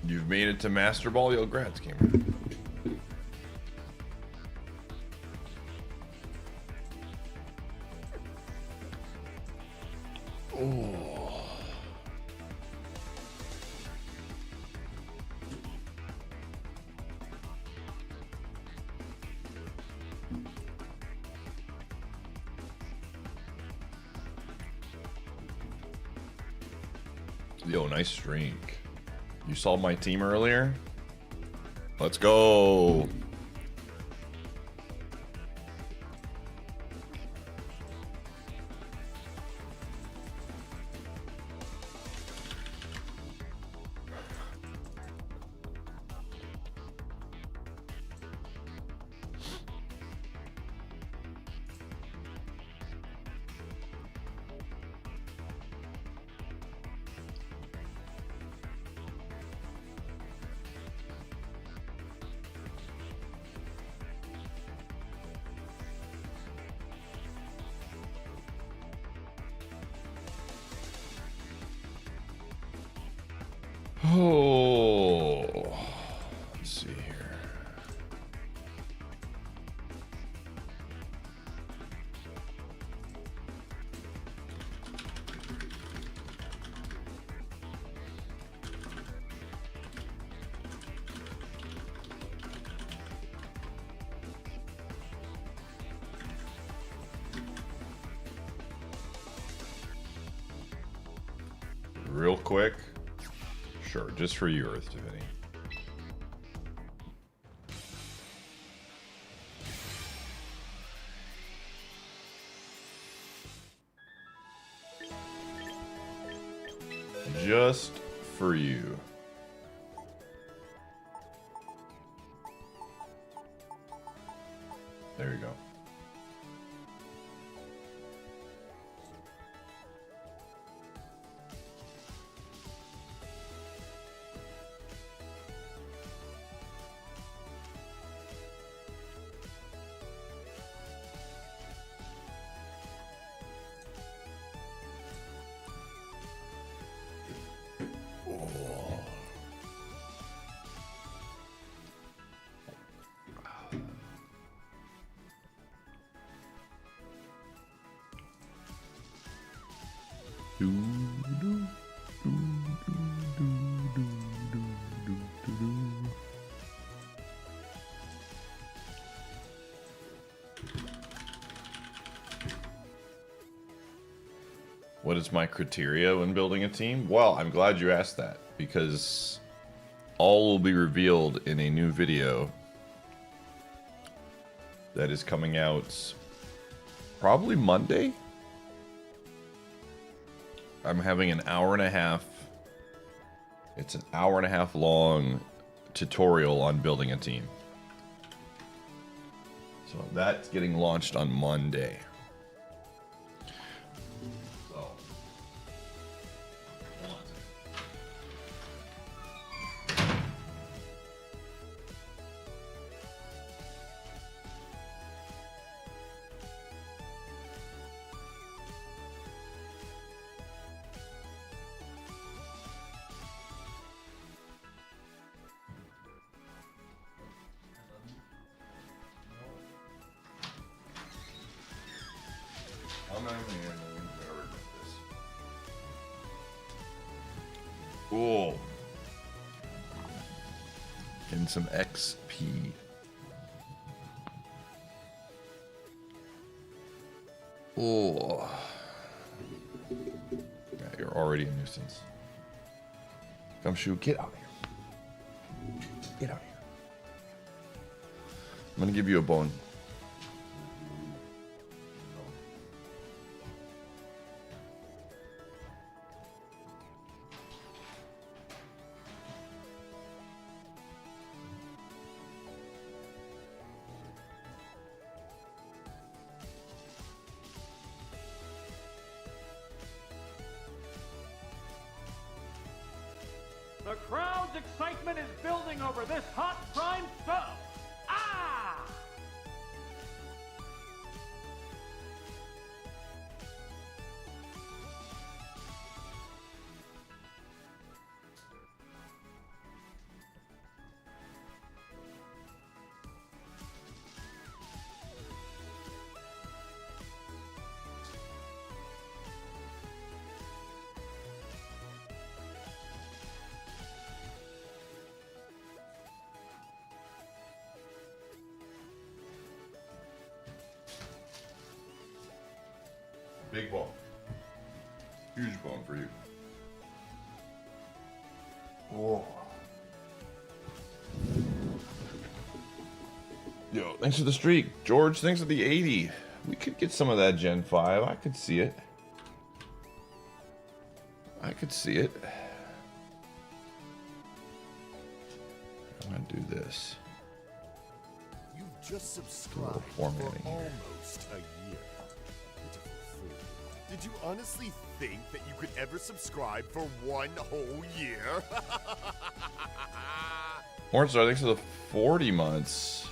You've made it to Master Ball, yo, grats, Cameron. Oh. Yo, nice streak. You saw my team earlier? Let's go. Oh, let's see here. Real quick. Sure, just for you, Earth Divinity. Just for you. There you go. What is my criteria when building a team? Well, I'm glad you asked that, because all will be revealed in a new video that is coming out probably Monday. I'm having an hour and a half. It's an hour and a half long tutorial on building a team. So that's getting launched on Monday. Cool. Getting some XP. Oh. Yeah, you're already a nuisance. Gumshoe, get out here. Get out here. I'm gonna give you a bone. The crowd's excitement is building over this hot prime sub. Ah! Big bone. Huge bone for you. Whoa. Yo, thanks for the streak. George, thanks for the 80. We could get some of that Gen 5. I could see it. I could see it. I'm gonna do this. You've just subscribed for almost a year. Did you honestly think that you could ever subscribe for one whole year? Morningstar, thanks for the 40 months.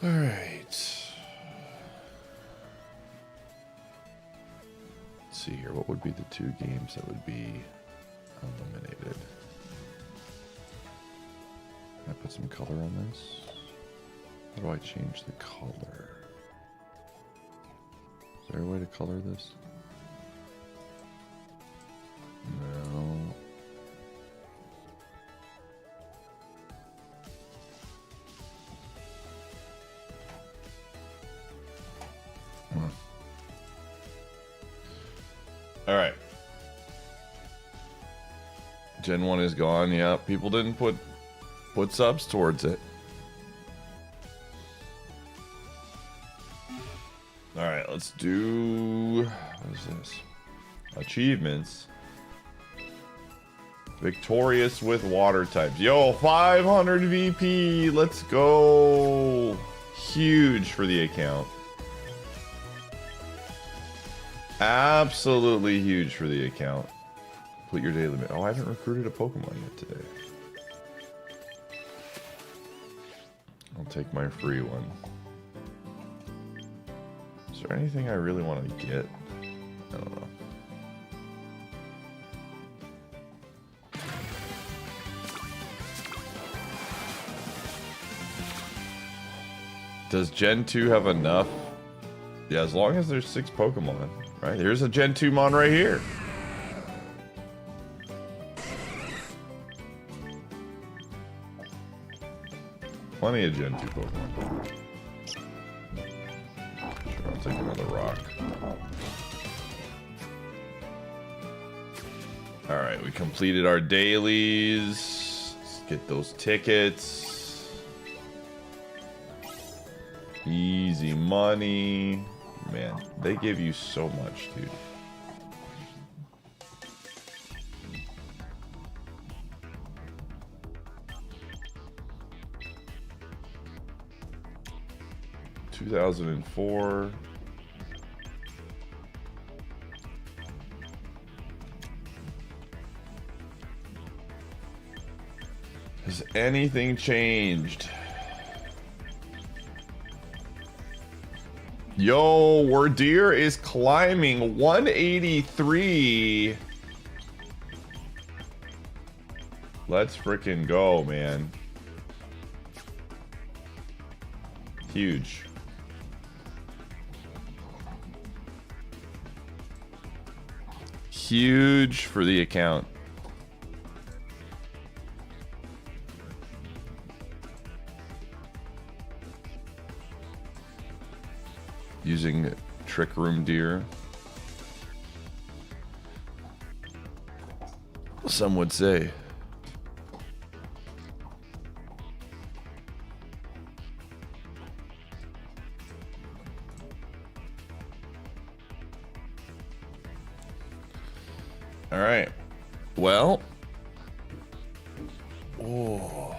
All right. Let's see here. What would be the 2 games that would be eliminated? Can I put some color on this? How do I change the color? Is there a way to color this? No. All right. Gen 1 is gone. Yeah, people didn't put subs towards it. All right, let's do, what is this? Achievements. Victorious with water types. Yo, 500 VP. Let's go. Huge for the account. Absolutely huge for the account. Complete your daily limit. Oh, I haven't recruited a Pokemon yet today. I'll take my free one. Is there anything I really want to get? I don't know. Does Gen 2 have enough? Yeah, as long as there's 6 Pokemon. Right, here's a Gen 2 mon right here. Plenty of Gen 2 Pokemon. Sure, I'll take another rock. Alright, we completed our dailies. Let's get those tickets. Easy money. Man, they give you so much, dude. $2004. Has anything changed? Yo, Wardeer is climbing 183. Let's freaking go, man. Huge. Huge for the account. Using Trick Room Deer. Some would say. All right. Well. Oh.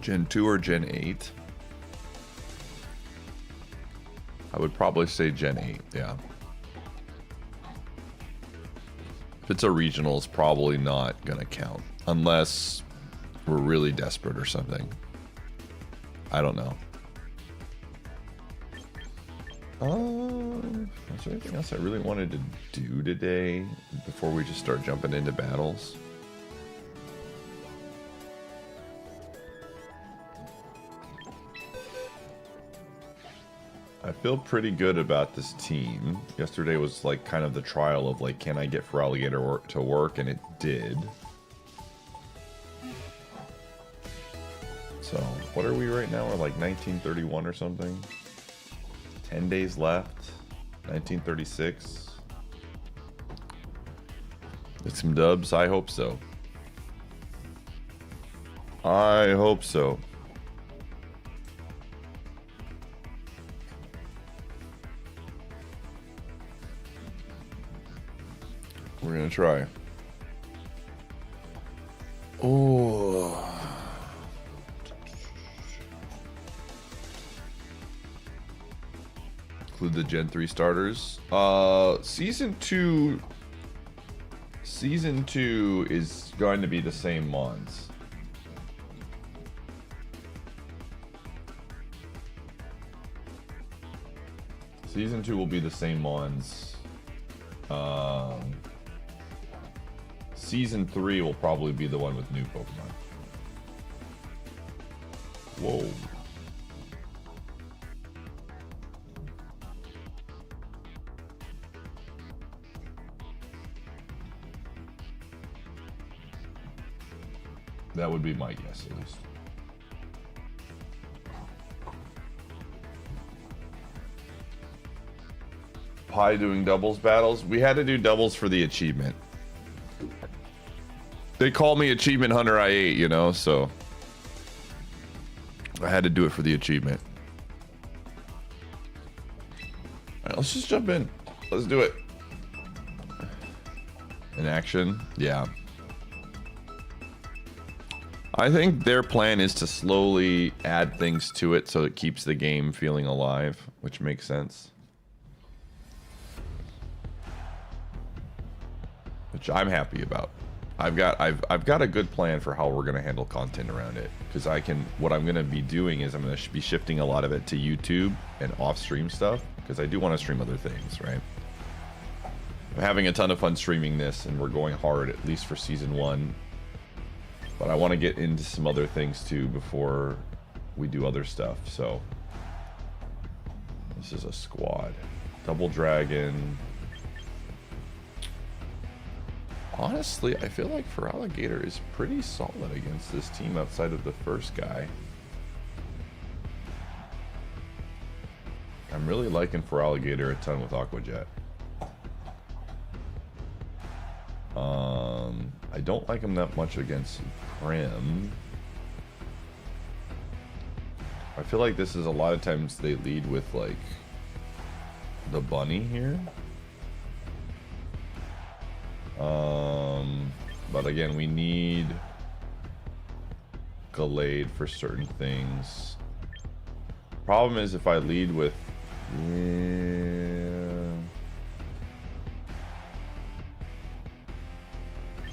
Gen 2 or Gen 8? I would probably say Gen 8, yeah. If it's a regional, it's probably not going to count. Unless we're really desperate or something. I don't know. Is there anything else I really wanted to do today before we just start jumping into battles? I feel pretty good about this team. Yesterday was like kind of the trial of like, can I get for Alligator to work? And it did. So what are we right now? We're like 1931 or something. 10 days left. 1936. Get some dubs? I hope so. I hope so. We're gonna try. Oh. Include the Gen 3 starters. Season 2 is going to be the same mons. Season 2 will be the same mons. Season 3 will probably be the one with new Pokemon. Whoa. That would be my guess, at least. Pie doing doubles battles. We had to do doubles for the achievement. They call me Achievement Hunter I8, you know, so I had to do it for the achievement. All right, let's just jump in. Let's do it. In action, yeah. I think their plan is to slowly add things to it so it keeps the game feeling alive, which makes sense. Which I'm happy about. I've got a good plan for how we're gonna handle content around it, because what I'm gonna be doing is I'm gonna be shifting a lot of it to YouTube and off-stream stuff, because I do want to stream other things, right? I'm having a ton of fun streaming this, and we're going hard, at least for season 1. But I want to get into some other things too before we do other stuff. So this is a squad. Double Dragon. Honestly, I feel like Feraligatr is pretty solid against this team outside of the first guy. I'm really liking Feraligatr a ton with Aqua Jet. I don't like him that much against Prim. I feel like this is a lot of times they lead with like the bunny here. But again, we need Gallade for certain things. Problem is if I lead with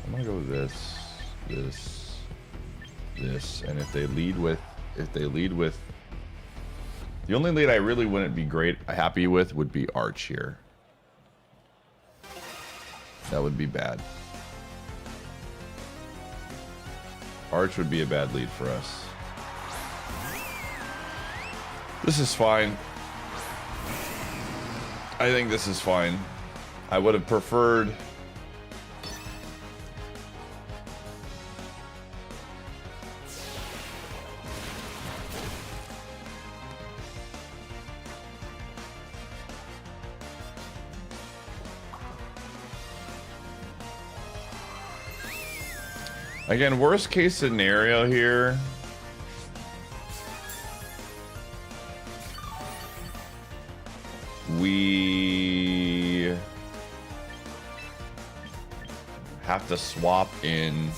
I'm gonna go this, and if they lead with the only lead I really wouldn't be happy with would be Arch here. That would be bad. Arch would be a bad lead for us. This is fine. I think this is fine. I would have preferred... Again, worst case scenario here. We have to swap in.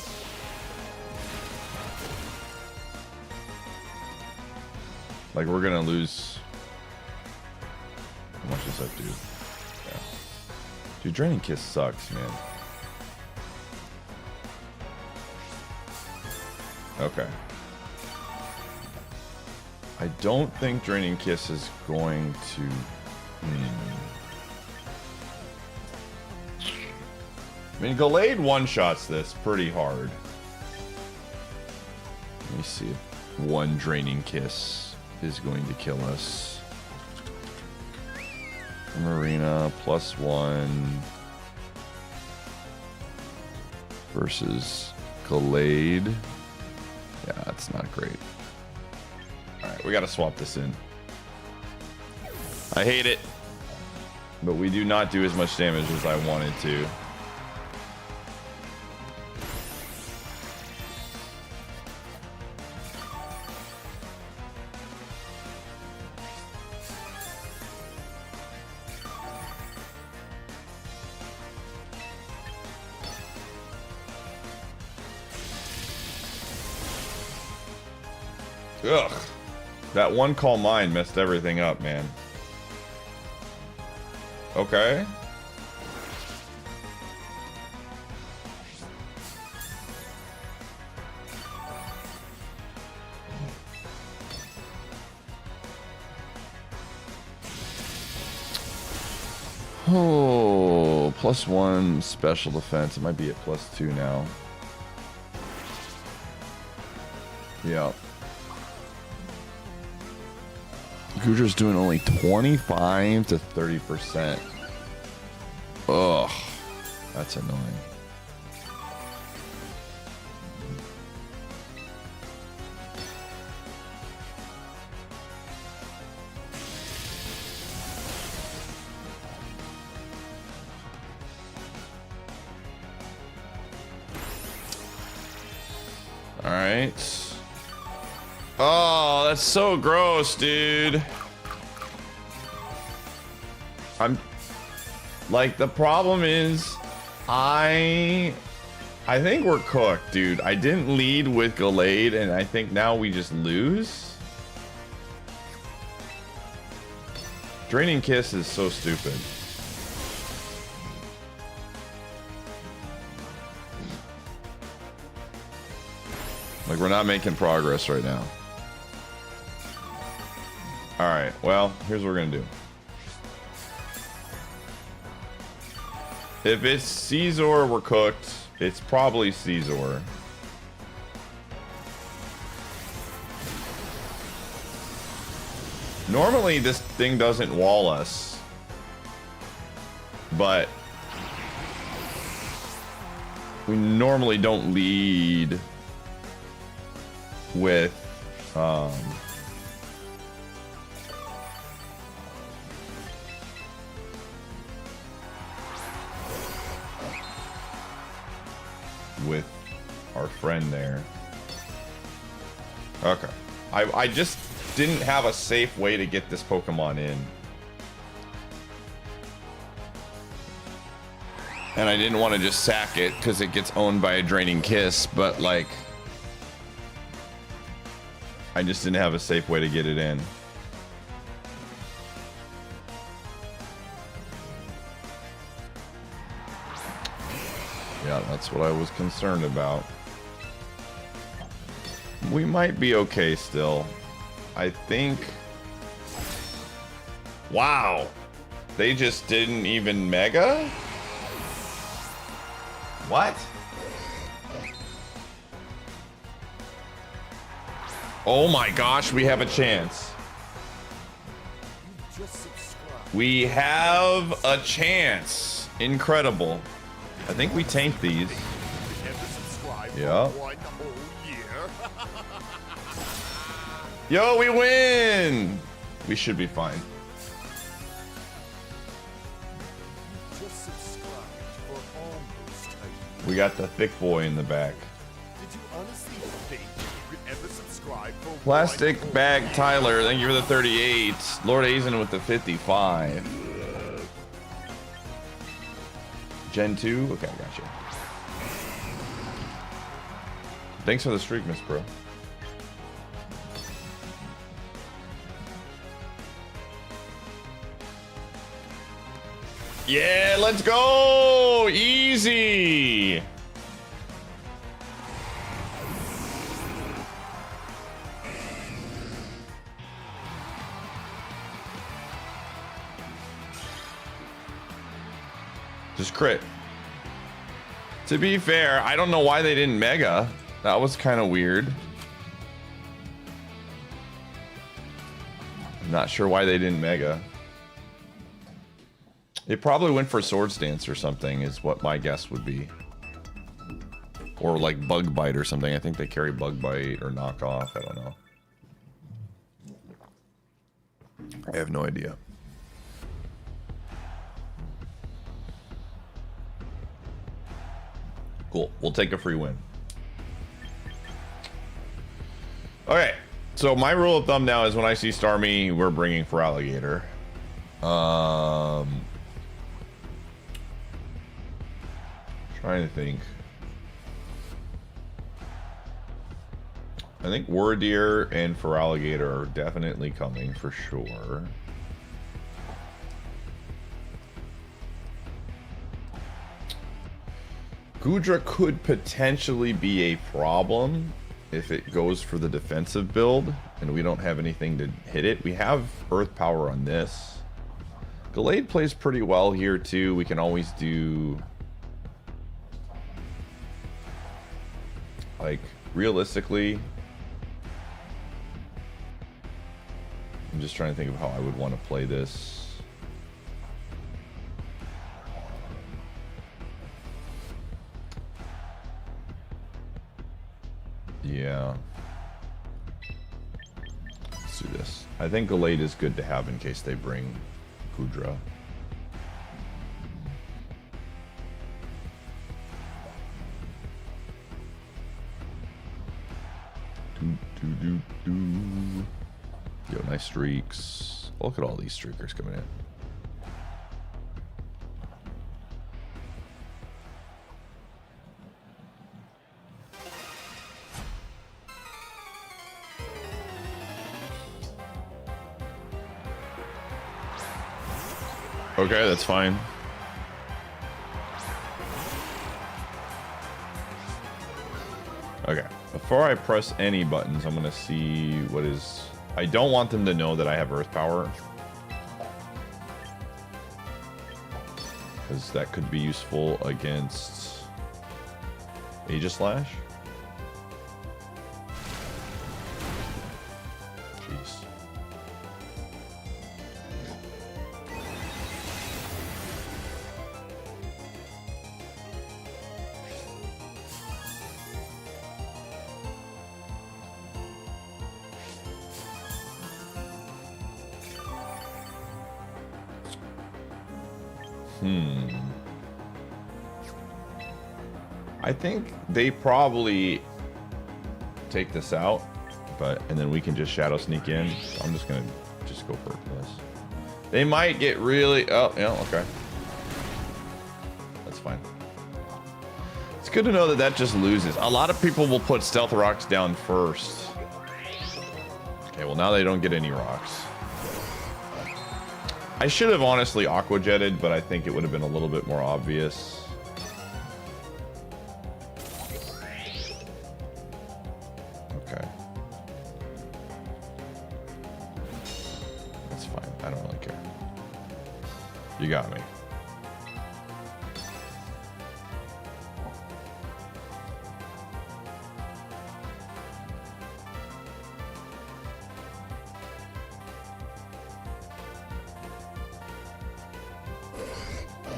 Like, we're gonna lose. How much does that do? Yeah. Dude, Draining Kiss sucks, man. Okay. I don't think Draining Kiss is going to... I mean, Gallade one-shots this pretty hard. Let me see if one Draining Kiss is going to kill us. Marina +1 versus Gallade. Yeah, that's not great. Alright, we gotta swap this in. I hate it. But we do not do as much damage as I wanted to. Ugh. That one call mine messed everything up, man. Okay. Oh, +1 special defense. It might be at +2 now. Yeah. Gudra's doing only 25 to 30%. Ugh. That's annoying. All right. Oh, that's so gross, dude. I'm like, the problem is I think we're cooked, dude. I didn't lead with Gallade, and I think now we just lose. Draining Kiss is so stupid. Like, we're not making progress right now. Alright, well, here's what we're gonna do. If it's Caesar, we're cooked. It's probably Caesar. Normally, this thing doesn't wall us. But we normally don't lead with with our friend there. Okay. I just didn't have a safe way to get this Pokemon in. And I didn't want to just sack it because it gets owned by a Draining Kiss, but like, I just didn't have a safe way to get it in. Yeah, that's what I was concerned about. We might be okay still. I think... Wow! They just didn't even Mega? What? Oh my gosh, we have a chance. We have a chance. Incredible. I think we tanked these. Yeah. Yo, we win! We should be fine. We got the thick boy in the back. Did you honestly think you could ever subscribe for Plastic Bag Tyler, thank you for the 38. Lord Azen with the 55. Gen 2? Okay, gotcha. Thanks for the streak, Miss Pro. Yeah, let's go! Easy! Just crit. To be fair, I don't know why they didn't mega. That was kind of weird. I'm not sure why they didn't mega. They probably went for Swords Dance or something, is what my guess would be. Or like Bug Bite or something. I think they carry Bug Bite or Knockoff. I don't know. I have no idea. Cool. We'll take a free win. Okay. So my rule of thumb now is when I see Starmie, we're bringing for Alligator. Trying to think. I think Wardeer and for Alligator are definitely coming for sure. Gudra could potentially be a problem if it goes for the defensive build and we don't have anything to hit it. We have Earth Power on this. Gallade plays pretty well here too. We can always do... Like, realistically... I'm just trying to think of how I would want to play this. Yeah. Let's do this. I think Gallade is good to have in case they bring Gudra. Yo, nice streaks. Look at all these streakers coming in. Okay, that's fine. Okay, before I press any buttons, I'm gonna see what is... I don't want them to know that I have Earth Power. Because that could be useful against Aegislash. Jeez. I think they probably take this out, and then we can just shadow sneak in. So I'm just gonna go for this. They might get really... Oh, yeah, okay. That's fine. It's good to know that that just loses. A lot of people will put Stealth Rocks down first. Okay, well now they don't get any rocks. I should have honestly Aqua Jetted, but I think it would have been a little bit more obvious. Okay. That's fine. I don't really care. You got me.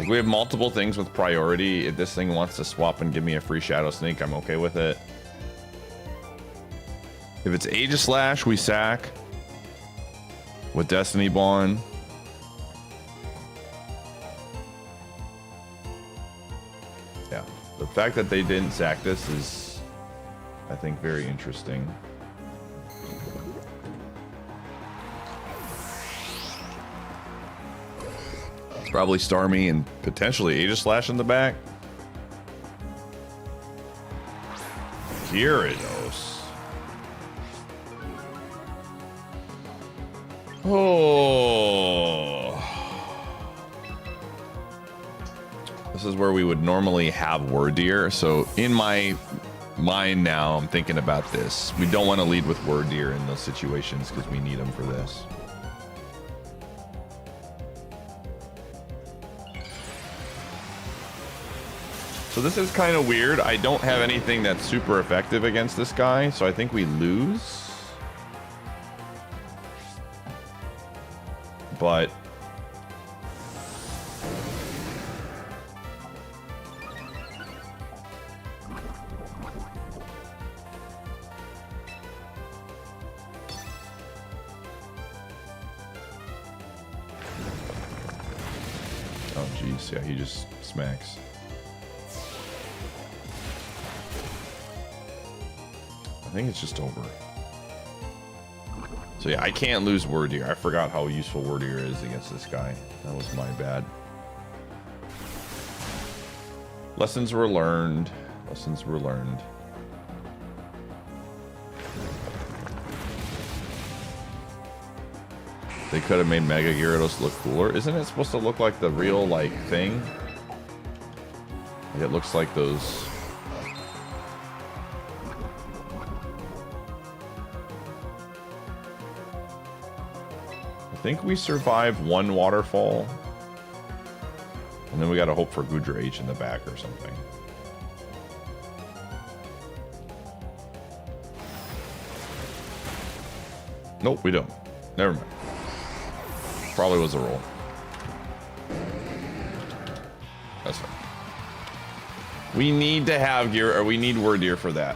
Like, we have multiple things with priority. If this thing wants to swap and give me a free Shadow Sneak, I'm okay with it. If it's Aegislash, we sack with Destiny Bond. Yeah, the fact that they didn't sack this is, I think, very interesting. It's probably Starmie and potentially Aegislash in the back. Gyarados. Oh. This is where we would normally have Wordeer. So in my mind now, I'm thinking about this. We don't want to lead with Wordeer in those situations because we need them for this. So this is kind of weird. I don't have anything that's super effective against this guy, so I think we lose. But oh geez, yeah, he just smacks. I think it's just over. So yeah, I can't lose Wordeer. I forgot how useful Wordeer is against this guy. That was my bad. Lessons were learned. Lessons were learned. They could have made Mega Gyarados look cooler. Isn't it supposed to look like the real, like, thing? Like, it looks like those... I think we survived one waterfall. And then we gotta hope for Goodra H in the back or something. Nope, we don't. Never mind. Probably was a roll. That's fine. We need to have gear, or we need Wordeer for that.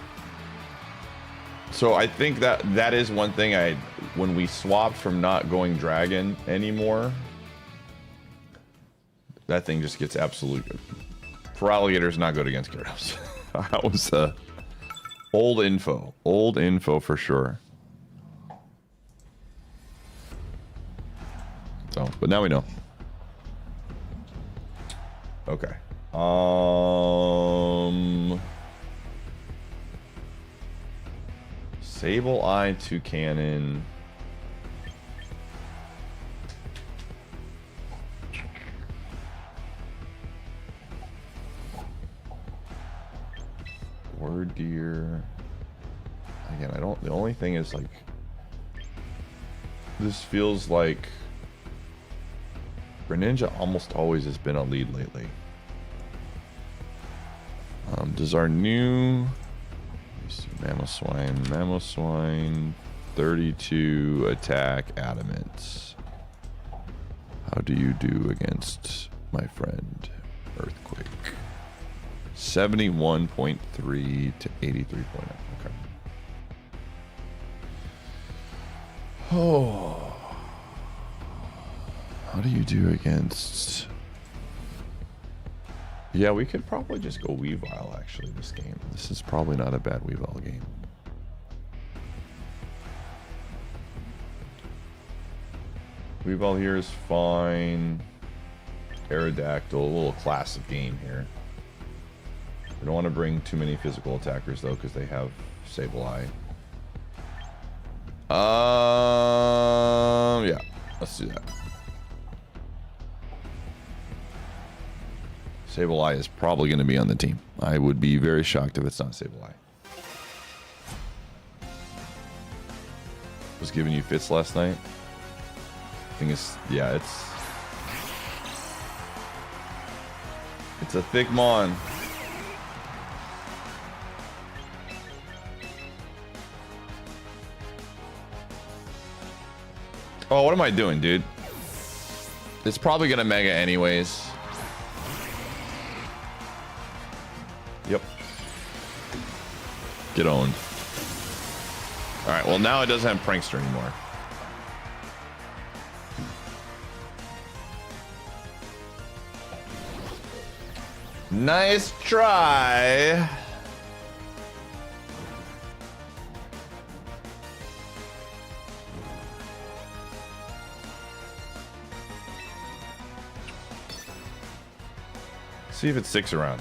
So I think that is one thing when we swapped from not going dragon anymore, that thing just gets absolute. For alligators, not good against Gyarados. That was old info for sure. So, but now we know. Okay. Sableye to Cannon. Wordeer. Again, I don't. The only thing is, like, this feels like Greninja almost always has been a lead lately. Does our new Mamoswine 32 attack adamant? How do you do against my friend Earthquake? 71.3 to 83.0. Okay. Oh. How do you do against... Yeah, we could probably just go Weavile, actually, this game. This is probably not a bad Weavile game. Weavile here is fine. Aerodactyl, a little classic game here. We don't want to bring too many physical attackers, though, because they have Sableye. Yeah, let's do that. Sableye is probably going to be on the team. I would be very shocked if it's not Sableye. Was giving you fits last night. I think it's, yeah, it's a thick mon. Oh, what am I doing, dude? It's probably gonna Mega anyways. Yep. Get owned. All right, well, now it doesn't have Prankster anymore. Nice try. See if it sticks around.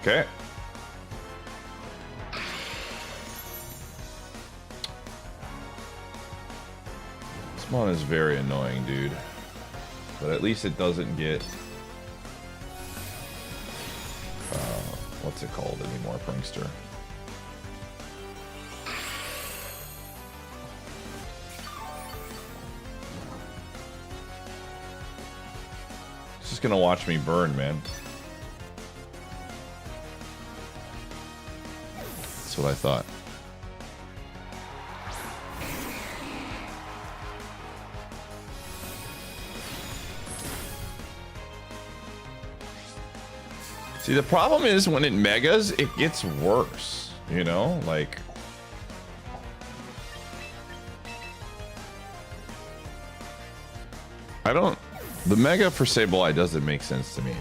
Okay. This one is very annoying, dude. But at least it doesn't get... what's it called anymore, Prankster? It's just gonna watch me burn, man. That's what I thought. See, the problem is when it megas, it gets worse, you know? Like... I don't... The mega for Sableye doesn't make sense to me.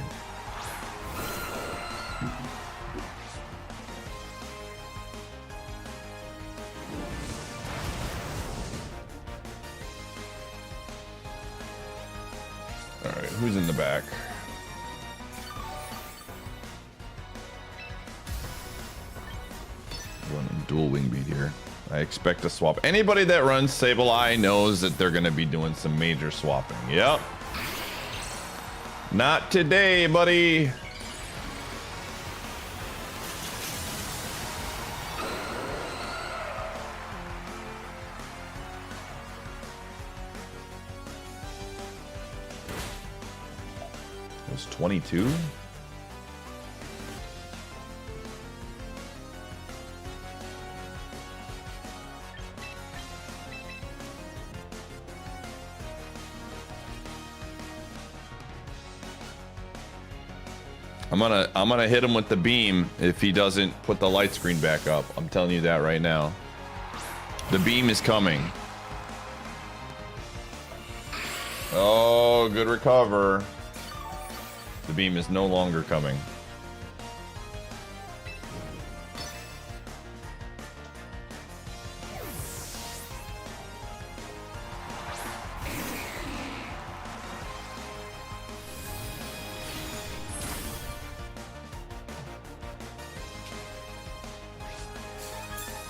Alright, who's in the back? Running dual wing beat here. I expect to swap. Anybody that runs Sableye knows that they're going to be doing some major swapping. Yep. Not today, buddy. It was 22. I'm gonna hit him with the beam if he doesn't put the light screen back up. I'm telling you that right now. The beam is coming. Oh, good recover. The beam is no longer coming.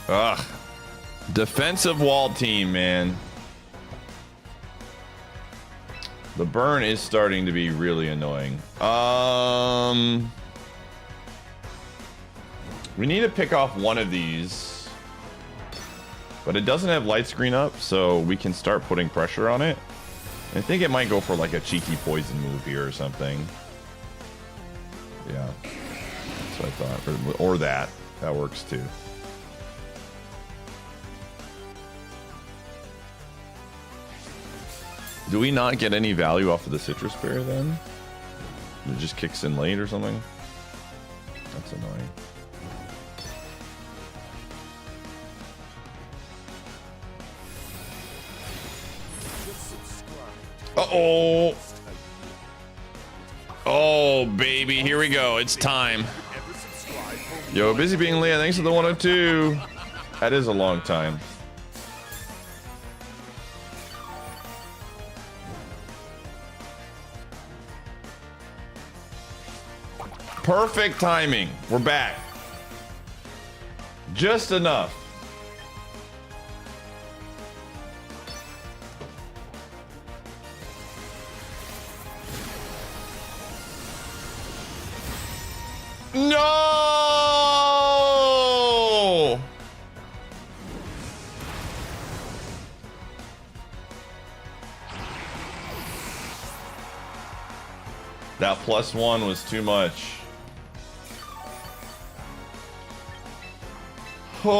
Ugh. Defensive wall team, man. The burn is starting to be really annoying. We need to pick off one of these. But it doesn't have light screen up, so we can start putting pressure on it. I think it might go for like a cheeky poison move here or something. Yeah. That's what I thought. Or that. That works too. Do we not get any value off of the citrus berry then? It just kicks in late or something? That's annoying. Uh-oh! Oh, baby, here we go. It's time. Yo, busy being Leah, thanks for the 102. That is a long time. Perfect timing. We're back. Just enough. No! That +1 was too much. Oh.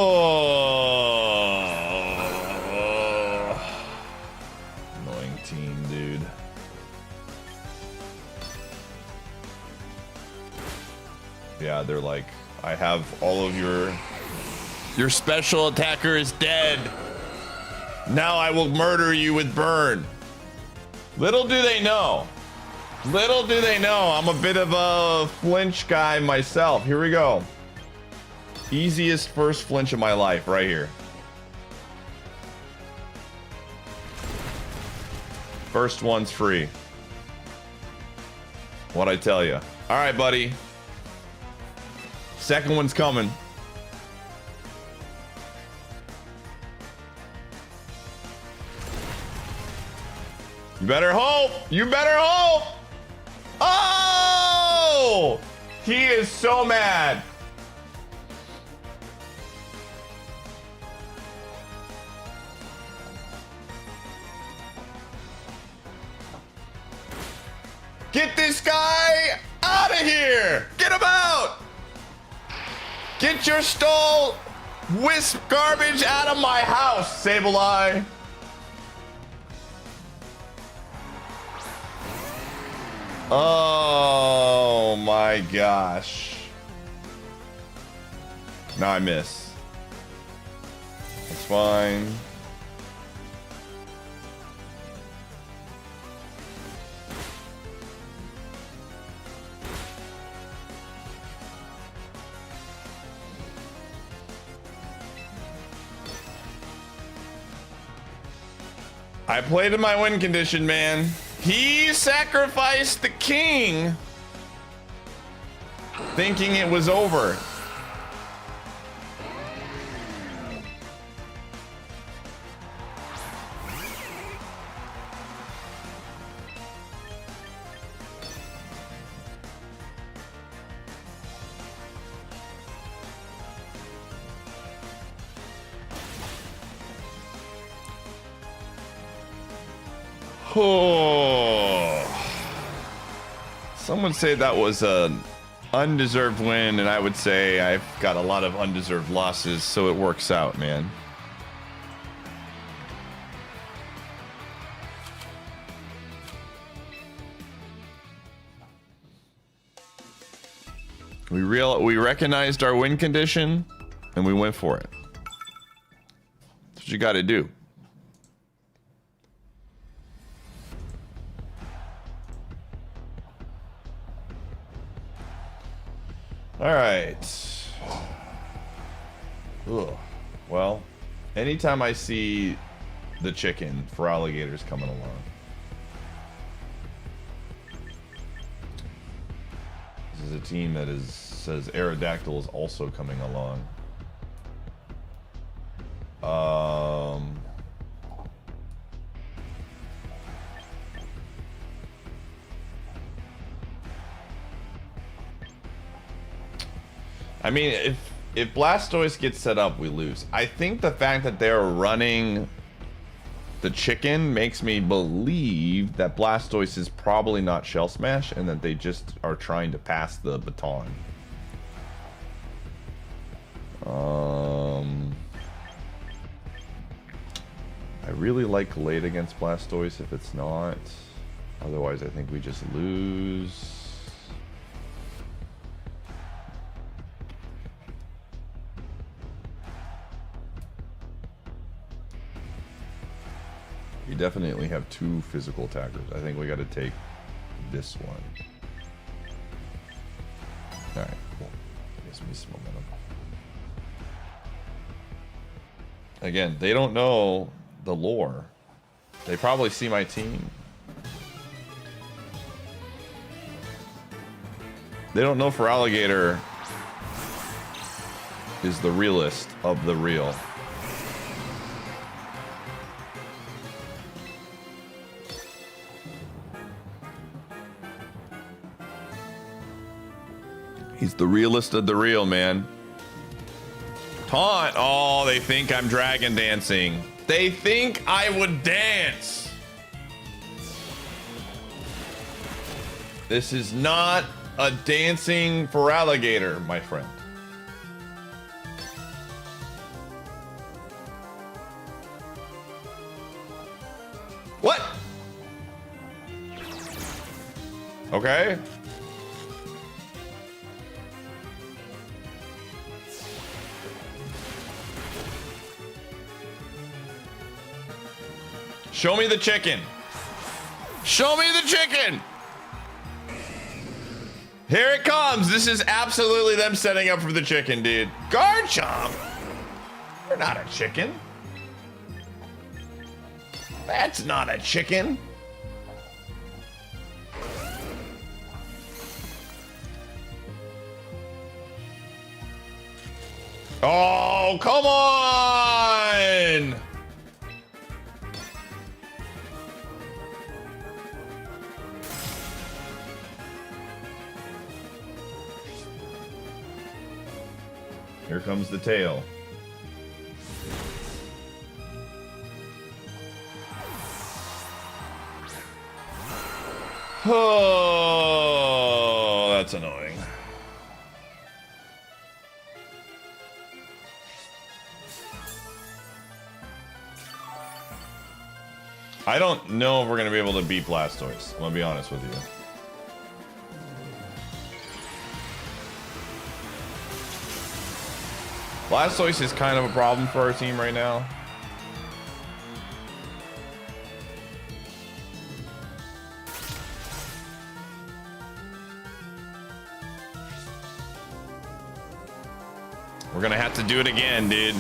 Annoying team, dude. Yeah, they're like, I have all of your special attacker is dead. Now I will murder you with burn. Little do they know. Little do they know, I'm a bit of a flinch guy myself. Here we go. Easiest first flinch of my life right here. First one's free. What'd I tell you? All right, buddy. Second one's coming. You better hope. You better hope. Oh! He is so mad. Get this guy out of here! Get him out! Get your stole wisp garbage out of my house, Sableye! Oh my gosh. No, I miss. That's fine. I played in my win condition, man. He sacrificed the king, thinking it was over. Oh. Some would say that was an undeserved win, and I would say I've got a lot of undeserved losses, so it works out, man. We recognized our win condition, and we went for it. That's what you got to do. All right. Ugh. Well, anytime I see the chicken for alligators coming along. This is a team that says Aerodactyl is also coming along. I mean, if Blastoise gets set up, we lose. I think the fact that they're running the chicken makes me believe that Blastoise is probably not Shell Smash and that they just are trying to pass the baton. I really like Kalade against Blastoise if it's not. Otherwise, I think we just lose. We definitely have two physical attackers. I think we got to take this one. All right, cool. Gives me some momentum. Again, they don't know the lore. They probably see my team. They don't know Feraligatr is the realest of the real. He's the realest of the real, man. Taunt. Oh, they think I'm dragon dancing. They think I would dance. This is not a dancing Feraligatr, my friend. What? Okay. Show me the chicken. Show me the chicken. Here it comes. This is absolutely them setting up for the chicken, dude. Garchomp. You're not a chicken. That's not a chicken. Oh, come on! Here comes the tail. Oh, that's annoying. I don't know if we're gonna be able to beat Blastoise. I'll be honest with you. Blastoise is kind of a problem for our team right now. We're gonna have to do it again, dude.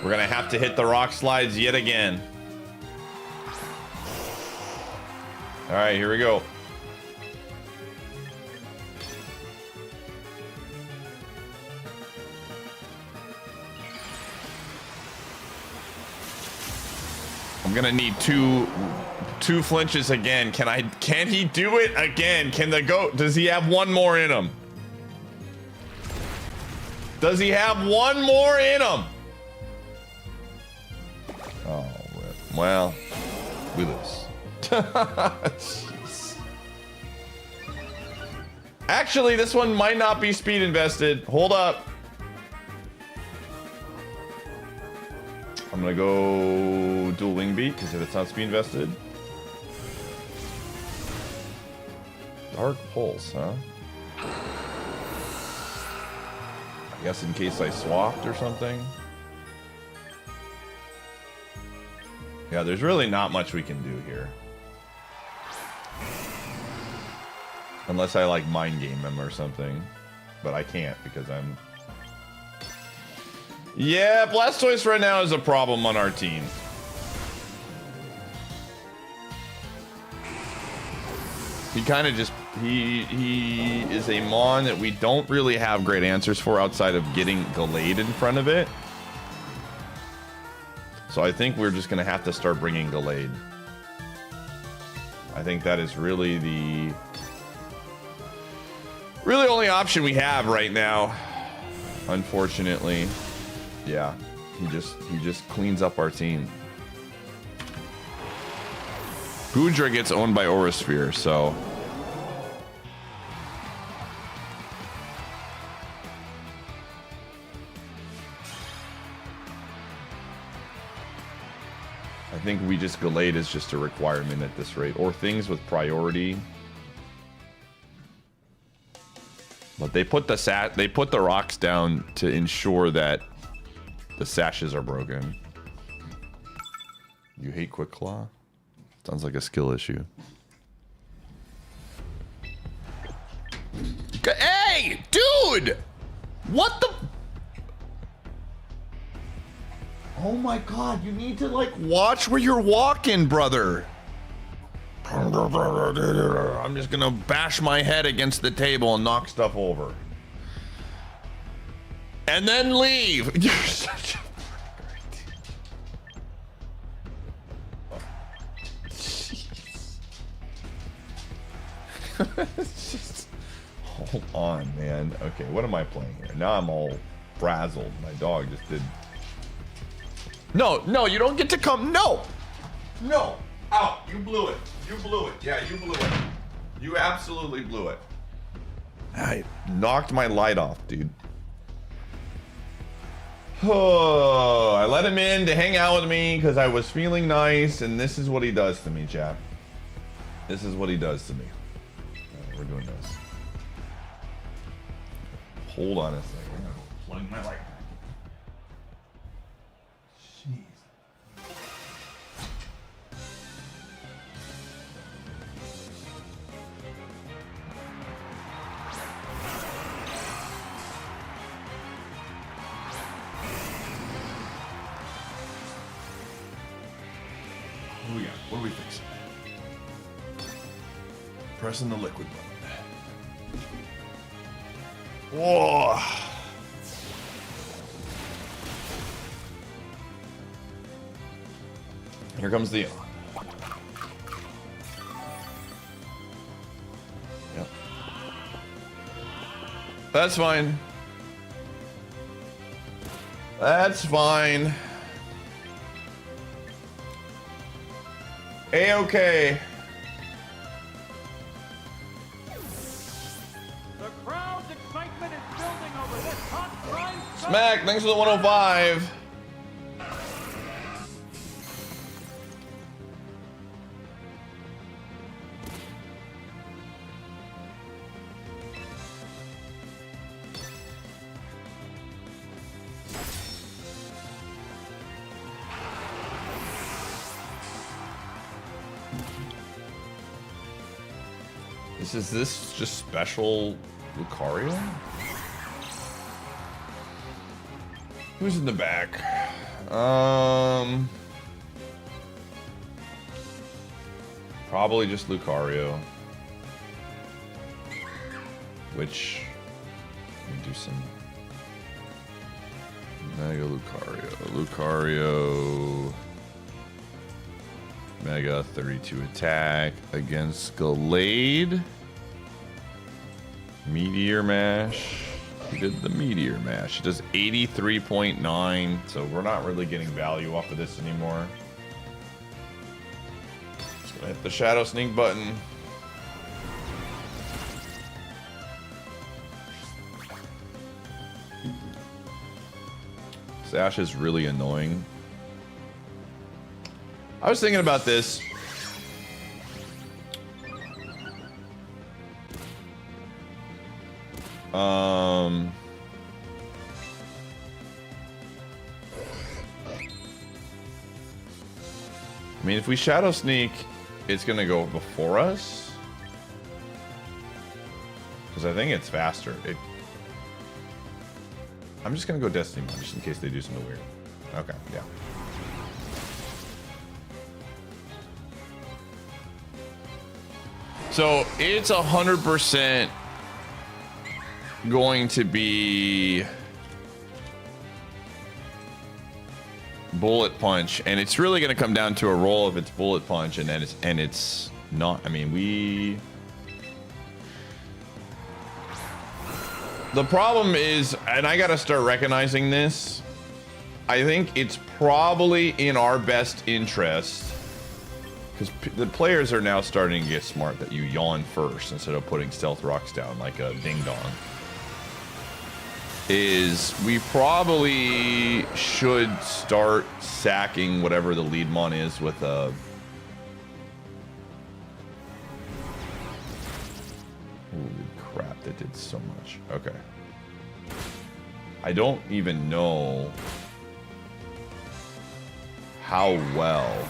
We're gonna have to hit the rock slides yet again. All right, here we go. I'm gonna need two flinches again. Can he do it again? Can the goat, does he have one more in him? Does he have one more in him? Oh, rip. Well, we lose. Jeez. Actually, this one might not be speed invested. Hold up. I'm gonna go dual wing beat because if it's not speed invested. Dark pulse, huh? I guess in case I swapped or something. Yeah, there's really not much we can do here. Unless I like mind game him or something. But I can't because I'm... Yeah, Blastoise right now is a problem on our team. He kind of just... He is a Mon that we don't really have great answers for outside of getting Gallade in front of it. So I think we're just going to have to start bringing Gallade. I think that is really the only option we have right now. Unfortunately. Yeah, he just cleans up our team. Goodra gets owned by Aurasphere, so... I think we just Gallade is just a requirement at this rate, or things with priority. But they put the rocks down to ensure that the sashes are broken. You hate Quick Claw? Sounds like a skill issue. Hey, dude! What the? Oh my god, you need to like watch where you're walking, brother. I'm just gonna bash my head against the table and knock stuff over. And then leave. You're such a Just, hold on, man. Okay, what am I playing here? Now I'm all frazzled. My dog just did. No, no, you don't get to come. No, no, out. You blew it. You blew it. Yeah, you blew it. You absolutely blew it. I knocked my light off, dude. Oh, I let him in to hang out with me because I was feeling nice, and this is what he does to me, chap. This is what he does to me. We're doing this. Hold on a second. I'm gonna plug my light back in. Jeez. What do we got? What are we fixing? Pressing the liquid button. Whoa! Here comes the. Yep. That's fine. That's fine. A-okay. The crowd's excitement is building over this hot prime stuff. Smack, thanks for the 105. Is this just special Lucario? Who's in the back? Probably just Lucario. Which let me do some Mega Lucario. Mega 32 attack against Gallade. Meteor Mash. He did the Meteor Mash. He does 83.9, so we're not really getting value off of this anymore. Just gonna hit the Shadow Sneak button. Sash is really annoying. I was thinking about this. I mean, if we Shadow Sneak, it's gonna go before us. Because I think it's faster. I'm just gonna go Destiny mode, just in case they do something weird. Okay, yeah. So it's 100% going to be Bullet Punch, and it's really going to come down to a roll if it's Bullet Punch, and then it's not. I mean, the problem is, and I got to start recognizing this. I think it's probably in our best interest. Because the players are now starting to get smart that you yawn first instead of putting stealth rocks down like a ding dong. Is we probably should start sacking whatever the lead mon is with a. Holy crap, that did so much. Okay. I don't even know how well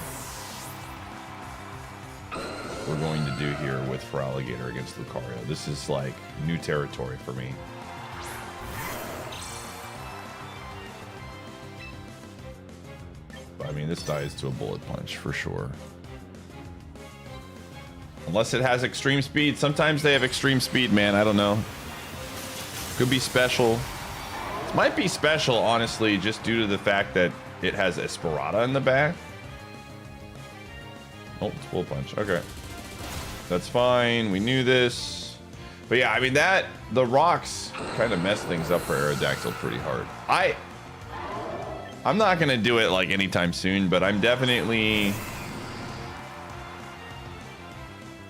we're going to do here with Feraligatr against Lucario. This is like new territory for me. But, I mean, this dies to a Bullet Punch for sure. Unless it has extreme speed. Sometimes they have extreme speed, man. I don't know. Could be special. This might be special, honestly, just due to the fact that it has Esperata in the back. Oh, it's Bullet Punch. Okay. That's fine. We knew this. But yeah, I mean, the rocks kind of mess things up for Aerodactyl pretty hard. I'm not going to do it like anytime soon, but I'm definitely...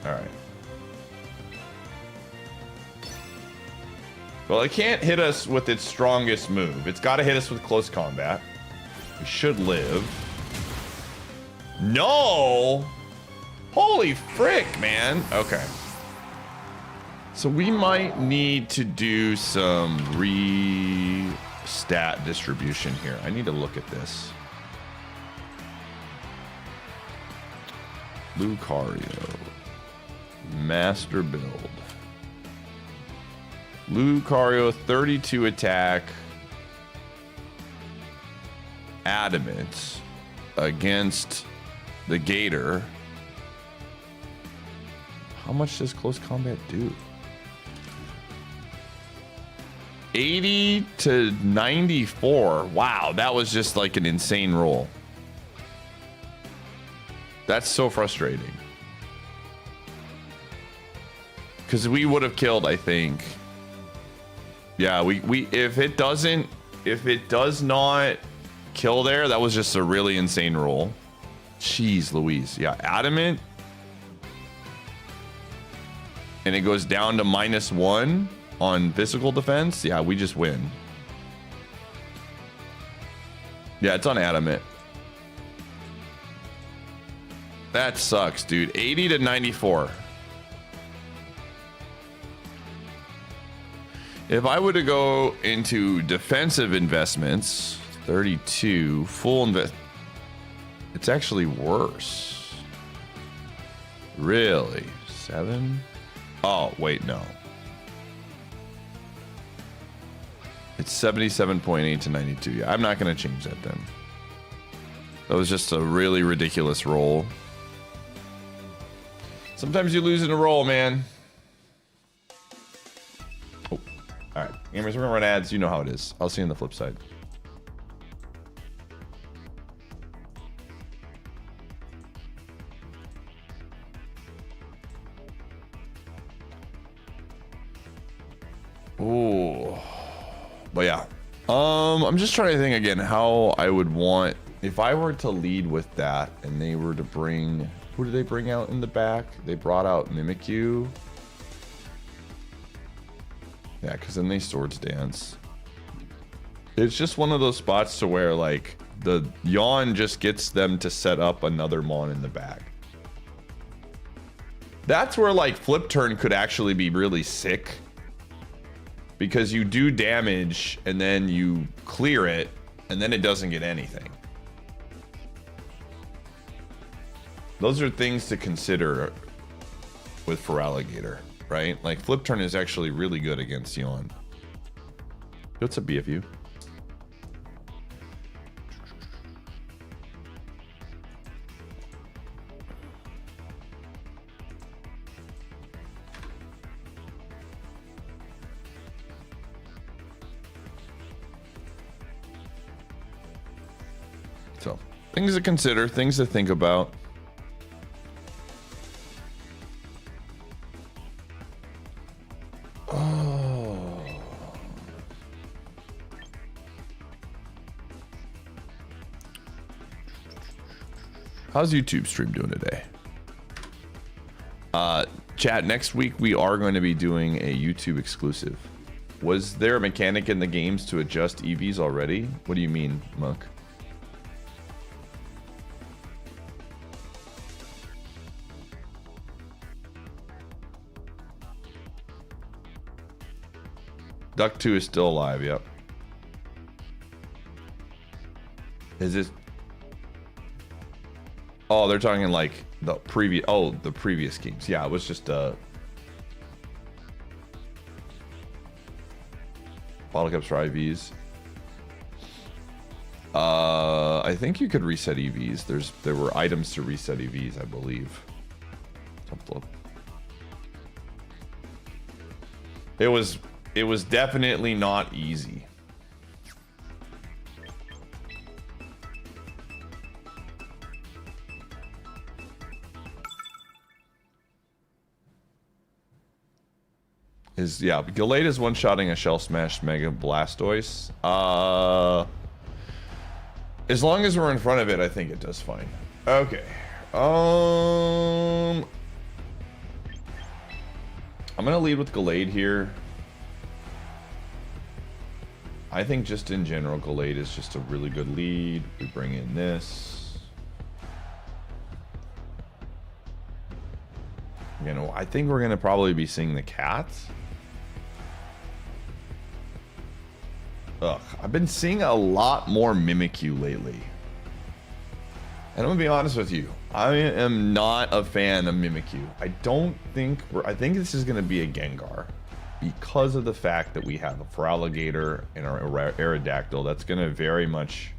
All right. Well, it can't hit us with its strongest move. It's got to hit us with close combat. We should live. No! Holy frick, man. Okay. So we might need to do some stat distribution here. I need to look at this. Lucario. Master build. Lucario, 32 attack. Adamant against the Gator. How much does close combat do? 80 to 94. Wow, that was just like an insane roll. That's so frustrating. Because we would have killed, I think. Yeah, we if it does not kill there, that was just a really insane roll. Jeez Louise. Yeah, adamant. And it goes down to -1 on physical defense. Yeah, we just win. Yeah, it's on adamant. That sucks, dude. 80 to 94. If I were to go into defensive investments, 32, full invest, it's actually worse. Really? 7? Oh, wait, no. It's 77.8 to 92. Yeah, I'm not going to change that then. That was just a really ridiculous roll. Sometimes you lose in a roll, man. Oh, all right. Gamers, we're going to run ads. You know how it is. I'll see you on the flip side. Ooh. But yeah. I'm just trying to think again how I would want if I were to lead with that and they were to bring, who did they bring out in the back? They brought out Mimikyu. Yeah, because then they swords dance. It's just one of those spots to where like the yawn just gets them to set up another mon in the back. That's where like flip turn could actually be really sick. Because you do damage and then you clear it and then it doesn't get anything. Those are things to consider with Feraligatr, right? Like flip turn is actually really good against Yawn. What's a BFU? So, things to consider, things to think about. Oh. How's YouTube stream doing today? Chat, next week we are going to be doing a YouTube exclusive. Was there a mechanic in the games to adjust EVs already? What do you mean, Monk? Duck 2 is still alive, yep. Is this... Oh, they're talking like the previous... Oh, the previous games. Yeah, it was just Bottle caps for IVs. I think you could reset EVs. There were items to reset EVs, I believe. It was definitely not easy. Yeah, Gallade is one-shotting a Shell Smash Mega Blastoise. As long as we're in front of it, I think it does fine. Okay. I'm gonna lead with Gallade here. I think just in general, Gallade is just a really good lead. We bring in this. You know, I think we're gonna probably be seeing the cats. Ugh, I've been seeing a lot more Mimikyu lately. And I'm gonna be honest with you, I am not a fan of Mimikyu. I think this is gonna be a Gengar. Because of the fact that we have a Feraligatr and our Aerodactyl, that's going to very much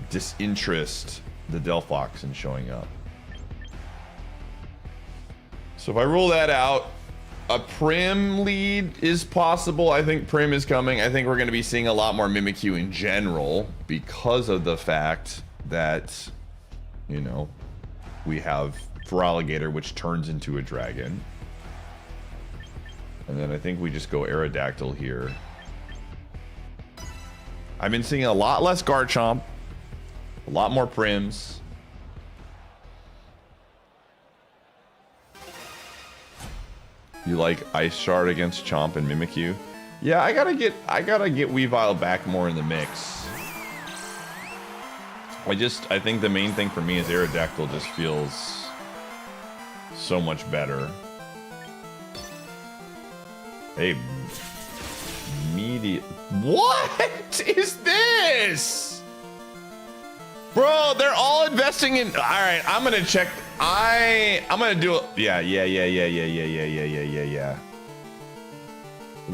disinterest the Delphoxen showing up. So if I rule that out, a Prim lead is possible. I think Prim is coming. I think we're going to be seeing a lot more Mimikyu in general because of the fact that, you know, we have Feraligatr, which turns into a dragon. And then I think we just go Aerodactyl here. I've been seeing a lot less Garchomp, a lot more Prims. You like Ice Shard against Chomp and Mimikyu? Yeah, I gotta get Weavile back more in the mix. I think the main thing for me is Aerodactyl just feels so much better. Hey, what is this? Bro, they're all investing in, all right, I'm gonna check. I'm gonna do it. Yeah.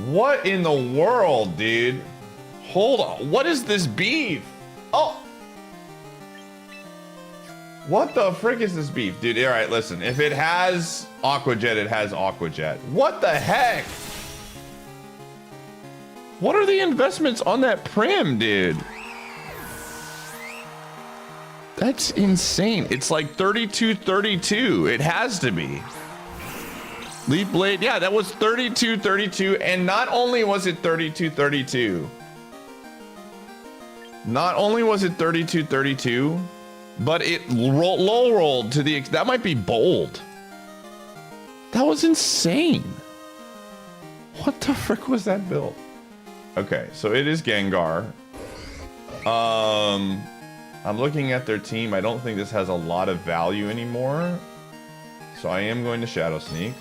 What in the world, dude? Hold on, what is this beef? Oh. What the frick is this beef? Dude, all right, listen. If it has Aqua Jet, it has Aqua Jet. What the heck? What are the investments on that Prim, dude? That's insane. It's like 32-32. It has to be. Leaf Blade, yeah, that was 32-32. And not only was it 32-32. Not only was it 32-32, but it low rolled to the, that might be bold. That was insane. What the frick was that build? Okay, so it is Gengar. I'm looking at their team. I don't think this has a lot of value anymore. So I am going to Shadow Sneak.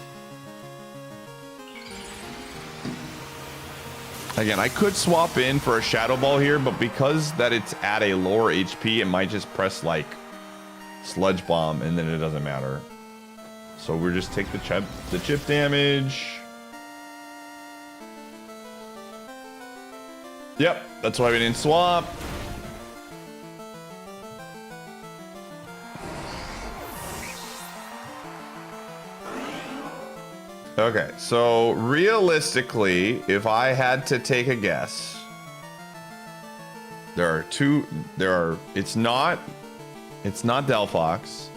Again, I could swap in for a Shadow Ball here, but because that it's at a lower HP, it might just press like Sludge Bomb and then it doesn't matter. So we'll just take the chip damage. Yep, that's why we didn't swap. Okay, so realistically, if I had to take a guess, it's not Delphox,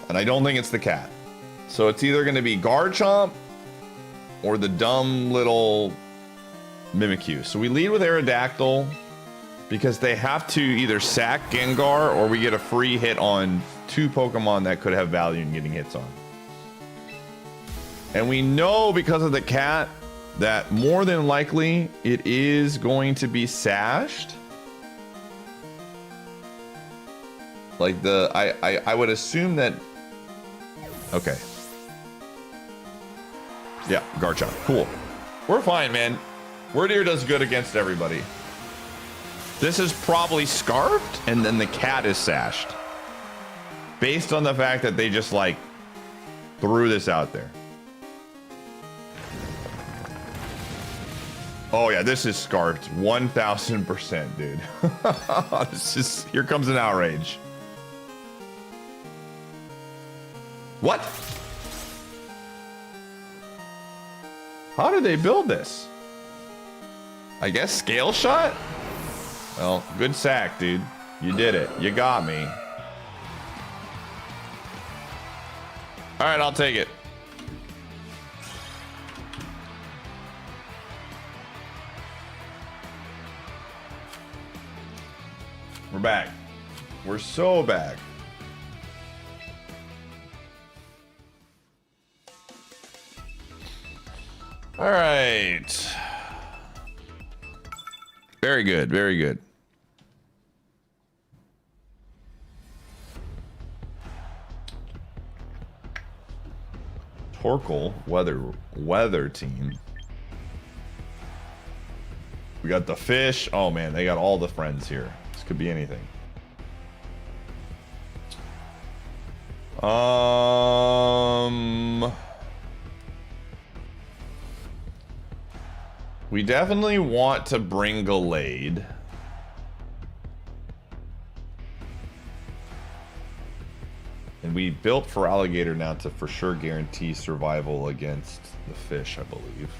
and I don't think it's the cat. So it's either going to be Garchomp or the dumb little Mimikyu. So we lead with Aerodactyl because they have to either sack Gengar or we get a free hit on 2 Pokemon that could have value in getting hits on. And we know because of the cat that more than likely it is going to be sashed. Like I would assume that. Okay. Yeah, Garchomp. Cool. We're fine, man. Word Ear does good against everybody. This is probably Scarfed and then the cat is sashed. Based on the fact that they just like threw this out there. Oh yeah, this is Scarfed 1000%, dude. This is, here comes an outrage. What? How did they build this? I guess Scale Shot? Well, good sack, dude. You did it. You got me. All right, I'll take it. We're back. We're so back. All right. Very good. Very good. Torkoal, weather team. We got the fish. Oh man, they got all the friends here. This could be anything. We definitely want to bring Gallade. And we built for alligator now to for sure guarantee survival against the fish, I believe.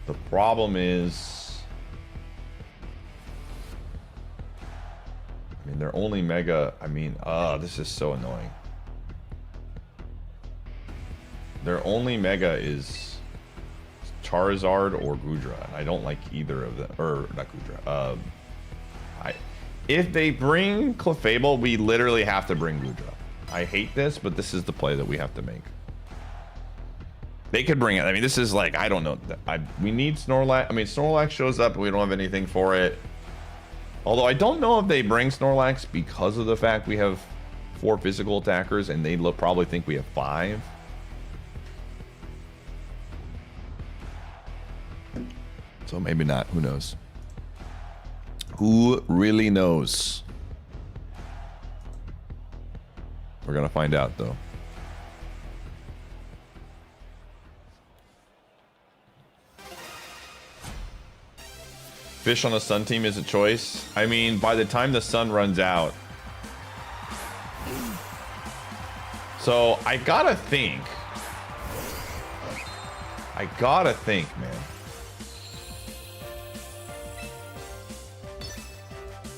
The problem is, I mean, they're only mega. I mean, this is so annoying. Their only mega is Charizard or Gudra, and I don't like either of them. Or not Gudra. If they bring Clefable, we literally have to bring Gudra. I hate this, but this is the play that we have to make. They could bring it. I mean, this is like, I don't know. We need Snorlax. I mean, Snorlax shows up, and we don't have anything for it. Although I don't know if they bring Snorlax because of the fact we have 4 physical attackers, and they probably think we have 5. So maybe not. Who knows? Who really knows? We're gonna find out, though. Fish on the Sun team is a choice. I mean, by the time the sun runs out. So I gotta think, man,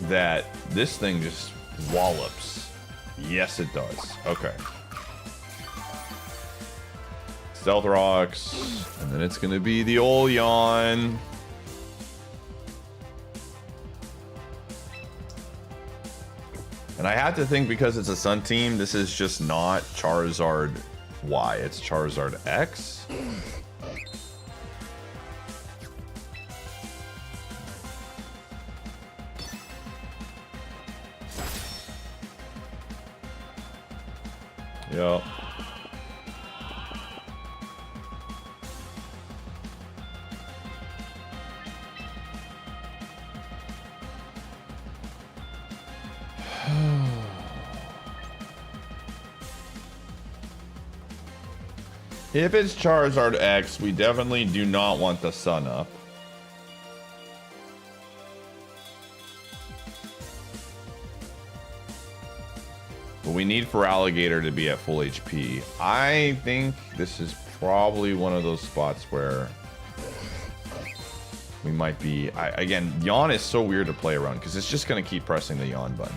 that this thing just wallops. Yes, it does. Okay. Stealth Rocks, and then it's gonna be the old yawn. And I have to think, because it's a Sun team, this is just not Charizard Y, it's Charizard X. Yep. If it's Charizard X, we definitely do not want the sun up. But we need for alligator to be at full HP. I think this is probably one of those spots where we might be... again, yawn is so weird to play around because it's just going to keep pressing the yawn button.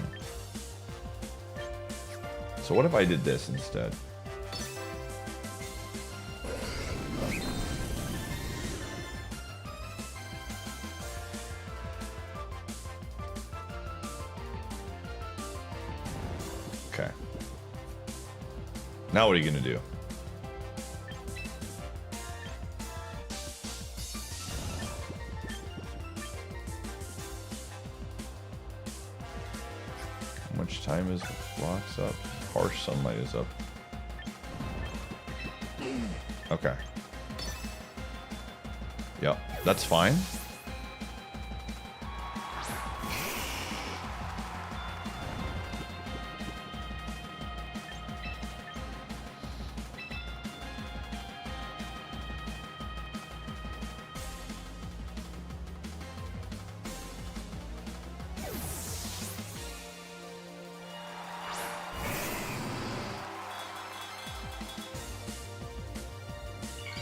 So what if I did this instead? Okay. Now what are you going to do? How much time is the clock's up? Harsh sunlight is up. Okay. Yep, that's fine.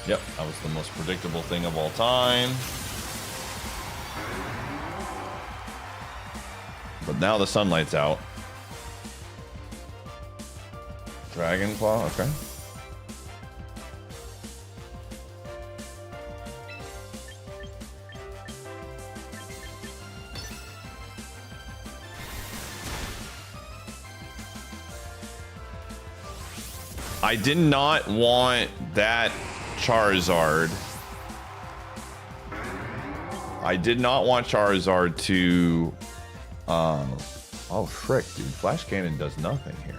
Yep, that was the most predictable thing of all time. But now the sunlight's out. Dragon Claw, okay. I did not want that Charizard. I did not want Charizard to oh frick, dude, Flash Cannon does nothing here.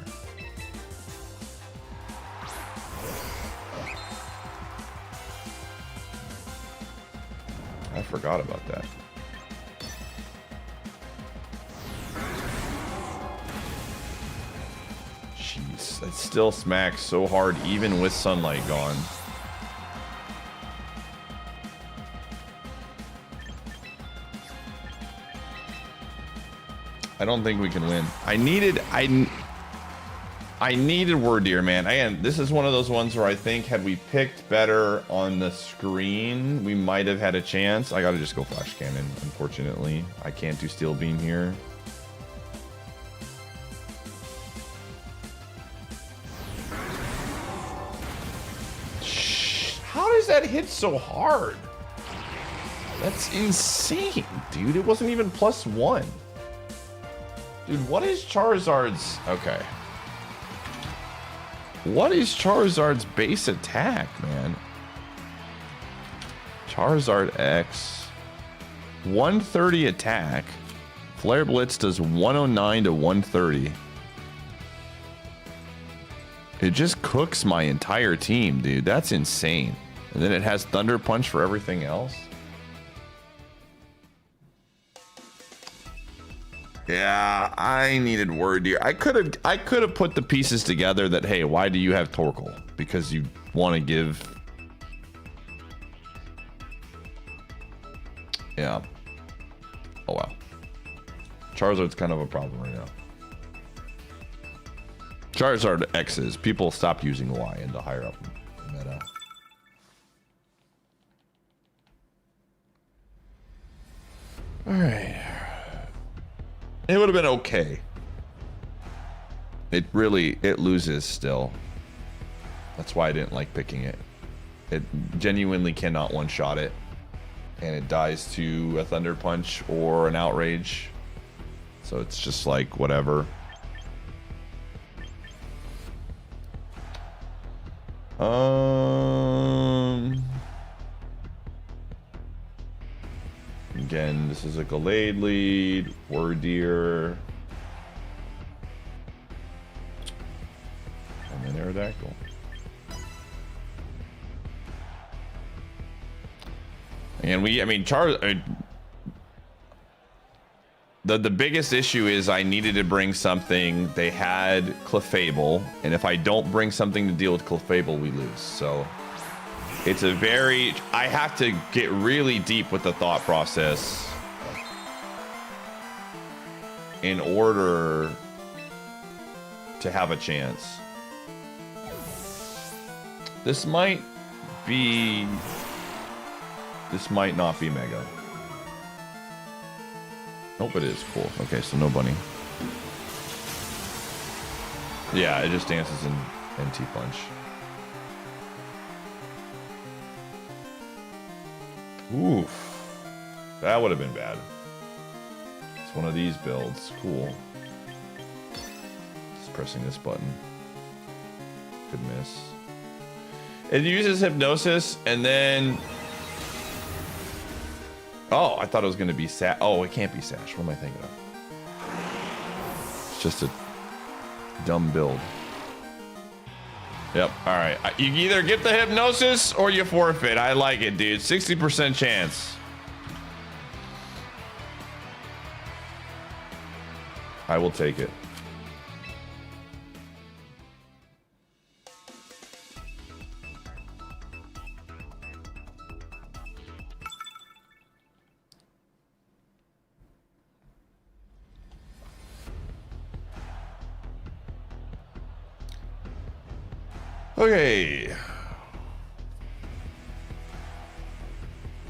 I forgot about that. Jeez, it still smacks so hard even with sunlight gone. I don't think we can win. I needed Word Deer, man. Again, this is one of those ones where I think had we picked better on the screen, we might have had a chance. I gotta just go Flash Cannon, unfortunately. I can't do Steel Beam here. How does that hit so hard? That's insane, dude. It wasn't even +1. Dude, what is Charizard's... Okay. What is Charizard's base attack, man? Charizard X. 130 attack. Flare Blitz does 109 to 130. It just cooks my entire team, dude. That's insane. And then it has Thunder Punch for everything else. Yeah, I needed Word Deer. I could have put the pieces together that, hey, why do you have Torkoal? Because you want to give. Yeah. Oh wow. Charizard's kind of a problem right now. Charizard X's. People stop using Y in the higher up meta. All right. It would have been okay. It loses still. That's why I didn't like picking it. It genuinely cannot one-shot it. And it dies to a Thunder Punch or an Outrage. So it's just like, whatever. Again, this is a Gallade lead. Word Deer. And then Aerodactyl. And the biggest issue is I needed to bring something. They had Clefable, and if I don't bring something to deal with Clefable, we lose. So it's a very... I have to get really deep with the thought process in order to have a chance. This might be... This might not be Mega. Nope, it is. Cool. Okay, so no bunny. Yeah, it just dances in NT Punch. Oof. That would have been bad. It's one of these builds. Cool. Just pressing this button. Could miss. It uses Hypnosis and then... Oh, I thought it was going to be Sash. Oh, it can't be Sash. What am I thinking of? It's just a dumb build. Yep. All right. You either get the Hypnosis or you forfeit. I like it, dude. 60% chance. I will take it. Okay.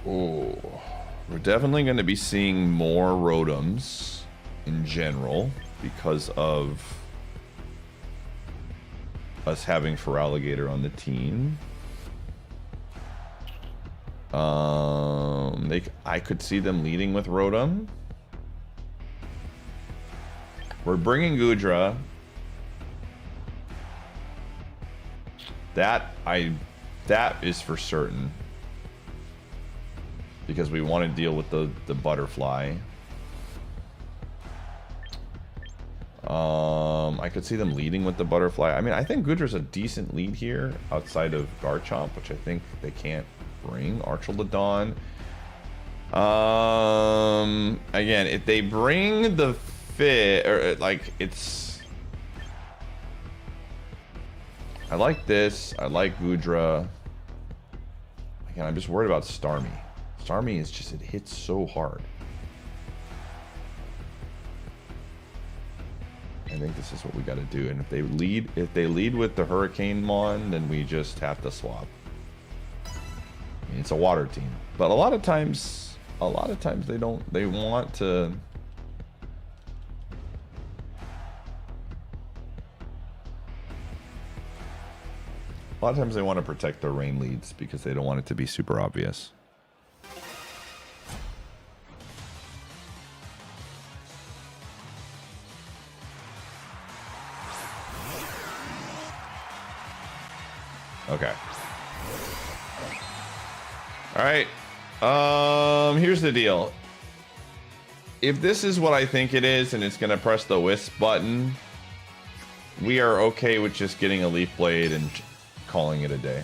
Oh, we're definitely going to be seeing more Rotoms in general because of us having Feraligatr on the team. I could see them leading with Rotom. We're bringing Goodra. That is for certain. Because we want to deal with the butterfly. I could see them leading with the butterfly. I mean, I think Goodra's a decent lead here outside of Garchomp, which I think they can't bring. Archulodon. Again, if they bring the fit, or like it's... I like this. I like Goodra. Again, I'm just worried about Starmie. Starmie is just, it hits so hard. I think this is what we got to do. And if they lead with the Hurricane Mon, then we just have to swap. I mean, it's a water team, but a lot of times they don't. They want to. A lot of times they want to protect their rain leads because they don't want it to be super obvious. Okay. All right. Here's the deal. If this is what I think it is and it's going to press the Wisp button, we are okay with just getting a Leaf Blade and calling it a day.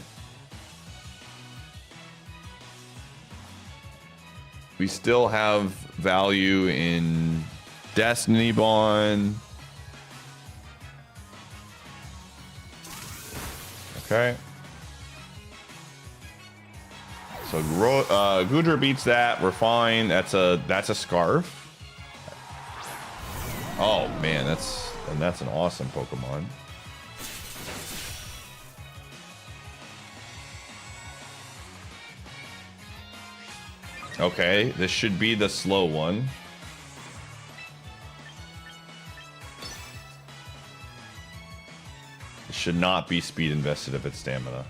We still have value in Destiny Bond. Okay. So Gudra beats that. We're fine. That's a Scarf. Oh man, that's an awesome Pokemon. Okay, this should be the slow one. It should not be speed invested if it's stamina.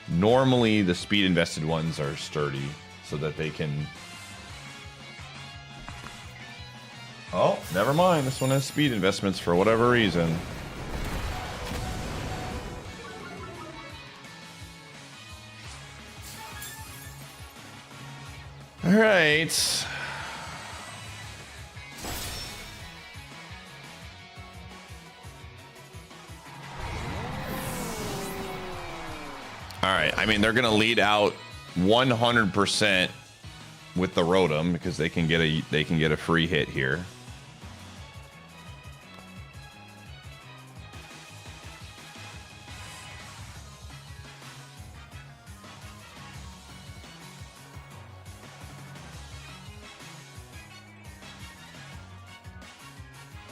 Normally, the speed invested ones are sturdy so that they can... Oh, never mind. This one has speed investments for whatever reason. All right. All right. I mean, they're going to lead out 100% with the Rotom because they can get a free hit here.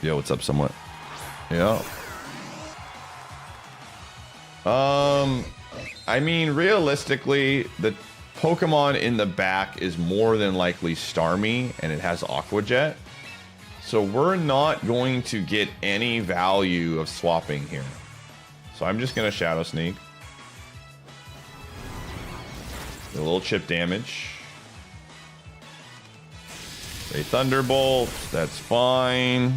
Yo, what's up, somewhat? Yeah. I mean, realistically, the Pokemon in the back is more than likely Starmie, and it has Aqua Jet. So we're not going to get any value of swapping here. So I'm just going to Shadow Sneak. A little chip damage. A Thunderbolt, that's fine.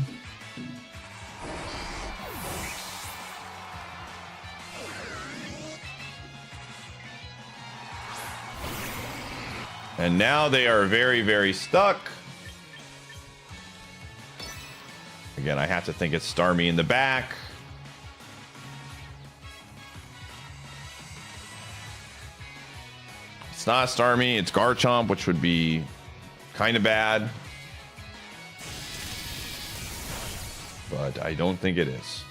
And now they are very, very stuck. Again, I have to think it's Starmie in the back. It's not Starmie, it's Garchomp, which would be kind of bad. But I don't think it is.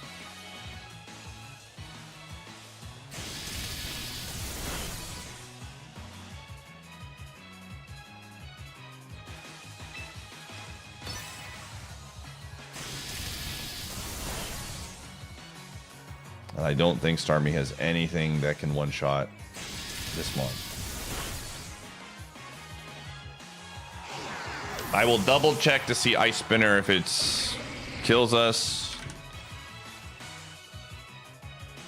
And I don't think Starmie has anything that can one-shot this month. I will double check to see Ice Spinner if it's kills us.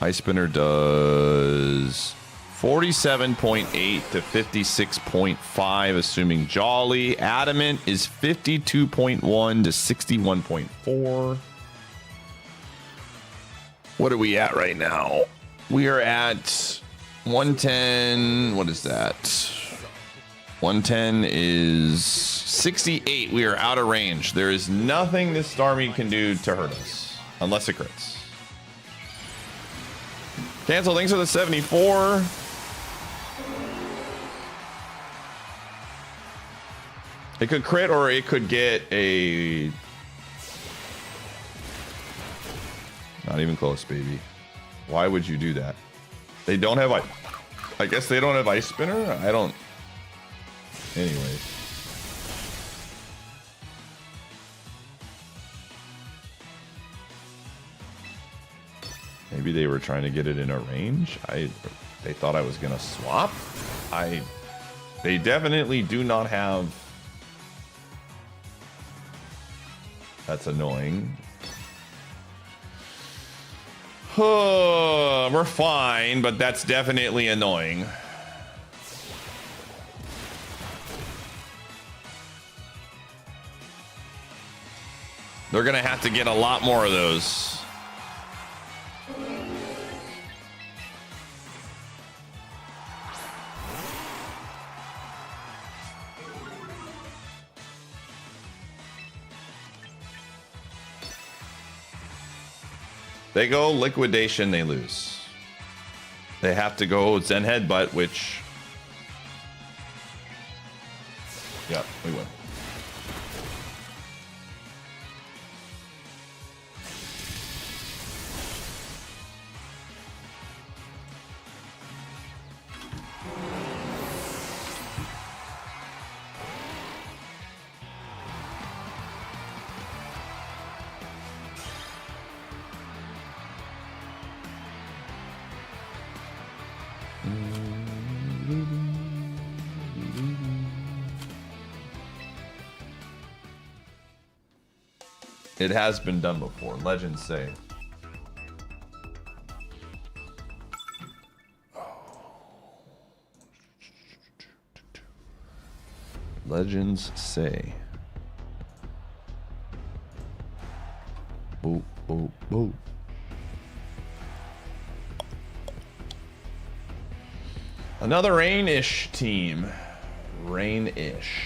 Ice Spinner does 47.8 to 56.5, assuming Jolly. Adamant is 52.1 to 61.4. What are we at right now? We are at 110. What is that? 110 is 68. We are out of range. There is nothing this Starmie can do to hurt us. Unless it crits. Cancel, thanks for the 74. It could crit or it could get a... Not even close, baby. Why would you do that? They don't have... I guess they don't have Ice Spinner? I don't... Anyways. Maybe they were trying to get it in a range. They thought I was gonna swap. They definitely do not have. That's annoying. We're fine, but that's definitely annoying. They're gonna have to get a lot more of those. They go liquidation, they lose. They have to go Zen Headbutt, which... Yep, we win. It has been done before, legends say. Legends say. Boop, boop, boop. Another Rain-ish team. Rain-ish.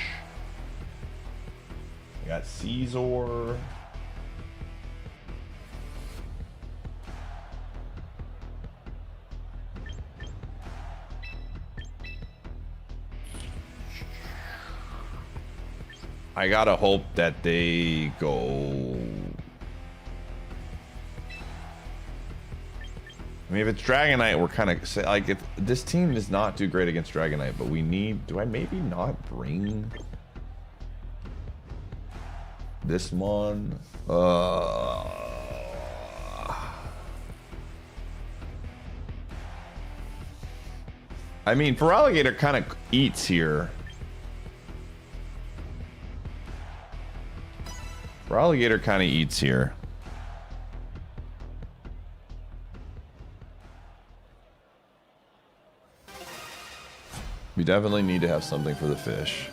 We got Caesar. I gotta hope that they go. I mean, if it's Dragonite, we're kind of like, if this team does not do great against Dragonite, but we need. Do I maybe not bring this mon? I mean, Feraligatr kind of eats here. Feraligatr kind of eats here. We definitely need to have something for the fish.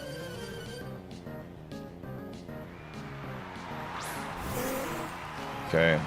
Okay.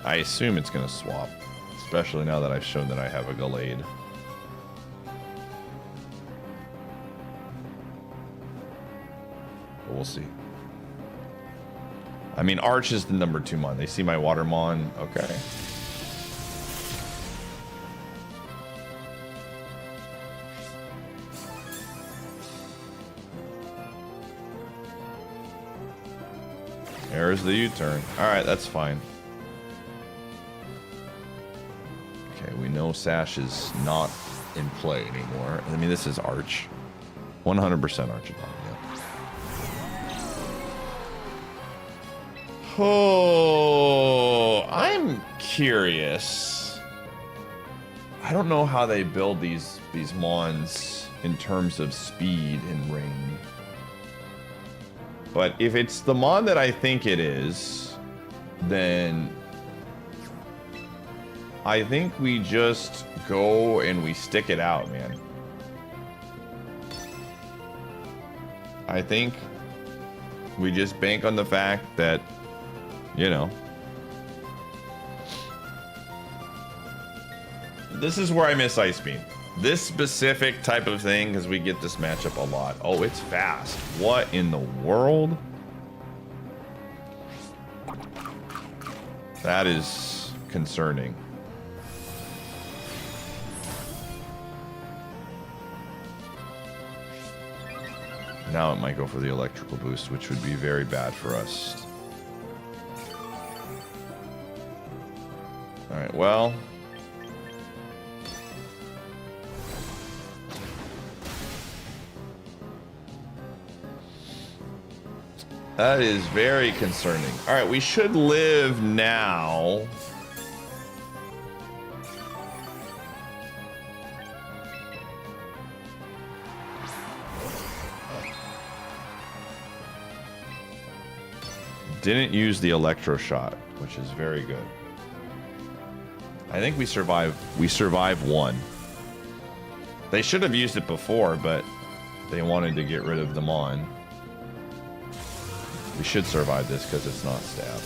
I assume it's going to swap, especially now that I've shown that I have a Gallade. But we'll see. I mean, Arch is the number 2 mon. They see my Watermon. Okay. There's the U-turn. All right, that's fine. We know Sash is not in play anymore. I mean, this is Arch. 100% Archidon, yeah. Oh, I'm curious. I don't know how they build these Mons in terms of speed and rain. But if it's the Mon that I think it is, then I think we just go and we stick it out, man. I think we just bank on the fact that, you know, this is where I miss Ice Beam. This specific type of thing, because we get this matchup a lot. Oh, it's fast. What in the world? That is concerning. Now it might go for the electrical boost, which would be very bad for us. All right, well. That is very concerning. All right, we should live now. Didn't use the electro shot, which is very good. I think we survived. We survived one. They should have used it before, but they wanted to get rid of them on. We should survive this because it's not stab.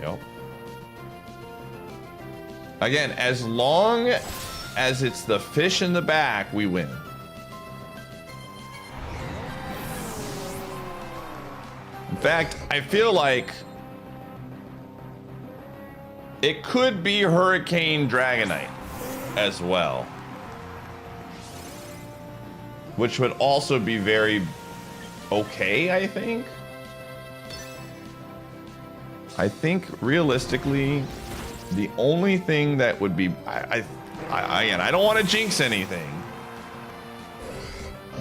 Yep. Again, as long as it's the fish in the back, we win. In fact, I feel like it could be Hurricane Dragonite as well, which would also be very okay, I think. I think realistically, the only thing that would be, again, I don't want to jinx anything,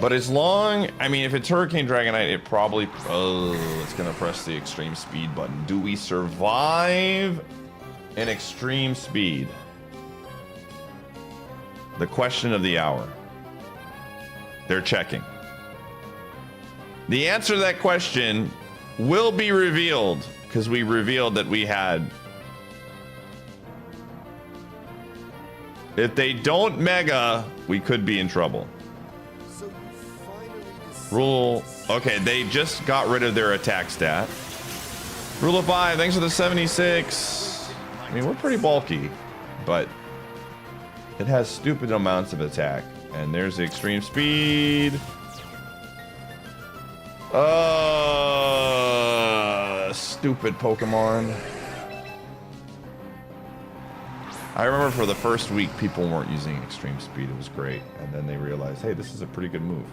but as long, I mean, if it's Hurricane Dragonite, it probably, it's gonna press the extreme speed button. Do we survive an extreme speed? The question of the hour. They're checking. The answer to that question will be revealed, because we revealed that we had. If they don't mega, we could be in trouble. So Rule, okay, they just got rid of their attack stat. Rule of 5, thanks for the 76. I mean, we're pretty bulky, but it has stupid amounts of attack. And there's the extreme speed. Stupid Pokemon. I remember for the first week, people weren't using extreme speed. It was great. And then they realized, hey, this is a pretty good move.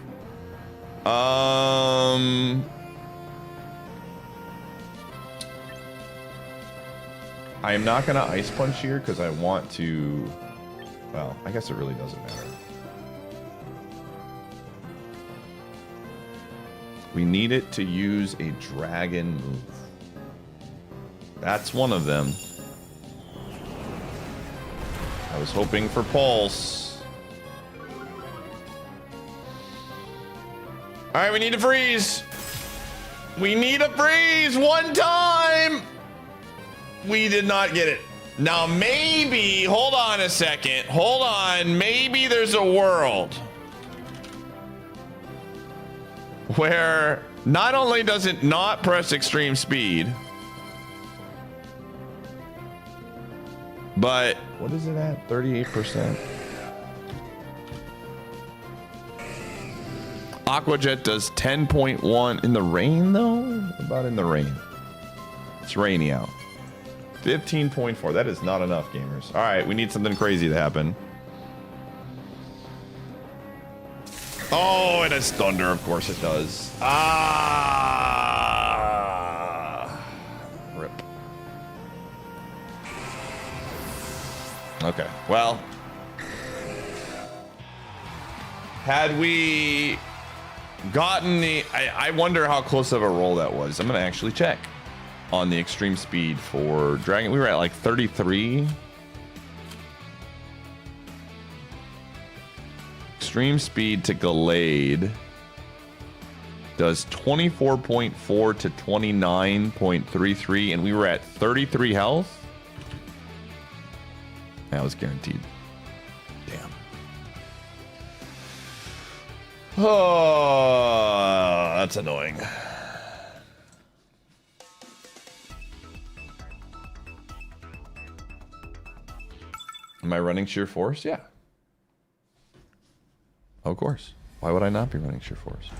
I am not going to Ice Punch here because I want to... Well, I guess it really doesn't matter. We need it to use a dragon move. That's one of them. I was hoping for Pulse. All right, we need to freeze. We need a freeze one time. We did not get it. Now maybe, hold on a second. Hold on, maybe there's a world where not only does it not press extreme speed, but what is it at? 38%. Aqua Jet does 10.1 in the rain though? What about in the rain? It's rainy out. 15.4. That is not enough, gamers. All right, we need something crazy to happen. Oh, it has thunder. Of course it does. Rip. Okay, well. Had we gotten the... I wonder how close of a roll that was. I'm going to actually check on the extreme speed for Dragon. We were at like 33. Extreme speed to Gallade does 24.4 to 29.33, and we were at 33 health. That was guaranteed. Damn. Oh, that's annoying. Am I running sheer force? Yeah. Of course. Why would I not be running sheer force?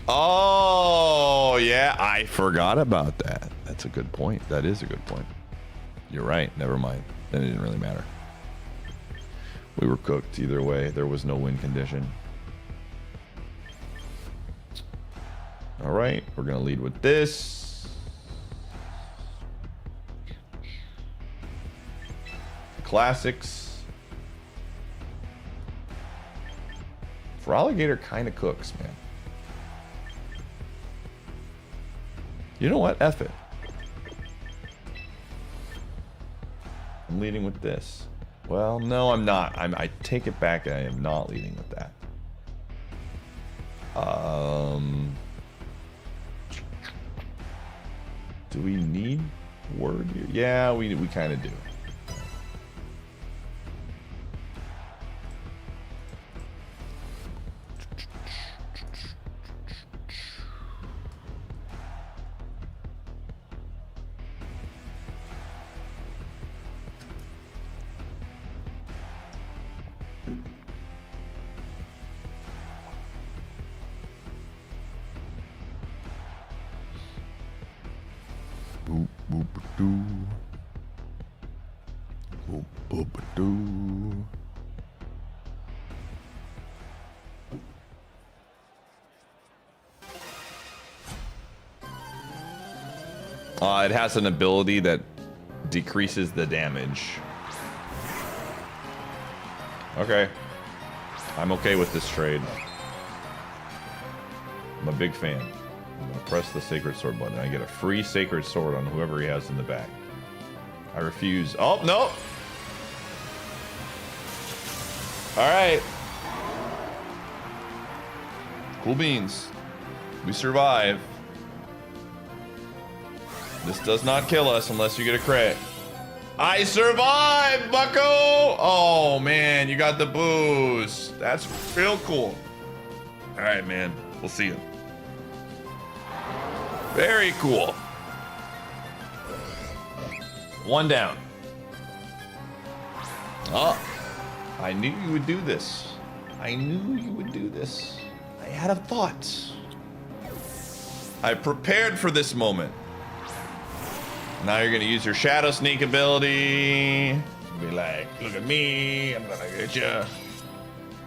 Oh, yeah. I forgot about that. That's a good point. That is a good point. You're right. Never mind. Then it didn't really matter. We were cooked either way. There was no win condition. All right. We're going to lead with this. Classics. Froligator kind of cooks, man. You know what? F it. I'm leading with this. Well, no, I'm not. I take it back. I am not leading with that. Do we need word here? Yeah, we kind of do. Boop boop doo. Boop boop doo. It has an ability that decreases the damage. Okay. I'm okay with this trade. I'm a big fan. I'm gonna press the Sacred Sword button. I get a free Sacred Sword on whoever he has in the back. I refuse. Oh, no! Alright. Cool beans. We survive. This does not kill us unless you get a crit. I survived, bucko! Oh, man, you got the boost. That's real cool. Alright, man. We'll see you. Very cool. One down. Oh, I knew you would do this. I knew you would do this. I had a thought. I prepared for this moment. Now you're gonna use your Shadow Sneak ability. Be like, look at me, I'm gonna get you.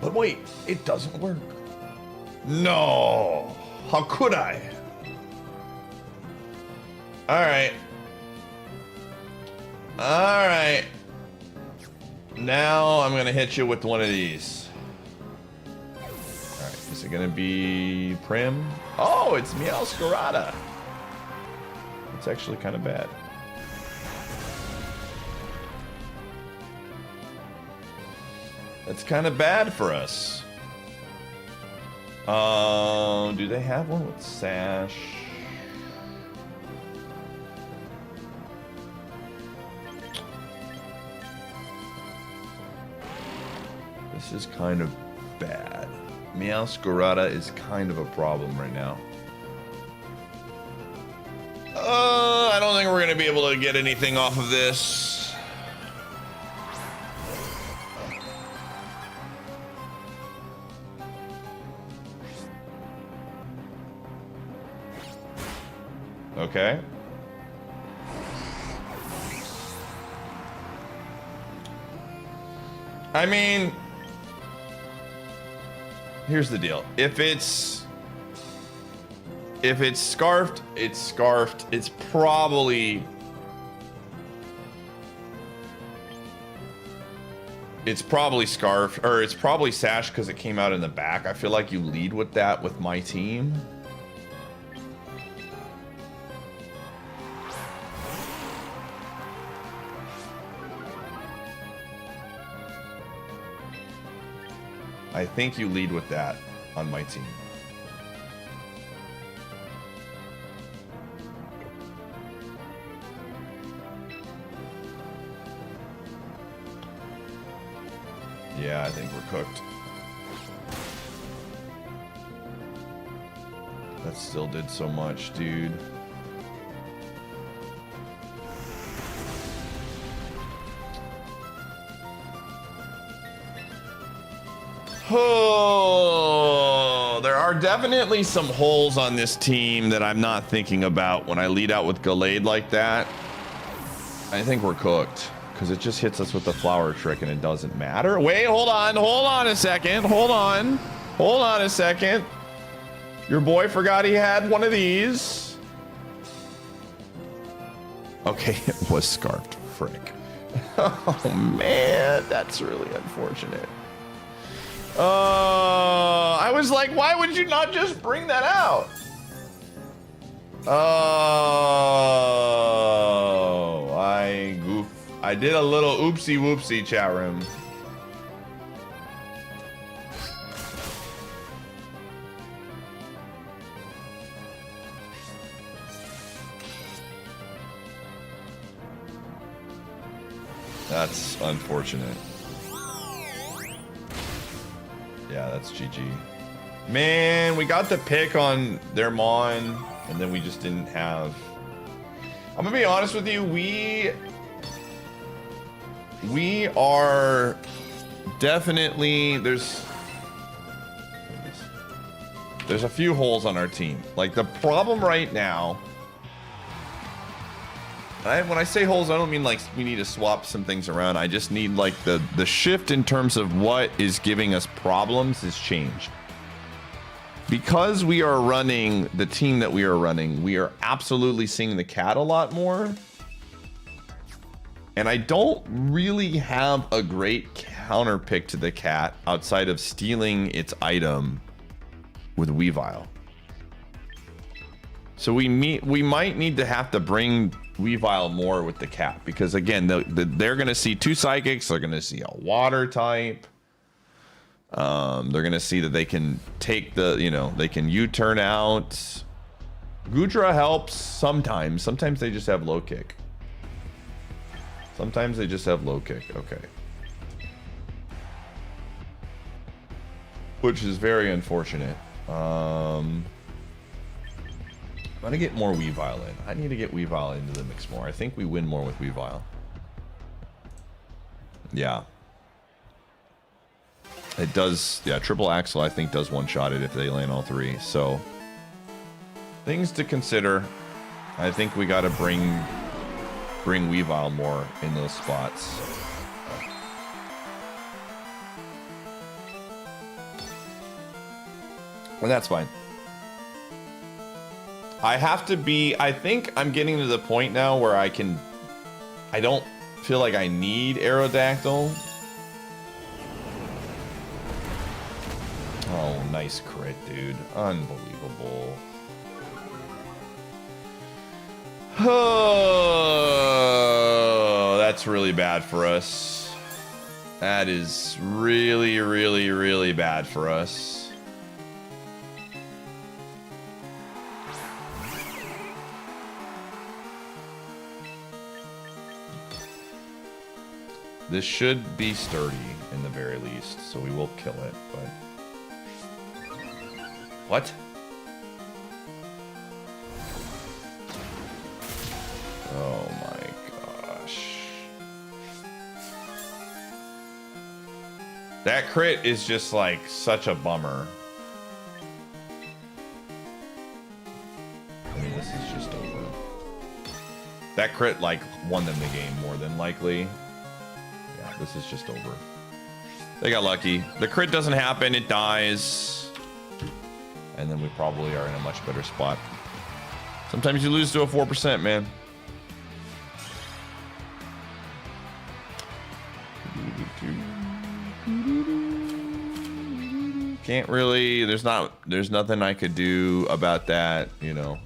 But wait, it doesn't work. No, how could I? All right. All right. Now I'm gonna hit you with one of these. All right, is it gonna be Prim? Oh, it's Meowscarada. It's actually kind of bad. That's kind of bad for us. Do they have one with Sash? This is kind of bad. Meowscarada is kind of a problem right now. I don't think we're gonna be able to get anything off of this. Okay. I mean, here's the deal. If it's scarfed, it's scarfed. It's probably scarfed, or it's probably sashed because it came out in the back. I feel like you lead with that with my team. I think you lead with that on my team. Yeah, I think we're cooked. That still did so much, dude. Oh, there are definitely some holes on this team that I'm not thinking about when I lead out with Gallade like that. I think we're cooked because it just hits us with the flower trick and it doesn't matter. Wait, hold on a second. Hold on a second. Your boy forgot he had one of these. Okay, it was scarfed. Frick. Oh man, that's really unfortunate. I was like, why would you not just bring that out? Oh, I did a little oopsie whoopsie, chat room. That's unfortunate. Yeah, that's GG. Man, we got the pick on their Mon, and then we just didn't have... I'm gonna be honest with you, we are definitely... There's a few holes on our team. Like, the problem right now... when I say holes, I don't mean like we need to swap some things around. I just need like the shift in terms of what is giving us problems is changed. Because we are running the team that we are running, we are absolutely seeing the cat a lot more. And I don't really have a great counter pick to the cat outside of stealing its item with Weavile. So we might need to have to bring Weavile more with the cat because again, they're going to see two psychics. They're going to see a water type. They're going to see that they can take they can U-turn out. Gudra helps sometimes. Sometimes they just have low kick. Sometimes they just have low kick. Okay. Which is very unfortunate. I'm gonna get more Weavile in. I need to get Weavile into the mix more. I think we win more with Weavile. Yeah. It does, yeah, triple axle I think does one-shot it if they land all three. So, things to consider. I think we gotta bring Weavile more in those spots. Well, that's fine. I have to be, I think I'm getting to the point now where I don't feel like I need Aerodactyl. Oh, nice crit, dude. Unbelievable. Oh, that's really bad for us. That is really, really, really bad for us. This should be sturdy in the very least, so we will kill it, but... What? Oh my gosh. That crit is just like such a bummer. I mean, this is just over. That crit like won them the game more than likely. Yeah, this is just over. They got lucky. The crit doesn't happen, it dies. And then we probably are in a much better spot. Sometimes you lose to a 4%, man. Can't really, there's nothing I could do about that, you know.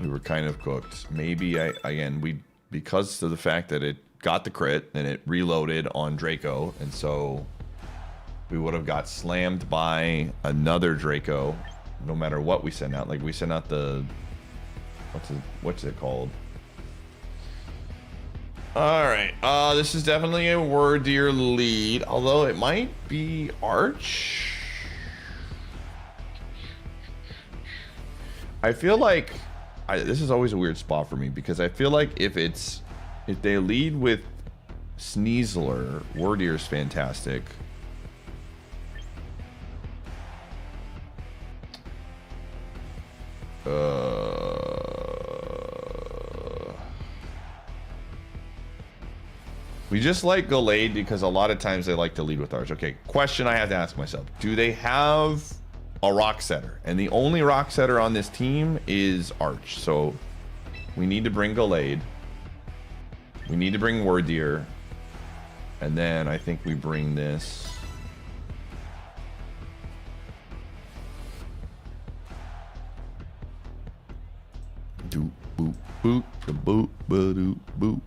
We were kind of cooked. Maybe because of the fact that it got the crit and it reloaded on Draco, and so we would have got slammed by another Draco no matter what we send out. Like we sent out the what's it called? Alright, this is definitely a wordier lead, although it might be Arch. I feel like this is always a weird spot for me because I feel like if they lead with Sneasler. Wordier's fantastic. We just like Gallade because a lot of times they like to lead with ours. Okay, question I have to ask myself. Do they have a rock setter? And the only rock setter on this team is Arch. So we need to bring Gallade. We need to bring Wordier. And then I think we bring this. Doop, boop, boop, da boop, ba doop, boop.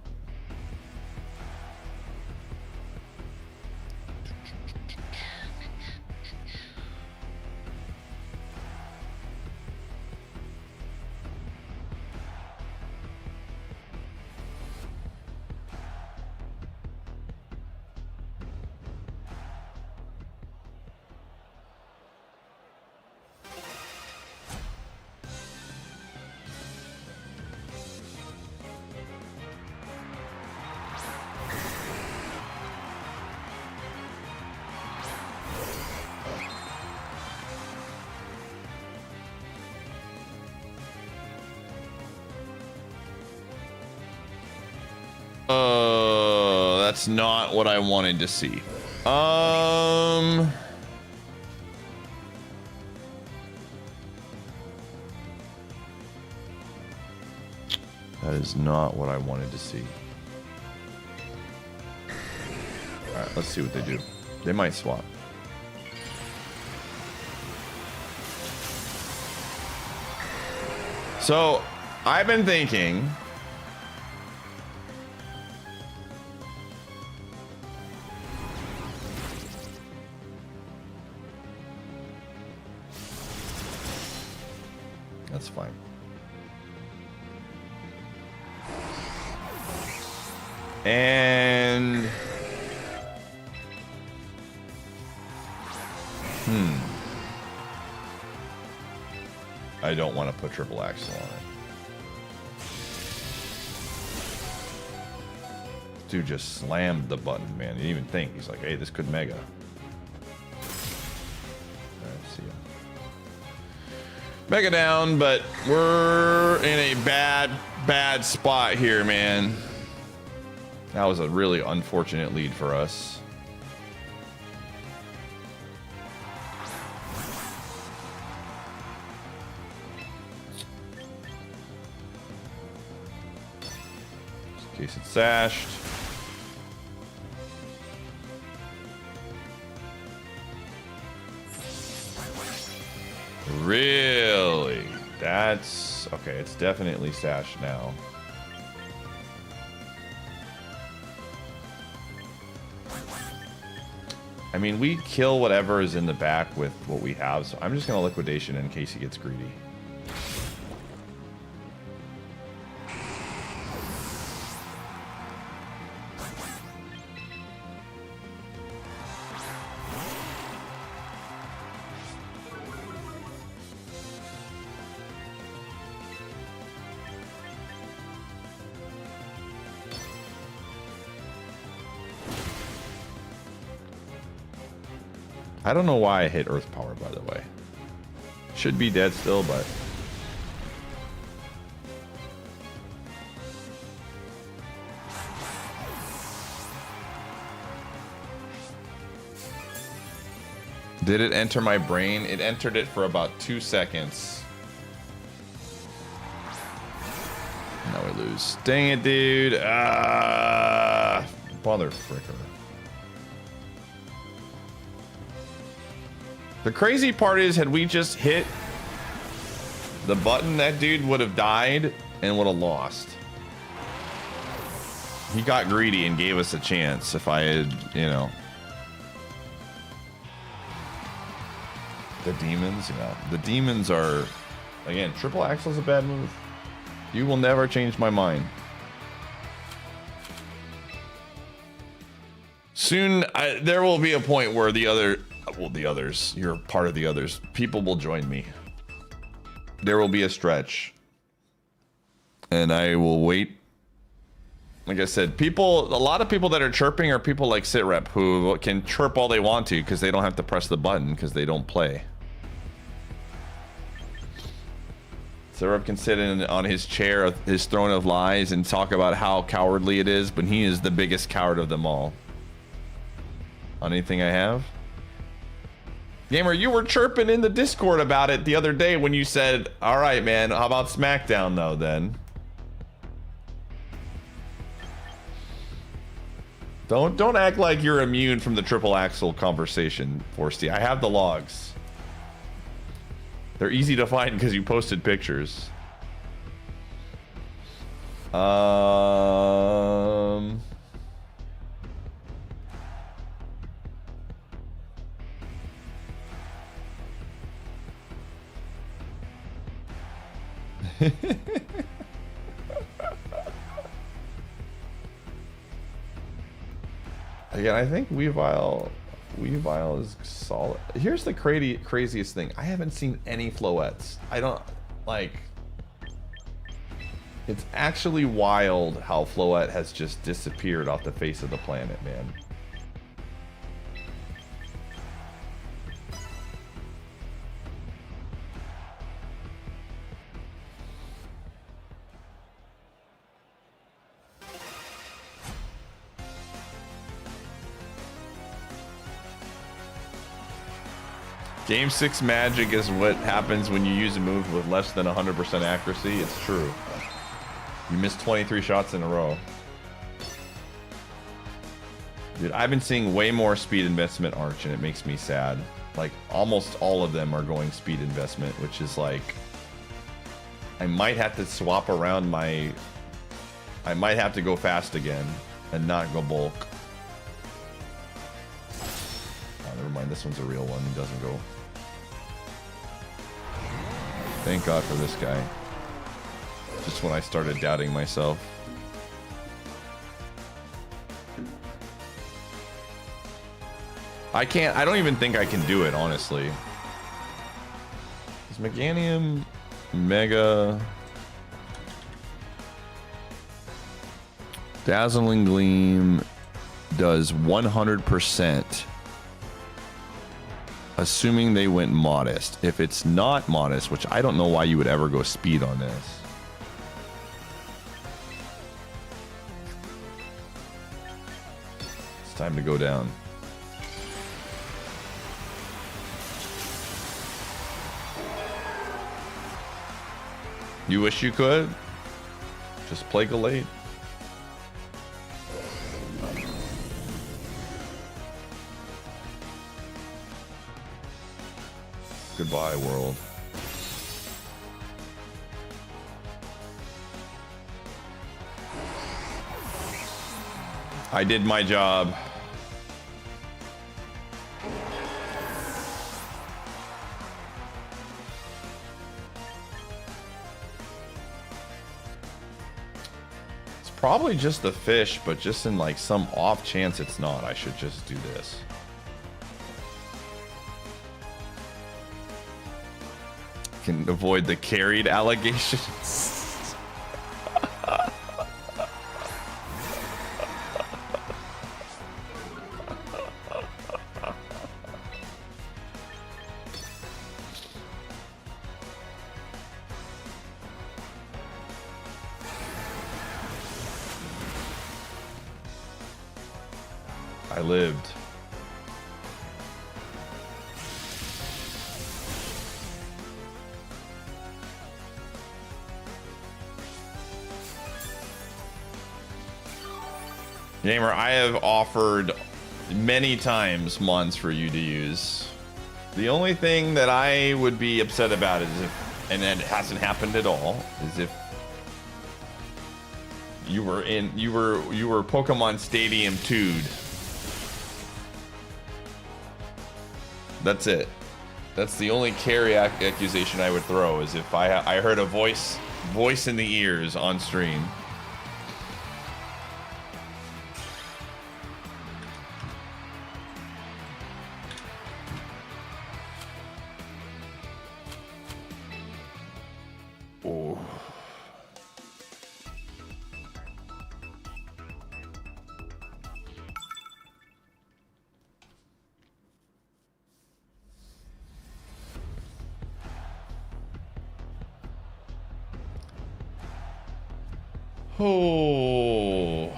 That's not what I wanted to see. That is not what I wanted to see. All right, let's see what they do. They might swap. So, I've been thinking. That's fine. And I don't want to put triple axle on it. Dude just slammed the button, man. He didn't even think. He's like, hey, this could mega. Alright, see ya. Mega down, but we're in a bad spot here, man. That was a really unfortunate lead for us. Just in case it's sashed. Really? That's okay. It's definitely sashed now. I mean, we kill whatever is in the back with what we have, so I'm just gonna liquidation in case he gets greedy. I don't know why I hit Earth Power, by the way. Should be dead still, but... Did it enter my brain? It entered it for about 2 seconds. Now we lose. Dang it, dude. Bother fricker. The crazy part is, had we just hit the button, that dude would have died and would have lost. He got greedy and gave us a chance. If I had, you know. The demons, yeah. The demons are, again, triple axle's a bad move. You will never change my mind. Soon, there will be a point where the others, you're part of the others. People will join me. There will be a stretch. And I will wait Like I said, people, a lot of people that are chirping are people like SitRep who can chirp all they want to because they don't have to press the button because they don't play. SitRep can sit on his chair, his throne of lies, and talk about how cowardly it is, but he is the biggest coward of them all. On anything I have? Gamer, you were chirping in the Discord about it the other day when you said, all right, man, how about SmackDown, though, then? Don't act like you're immune from the triple axle conversation, Forsty. I have the logs. They're easy to find because you posted pictures. Again, I think Weavile is solid. Here's the craziest thing. I haven't seen any Floettes. I don't, like... It's actually wild how Floette has just disappeared off the face of the planet, man. Game 6 magic is what happens when you use a move with less than 100% accuracy. It's true. You missed 23 shots in a row. Dude, I've been seeing way more speed investment Arch, and it makes me sad. Like, almost all of them are going speed investment, which is like... I might have to swap around my... I might have to go fast again and not go bulk. Oh, never mind, this one's a real one. He doesn't go. Thank God for this guy. Just when I started doubting myself. I don't even think I can do it, honestly. Is Meganium Mega... Dazzling Gleam does 100%. Assuming they went modest. If it's not modest, which I don't know why you would ever go speed on this. It's time to go down. You wish you could? Just play Gallade. Goodbye, world. I did my job. It's probably just the fish, but just in like some off chance it's not, I should just do this. Can avoid the carried allegations. I lived. Gamer, I have offered many times Mons for you to use. The only thing that I would be upset about is if, and it hasn't happened at all, is if you were Pokemon Stadium 2'd. That's it. That's the only carry accusation I would throw, is if I heard a voice in the ears on stream. Oh.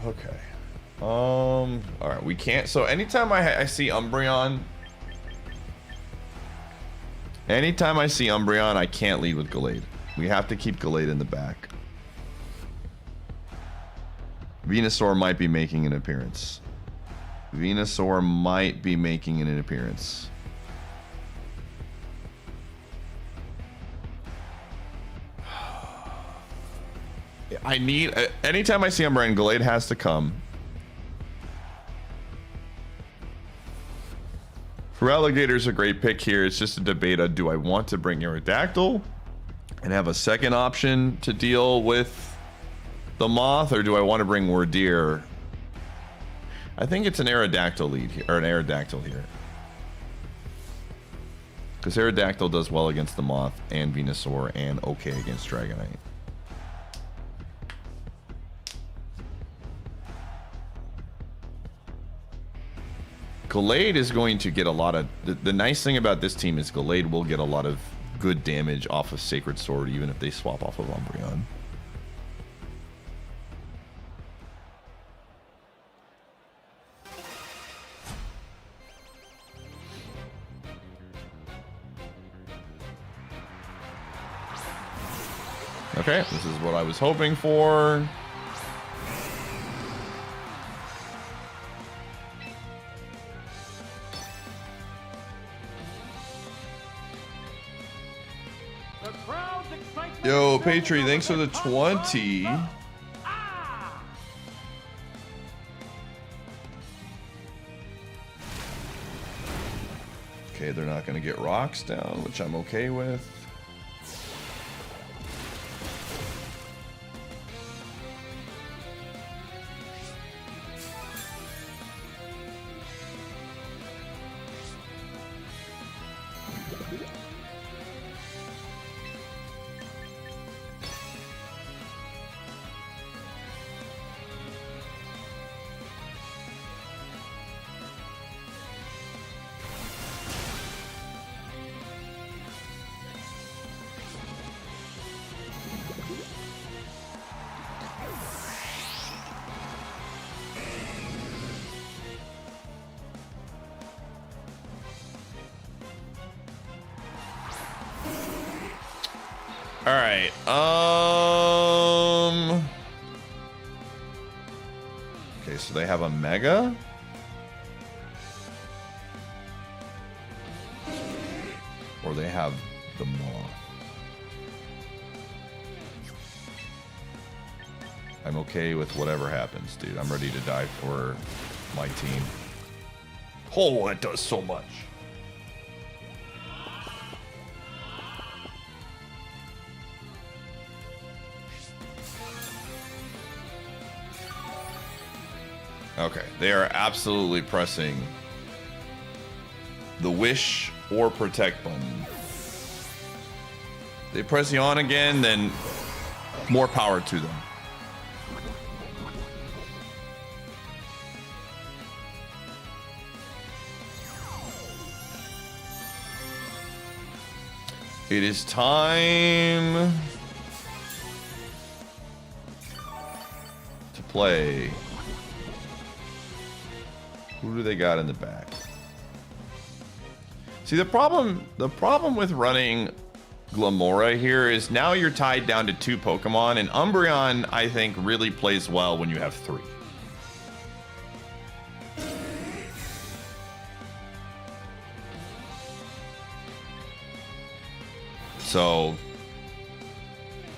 Okay. All right. We can't. So anytime I see Umbreon, I can't lead with Gallade. We have to keep Gallade in the back. Venusaur might be making an appearance. I need... anytime I see Umbreon, Gallade has to come. Feraligator's a great pick here. It's just a debate of, do I want to bring Aerodactyl and have a second option to deal with the Moth, or do I want to bring Wardeer? I think it's an Aerodactyl lead here, or an Aerodactyl here. Because Aerodactyl does well against the Moth and Venusaur and okay against Dragonite. Gallade is going to get a lot of... The nice thing about this team is Gallade will get a lot of good damage off of Sacred Sword, even if they swap off of Umbreon. Okay, this is what I was hoping for. Yo, Patri, thanks for the 20. Okay, they're not going to get rocks down, which I'm okay with. All right. Okay, so they have a Mega. Or they have the Moth. I'm okay with whatever happens, dude. I'm ready to die for my team. Oh, it does so much. Okay, they are absolutely pressing the wish or protect button. They press the on again, then more power to them. It is time to play. Who do they got in the back? See, the problem with running Glamora here is now you're tied down to 2 Pokemon, and Umbreon, I think, really plays well when you have 3. So,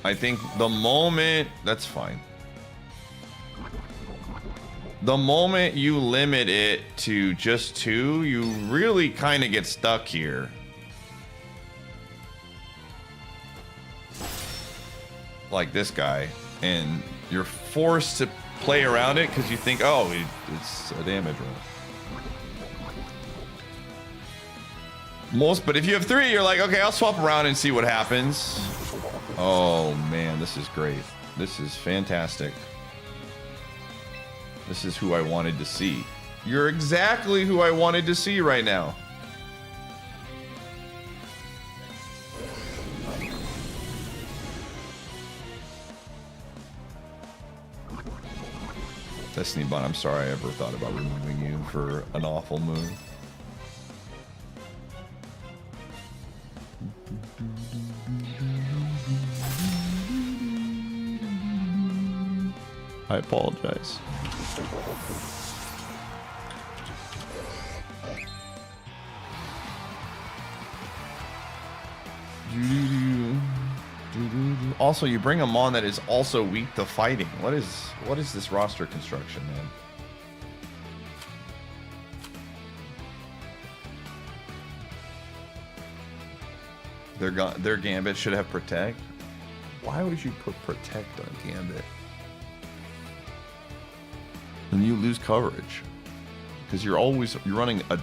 I think the moment... That's fine. The moment you limit it to just 2, you really kind of get stuck here. Like this guy. And you're forced to play around it because you think, oh, it's a damage roll. But if you have 3, you're like, okay, I'll swap around and see what happens. Oh, man, this is great. This is fantastic. This is who I wanted to see. You're exactly who I wanted to see right now. Destiny Bond, I'm sorry I ever thought about removing you for an awful move. I apologize. Also, you bring a Mon that is also weak to fighting. What is this roster construction, man? Their Gambit should have Protect. Why would you put Protect on Gambit? Then you lose coverage. Because you're running a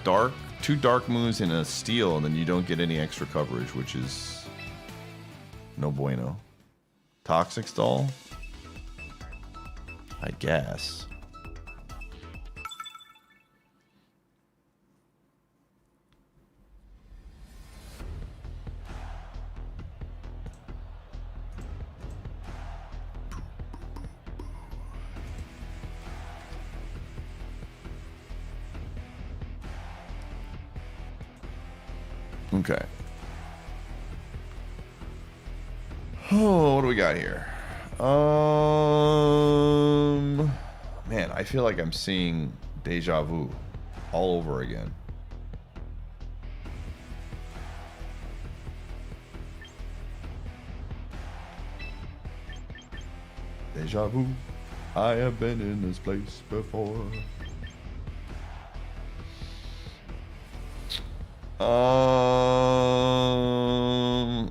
two dark moves and a steel, and then you don't get any extra coverage, which is no bueno. Toxic Stall? I guess. Okay. Oh, what do we got here? Man, I feel like I'm seeing Deja Vu all over again. Deja Vu. I have been in this place before.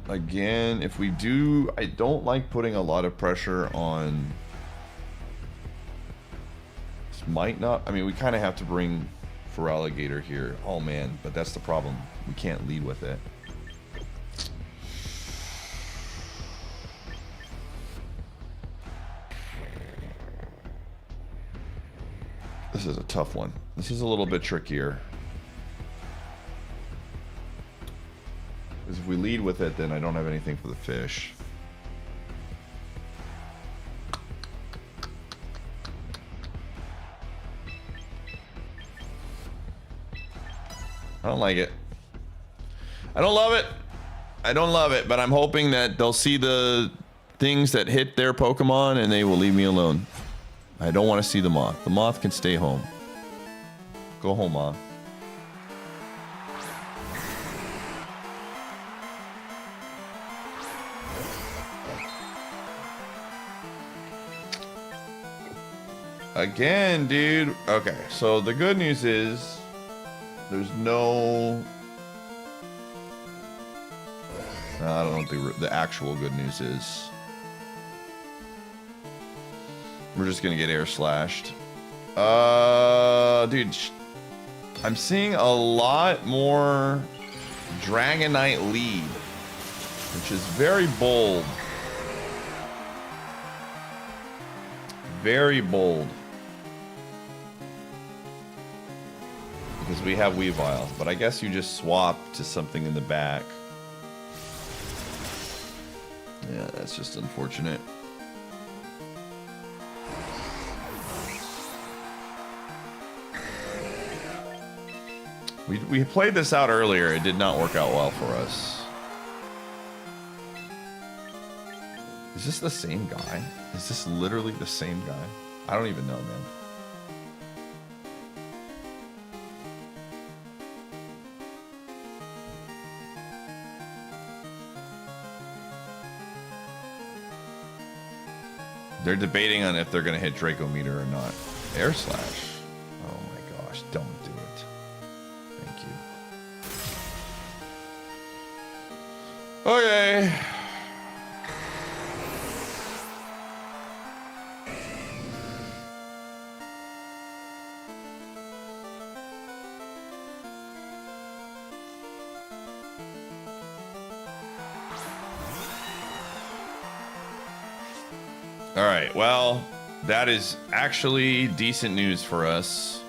Again, if we do, I don't like putting a lot of pressure on. This might not. I mean, we kind of have to bring for Alligator here. Oh man, but that's the problem. We can't lead with it. This is a tough one. This is a little bit trickier. Because if we lead with it, then I don't have anything for the fish. I don't like it. I don't love it. I don't love it, but I'm hoping that they'll see the things that hit their Pokemon and they will leave me alone. I don't want to see the moth. The moth can stay home. Go home, moth. Again, dude. Okay, so the good news is there's no... I don't know what the actual good news is. We're just gonna get air slashed. Dude, I'm seeing a lot more Dragonite lead, which is very bold. Very bold. Because we have Weavile, but I guess you just swap to something in the back. Yeah, that's just unfortunate. We played this out earlier. It did not work out well for us. Is this the same guy? Is this literally the same guy? I don't even know, man. They're debating on if they're going to hit Draco Meter or not. Air Slash. Oh my gosh, don't do it. Thank you. Okay. All right, well, that is actually decent news for us.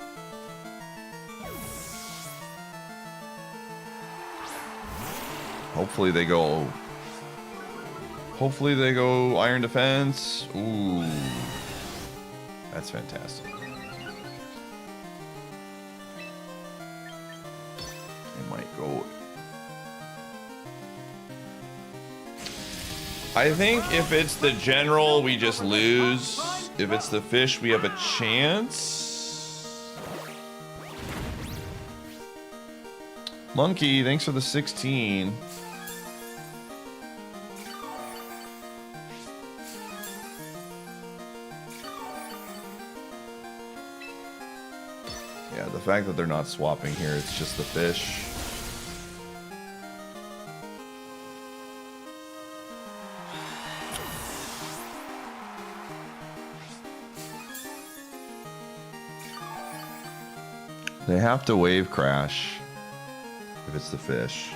Hopefully they go Iron Defense. Ooh. That's fantastic. Go. I think if it's the general, we just lose. If it's the fish, we have a chance. Monkey, thanks for the 16. Yeah, the fact that they're not swapping here, it's just the fish. They have to wave crash if it's the fish.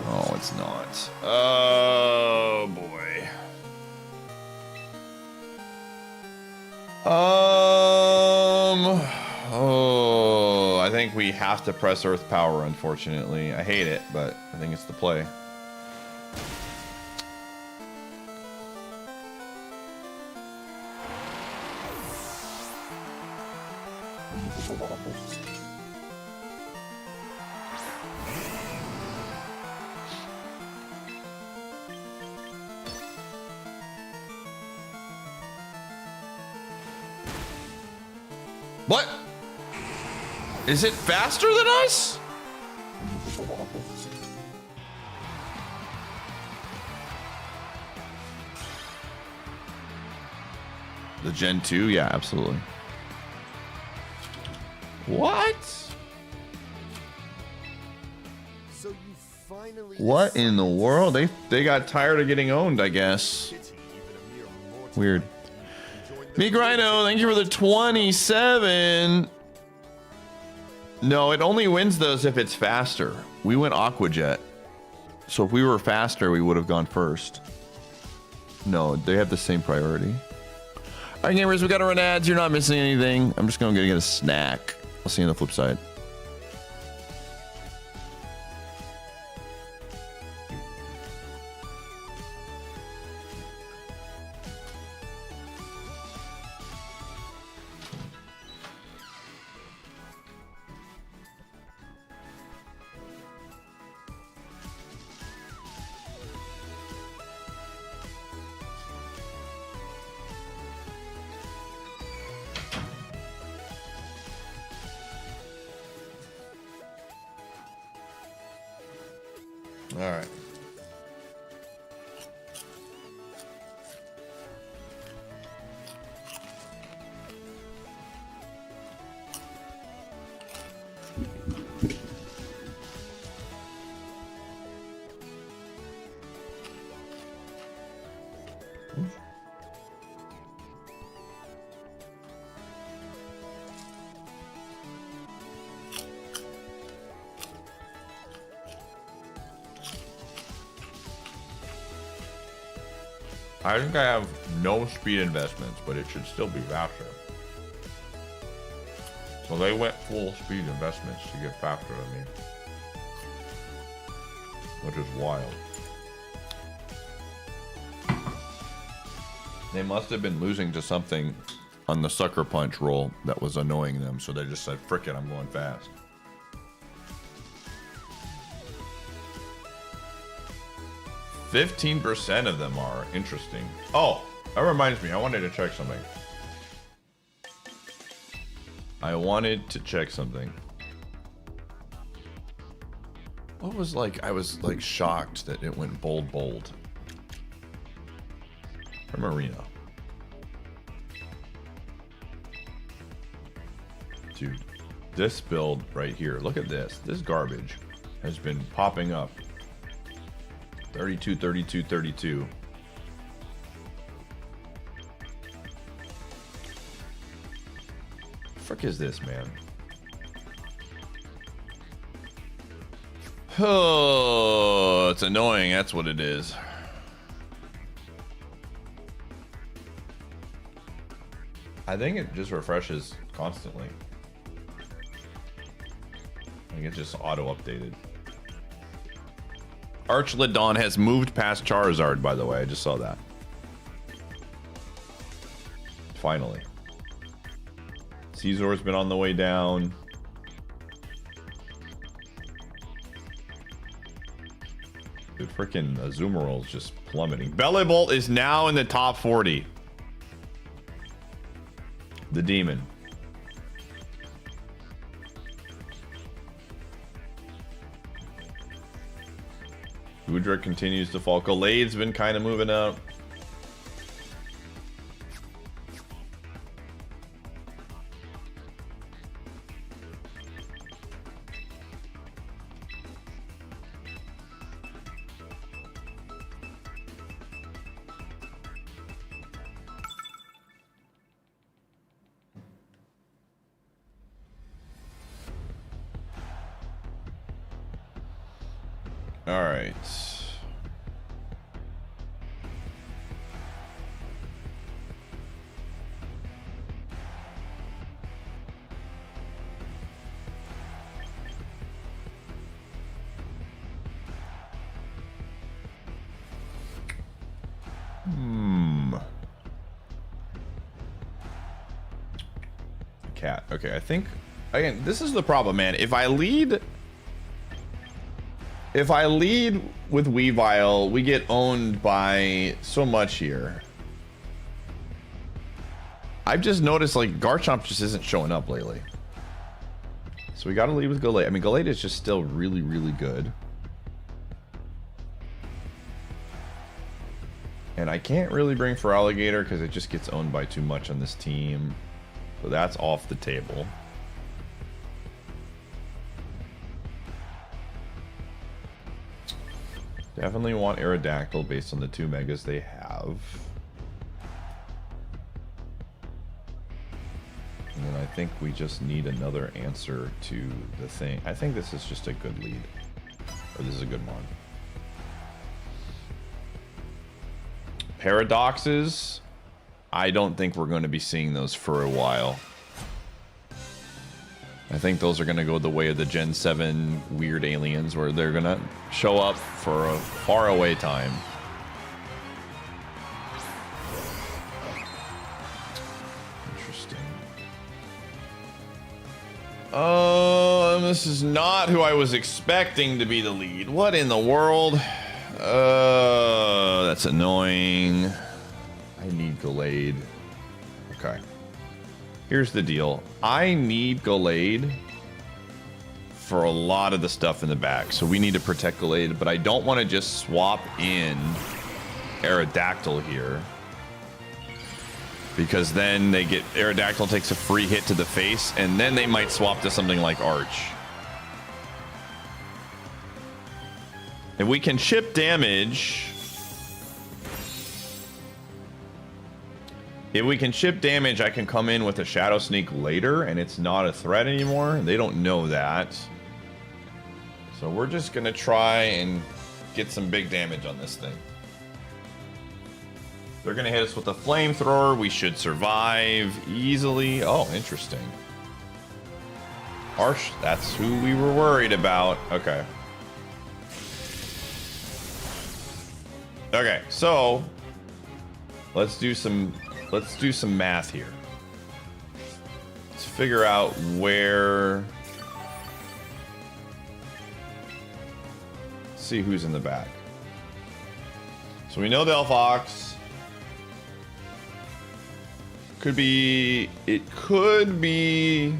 Oh, it's not. Oh, boy. Oh, I think we have to press Earth Power, unfortunately. I hate it, but I think it's the play. What? Is it faster than us? The Gen 2? Yeah, absolutely. What? So you finally What in the world? They got tired of getting owned, I guess. Weird. Meek Rhino, thank you for the 27. No, it only wins those if it's faster. We went Aquajet. So if we were faster, we would have gone first. No, they have the same priority. All right, gamers, we got to run ads. You're not missing anything. I'm just going to get a snack. I'll see you on the flip side. All right. I think I have no speed investments, but it should still be faster. So they went full speed investments to get faster than me, which is wild. They must have been losing to something on the sucker punch roll that was annoying them, so they just said, frick it, I'm going fast. %15% of them are interesting. Oh, that reminds me, I wanted to check something. I wanted to check something. What was like, I was like shocked that it went bold. From Arena. Dude, this build right here, look at this. This garbage has been popping up. 32, 32, 32. Frick is this, man? Oh, it's annoying. That's what it is. I think it just refreshes constantly. I think it's just auto-updated. Archlidon has moved past Charizard, by the way. I just saw that. Finally. Caesar's been on the way down. Dude, freaking Azumarill is just plummeting. Belly Bolt is now in the top 40. The demon. Goodra continues to fall. Gallade's been kind of moving up. All right. Cat. Okay, I think again, this is the problem, man. If I lead with Weavile, we get owned by so much here. I've just noticed like Garchomp just isn't showing up lately. So we gotta lead with Gallade. I mean, Gallade is just still really, really good. And I can't really bring for Alligator because it just gets owned by too much on this team. So that's off the table. Definitely want Aerodactyl based on the 2 megas they have. And then I think we just need another answer to the thing. I think this is just a good lead. Or this is a good one. Paradoxes. I don't think we're going to be seeing those for a while. I think those are going to go the way of the Gen 7 weird aliens, where they're going to show up for a faraway time. Interesting. This is not who I was expecting to be the lead. What in the world? That's annoying. I need Gallade. Okay. Here's the deal. I need Gallade for a lot of the stuff in the back. So we need to protect Gallade, but I don't want to just swap in Aerodactyl here. Because then they get... Aerodactyl takes a free hit to the face, and then they might swap to something like Arch. If we can chip damage... If we can chip damage, I can come in with a Shadow Sneak later, and it's not a threat anymore. They don't know that. So we're just going to try and get some big damage on this thing. They're going to hit us with a Flamethrower. We should survive easily. Oh, interesting. Arch, that's who we were worried about. Okay. Okay, so let's do some math here. Let's figure out where. Let's see who's in the back. So we know Delphox. It could be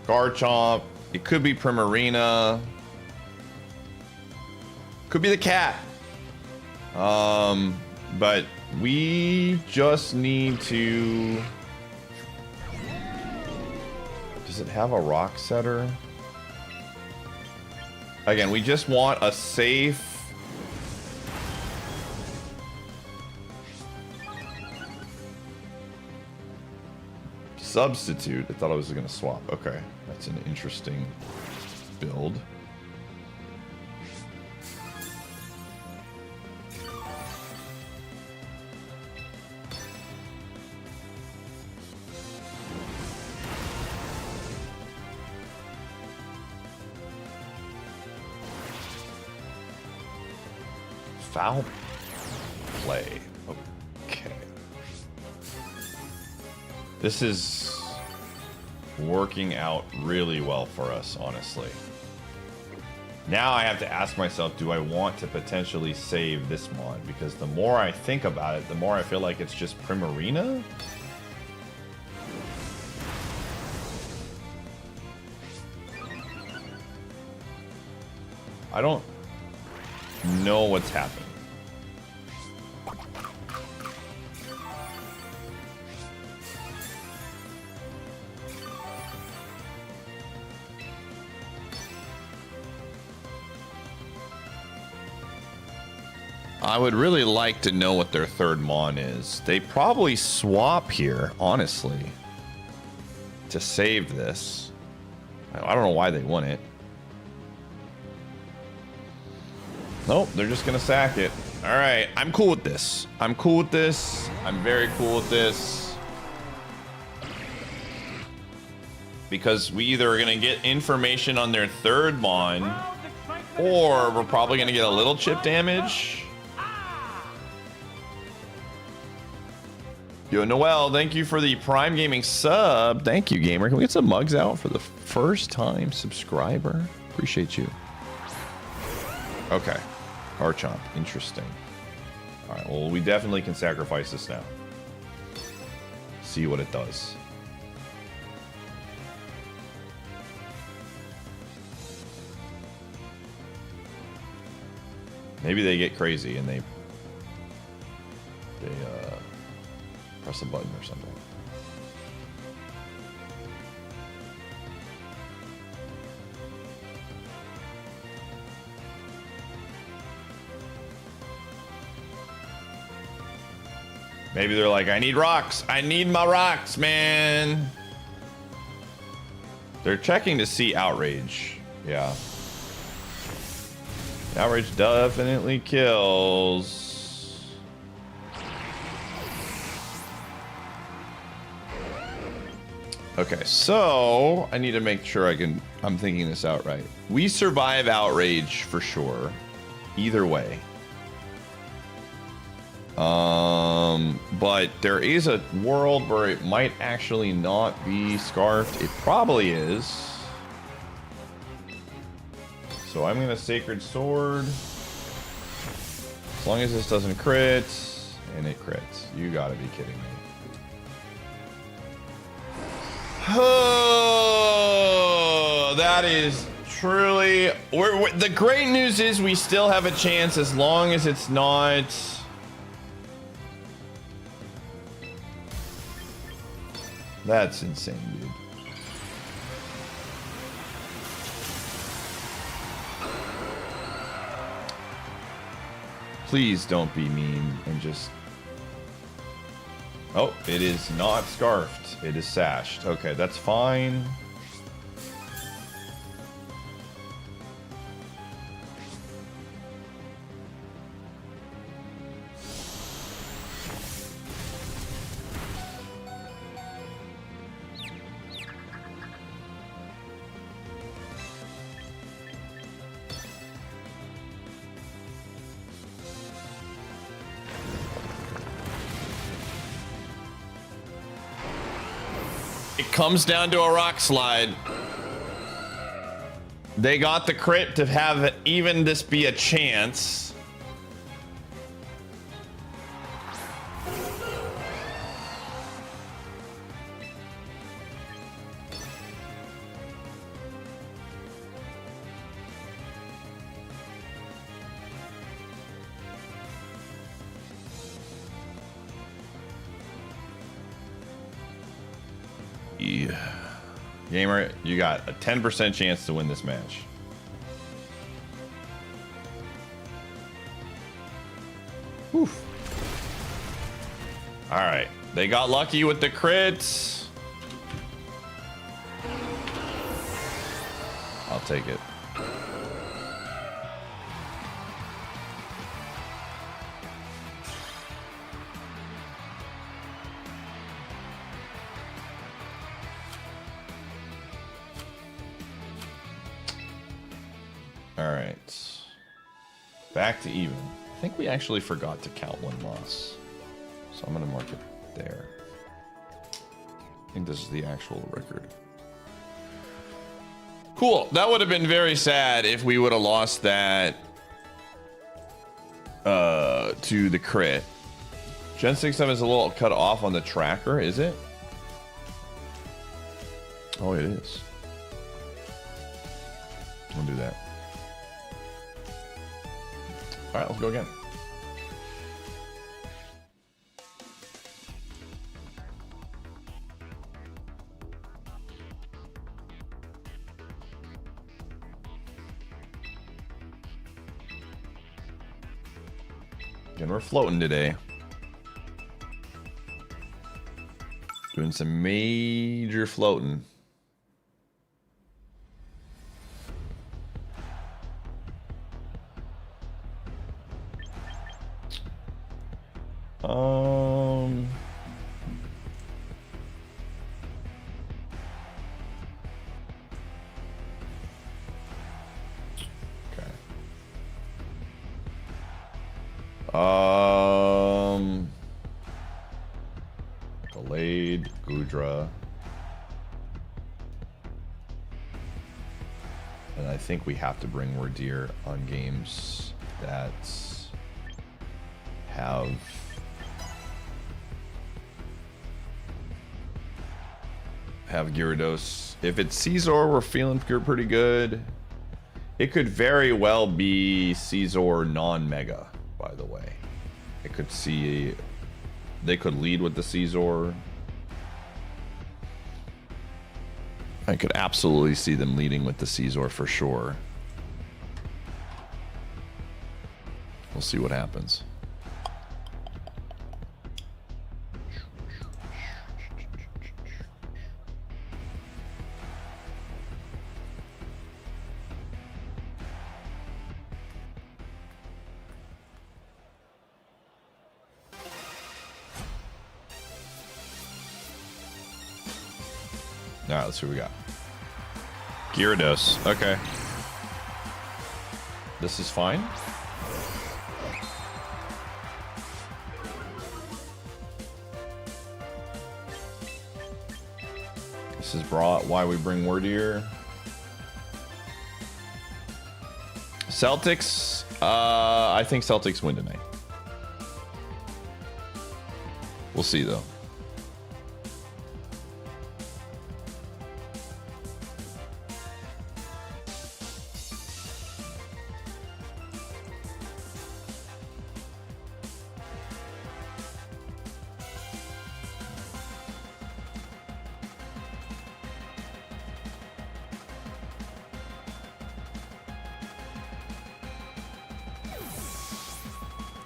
Garchomp. It could be Primarina. Could be the cat. But we just need to... Does it have a rock setter? Again, we just want a safe... substitute. I thought I was going to swap. Okay, that's an interesting build. Foul play. Okay. This is working out really well for us, honestly. Now I have to ask myself, do I want to potentially save this mod? Because the more I think about it, the more I feel like it's just Primarina. I don't know what's happening. I would really like to know what their third mon is. They probably swap here, honestly, to save this. I don't know why they want it. Nope, they're just gonna sack it. All right, I'm cool with this. I'm cool with this. I'm very cool with this. Because we either are gonna get information on their third mon, or we're probably gonna get a little chip damage. Yo, Noel, thank you for the Prime Gaming sub. Thank you, gamer. Can we get some mugs out for the first time subscriber? Appreciate you. Okay. Archomp. Interesting. All right. Well, we definitely can sacrifice this now. See what it does. Maybe they get crazy and they press a button or something. Maybe they're like, I need rocks. I need my rocks, man. They're checking to see outrage. Yeah. Outrage definitely kills. Okay, so I need to make sure I'm thinking this out right. We survive outrage for sure. Either way. But there is a world where it might actually not be scarfed. It probably is. So I'm gonna Sacred Sword. As long as this doesn't crit, and it crits. You gotta be kidding me. Oh, that is truly... the great news is we still have a chance as long as it's not... That's insane, dude. Please don't be mean and just... Oh, it is not scarfed. It is sashed. Okay, that's fine. It comes down to a rock slide. They got the crit to have even this be a chance. Yeah. Gamer, you got a 10% chance to win this match. Oof. All right. They got lucky with the crits. I'll take it. All right. Back to even. I think we actually forgot to count one loss. So I'm going to mark it there. I think this is the actual record. Cool. That would have been very sad if we would have lost that to the crit. Gen 6-7 is a little cut off on the tracker, is it? Oh, it is. I'll do that. All right, let's go again. And we're floating today. Doing some major floating. Delayed Gudra. And I think we have to bring Wardir on games that have Gyarados. If it's Caesar, we're feeling pretty good. It could very well be Caesar non-mega, by the way. I could see they could lead with the Caesar. I could absolutely see them leading with the Caesar for sure. We'll see what happens. All right, let's see what we got. Gyarados. Okay. This is fine. This is why we bring Wardir. Celtics. I think Celtics win tonight. We'll see though.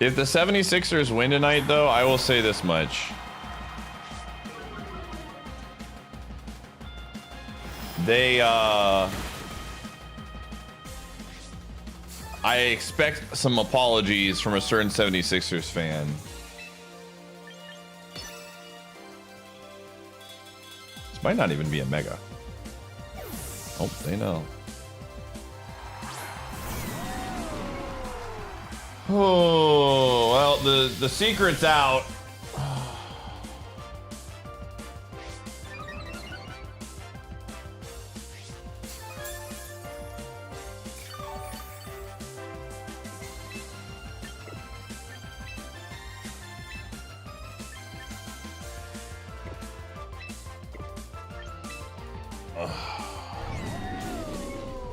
If the 76ers win tonight, though, I will say this much. They, I expect some apologies from a certain 76ers fan. This might not even be a mega. Oh, they know. Oh, well, the secret's out.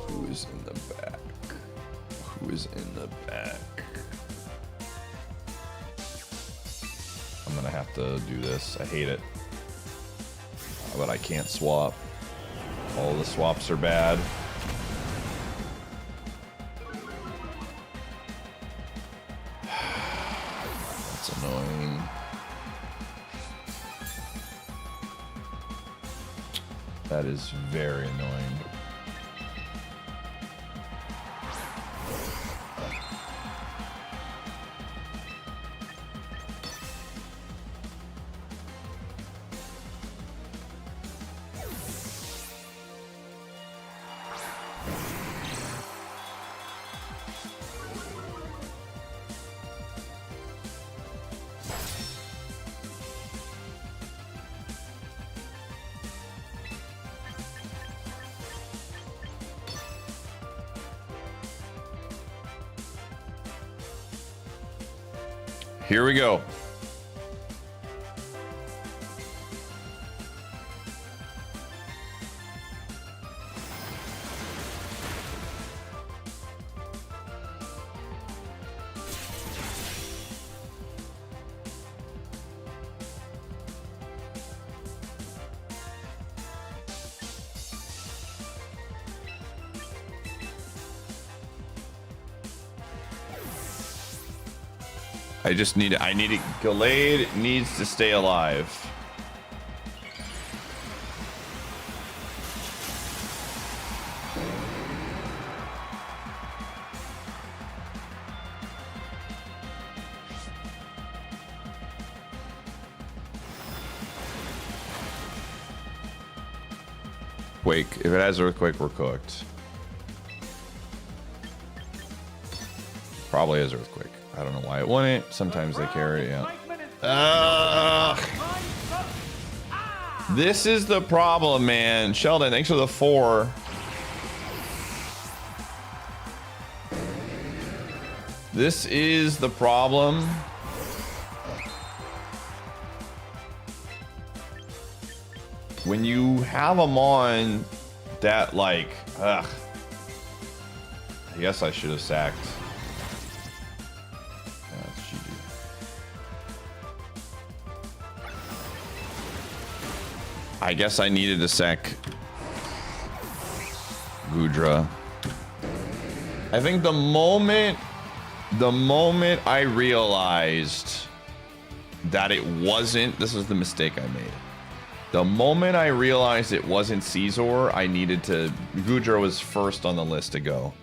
Who is in the back? Who is in the back? I'm gonna have to do this. I hate it. But I can't swap. All the swaps are bad. That's annoying. That is very annoying. Here we go. I need it. Gallade needs to stay alive. Quake. If it has Earthquake, we're cooked. Probably has Earthquake. I don't know why it wouldn't. Sometimes they carry it. Yeah. This is the problem, man. Sheldon, thanks for the 4. This is the problem. When you have them on that, like, ugh. I guess I should have sacked. I guess I needed to sack Gudra. I think the moment I realized that it wasn't, this was the mistake I made. The moment I realized it wasn't Caesar, I needed to, Gudra was first on the list to go.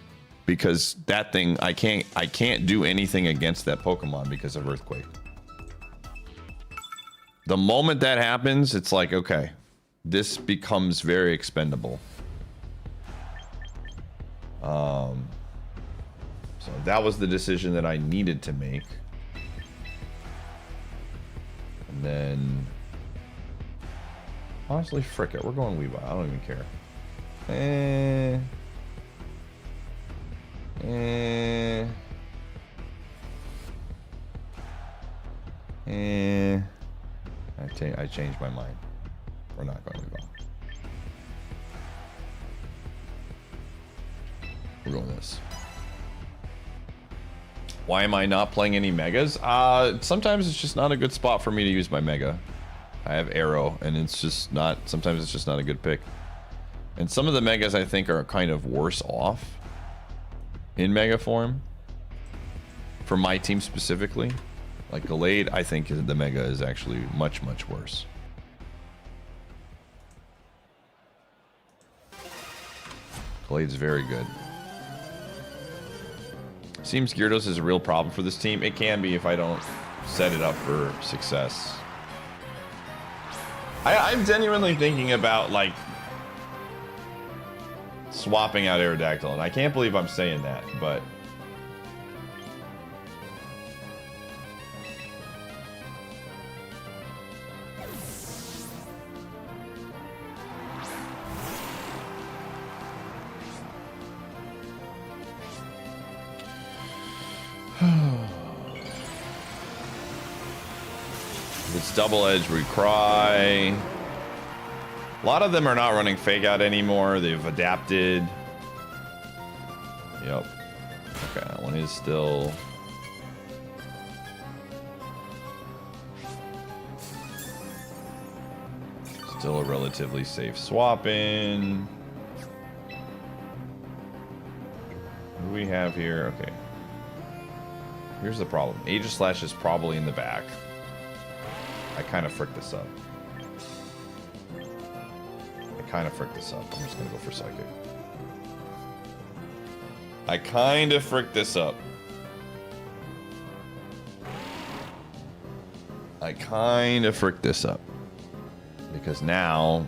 Because that thing, I can't do anything against that Pokemon because of Earthquake. The moment that happens, it's like, okay. This becomes very expendable. So that was the decision that I needed to make. And then... honestly, frick it. We're going Weavile. I don't even care. I changed my mind. We're not going to go. We're going this. Why am I not playing any megas? Sometimes it's just not a good spot for me to use my mega. I have Arrow, and it's just not. Sometimes it's just not a good pick. And some of the megas I think are kind of worse off in mega form. For my team specifically, like Gallade, I think the mega is actually much worse. Glade's very good. Seems Gyarados is a real problem for this team. It can be if I don't set it up for success. I'm genuinely thinking about, like, swapping out Aerodactyl, and I can't believe I'm saying that, but... If it's double edge, we cry. A lot of them are not running fake out anymore. They've adapted. Yep. Okay, that one is still. Still a relatively safe swap in. What do we have here? Okay. Here's the problem. Aegislash is probably in the back. I kind of fricked this up. I'm just gonna go for Psychic. I kind of fricked this up. Because now...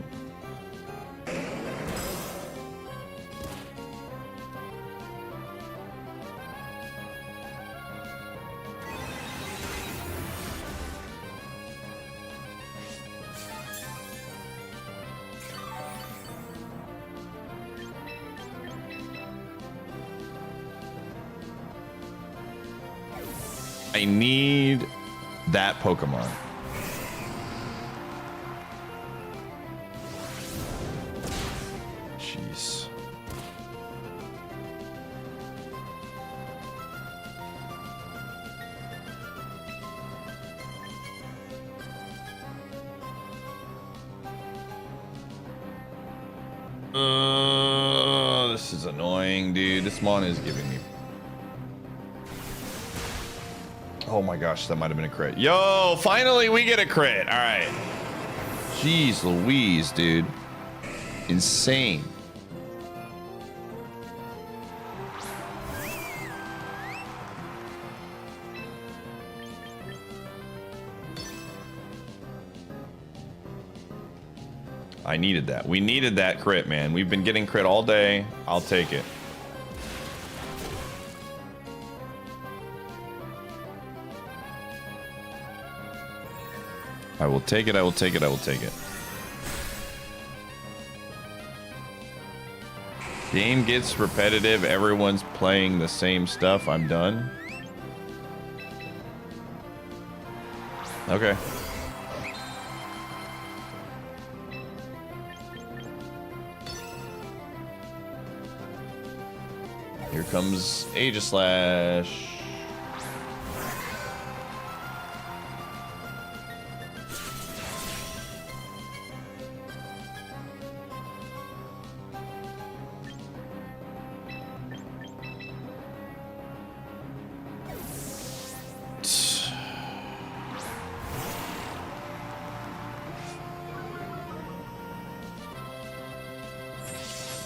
I need that Pokemon. Jeez. This is annoying, dude. This mon is giving me... Oh my gosh, that might have been a crit. Yo, finally we get a crit. All right. Jeez Louise, dude. Insane. I needed that. We needed that crit, man. We've been getting crit all day. I'll take it. I will take it. I will take it. I will take it. Game gets repetitive. Everyone's playing the same stuff. I'm done. Okay. Here comes Aegislash.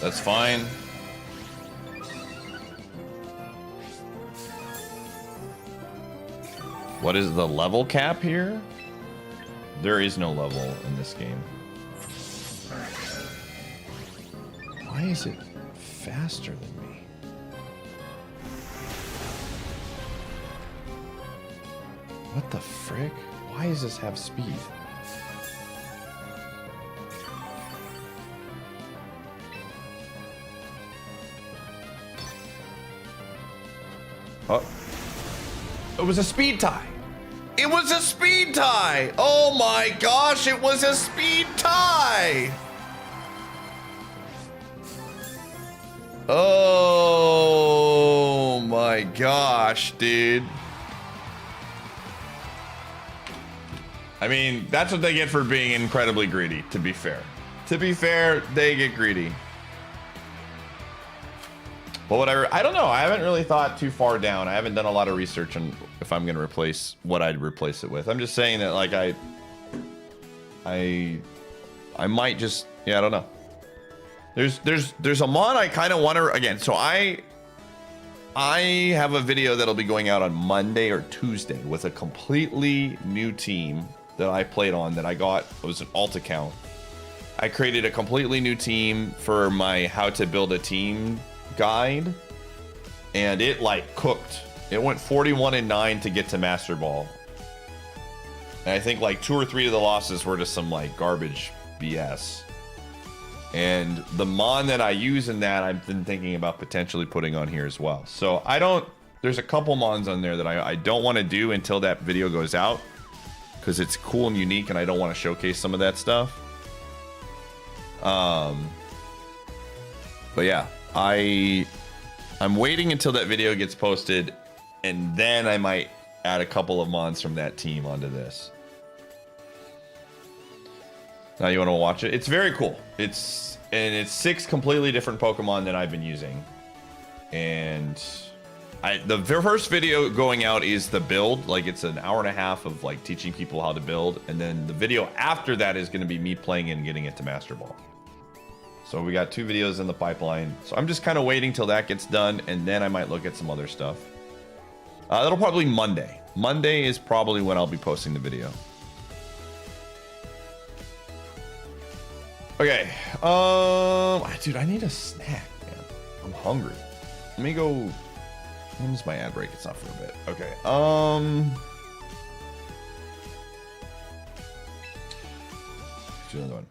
That's fine. What is the level cap here? There is no level in this game. Why is it faster than me? What the frick? Why does this have speed? Oh. It was a speed tie. It was a speed tie. Oh my gosh, it was a speed tie. Oh my gosh, dude. I mean, that's what they get for being incredibly greedy, to be fair. To be fair, they get greedy. But whatever, I don't know. I haven't really thought too far down. I haven't done a lot of research on if I'm gonna replace what I'd replace it with. I'm just saying that, like, I might just, yeah, I don't know. There's a mon I kind of want to, again, so I have a video that'll be going out on Monday or Tuesday with a completely new team that I played on that I got. It was an alt account. I created a completely new team for my how to build a team guide, and it like cooked. It went 41-9 to get to Master Ball, and I think like 2 or 3 of the losses were just some like garbage BS. And the mon that I use in that, I've been thinking about potentially putting on here as well. So there's a couple mons on there that I don't want to do until that video goes out, because it's cool and unique and I don't want to showcase some of that stuff. But yeah, I'm waiting until that video gets posted, and then I might add a couple of mons from that team onto this. Now you want to watch it? It's very cool. It's 6 completely different Pokemon that I've been using, and the first video going out is the build. Like, it's an hour and a half of like teaching people how to build, and then the video after that is going to be me playing and getting it to Master Ball. So we got 2 videos in the pipeline. So I'm just kind of waiting till that gets done, and then I might look at some other stuff. That'll probably be Monday. Monday is probably when I'll be posting the video. Okay. Dude, I need a snack, man. I'm hungry. Let me go. When's my ad break? It's not for a bit. Okay. Let's do another one.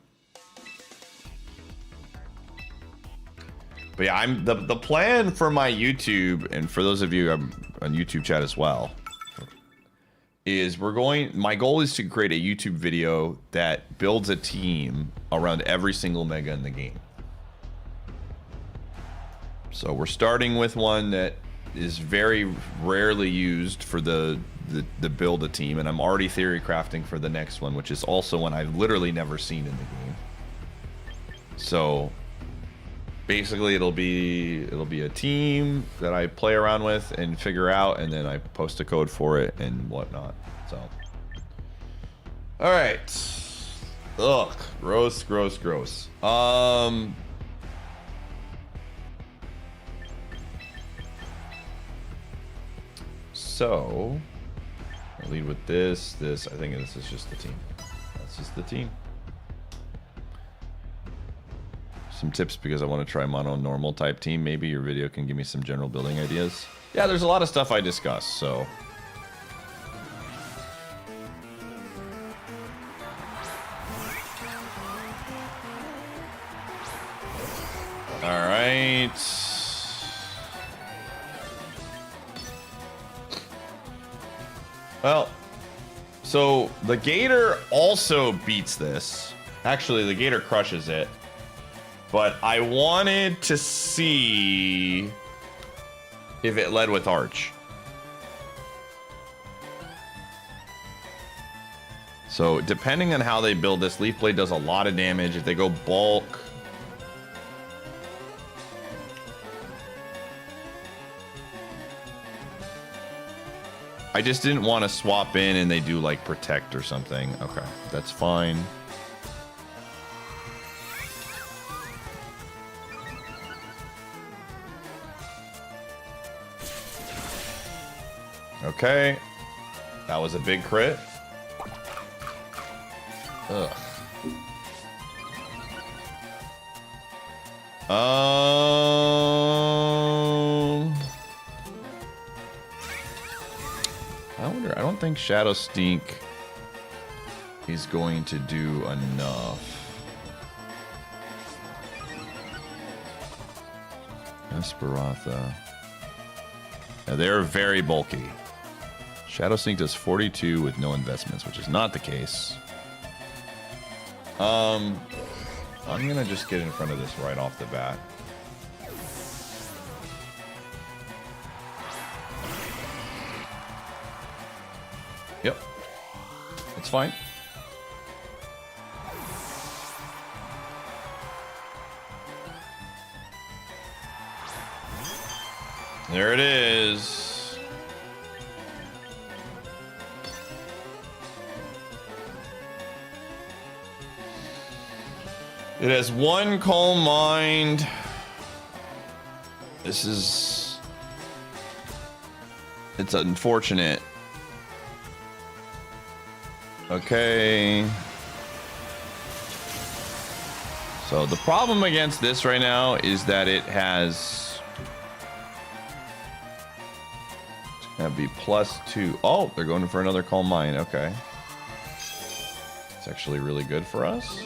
But yeah, the plan for my YouTube, and for those of you on YouTube chat as well, is my goal is to create a YouTube video that builds a team around every single mega in the game. So we're starting with one that is very rarely used for the build a team, and I'm already theory crafting for the next one, which is also one I've literally never seen in the game. So basically it'll be a team that I play around with and figure out, and then I post a code for it and whatnot. So all right. Ugh, gross. So I'll lead with this. I think this is just the team. That's just the team. Some tips because I want to try mono normal type team. Maybe your video can give me some general building ideas. Yeah, there's a lot of stuff I discuss, so. All right. Well, so the Gator also beats this. Actually, the Gator crushes it. But I wanted to see if it led with Arch. So depending on how they build this, Leaf Blade does a lot of damage. If they go bulk, I just didn't want to swap in and they do like protect or something. Okay, that's fine. Okay, that was a big crit. Ugh. I don't think Shadow Stink is going to do enough. Esperatha. Yeah, they're very bulky. Shadow Stink does 42 with no investments, which is not the case. I'm gonna just get in front of this right off the bat. Yep, it's fine. There it is. It has one Calm Mind. It's unfortunate. Okay. So the problem against this right now is that it has, it's gonna be +2. Oh, they're going for another Calm Mind. Okay. It's actually really good for us.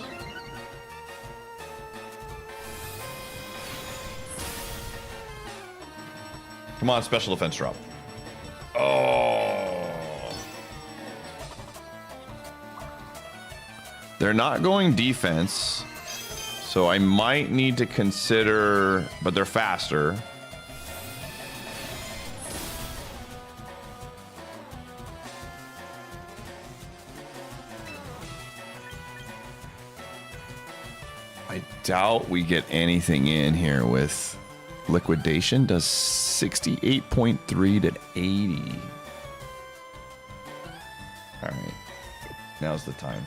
Come on, special defense drop. Oh. They're not going defense, so I might need to consider, but they're faster. I doubt we get anything in here with liquidation. Does 68.3 to 80. All right, now's the time.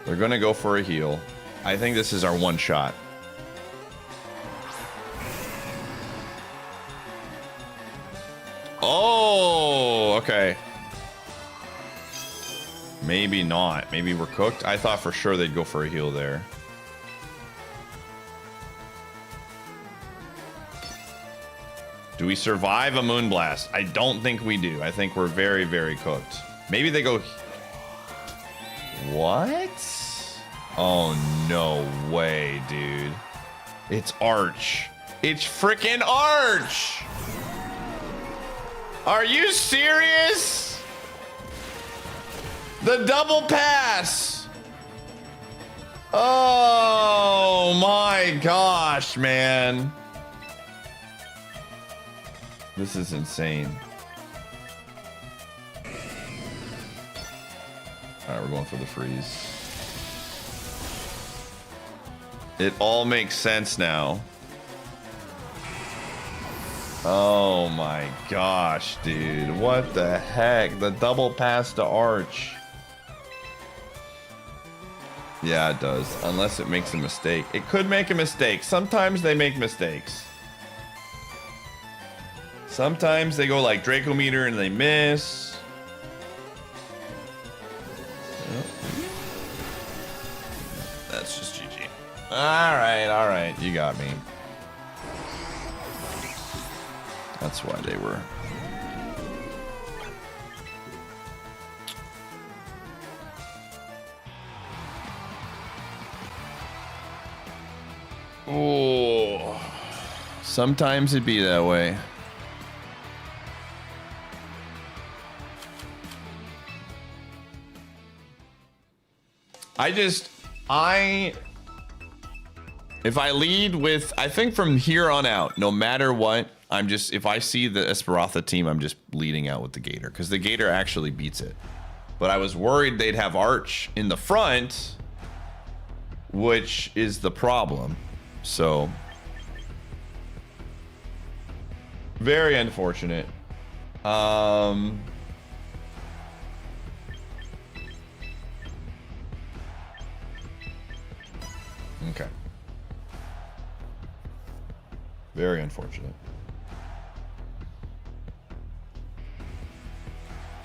They're gonna go for a heal. I think this is our one shot. Oh, okay. Maybe not. Maybe we're cooked. I thought for sure they'd go for a heal there. Do we survive a Moonblast? I don't think we do. I think we're very, very cooked. Maybe they go... What? Oh, no way, dude. It's Arch. It's freaking Arch! Are you serious? The double pass. Oh my gosh, man. This is insane. All right, we're going for the freeze. It all makes sense now. Oh my gosh, dude. What the heck? The double pass to Arch. Yeah, it does. Unless it makes a mistake. It could make a mistake. Sometimes they make mistakes. Sometimes they go like Dracometer and they miss. That's just GG. All right. You got me. That's why they were. Oh, sometimes it'd be that way. If I lead with, I think from here on out, no matter what, if I see the Esperanza team, I'm just leading out with the Gator, because the Gator actually beats it. But I was worried they'd have Arch in the front, which is the problem. So, very unfortunate. Okay. Very unfortunate.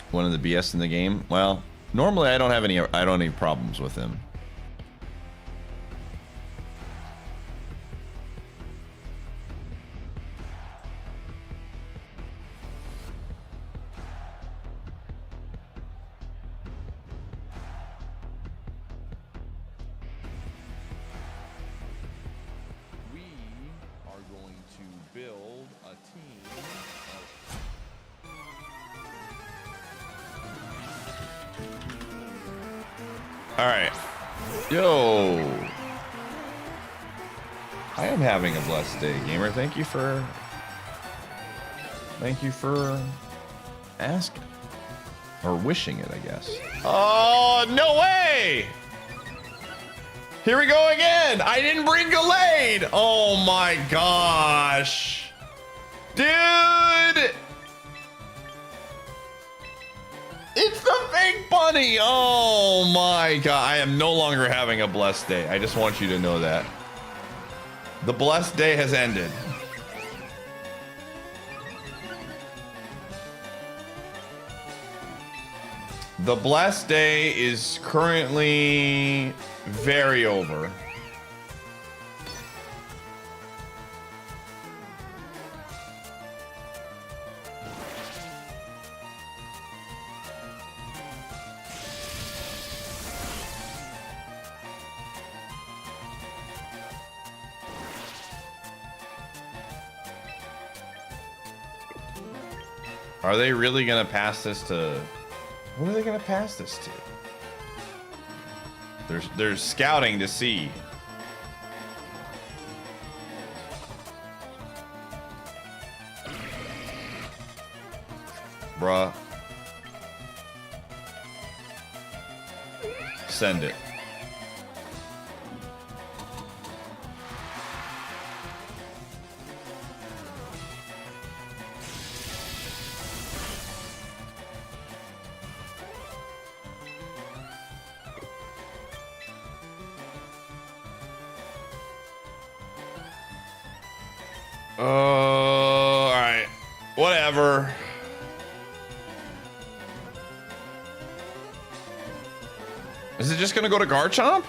One of the BS in the game. Well, normally I don't have any problems with him. All right. Yo. I am having a blessed day, gamer. Thank you for asking. Or wishing it, I guess. Oh, no way! Here we go again. I didn't bring Gallade. Oh my gosh. Dude! It's the fake bunny! Oh my god. I am no longer having a blessed day. I just want you to know that. The blessed day has ended. The blessed day is currently very over. Are they really gonna pass this to... What are they gonna pass this to? They're scouting to see. Bruh. Send it. All right. Whatever. Is it just gonna go to Garchomp?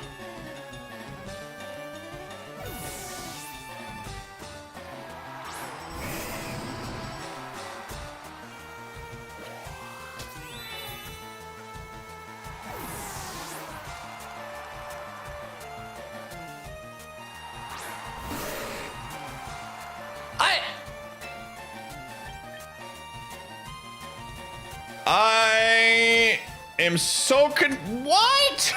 I am so what?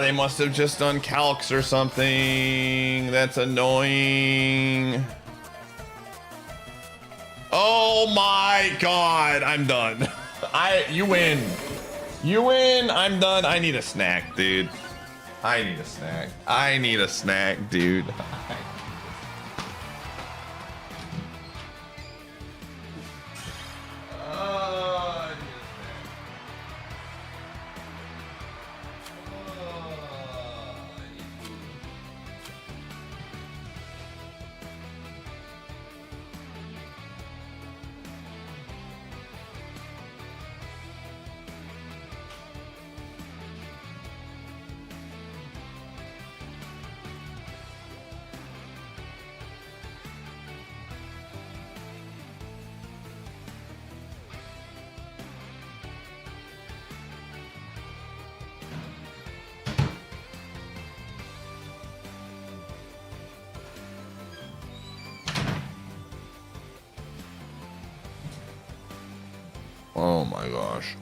They must have just done calcs or something. That's annoying. Oh my god, I'm done. You win. You win. I'm done. I need a snack, dude. I need a snack. I need a snack, dude. Oh my gosh.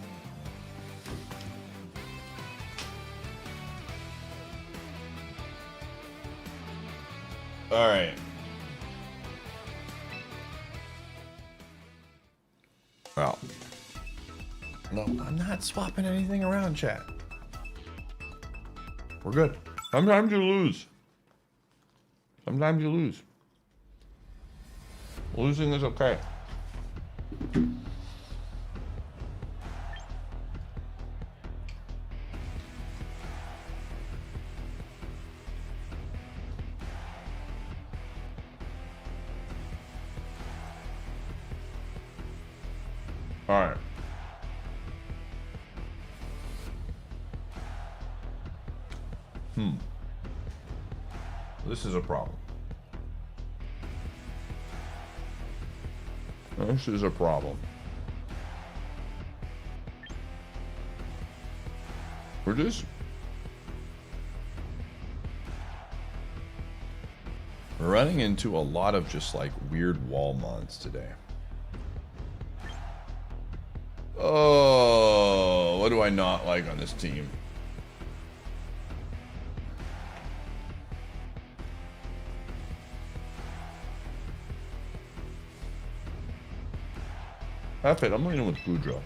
All right. Well. No, I'm not swapping anything around, chat. We're good. Sometimes you lose. Sometimes you lose. Losing is okay. All right. This is a problem. This is a problem. We're running into a lot of just like weird wall mods today. Oh, what do I not like on this team? F it, I'm leaning with Boudreaux.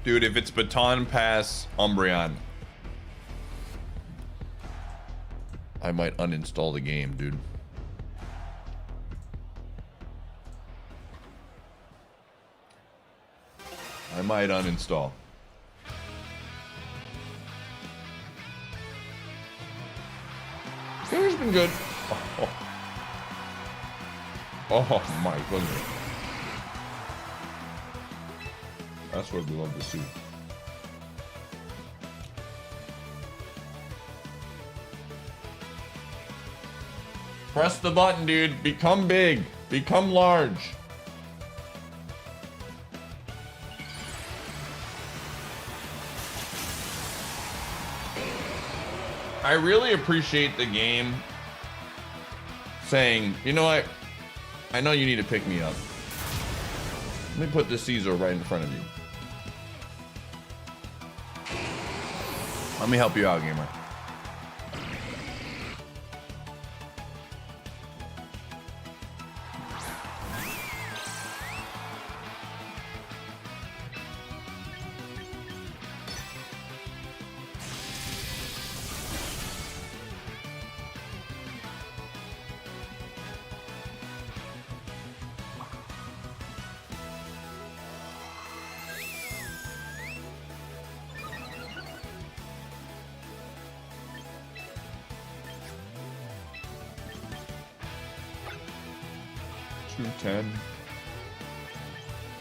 Dude, if it's baton pass Umbreon, I might uninstall the game, dude. I might uninstall. It's been good. Oh my goodness. That's what we love to see. Press the button, dude. Become big. Become large. I really appreciate the game saying, you know what? I know you need to pick me up. Let me put the Caesar right in front of you. Let me help you out, gamer.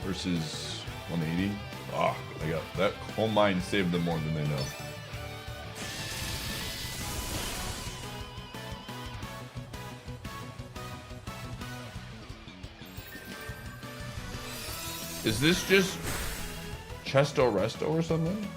Versus 180. Oh, I got that home mine saved them more than they know. Is this just Chesto Resto or something?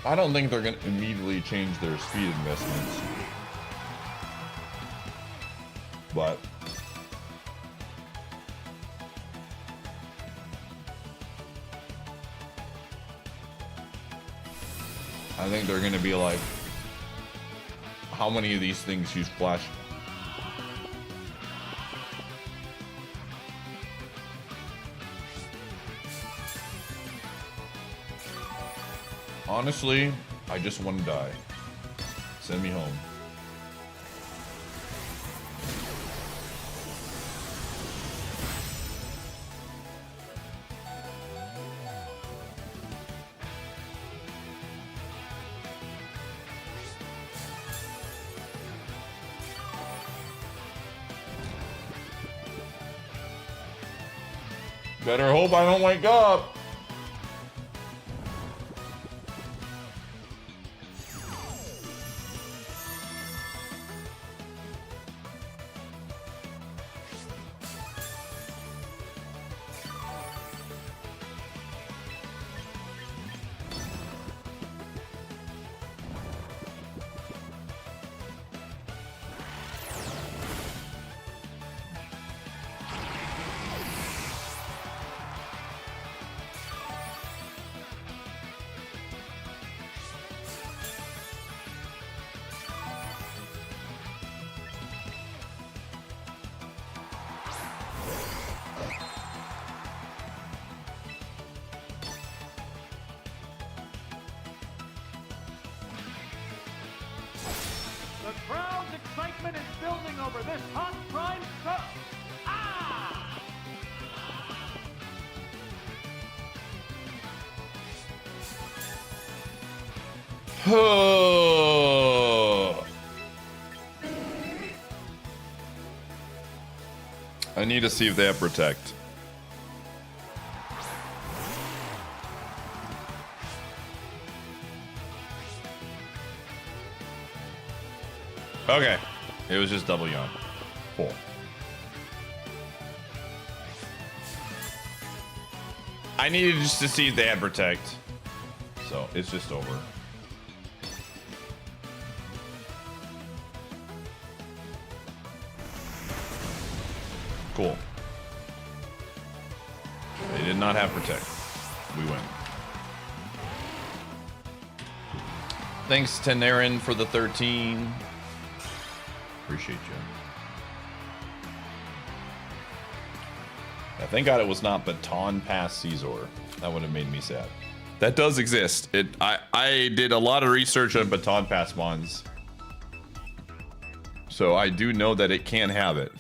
I don't think they're going to immediately change their speed investments. But I think they're going to be like, how many of these things use flash? Honestly, I just want to die. Send me home. Better hope I don't wake up. The crowd's excitement is building over this hot prime sub. Ah! I need to see if they have protect. Okay. It was just double yawn. Cool. I needed just to see if they had protect. So it's just over. Cool. They did not have protect. We win. Thanks, Tenarin, for the 13. Appreciate you. Yeah, thank God it was not Baton Pass Caesar. That would have made me sad. That does exist. I did a lot of research on Baton Pass mons. So I do know that it can have it.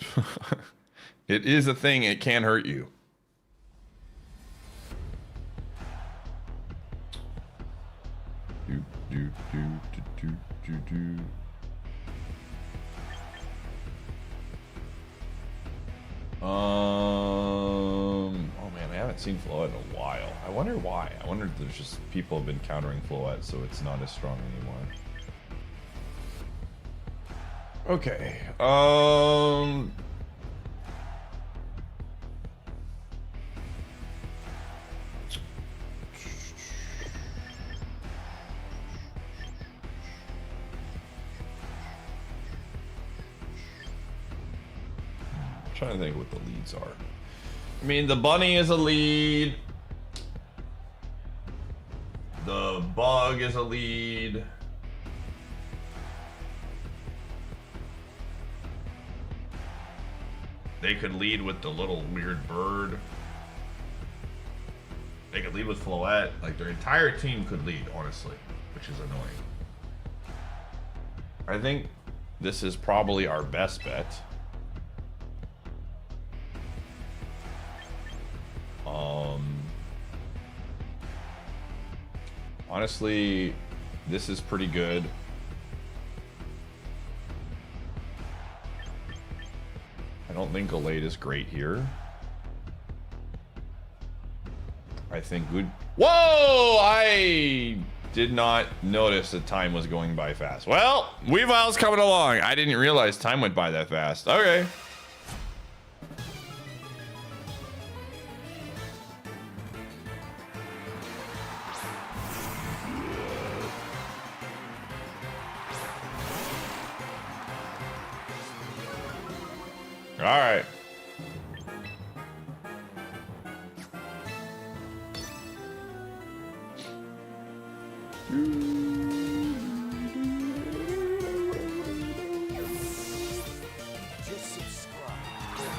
It is a thing, it can hurt you. Oh man, I haven't seen Floette in a while. I wonder why. I wonder if there's just people have been countering Floette, so it's not as strong anymore. Okay. Trying to think what the leads are. I mean, the bunny is a lead. The bug is a lead. They could lead with the little weird bird. They could lead with Floette. Like, their entire team could lead, honestly, which is annoying. I think this is probably our best bet. Honestly, this is pretty good. I don't think Gallade is great here. I think good. Whoa! I did not notice that time was going by fast. Well, Weavile's coming along. I didn't realize time went by that fast. Okay. All right.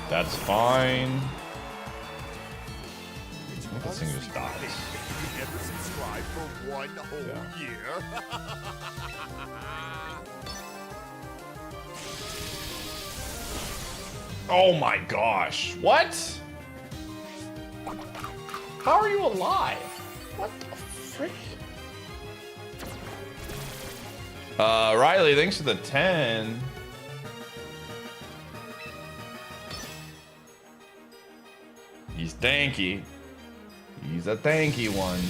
That's fine. This thing just dies. You never subscribe for 1 whole year. Oh my gosh. What? How are you alive? What the frick? Riley, thanks for the 10. He's tanky. He's a tanky one.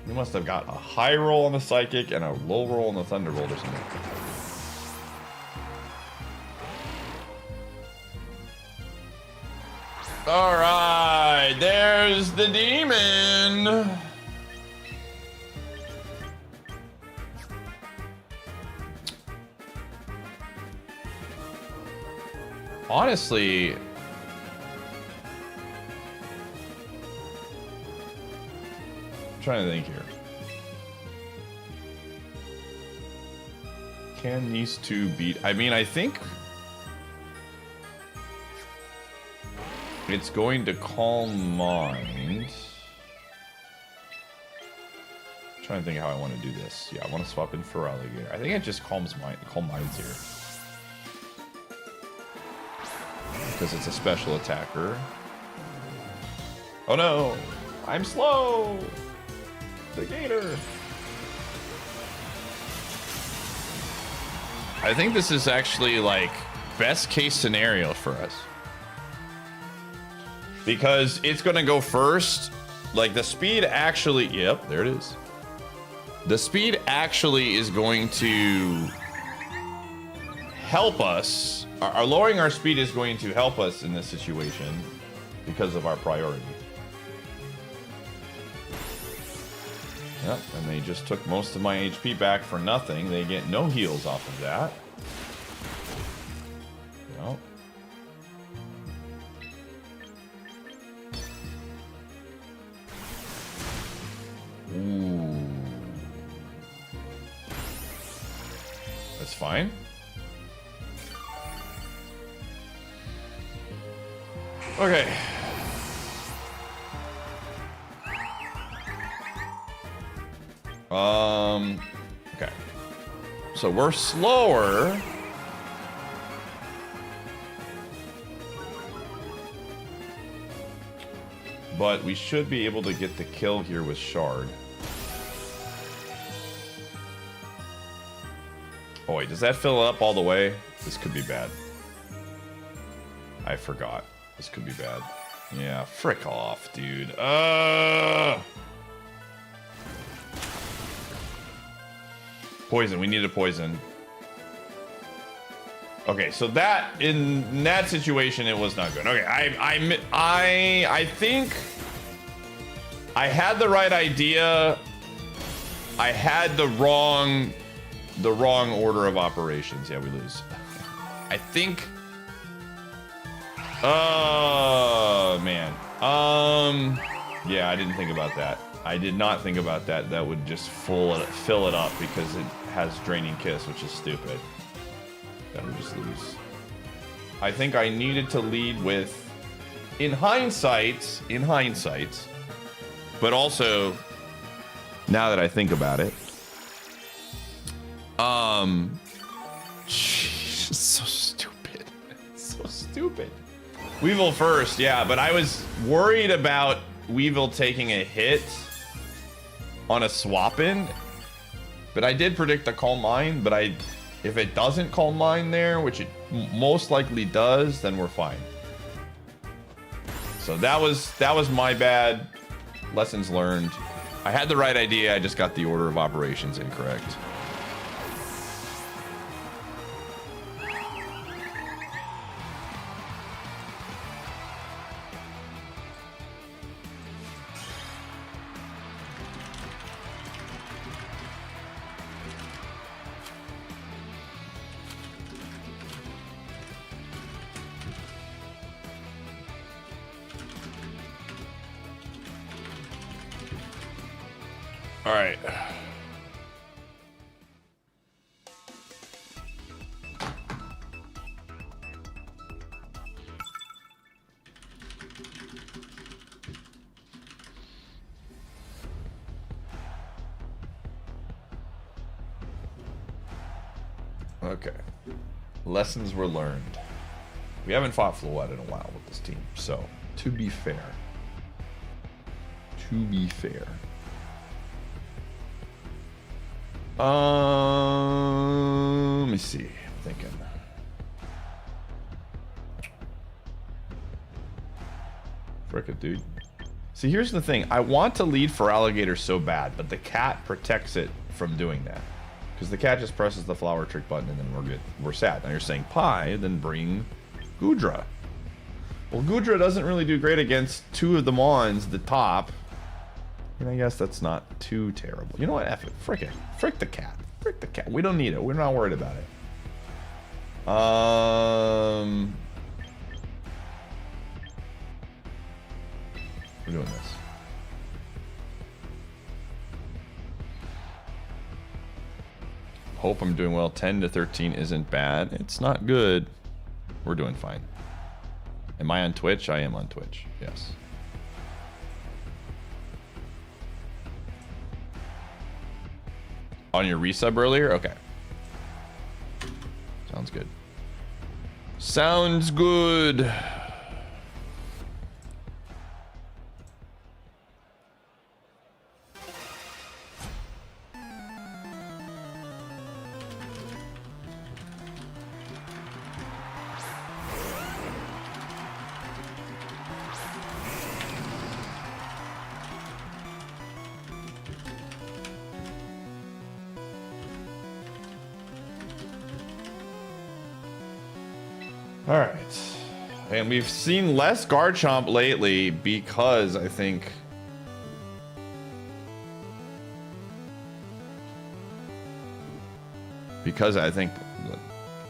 He must have got a high roll on the Psychic and a low roll on the Thunderbolt or something. Alright, there's the demon. Honestly, I'm trying to think here. Can these two beat? I mean, I think it's going to Calm Mind. I'm trying to think how I want to do this. Yeah, I want to swap in for Alligator. I think it just Calm Minds here. Because it's a special attacker. Oh no! I'm slow! The gator! I think this is actually like best case scenario for us. Because it's gonna go first. Like the speed actually, yep, there it is. The speed actually is going to help us. Our lowering our speed is going to help us in this situation because of our priority. Yep, and they just took most of my HP back for nothing. They get no heals off of that. Yep. Ooh. That's fine. Okay. Okay. So we're slower. But we should be able to get the kill here with Shard. Oh wait, does that fill up all the way? This could be bad. I forgot. This could be bad. Yeah, frick off, dude. Poison. We need a poison. Okay, so that in that situation it was not good. Okay, I think I had the right idea. I had the wrong order of operations. Yeah, we lose. I think. Oh man. Yeah, I didn't think about that. I did not think about that. That would just fill it up because it has Draining Kiss, which is stupid. That would just lose. I think I needed to lead with, in hindsight, but also now that I think about it, Jeez, so stupid. So stupid. Weevil first, yeah, but I was worried about Weevil taking a hit on a swap in. But I did predict the Calm Mind, but if it doesn't Calm Mind there, which it most likely does, then we're fine. So that was my bad. Lessons learned. I had the right idea, I just got the order of operations incorrect. All right. Okay. Lessons were learned. We haven't fought Flood in a while with this team, so to be fair. Let me see. I'm thinking. Frick it, dude. See, here's the thing. I want to lead for Alligator so bad, but the cat protects it from doing that. Because the cat just presses the flower trick button and then we're good. We're sad. Now you're saying Pie, then bring Goodra. Well, Goodra doesn't really do great against two of the Mons, the top. And I guess that's not too terrible. You know what? F it. Frick it. Frick the cat. Frick the cat. We don't need it. We're not worried about it. We're doing this. Hope I'm doing well. 10 to 13 isn't bad. It's not good. We're doing fine. Am I on Twitch? I am on Twitch. Yes. On your resub earlier? Okay. Sounds good. Sounds good. All right. And we've seen less Garchomp lately because I think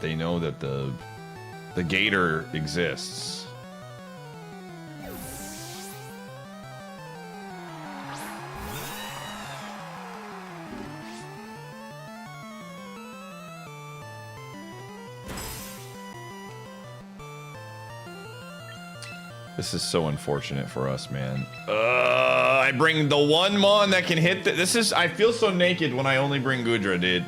they know that the Gator exists. This is so unfortunate for us, man. I bring the one Mon that can hit this is, I feel so naked when I only bring Goodra, dude.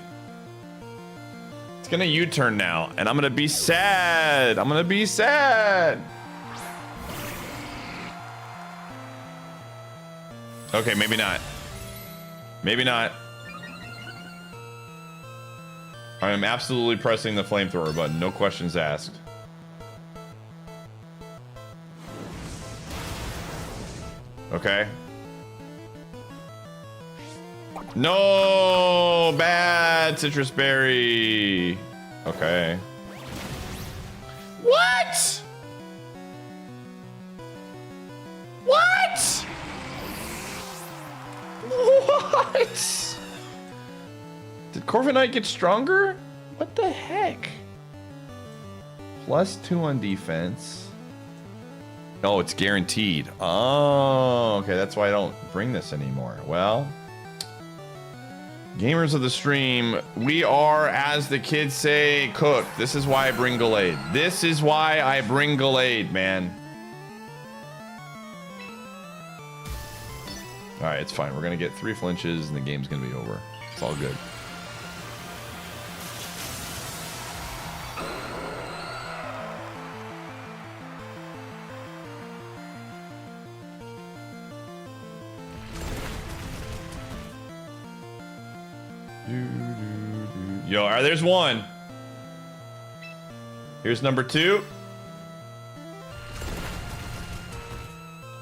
It's gonna U-turn now, and I'm gonna be sad. I'm gonna be sad. Okay, maybe not. Maybe not. I am absolutely pressing the flamethrower button, no questions asked. Okay. No, bad citrus berry. Okay. What? What? What? Did Corviknight get stronger? What the heck? +2 on defense. Oh, it's guaranteed. Oh, okay. That's why I don't bring this anymore. Well, gamers of the stream, we are, as the kids say, cooked. This is why I bring Gallade. This is why I bring Gallade, man. All right, it's fine. We're going to get 3 flinches and the game's going to be over. It's all good. Yo, all right, there's one. Here's number 2.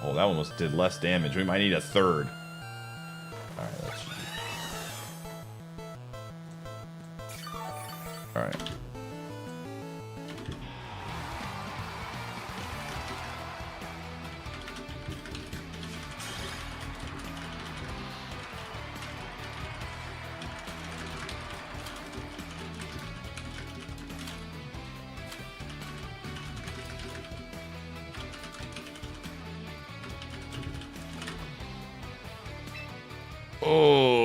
Oh, that one did less damage. We might need a third. All right, let's. All right. Oh.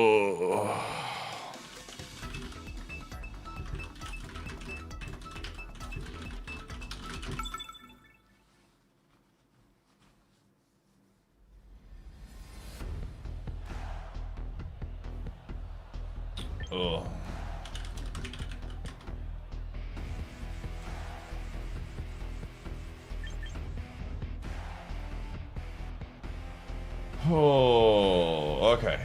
Oh. Oh, okay.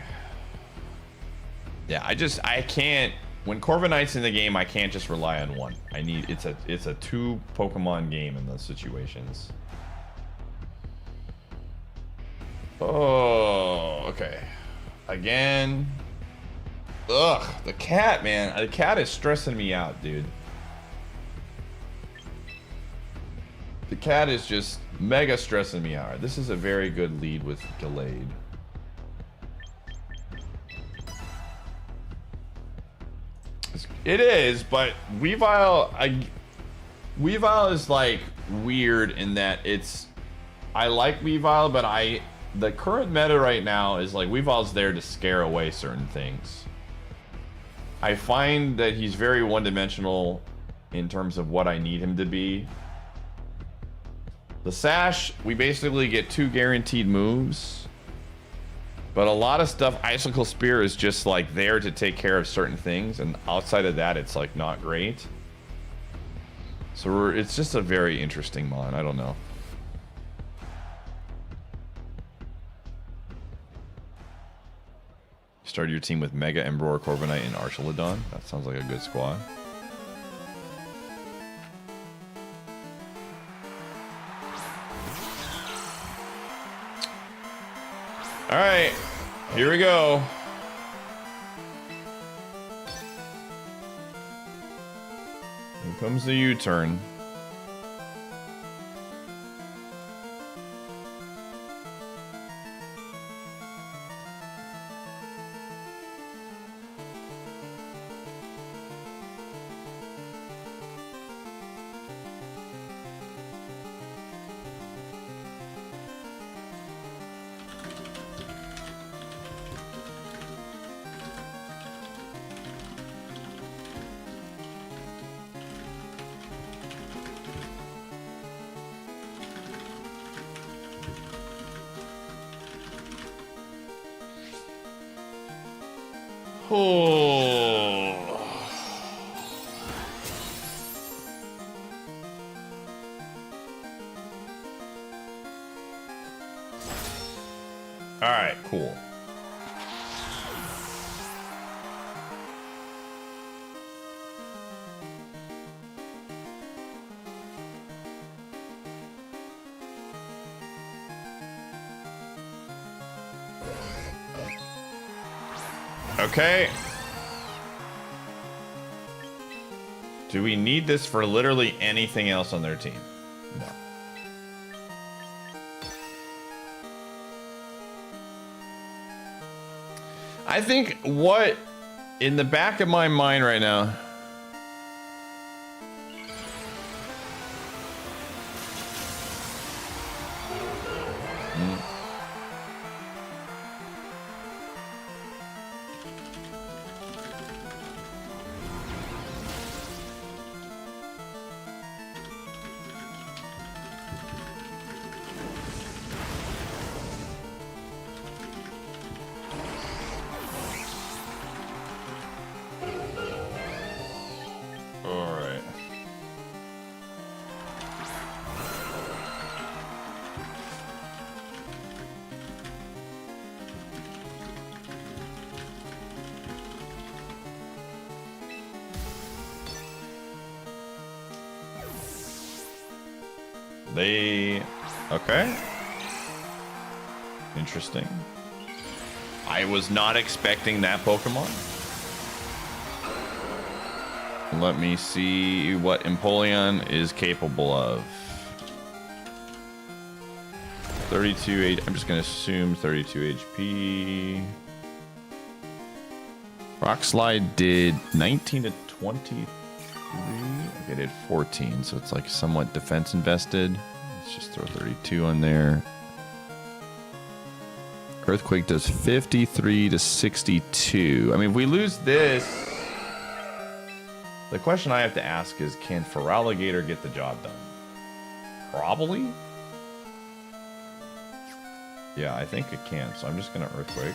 Yeah, I can't. When Corviknight's in the game, I can't just rely on one. It's a 2 Pokemon game in those situations. Oh, okay. Again. Ugh, the cat, man. The cat is stressing me out, dude. The cat is just mega stressing me out. This is a very good lead with Gallade. It is, but Weavile is like weird in that I like Weavile, but the current meta right now is like Weavile's there to scare away certain things. I find that he's very one-dimensional in terms of what I need him to be. The Sash, we basically get 2 guaranteed moves. But a lot of stuff, Icicle Spear is just like there to take care of certain things. And outside of that, it's like not great. So it's just a very interesting mon. I don't know. Start your team with Mega Emperor, Corviknight, and Archelodon. That sounds like a good squad. All right, here we go. Here comes the U-turn. Oh. All right, cool. Okay. Do we need this for literally anything else on their team? No. I think what in the back of my mind right now. Okay. Interesting. I was not expecting that Pokemon. Let me see what Empoleon is capable of. 32 H. I'm just gonna assume 32 HP. Rock Slide did 19 to 23. Okay, it did 14, so it's like somewhat defense invested. Let's just throw 32 on there. Earthquake does 53 to 62. I mean, if we lose this, the question I have to ask is, can Feraligatr get the job done? Probably. Yeah, I think it can, so I'm just gonna Earthquake.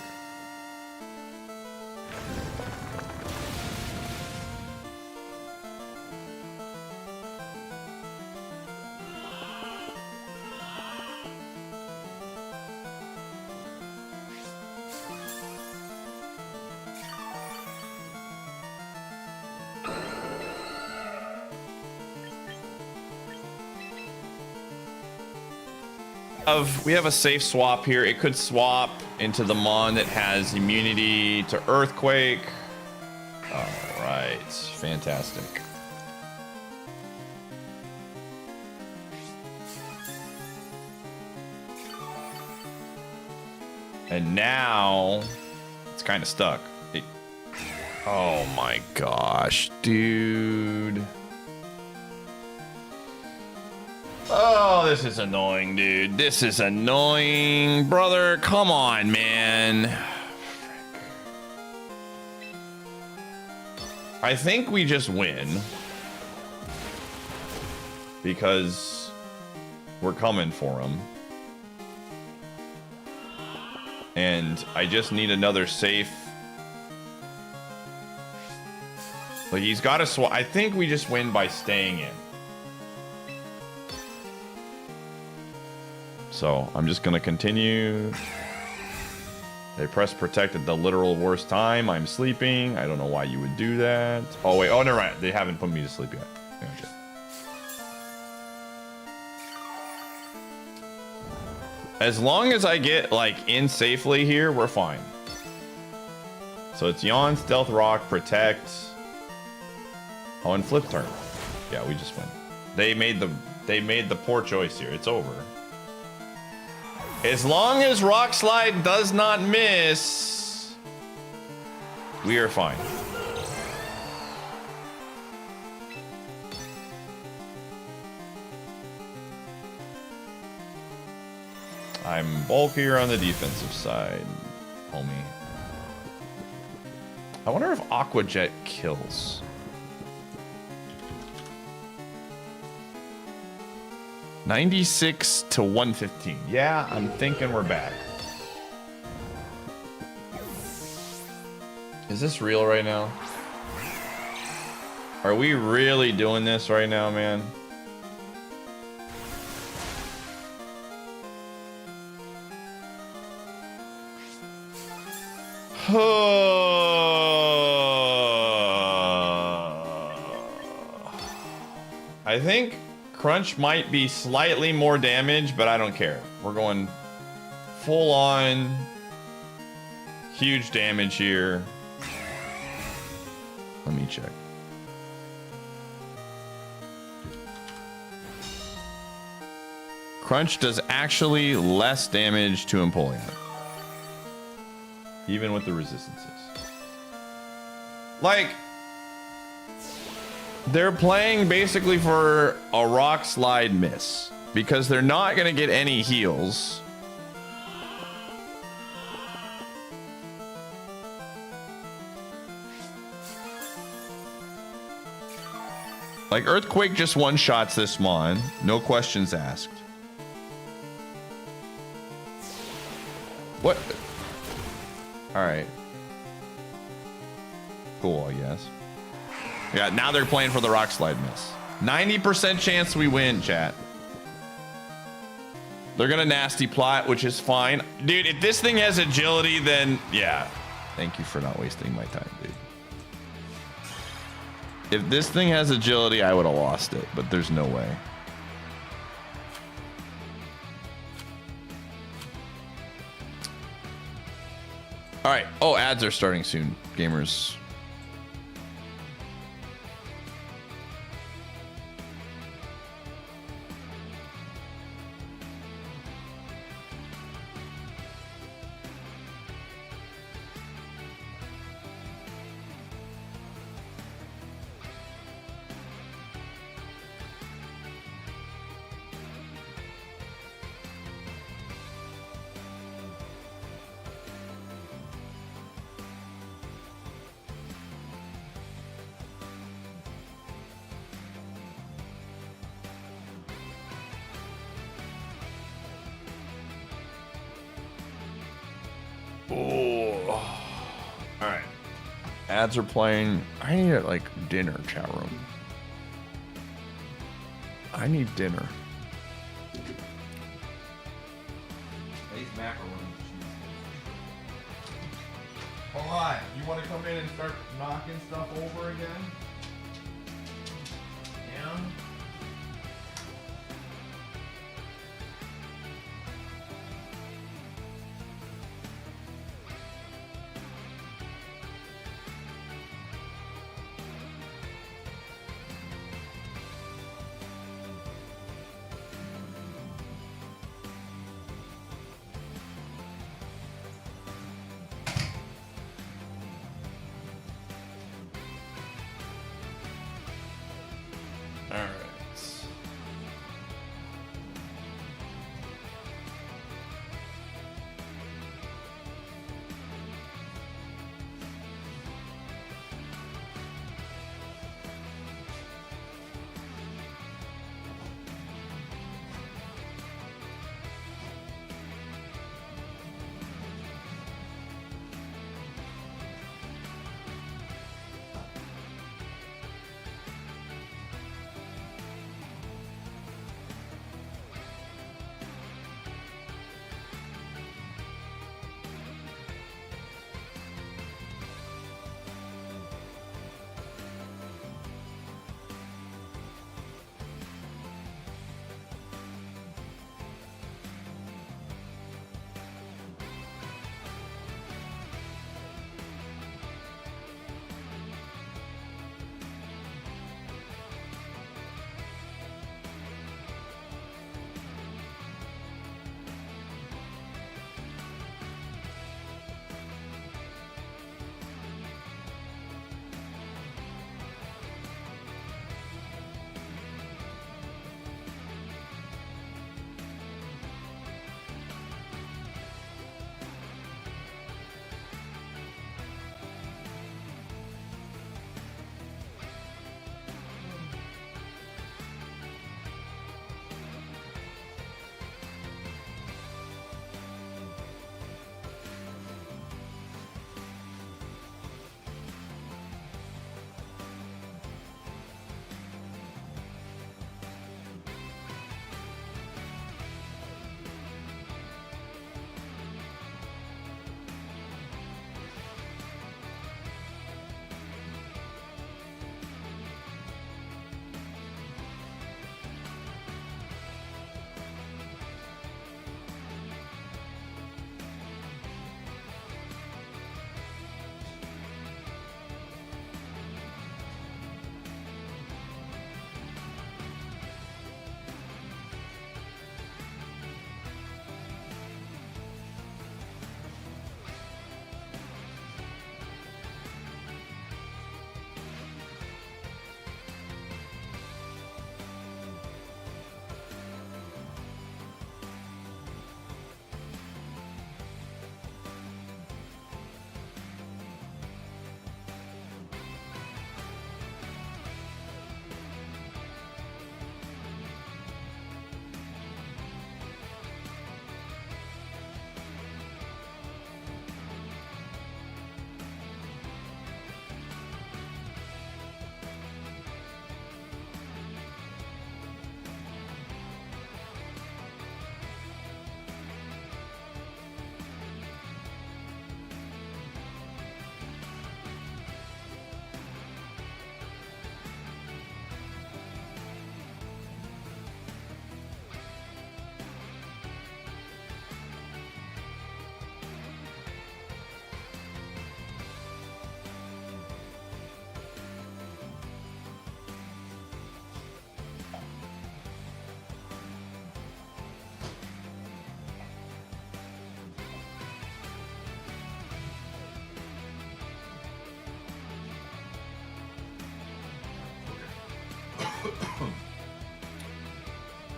We have a safe swap here. It could swap into the Mon that has immunity to Earthquake. All right, fantastic. And now it's kind of stuck. Oh my gosh, dude. Oh, this is annoying, dude. This is annoying, brother. Come on, man. I think we just win because we're coming for him. And I just need another safe. Like, he's got to swap. I think we just win by staying in. So I'm just gonna continue. They press protect at the literal worst time. I'm sleeping. I don't know why you would do that. Oh wait, oh never mind. They haven't put me to sleep yet. Okay. As long as I get like in safely here, we're fine. So it's Yawn, Stealth Rock, Protect. Oh, and flip turn. Yeah, we just win. They made the poor choice here. It's over. As long as Rock Slide does not miss, we are fine. I'm bulkier on the defensive side, homie. I wonder if Aqua Jet kills. $96 to 115. Yeah, I'm thinking we're back. Is this real right now? Are we really doing this right now, man? I think Crunch might be slightly more damage, but I don't care. We're going full on huge damage here. Let me check. Crunch does actually less damage to Empoleon, even with the resistances. Like, they're playing basically for a Rock Slide miss because they're not going to get any heals. Like, Earthquake just one-shots this Mon. No questions asked. What? All right. Cool, I guess. Yeah, now they're playing for the Rock Slide miss. 90% chance we win, chat. They're gonna nasty plot, which is fine. Dude, if this thing has agility, then yeah. Thank you for not wasting my time, dude. If this thing has agility, I would have lost it, but there's no way. Ads are starting soon, gamers. Oh. Alright. Ads are playing. I need like dinner, chat room. I need dinner. These macaroni cheese. Hold on. You want to come in and start knocking stuff over again? Yeah. All right.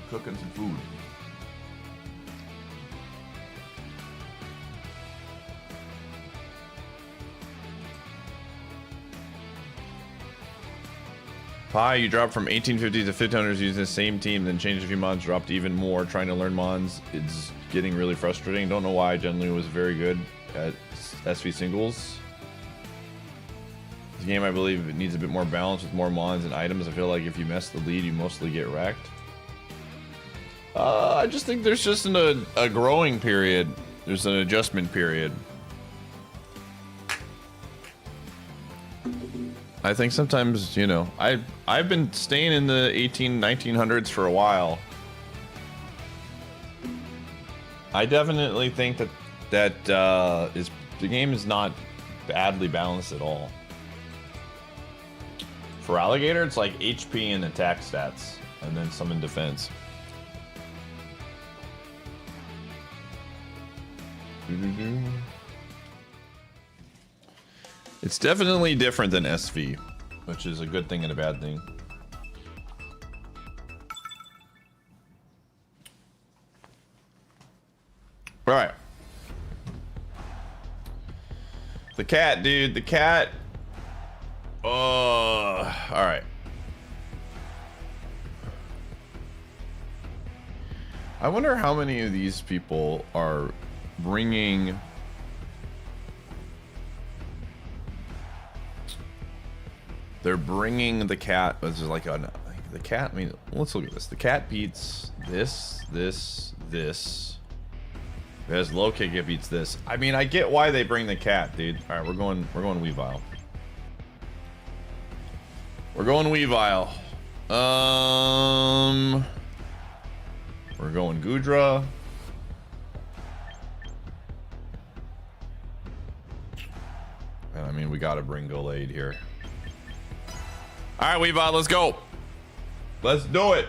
cooking some food. Pie, you dropped from 1850s to 1500s using the same team, then changed a few mods, dropped even more. Trying to learn mods, it's getting really frustrating. Don't know why. I generally was very good at SV singles. This game, I believe, it needs a bit more balance with more mods and items. I feel like if you mess the lead, you mostly get wrecked. I just think there's just a growing period. There's an adjustment period. I think sometimes, you know, I've been staying in the 1900s for a while. I definitely think that the game is not badly balanced at all. For Alligator, it's like HP and attack stats, and then some in defense. It's definitely different than SV, which is a good thing and a bad thing. All right. The cat, dude, the cat. Oh, all right. I wonder how many of these people are bringing they're bringing the cat. This is like the cat. I mean, let's look at this. The cat beats this. There's low kick. It beats this. I mean, I get why they bring the cat, dude. All right, we're going Weavile. We're going Weavile. We're going Gudra. And I mean, we gotta bring Gallade here. All right, Weavile, let's go. Let's do it.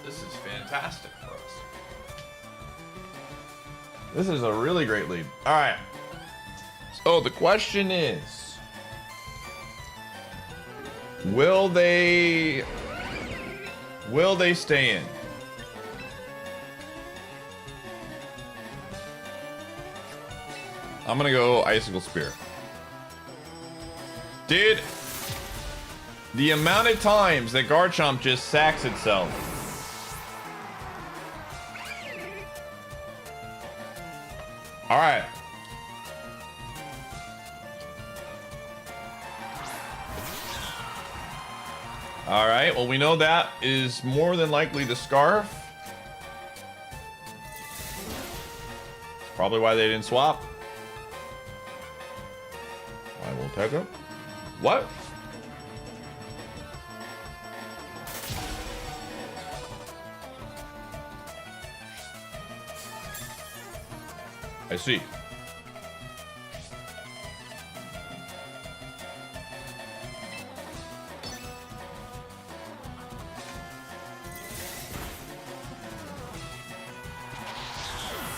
This is fantastic for us. This is a really great lead. All right. So the question is, will they stay in? I'm gonna go Icicle Spear. Dude, the amount of times that Garchomp just sacks itself. All right. All right. Well, we know that is more than likely the Scarf. Probably why they didn't swap. I will take it. What? I see.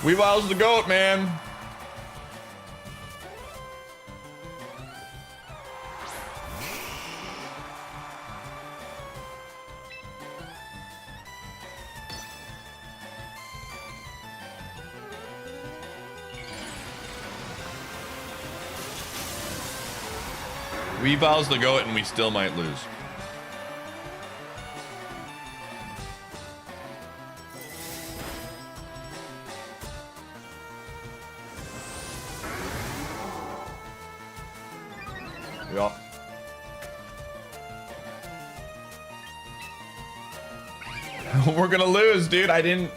Weavile's the GOAT, man. Weavile's the GOAT and we still might lose. Yeah. We're gonna lose, dude. I didn't.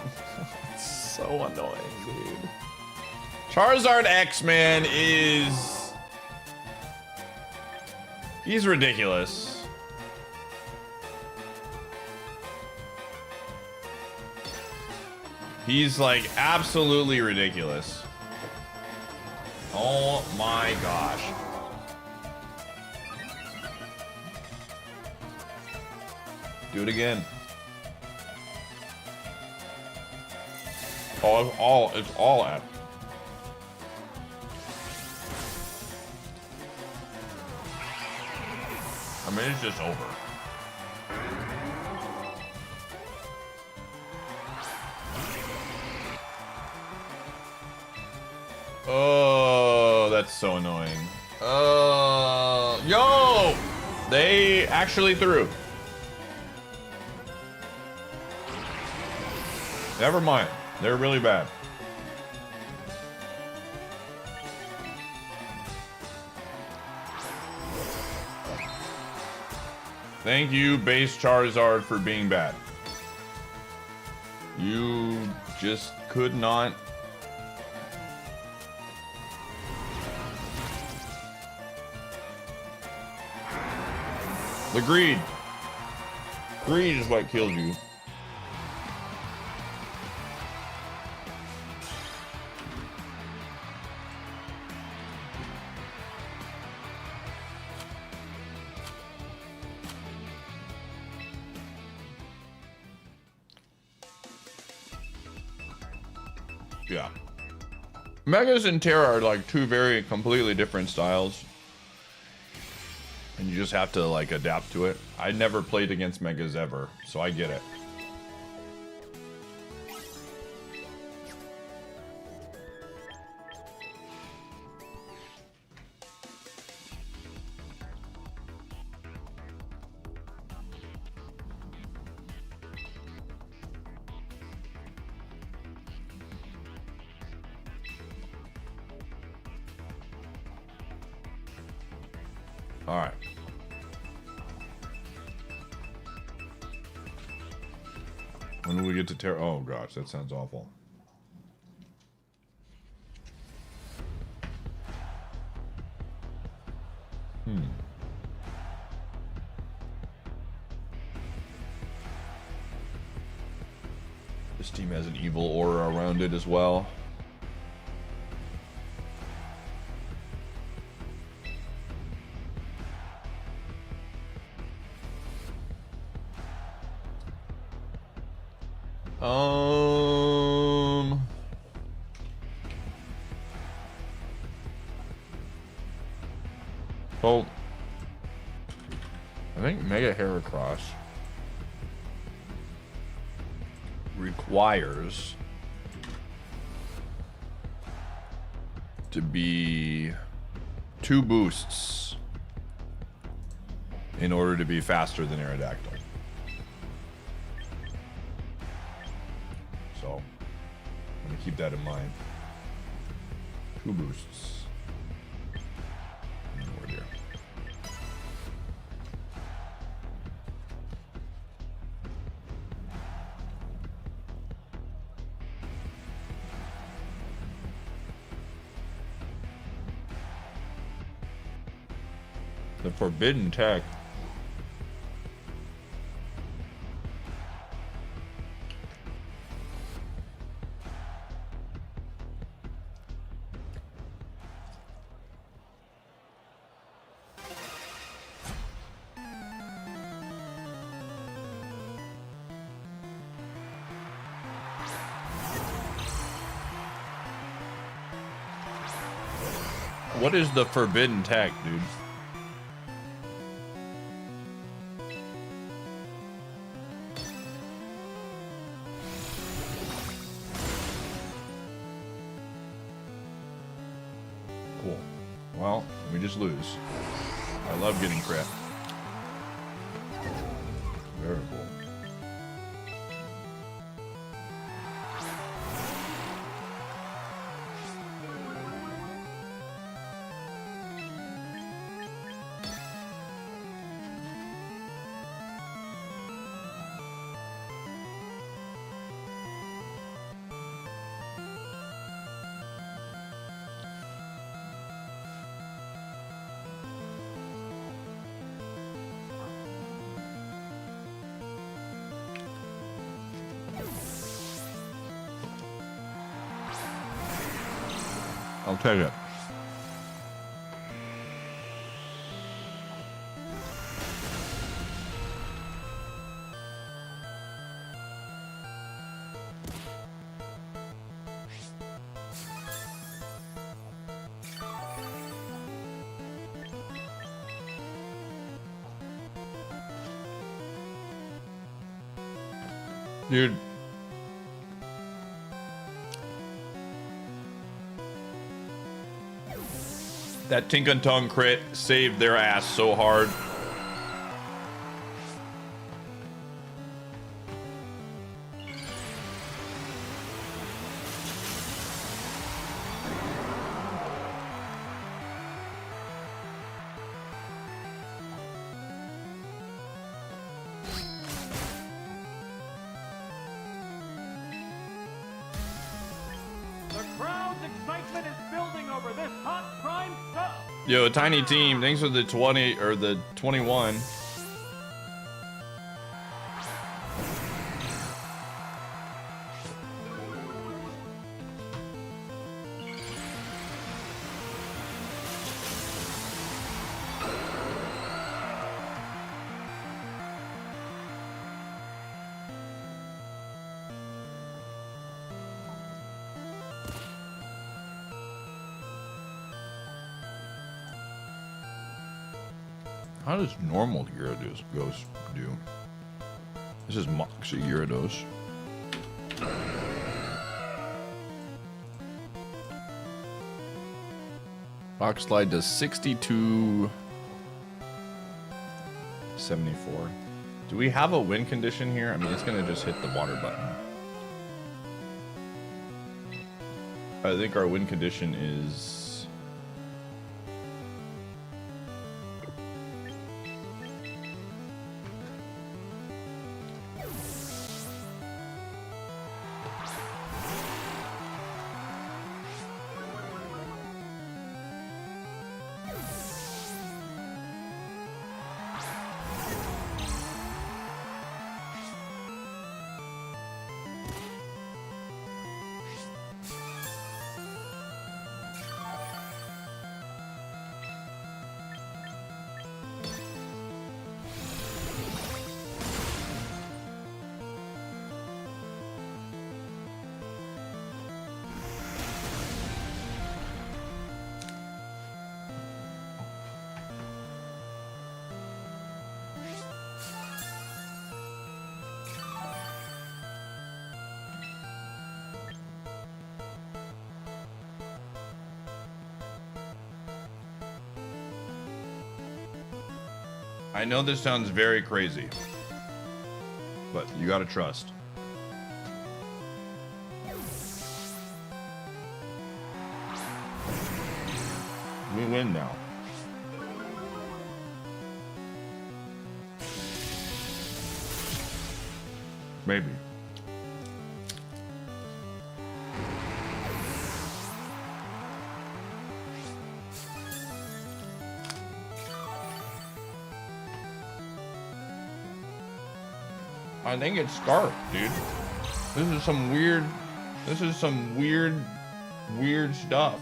It's so annoying, dude. Charizard X, man, is He's ridiculous. He's like absolutely ridiculous. Oh my gosh. Do it again. Oh, it's all at. I mean, it's just over. Oh, that's so annoying. Yo! They actually threw. Never mind. They're really bad. Thank you, base Charizard, for being bad. You just could not. The greed. Greed is what kills you. Yeah. Megas and Terra are like two very completely different styles. And you just have to like adapt to it. I never played against Megas ever, so I get it. All right. When do we get to Terra? Oh gosh, that sounds awful. This team has an evil aura around it as well. Well, I think Mega Heracross requires to be 2 boosts in order to be faster than Aerodactyl. So, I'm gonna keep that in mind. 2 boosts. Oh dear. The forbidden tech. What is the forbidden tech, dude? Cool. Well, we just lose. I love getting crit. Very cool. take it. Dude. That Tink and Tongue crit saved their ass so hard. The crowd's excitement is building over this hot prime sub. Yo, Tiny Team, thanks for the 20 or the 21. How does normal Gyarados do? This is Moxie Gyarados. Rock Slide does 62. 74. Do we have a win condition here? I mean, it's gonna just hit the water button. I think our win condition is... I know this sounds very crazy, but you gotta trust. We win now. Maybe. I think it's Scarf, dude. This is some weird stuff.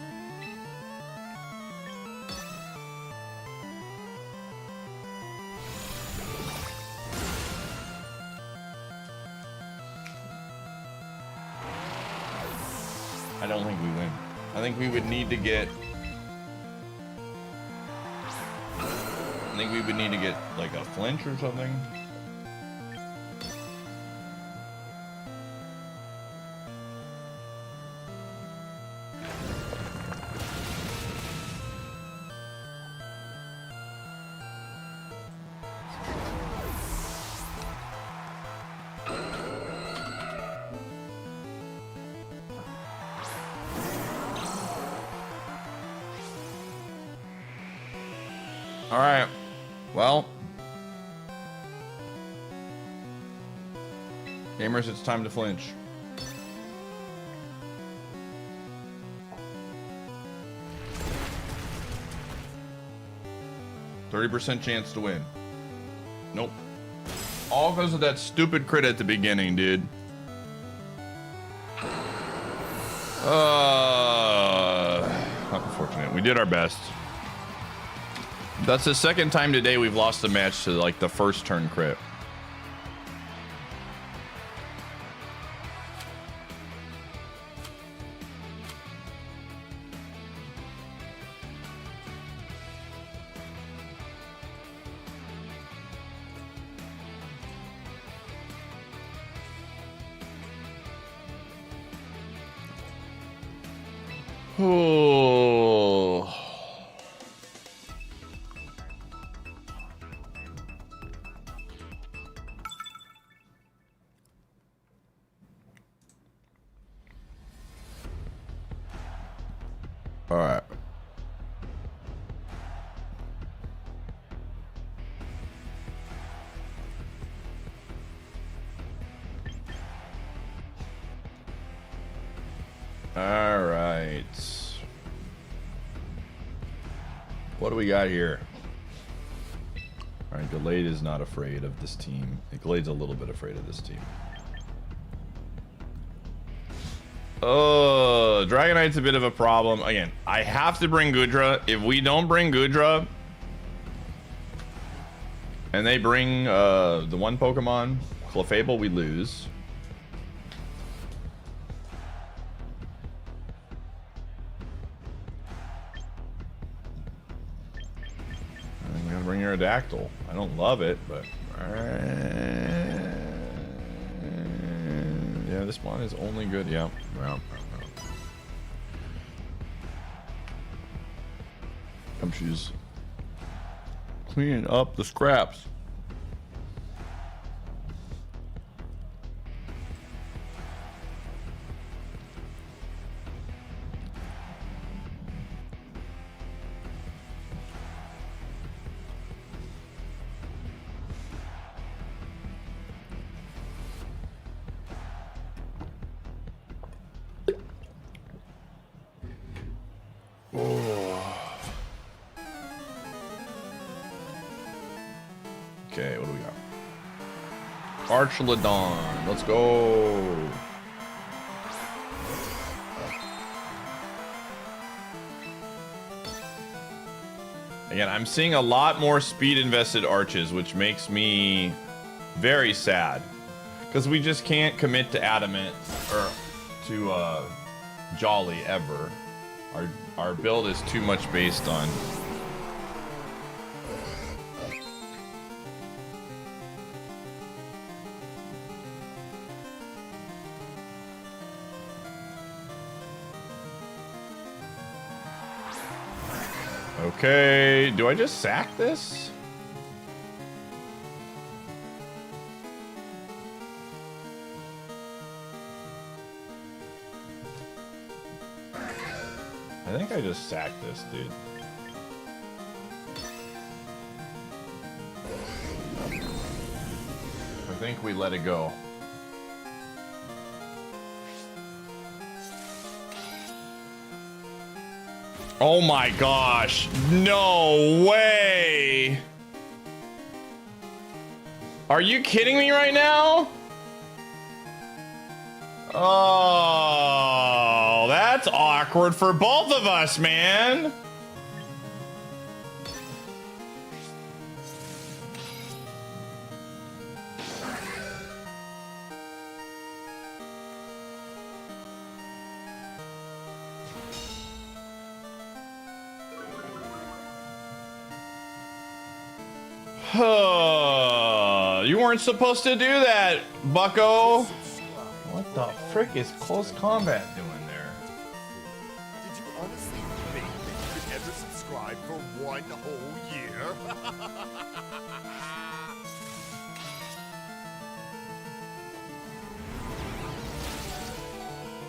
I don't think we win. I think we would need to get... like a flinch or something. All right. Well, gamers, it's time to flinch. %30 chance to win. Nope. All because of that stupid crit at the beginning, dude. unfortunate. We did our best. That's the second time today we've lost the match to like the first turn crit. Oh. All right. All right. What do we got here? All right, Gallade is not afraid of this team. Gallade's a little bit afraid of this team. Oh, Dragonite's a bit of a problem. Again, I have to bring Gudra. If we don't bring Gudra, and they bring the one Pokemon, Clefable, we lose. I'm gonna bring Aerodactyl. I don't love it, but yeah, this one is only good. Yeah. She's cleaning up the scraps. Okay, what do we got? Archelodon. Let's go. Again, I'm seeing a lot more speed invested arches, which makes me very sad. Because we just can't commit to Adamant or to Jolly ever. Our build is too much based on okay, do I just sack this? I think I just sacked this, dude. I think we let it go. Oh my gosh, no way! Are you kidding me right now? Oh, that's awkward for both of us, man. You weren't supposed to do that, bucko. What the frick is close combat doing there? Did you honestly think that you could ever subscribe for one whole year?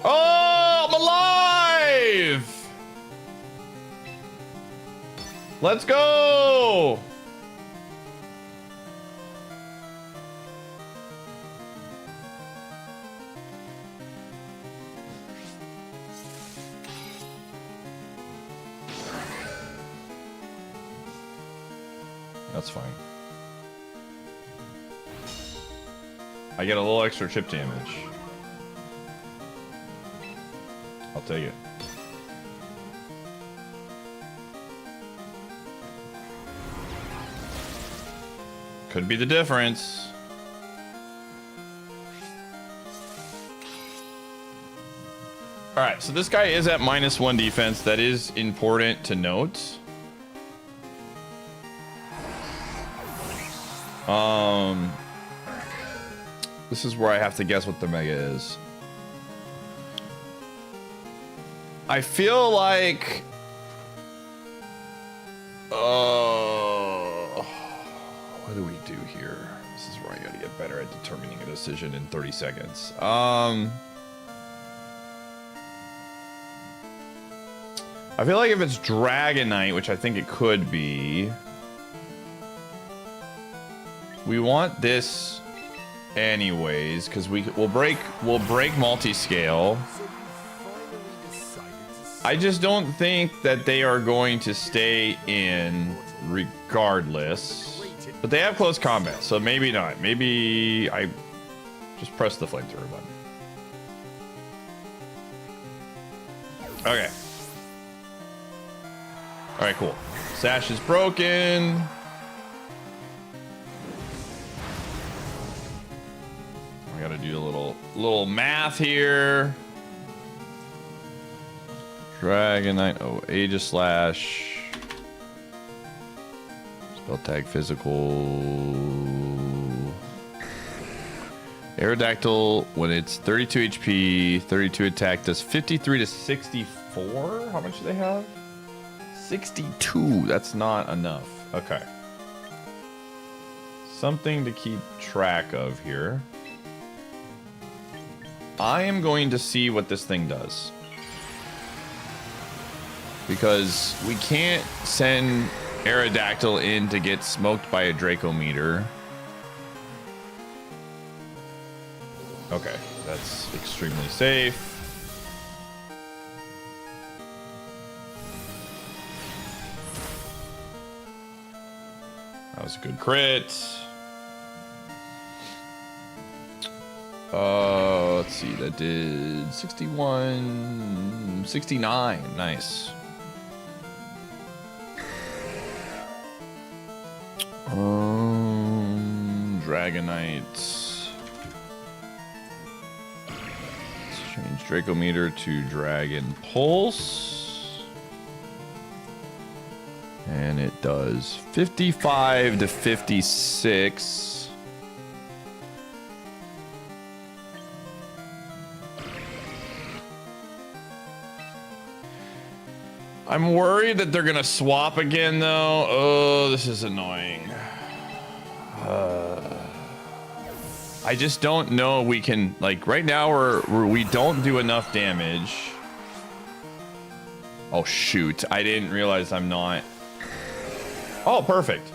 Oh, I'm alive! Let's go! That's fine. I get a little extra chip damage. I'll take it. Could be the difference. All right, so this guy is at -1 defense. That is important to note. This is where I have to guess what the mega is. I feel like... what do we do here? This is where I gotta get better at determining a decision in 30 seconds. I feel like if it's Dragonite, which I think it could be, we want this anyways, because we'll break multi-scale. I just don't think that they are going to stay in regardless, but they have close combat, so maybe not. Maybe I just press the flamethrower button. Okay. All right, cool. Sash is broken. I gotta do a little math here. Dragonite. Oh, Aegislash. Spell tag physical. Aerodactyl, when it's 32 HP, 32 attack, does 53 to 64. How much do they have? 62. That's not enough. Okay. Something to keep track of here. I am going to see what this thing does. Because we can't send Aerodactyl in to get smoked by a Dracometer. Okay, that's extremely safe. That was a good crit. Let's see, that did 61, 69. Nice. Dragonite. Let's change Dracometer to Dragon Pulse. And it does 55 to 56. I'm worried that they're gonna swap again, though. Oh, this is annoying. I just don't know. We can, like, right now we don't do enough damage. Oh shoot! I didn't realize I'm not. Oh, perfect.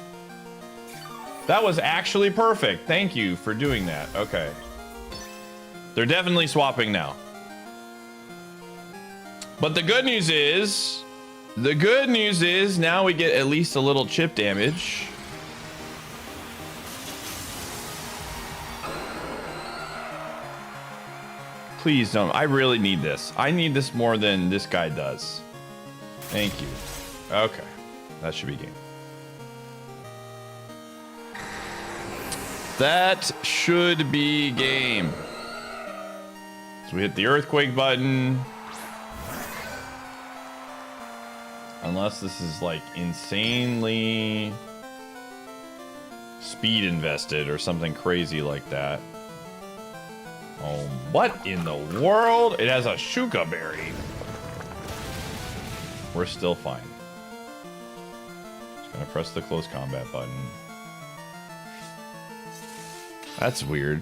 That was actually perfect. Thank you for doing that. Okay. They're definitely swapping now. But the good news is now we get at least a little chip damage. Please don't. I really need this. I need this more than this guy does. Thank you. Okay. That should be game. That should be game. So we hit the earthquake button. Unless this is like insanely speed invested or something crazy like that. Oh, what in the world? It has a Shuka berry. We're still fine. Just gonna press the close combat button. That's weird.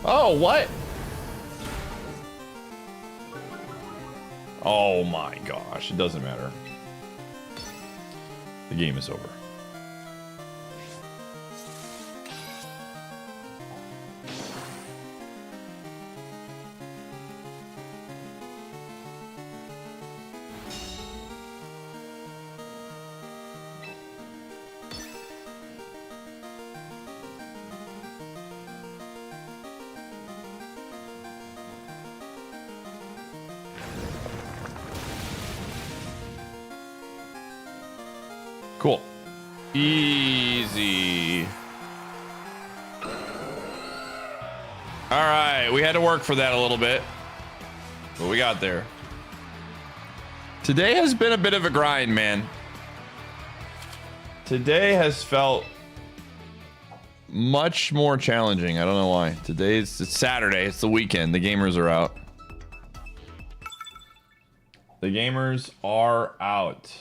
Oh, what? Oh my gosh, it doesn't matter. The game is over. Cool. Easy. All right, we had to work for that a little bit, but we got there. Today has been a bit of a grind, man. Today has felt much more challenging. I don't know why. It's Saturday. It's the weekend. The gamers are out. The gamers are out.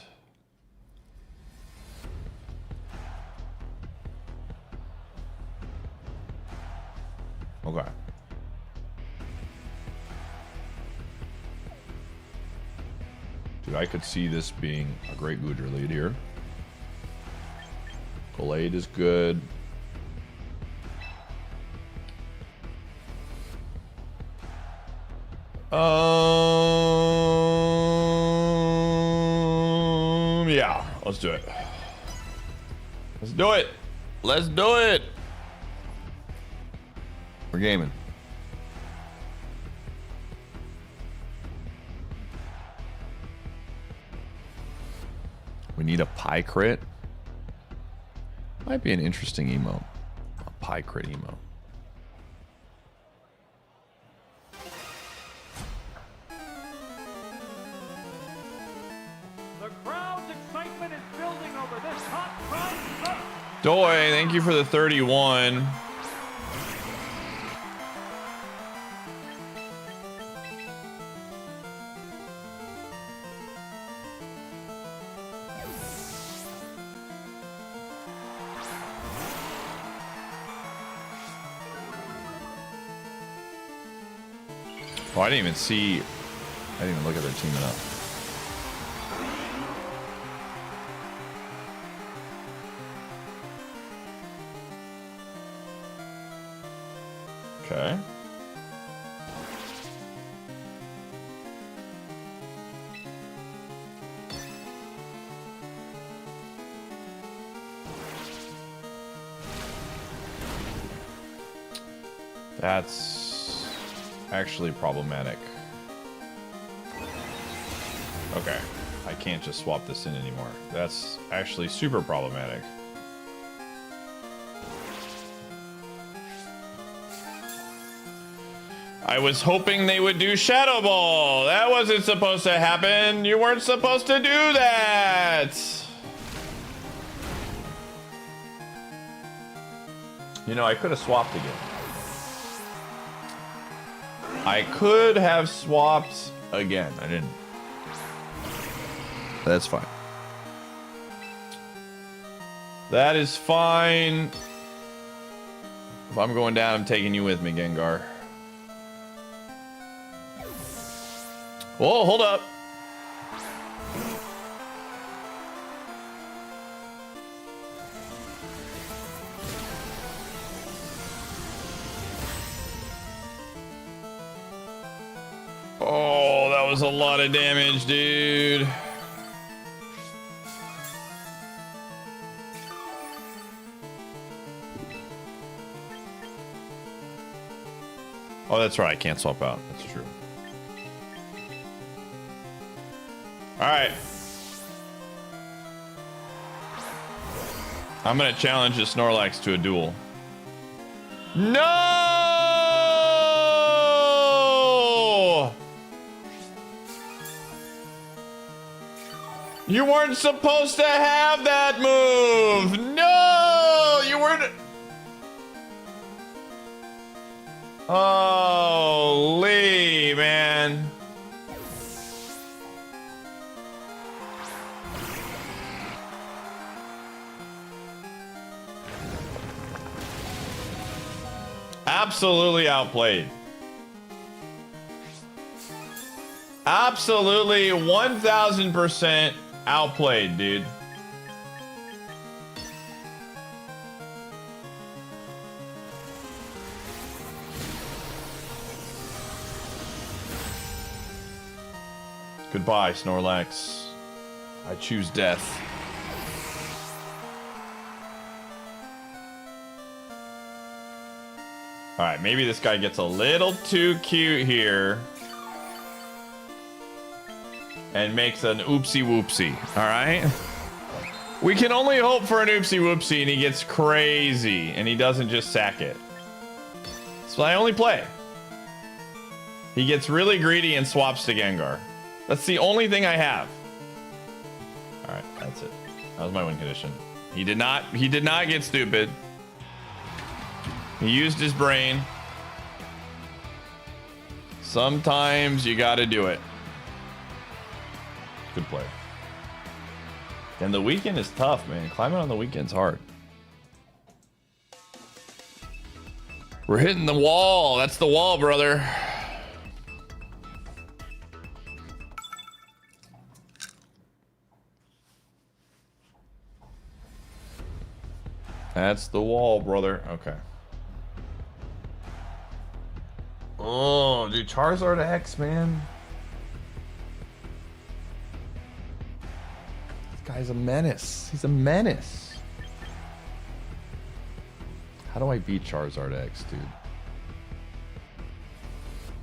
Okay. Dude, I could see this being a great Goodra lead here. Gallade is good. Yeah, let's do it. Let's do it. Let's do it. We're gaming. We need a pie crit. Might be an interesting emo. A pie crit emo. The crowd's excitement is building over this hot prime cup. Doi, thank you for the 31. Oh, I didn't even see. I didn't even look at their teaming up. Okay. That's actually problematic. Okay, I can't just swap this in anymore. That's actually super problematic. I was hoping they would do Shadow Ball. That wasn't supposed to happen. You weren't supposed to do that. You know, I could have swapped again. I could have swapped again. I didn't. That's fine. That is fine. If I'm going down, I'm taking you with me, Gengar. Whoa, hold up. Oh, that was a lot of damage, dude. Oh, that's right. I can't swap out. That's true. All right. I'm going to challenge the Snorlax to a duel. No! You weren't supposed to have that move. No! You weren't. Holy, man. Absolutely outplayed. Absolutely 1000% outplayed, dude. Goodbye, Snorlax. I choose death. All right, maybe this guy gets a little too cute here and makes an oopsie whoopsie. All right. We can only hope for an oopsie whoopsie and he gets crazy and he doesn't just sack it. So I only play. He gets really greedy and swaps to Gengar. That's the only thing I have. All right, that's it. That was my win condition. He did not get stupid. He used his brain. Sometimes you gotta do it. Good play. And the weekend is tough, man. Climbing on the weekend's hard. We're hitting the wall. That's the wall, brother. That's the wall, brother. Okay. Oh, dude, Charizard X, man. This guy's a menace. He's a menace. How do I beat Charizard X, dude?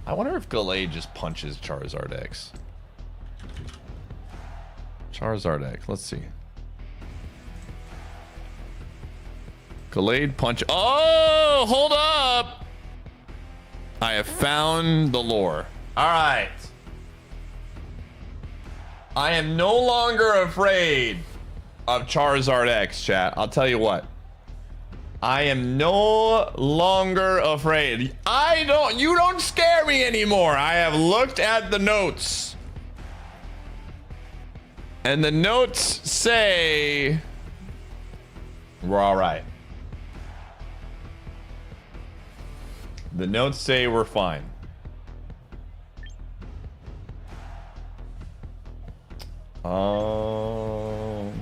I wonder if Gallade just punches Charizard X. Charizard X, let's see. Gallade punch. Oh, hold up. I have found the lore. All right. I am no longer afraid of Charizard X, chat. I'll tell you what. I am no longer afraid. You don't scare me anymore. I have looked at the notes. And the notes say we're all right. The notes say we're fine. Oh,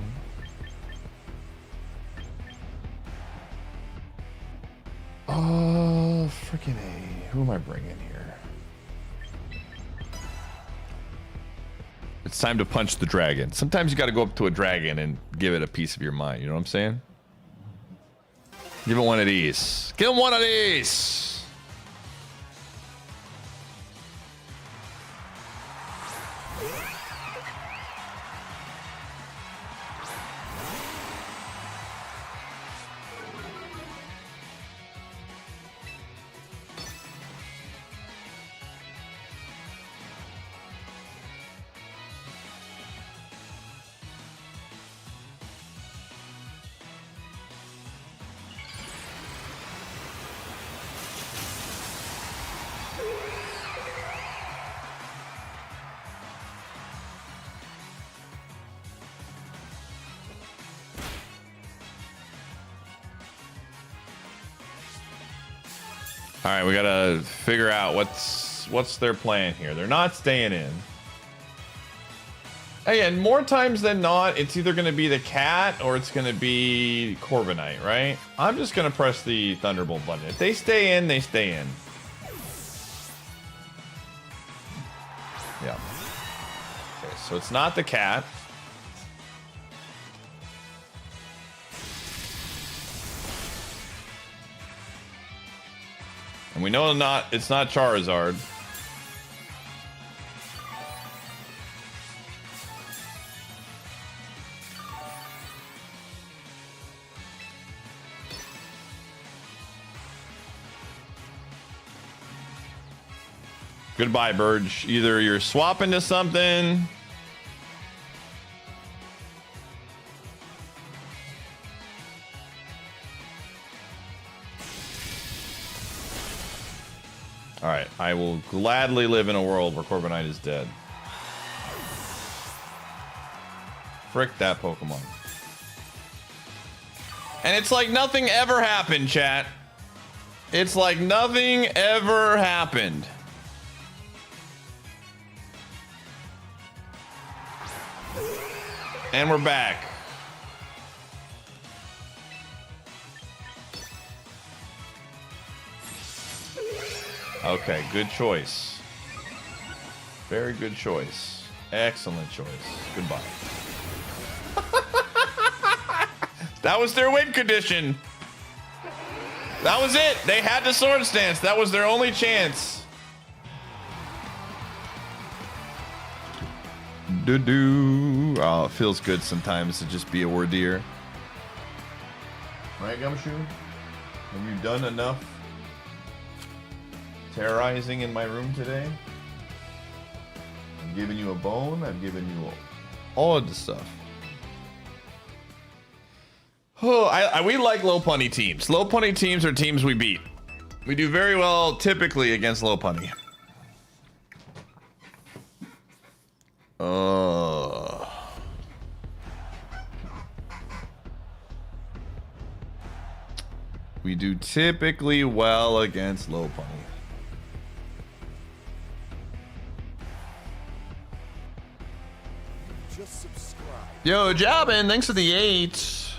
freaking A. Who am I bringing here? It's time to punch the dragon. Sometimes you got to go up to a dragon and give it a piece of your mind. You know what I'm saying? Give it one of these. Give him one of these. All right, we gotta figure out what's their plan here. They're not staying in. Again, more times than not, it's either gonna be the cat or it's gonna be Corviknight, right? I'm just gonna press the Thunderbolt button. If they stay in, they stay in. Yeah. Okay, so it's not the cat. And we know it's not Charizard. Goodbye, Burge. Either you're swapping to something. All right, I will gladly live in a world where Corviknight is dead. Frick that Pokemon. And it's like nothing ever happened, chat. It's like nothing ever happened. And we're back. Okay, good choice. Very good choice. Excellent choice. Goodbye. That was their win condition. That was it. They had the Sword Stance. That was their only chance. do. Oh, it feels good sometimes to just be a wardeer. Right, Gumshoe? Have you done enough terrorizing in my room today? I've given you a bone. I've given you all of the stuff. Oh, we like low punny teams. Low punny teams are teams we beat. We do very well typically against low punny. We do typically well against low punny. Just subscribe. Yo, Jabin, thanks for the 8.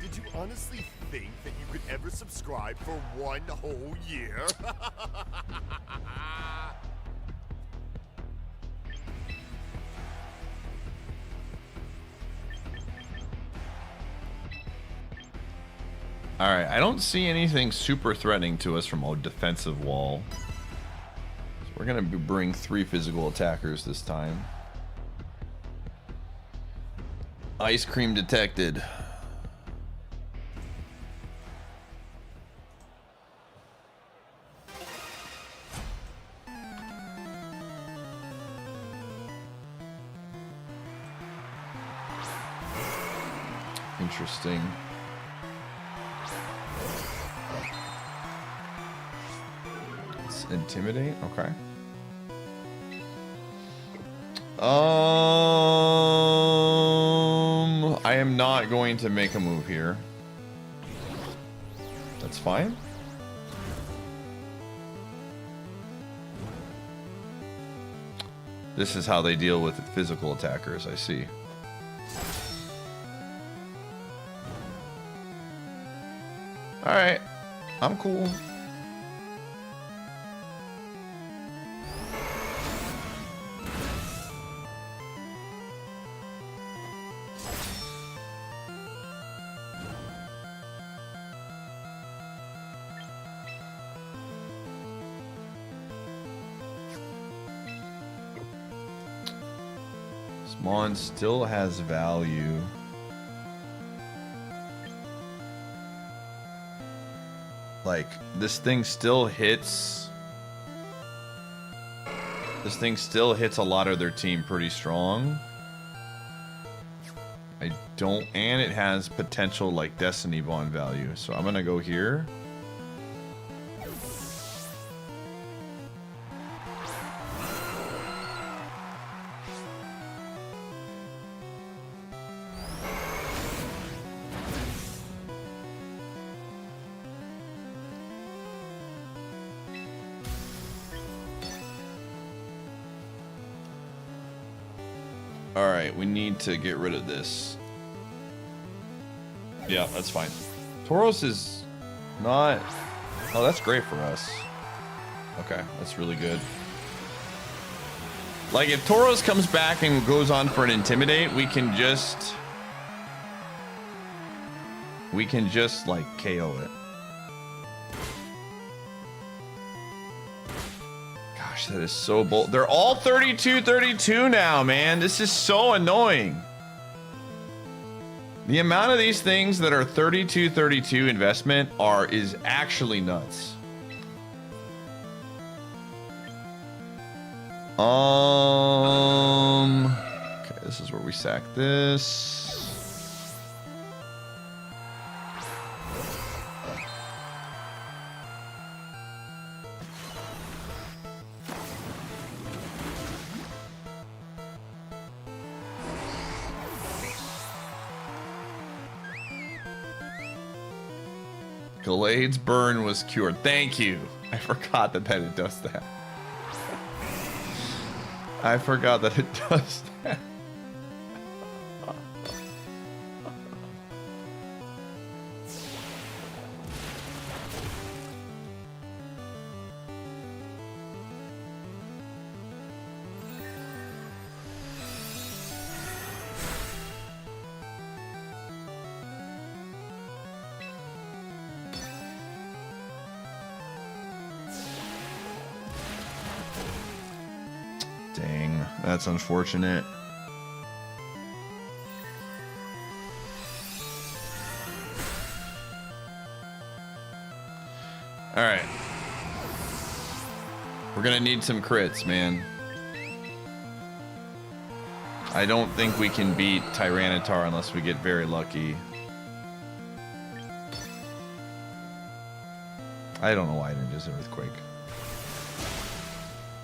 Did you honestly think that you could ever subscribe for 1 whole year? Alright, I don't see anything super threatening to us from a defensive wall. So we're gonna bring 3 physical attackers this time. Ice cream detected. Interesting. Let's intimidate. Okay. I am not going to make a move here. That's fine. This is how they deal with physical attackers, I see. Alright. I'm cool. Mon still has value. Like, this thing still hits. This thing still hits a lot of their team pretty strong. I don't, and it has potential like Destiny Bond value. So I'm gonna go here. Alright, we need to get rid of this. Yeah, that's fine. Tauros is not... Oh, that's great for us. Okay, that's really good. Like, if Tauros comes back and goes on for an Intimidate, we can just, like, KO it. Gosh, that is so bold. They're all 32-32 now, man. This is so annoying. The amount of these things that are 32-32 investment is actually nuts. Okay, this is where we sack this. Galade's burn was cured. Thank you. I forgot that it does that. I forgot that it does that. Dang. That's unfortunate. All right. We're gonna need some crits, man. I don't think we can beat Tyranitar unless we get very lucky. I don't know why I didn't just Earthquake.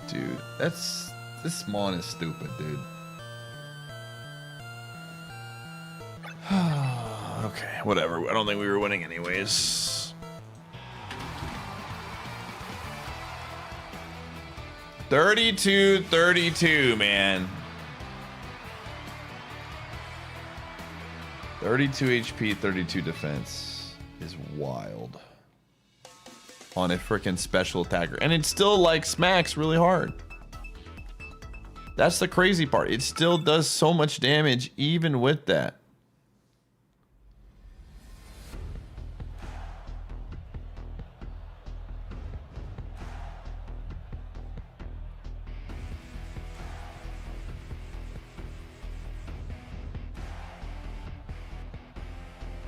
Dude, this Mon is stupid, dude. Okay, whatever. I don't think we were winning anyways. 32-32, man. 32 HP, 32 defense is wild. On a freaking special attacker. And it still like smacks really hard. That's the crazy part. It still does so much damage even with that.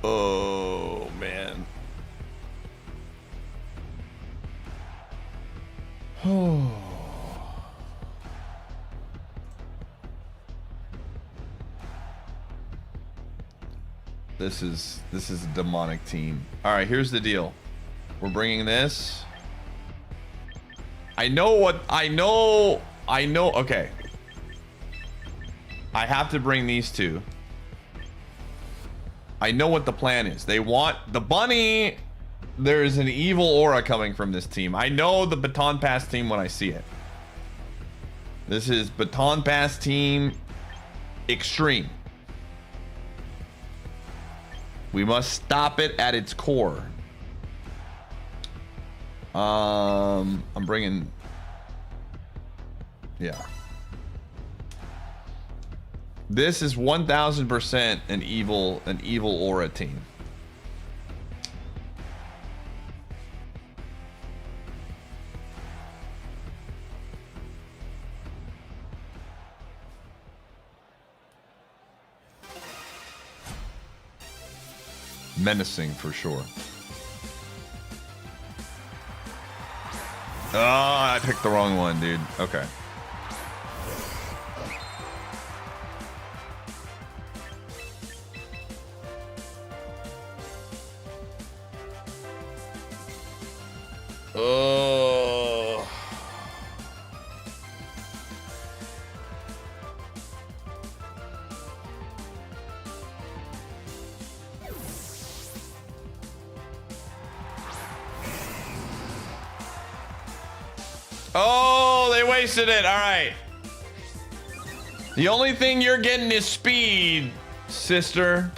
Oh, man. Oh. This is a demonic team. All right, here's the deal. We're bringing this. I know. Okay. I have to bring these two. I know what the plan is. They want the bunny. There's an evil aura coming from this team. I know the baton pass team when I see it. This is baton pass team extreme. We must stop it at its core. I'm bringing. Yeah. This is 1000% an evil aura team. Menacing for sure. Oh, I picked the wrong one, dude. Okay. Oh. Oh, they wasted it. All right. The only thing you're getting is speed, sister.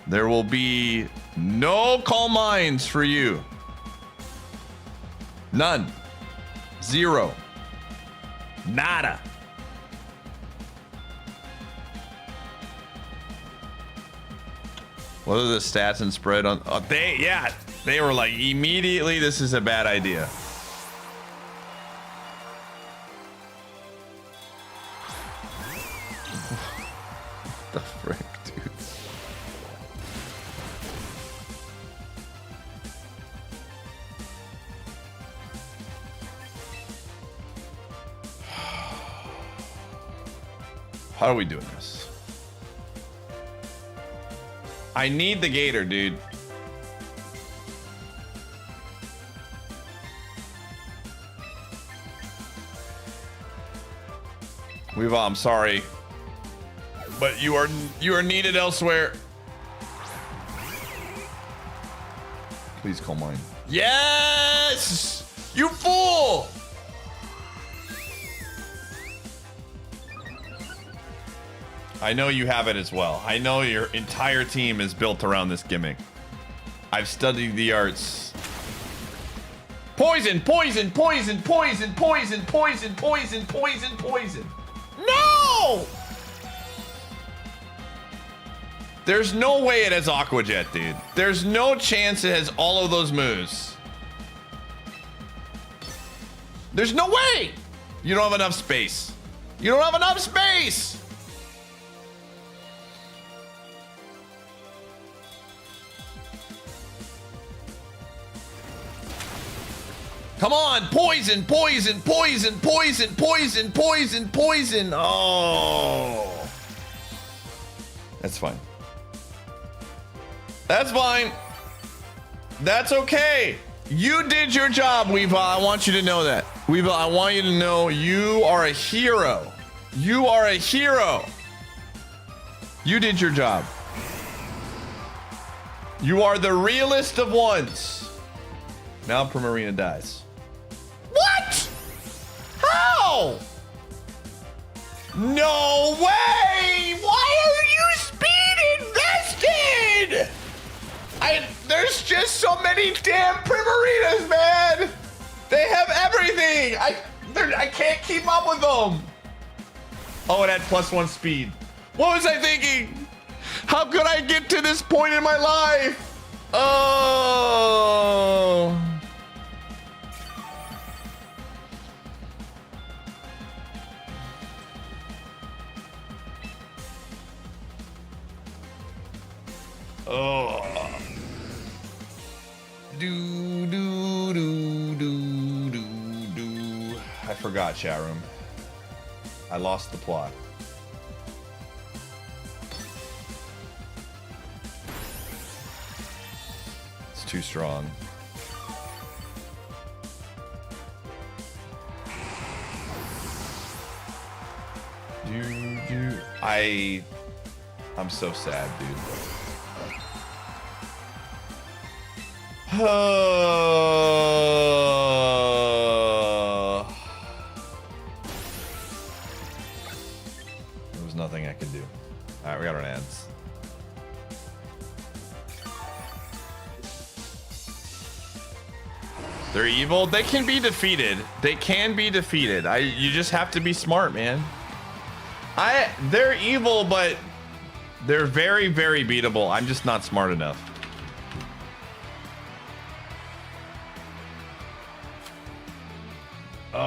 There will be no calm minds for you. None. Zero. Nada. What are the stats and spread on? Oh, they were like immediately. This is a bad idea. What the frick, dude? How are we doing this? I need the gator, dude. I'm sorry, but you are needed elsewhere. Please call mine. Yes, you fool! I know you have it as well. I know your entire team is built around this gimmick. I've studied the arts. Poison, poison, poison, poison, poison, poison, poison, poison, poison. No! There's no way it has Aqua Jet, dude. There's no chance it has all of those moves. There's no way. You don't have enough space. You don't have enough space. Come on, poison, poison, poison, poison, poison, poison, poison. Oh. That's fine. That's fine. That's okay. You did your job, Weeva. I want you to know that. Weeva, I want you to know you are a hero. You are a hero. You did your job. You are the realest of ones. Now Primarina dies. What? How? No way! Why are you speed invested? There's just so many damn Primarinas, man. They have everything. I can't keep up with them. Oh, it had +1 speed. What was I thinking? How could I get to this point in my life? Oh. Oh. Do do do do do do. I forgot, chat room. I lost the plot. It's too strong. I'm so sad, dude. There was nothing I could do. All right, we got our ads. They're evil. They can be defeated. They can be defeated. You just have to be smart, man. They're evil, but they're very, very beatable. I'm just not smart enough. Oh.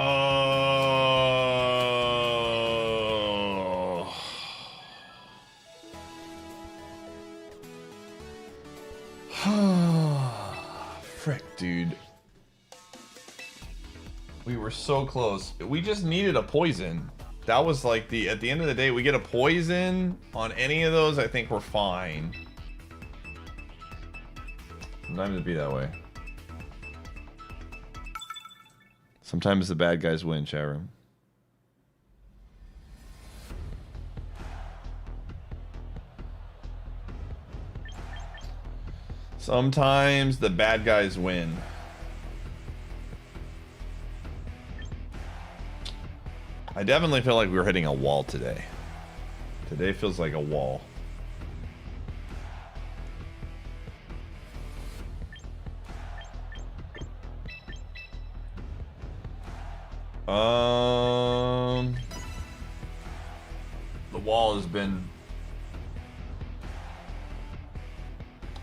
Frick, dude. We were so close. We just needed a poison. That was like at the end of the day, we get a poison on any of those, I think we're fine. Sometimes it'd be that way. Sometimes the bad guys win, chat room. Sometimes the bad guys win. I definitely feel like we were hitting a wall today. Today feels like a wall. The wall has been.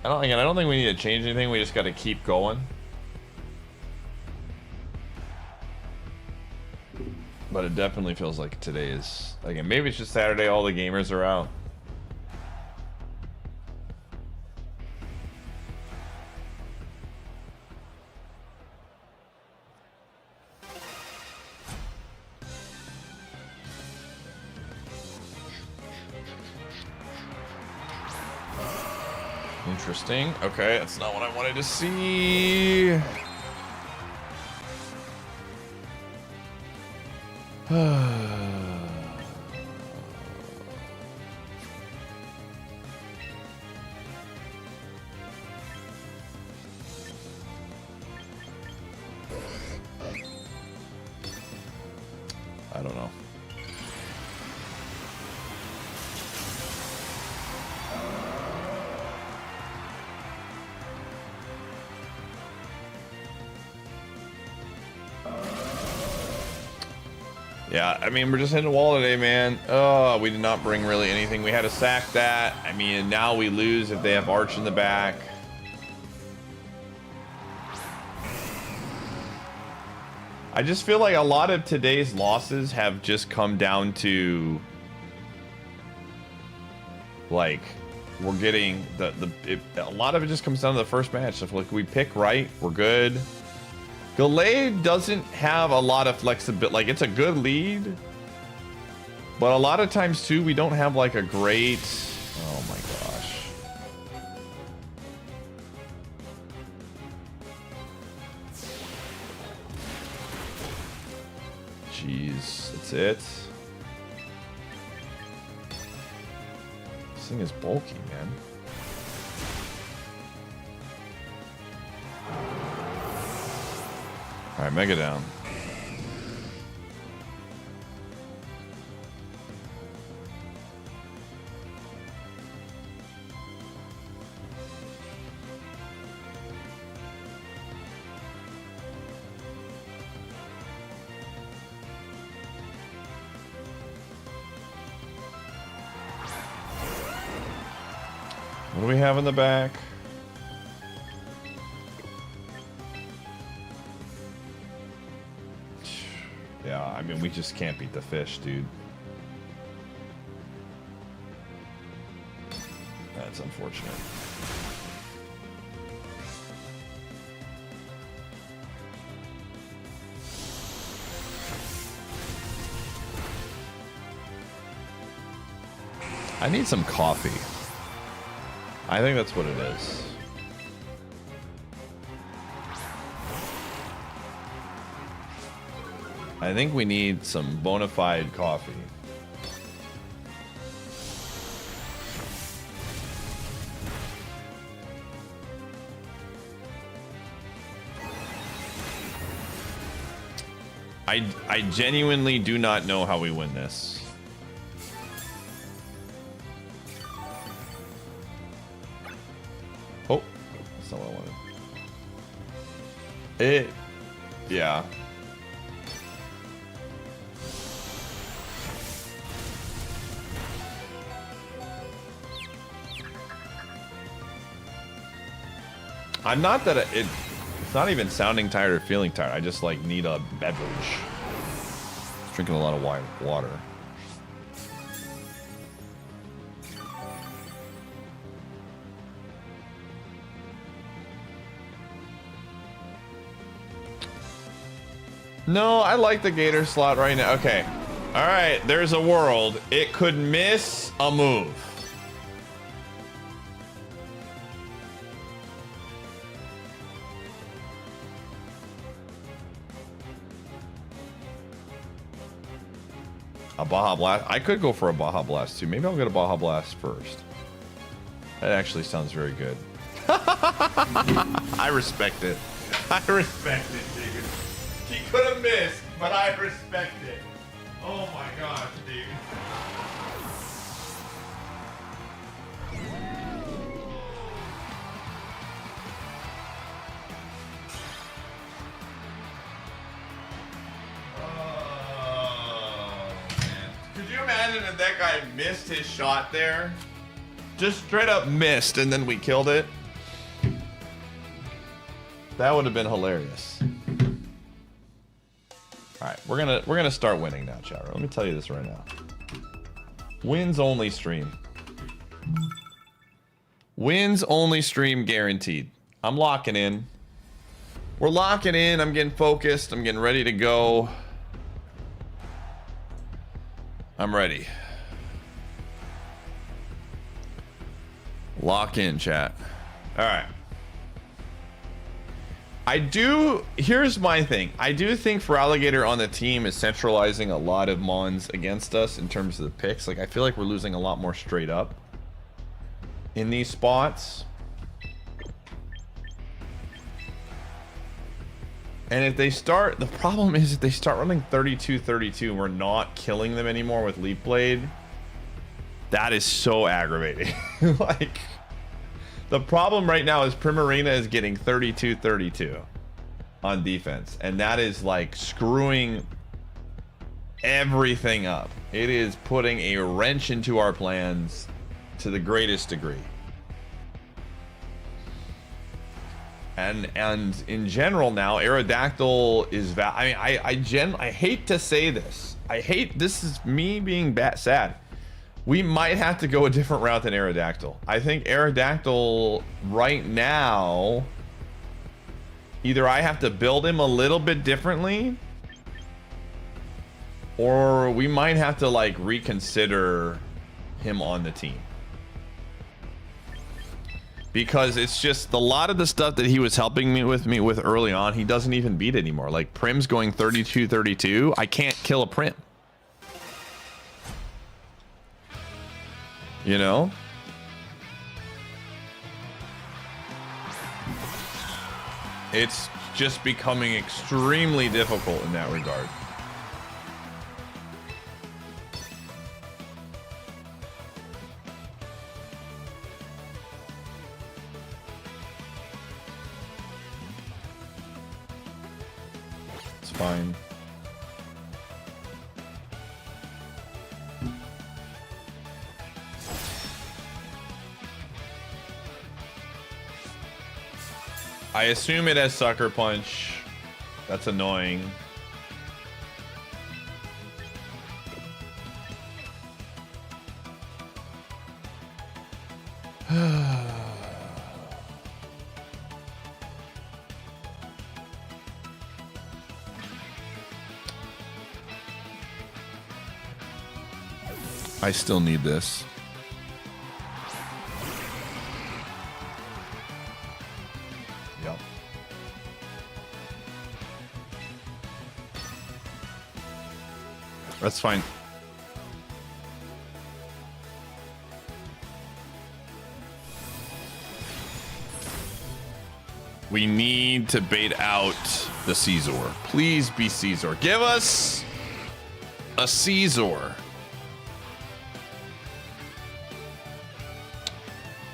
I don't think we need to change anything. We just got to keep going. But it definitely feels like today is, again, maybe it's just Saturday, all the gamers are out. Interesting. Okay, that's not what I wanted to see. I don't know. Yeah, I mean, we're just hitting the wall today, man. Oh, we did not bring really anything. We had to sack that. I mean, now we lose if they have Arch in the back. I just feel like a lot of today's losses have just come down to, like, we're getting a lot of it just comes down to the first match. If like we pick right, we're good. Gallade doesn't have a lot of flexibility. Like, it's a good lead, but a lot of times too we don't have like a great. Oh my gosh. Jeez, that's it. This thing is bulky, man. All right, Mega down. What do we have in the back? Yeah, I mean, we just can't beat the fish, dude. That's unfortunate. I need some coffee. I think that's what it is. I think we need some bona fide coffee. I genuinely do not know how we win this. Oh, that's not what I wanted. Yeah. I'm not that it's not even sounding tired or feeling tired. I just like need a beverage. Drinking a lot of water. No, I like the Gator slot right now. Okay. All right, there's a world. It could miss a move. A Baja Blast. I could go for a Baja Blast too. Maybe I'll get a Baja Blast first. That actually sounds very good. I respect it. I respect it, dude. He could have missed, but I respect it. Oh my gosh, dude. Could you imagine if that guy missed his shot there? Just straight up missed and then we killed it? That would have been hilarious. Alright, we're gonna start winning now, chat. Let me tell you this right now. Wins only stream. Wins only stream guaranteed. I'm locking in. We're locking in. I'm getting focused. I'm getting ready to go. I'm ready. Lock in, chat. All right. Here's my thing. I do think for Alligator on the team is centralizing a lot of mons against us in terms of the picks. Like, I feel like we're losing a lot more straight up in these spots. And if they start, the problem is if they start running 32-32 and we're not killing them anymore with Leap Blade, that is so aggravating. Like, the problem right now is Primarina is getting 32-32 on defense. And that is like screwing everything up. It is putting a wrench into our plans to the greatest degree. And in general now, Aerodactyl is I hate to say this. This is me being sad. We might have to go a different route than Aerodactyl. I think Aerodactyl right now, either I have to build him a little bit differently, or we might have to like reconsider him on the team. Because it's just a lot of the stuff that he was helping me with early on, he doesn't even beat anymore. Like Prim's going 32-32. I can't kill a Prim. You know? It's just becoming extremely difficult in that regard. Fine. I assume it has Sucker Punch. That's annoying. I still need this. Yep. That's fine. We need to bait out the Caesar. Please be Caesar. Give us a Caesar.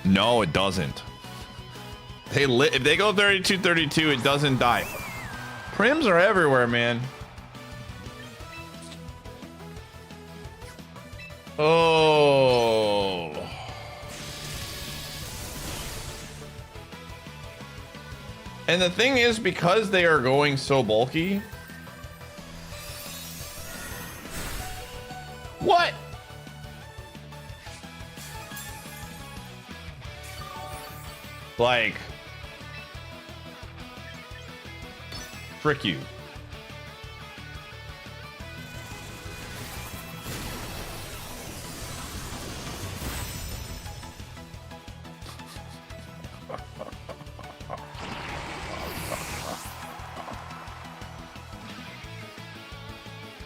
No, it doesn't. If they go 32-32, it doesn't die. Prims are everywhere, man. Oh. And the thing is, because they are going so bulky. What? Like, frick you.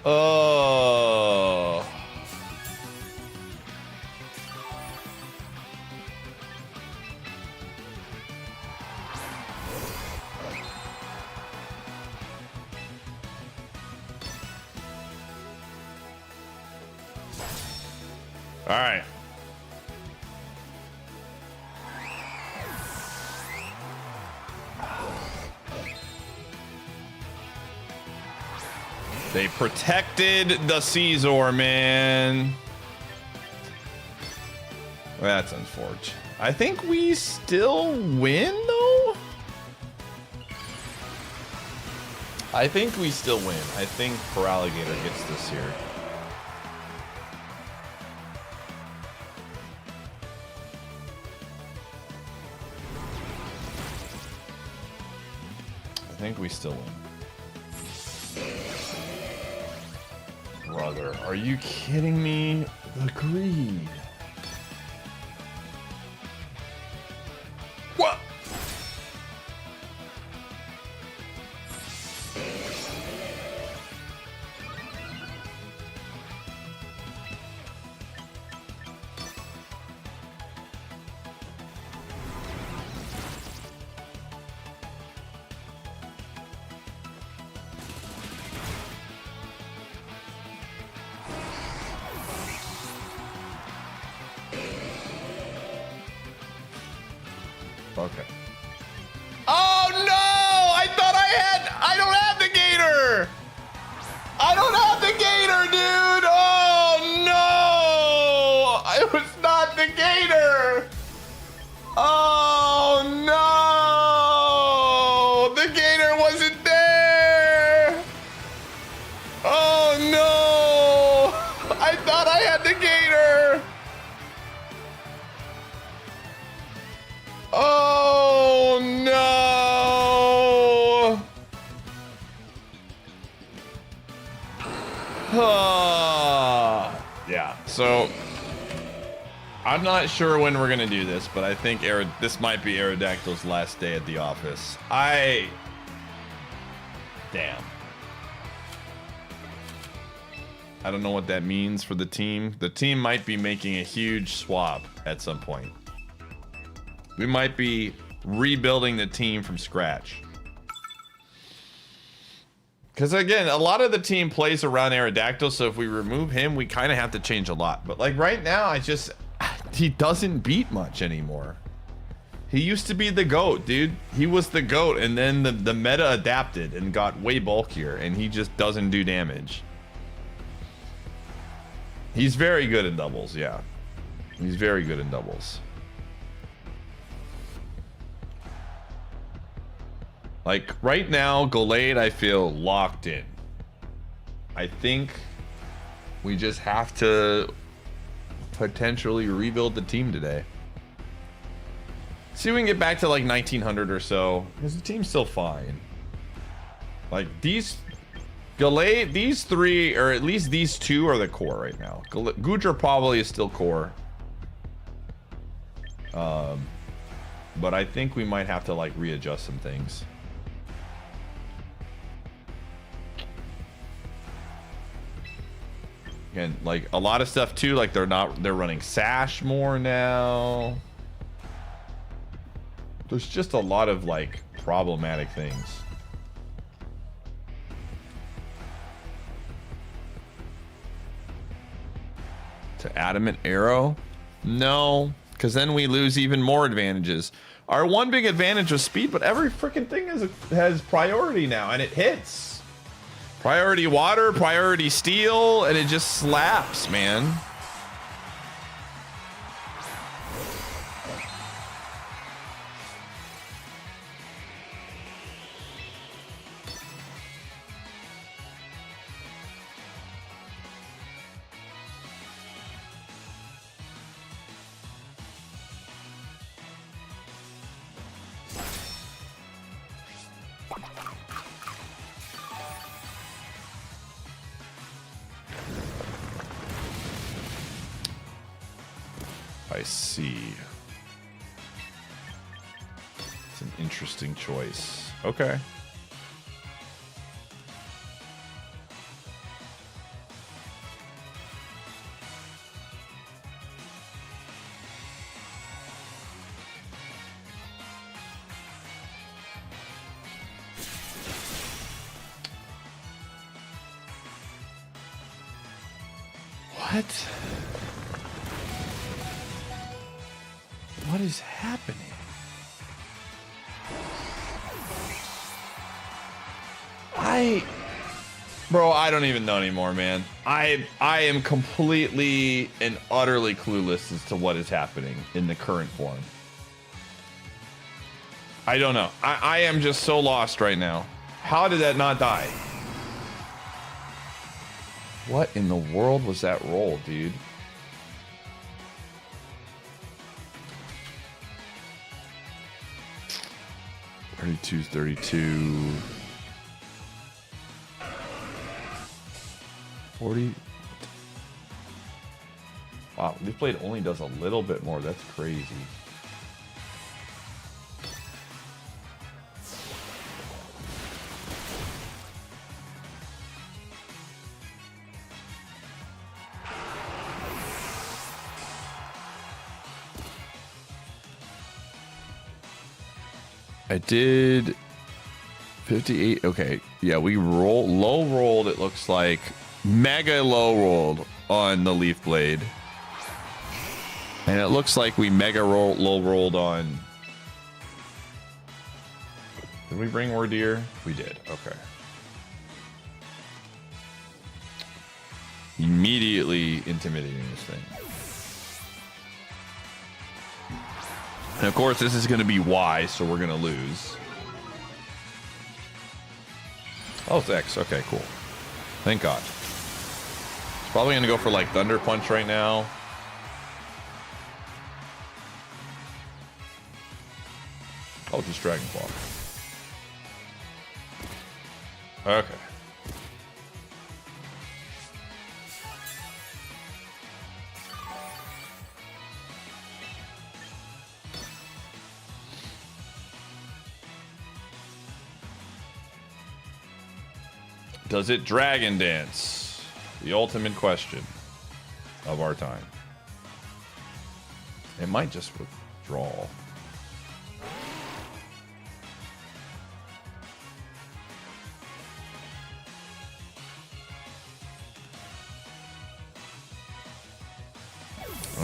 Oh. All right. They protected the Caesar, man. That's unfortunate. I think we still win, though. I think we still win. I think Alligator gets this here. I think we still win. Brother, are you kidding me? The greed. What? Okay. Oh no! I thought I don't have the gator! I don't have the gator, thought I had the gator. Oh no. Yeah, so I'm not sure when we're gonna do this, but I think this might be Aerodactyl's last day at the office. Damn. I don't know what that means for the team. The team might be making a huge swap at some point. We might be rebuilding the team from scratch. Because again, a lot of the team plays around Aerodactyl, so if we remove him, we kind of have to change a lot. But like right now, he doesn't beat much anymore. He used to be the GOAT, dude. He was the GOAT, and then the meta adapted and got way bulkier, and he just doesn't do damage. He's very good in doubles, yeah. He's very good in doubles. Like, right now, Gallade, I feel locked in. I think we just have to potentially rebuild the team today. See if we can get back to like 1900 or so, because the team's still fine. Like, Gallade, these three, or at least these two, are the core right now. Gudra probably is still core. But I think we might have to like readjust some things. And like a lot of stuff too, like they're running Sash more now. There's just a lot of like problematic things. To Adamant Arrow? No, because then we lose even more advantages. Our one big advantage was speed, but every freaking thing has priority now, and it hits. Priority water, priority steel, and it just slaps, man. I see. It's an interesting choice. Okay. What? What is happening? Bro, I don't even know anymore, man. I am completely and utterly clueless as to what is happening in the current form. I don't know. I am just so lost right now. How did that not die? What in the world was that roll, dude? Thirty-two, 32. 40. Wow, this blade only does a little bit more. That's crazy. I did 58. Okay. Yeah, we low rolled, it looks like. Mega low rolled on the leaf blade. And it looks like we mega low rolled on. Did we bring Ordeer? We did. Okay. Immediately intimidating this thing. And of course, this is going to be Y, so we're going to lose. Oh, it's X. Okay, cool. Thank God. Probably gonna go for like Thunder Punch right now. Oh, just Dragon Claw. Okay. Does it Dragon Dance? The ultimate question of our time. It might just withdraw.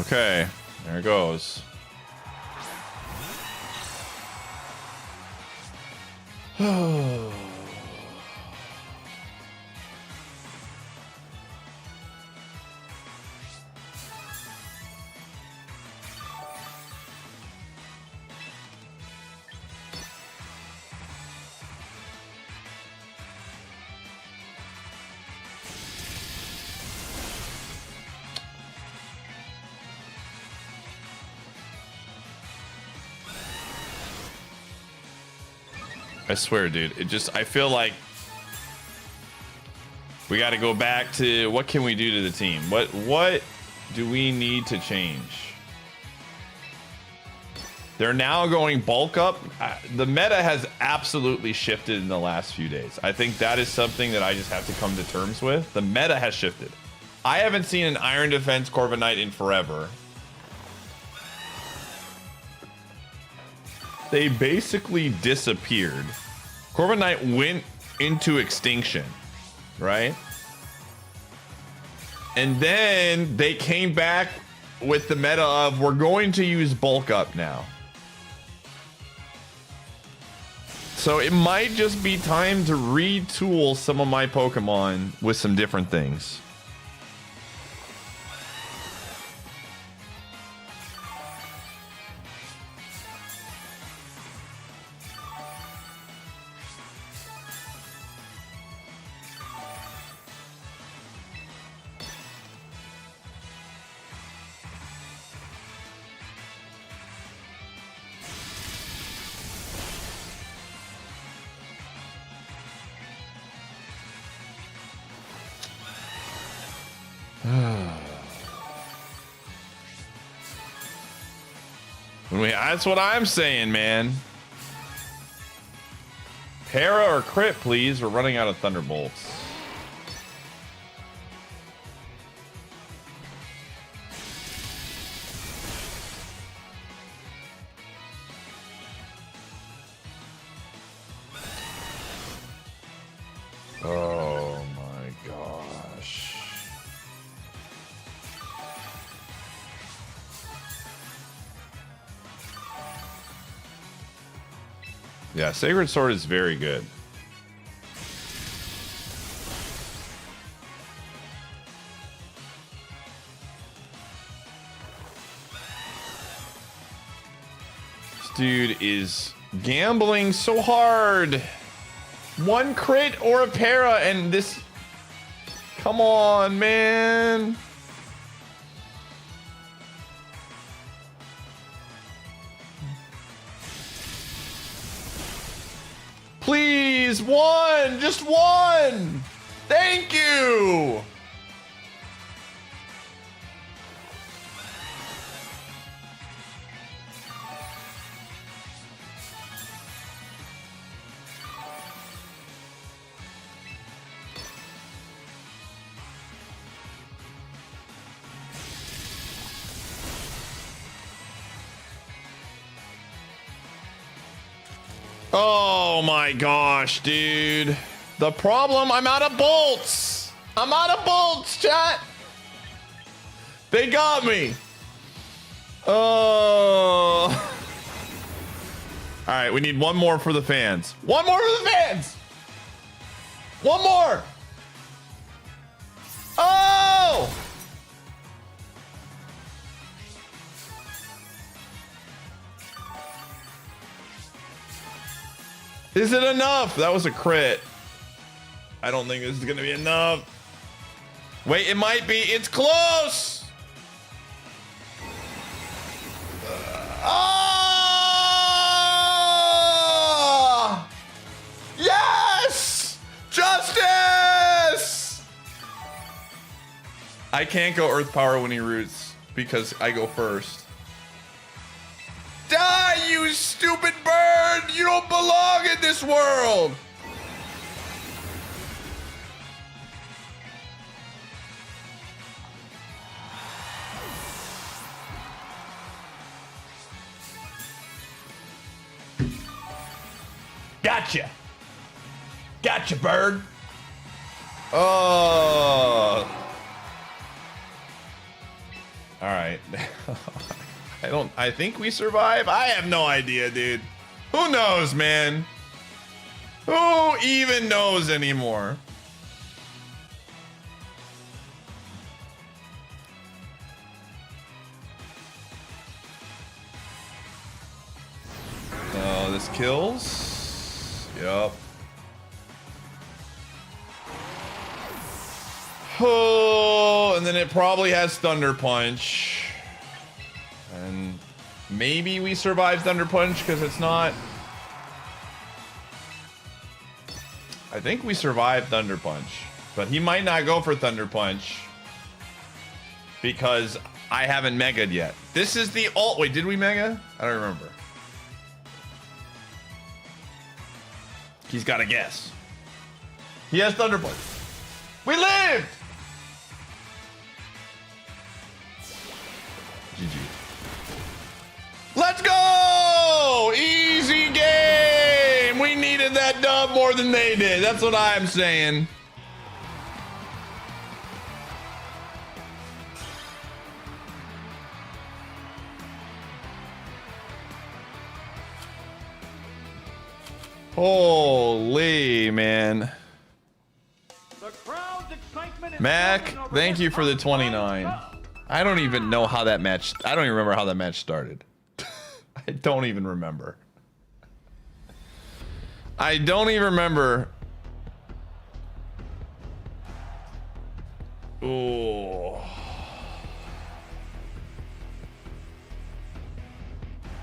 Okay, there it goes. I swear, dude, I feel like we got to go back to what can we do to the team? What do we need to change? They're now going bulk up. The meta has absolutely shifted in the last few days. I think that is something that I just have to come to terms with. The meta has shifted. I haven't seen an Iron Defense Corviknight Knight in forever. They basically disappeared. Corviknight Knight went into extinction, right? And then they came back with the meta of we're going to use bulk up now. So it might just be time to retool some of my Pokemon with some different things. That's what I'm saying, man. Para or crit, please. We're running out of Thunderbolts. Oh my gosh. Yeah, Sacred Sword is very good. This dude is gambling so hard. One crit or a para and this... Come on, man. Please, one! Just one! Thank you! Oh my gosh, dude. The problem, I'm out of bolts. I'm out of bolts, chat. They got me. Oh. All right, we need one more for the fans. One more for the fans. One more. Oh. Is it enough? That was a crit. I don't think this is gonna be enough. Wait, it might be. It's close. Oh! Yes! Justice! I can't go Earth Power when he roots because I go first. Die, you stupid bird! You don't belong in this world! Gotcha! Gotcha, bird! Oh! Alright. I think we survive. I have no idea, dude. Who knows, man? Who even knows anymore? Oh, this kills. Yup. Oh, and then it probably has Thunder Punch. And maybe we survive Thunder Punch because it's not... I think we survived Thunder Punch. But he might not go for Thunder Punch because I haven't Mega'd yet. This is the ult. Wait, did we Mega? I don't remember. He's got to guess. He has Thunder Punch. We lived! GG. Let's go! Easy game! We needed that dub more than they did. That's what I'm saying. Holy man. The crowd's excitement is Mac, building over thank this you for the hot 29. prime cup. I don't even know how that match... I don't even remember how that match started. I don't even remember. I don't even remember. Oh.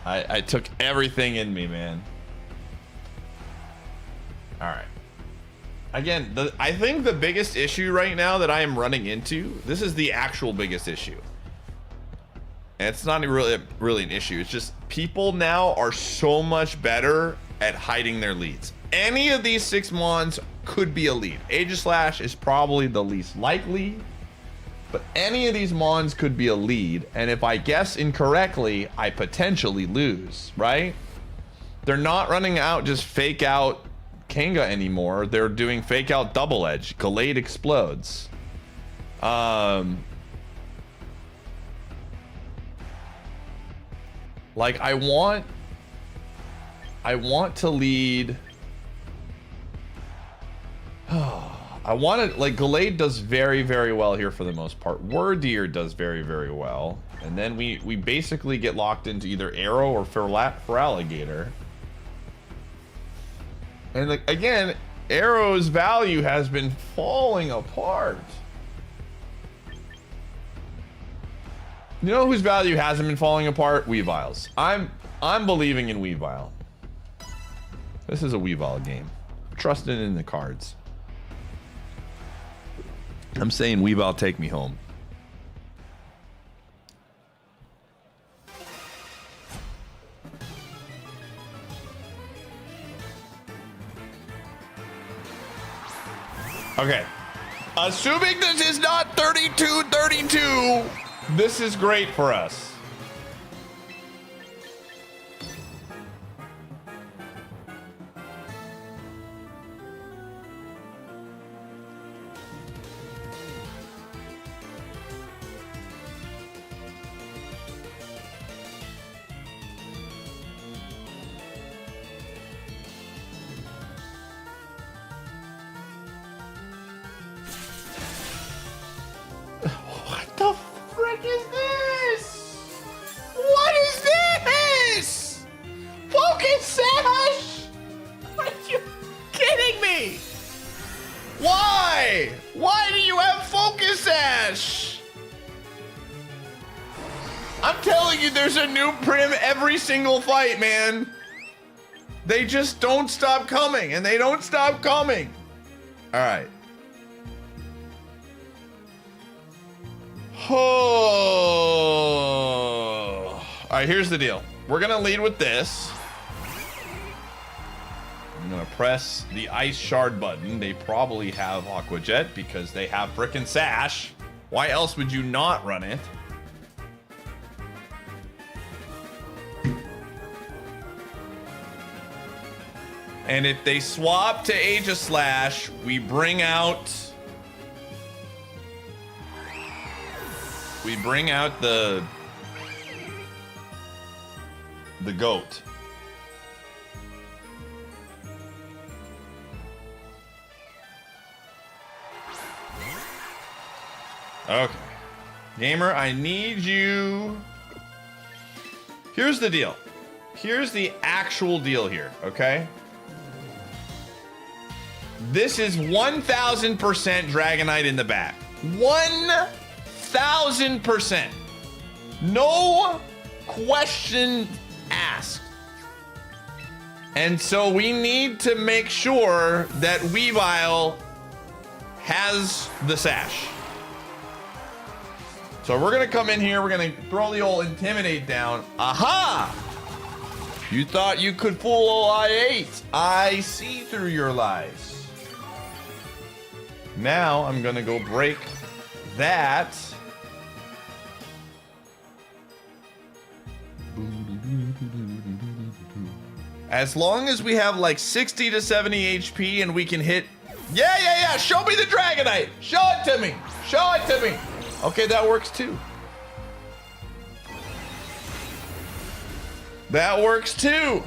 I took everything in me, man. All right. Again, I think the biggest issue right now that I am running into, this is the actual biggest issue. And it's not really an issue. It's just people now are so much better at hiding their leads. Any of these 6 mons could be a lead. Aegislash is probably the least likely, but any of these mons could be a lead. And if I guess incorrectly, I potentially lose, right? They're not running out just fake out Kanga anymore. They're doing fake out double edge. Gallade explodes. Like I want to lead. I want to, like, Gallade does very, very well here for the most part. Wordeer does very, very well. And then we basically get locked into either Arrow or Feraligatr. And like, again, Arrow's value has been falling apart. You know whose value hasn't been falling apart? Weavile's. I'm believing in Weavile. This is a Weavile game. I'm trusting in the cards. I'm saying Weavile, take me home. Okay. Assuming this is not 32-32, this is great for us. What the frick is this? What is this? Focus Sash? Are you kidding me? Why? Why do you have Focus Sash? I'm telling you, there's a new prim every single fight, man. They just don't stop coming, and they don't stop coming. All right. Oh. All right, here's the deal. We're gonna lead with this. I'm gonna press the ice shard button. They probably have Aqua Jet because they have frickin' Sash. Why else would you not run it? And if they swap to Aegislash, we bring out the goat. Okay. Gamer, I need you. Here's the deal. Here's the actual deal here, okay? This is 1000% Dragonite in the back. 1000%. No question asked. And so we need to make sure that Weavile has the Sash. So we're gonna come in here, we're gonna throw the old Intimidate down. Aha! You thought you could fool old I8. I see through your lies. Now I'm gonna go break that. As long as we have like 60 to 70 HP and we can hit. Yeah. Show me the Dragonite. Show it to me. Show it to me. Okay, that works too. That works too.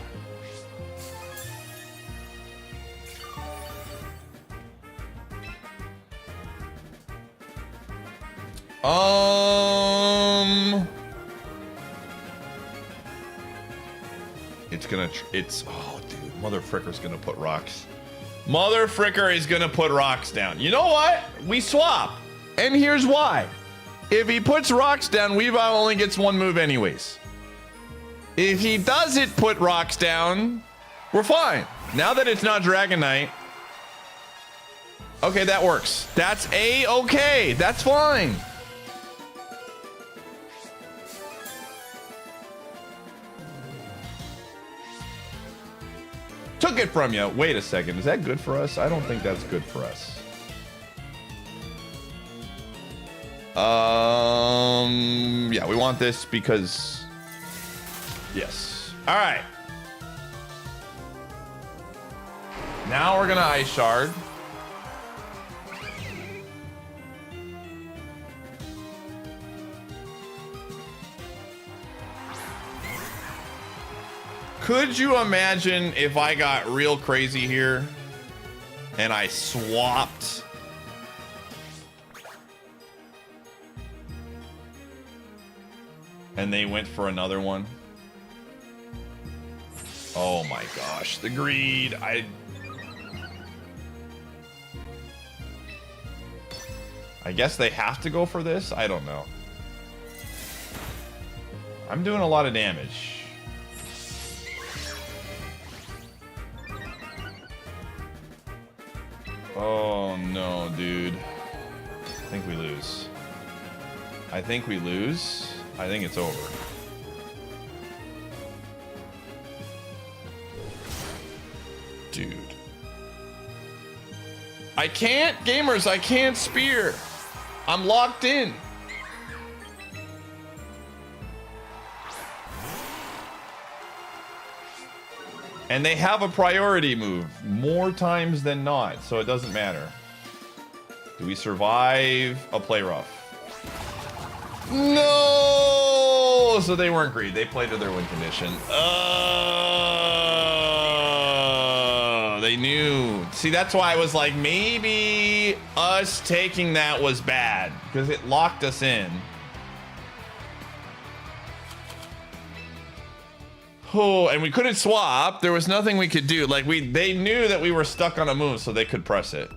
Oh, dude, Mother Fricker's gonna put rocks. Mother Fricker is gonna put rocks down. You know what? We swap. And here's why. If he puts rocks down, Weavile only gets one move anyways. If he doesn't put rocks down, we're fine. Now that it's not Dragonite. Okay, that works. That's A-okay. That's fine. Took it from you. Wait a second. Is that good for us? I don't think that's good for us. Yeah, we want this because... Yes. All right. Now we're gonna Ice Shard. Could you imagine if I got real crazy here and I swapped and they went for another one? Oh my gosh, the greed. I guess they have to go for this? I don't know. I'm doing a lot of damage. Oh no, dude. I think we lose. I think we lose. I think it's over. Dude. I can't, gamers, I can't spear. I'm locked in. And they have a priority move more times than not, so it doesn't matter. Do we survive a play rough? No! So they weren't greedy. They played to their win condition. They knew. See, that's why I was like, maybe us taking that was bad because it locked us in. Oh, and we couldn't swap. There was nothing we could do. Like they knew that we were stuck on a move, so they could press it.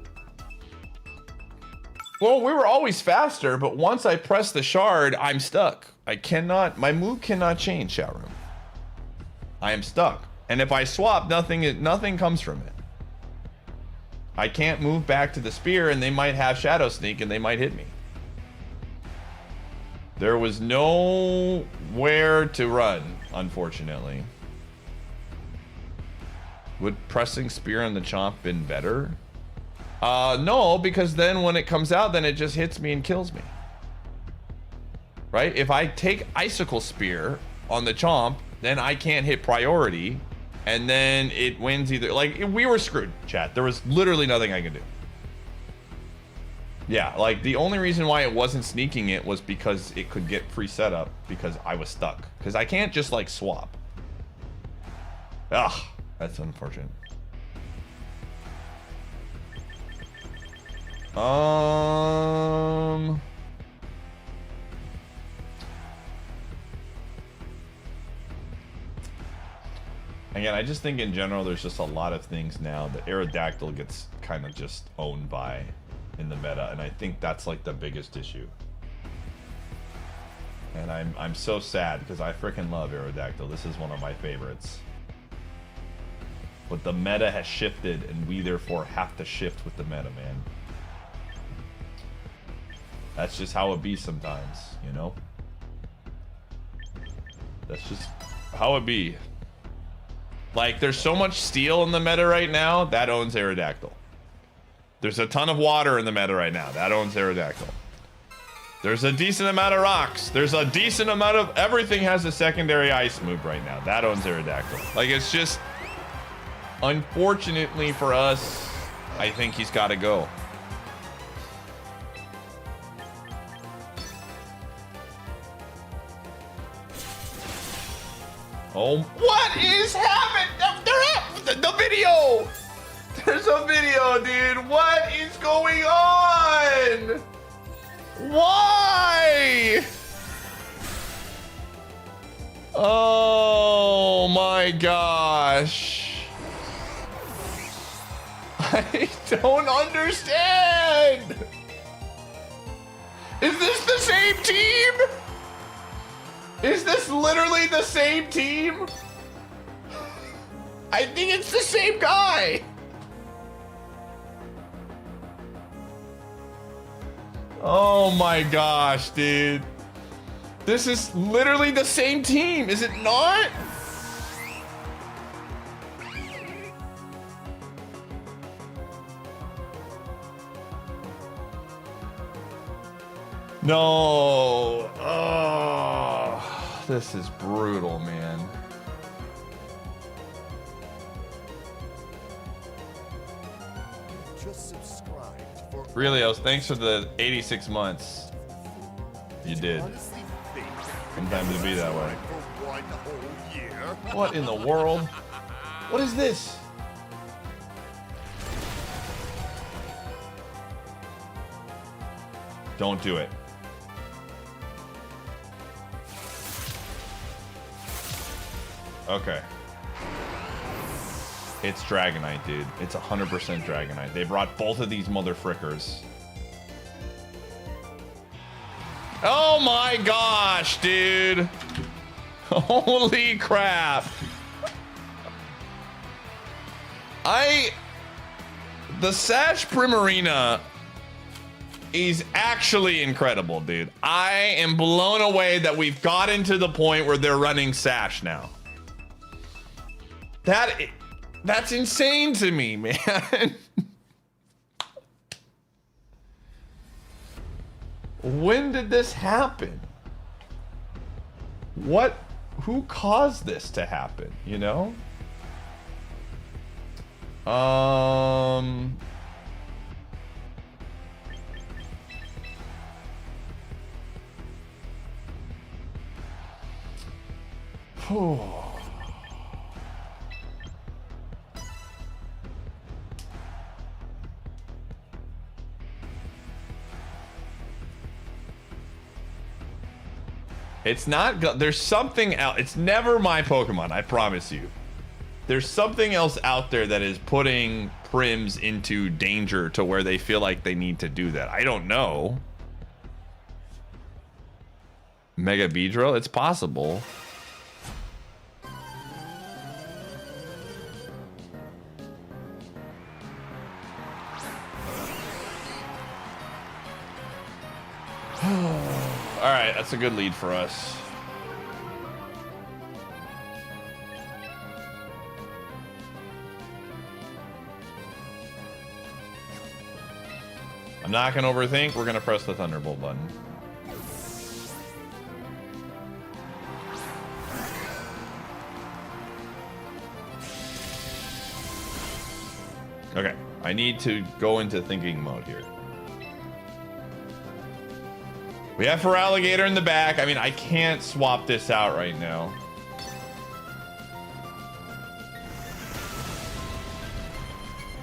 Well, we were always faster, but once I press the shard, I'm stuck. I cannot, my move cannot change, chat room. I am stuck. And if I swap, nothing comes from it. I can't move back to the spear, and they might have Shadow Sneak, and they might hit me. There was nowhere to run, unfortunately. Would pressing spear on the chomp been better? No, because then when it comes out, then it just hits me and kills me. Right? If I take Icicle Spear on the chomp, then I can't hit priority, and then it wins either. Like, we were screwed, chat. There was literally nothing I could do. Yeah, like, the only reason why it wasn't sneaking it was because it could get free setup because I was stuck. Because I can't just, like, swap. Ugh, that's unfortunate. Again, I just think in general there's just a lot of things now that Aerodactyl gets kind of just owned by in the meta, and I think that's like the biggest issue. And I'm so sad because I freaking love Aerodactyl. This is one of my favorites. But the meta has shifted, and we therefore have to shift with the meta, man. That's just how it be sometimes, you know? That's just how it be. Like, there's so much steel in the meta right now, that owns Aerodactyl. There's a ton of water in the meta right now, that owns Aerodactyl. There's a decent amount of rocks. There's a decent amount of... Everything has a secondary ice move right now. That owns Aerodactyl. Like, it's just... Unfortunately for us, I think he's got to go. Oh, what is happening? The video! There's a video, dude. What is going on? Why? Oh my gosh. I don't understand. Is this the same team? Is this literally the same team? I think it's the same guy. Oh my gosh, dude. This is literally the same team, is it not? No. Oh, this is brutal, man. Just subscribed for Relios, thanks for the 86 months. You did. honestly think Sometimes it be that way. for 1 whole year. What in the world? What is this? Don't do it. Okay. It's Dragonite, dude. It's 100% Dragonite. They brought both of these mother frickers. Oh my gosh, dude. Holy crap. The Sash Primarina is actually incredible, dude. I am blown away that we've gotten to the point where they're running Sash now. That's insane to me, man. When did this happen? Who caused this to happen, you know? It's not, there's something else. It's never my Pokemon, I promise you. There's something else out there that is putting prims into danger to where they feel like they need to do that. I don't know. Mega Beedrill? It's possible. Alright, that's a good lead for us. I'm not gonna overthink. We're gonna press the Thunderbolt button. Okay, I need to go into thinking mode here. We have Feraligatr in the back. I mean, I can't swap this out right now.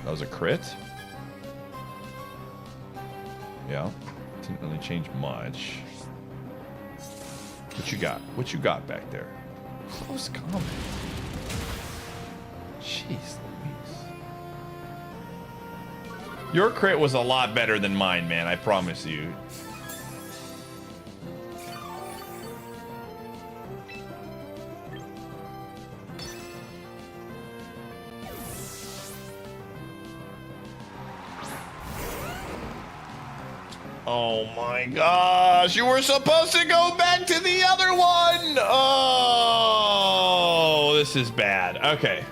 That was a crit? Yeah, didn't really change much. What you got? What you got back there? Close combat. Jeez Louise. Your crit was a lot better than mine, man. I promise you. Oh my gosh, you were supposed to go back to the other one! Oh, this is bad. Okay,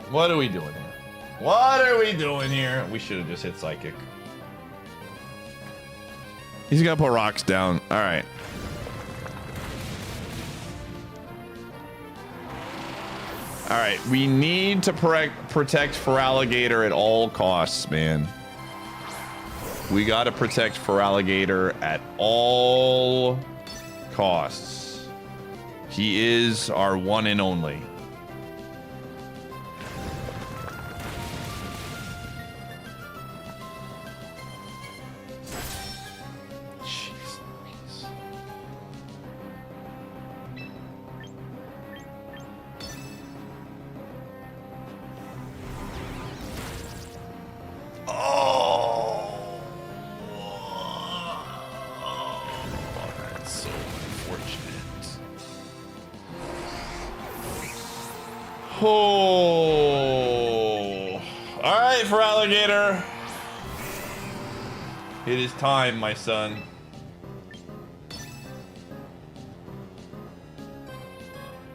what are we doing here? What are we doing here? We should have just hit Psychic. He's gonna put rocks down. All right. All right, we need to protect Feraligatr at all costs, man. We got to protect Feraligatr at all costs. He is our one and only. Jeez Louise. Oh, all right, Feraligatr. It is time, my son.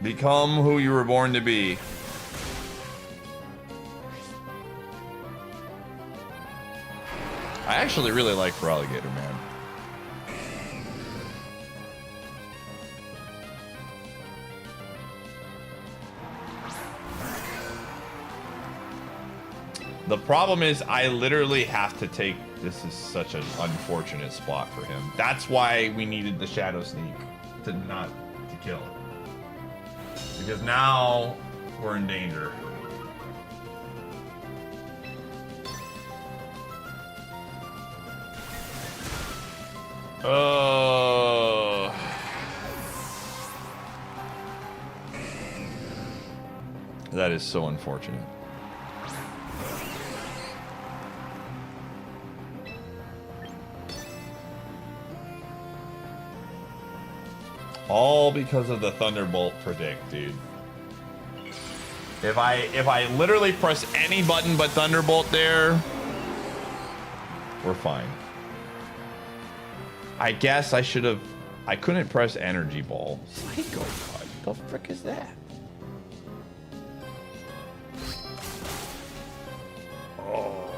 Become who you were born to be. I actually really like Feraligatr, man. The problem is I literally have to take... This is such an unfortunate spot for him. That's why we needed the Shadow Sneak to kill. Because now we're in danger. Oh. That is so unfortunate. All because of the Thunderbolt predict, dude. If I literally press any button but Thunderbolt there, we're fine. I guess I should have... I couldn't press Energy Ball. Psycho Cut. What the frick is that? Oh.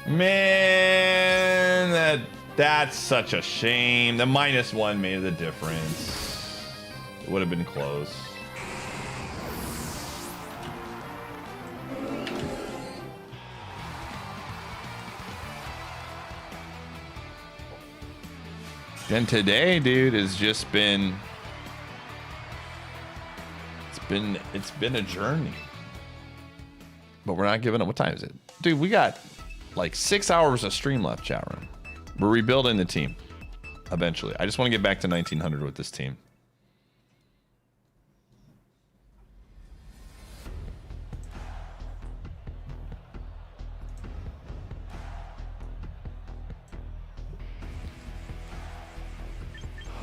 Man, that's such a shame. The -1 made the difference. It would have been close. And today, dude, has just been... It's been a journey. But we're not giving up. What time is it? Dude, we got like 6 hours of stream left, chat room. We're rebuilding the team eventually. I just want to get back to 1900 with this team.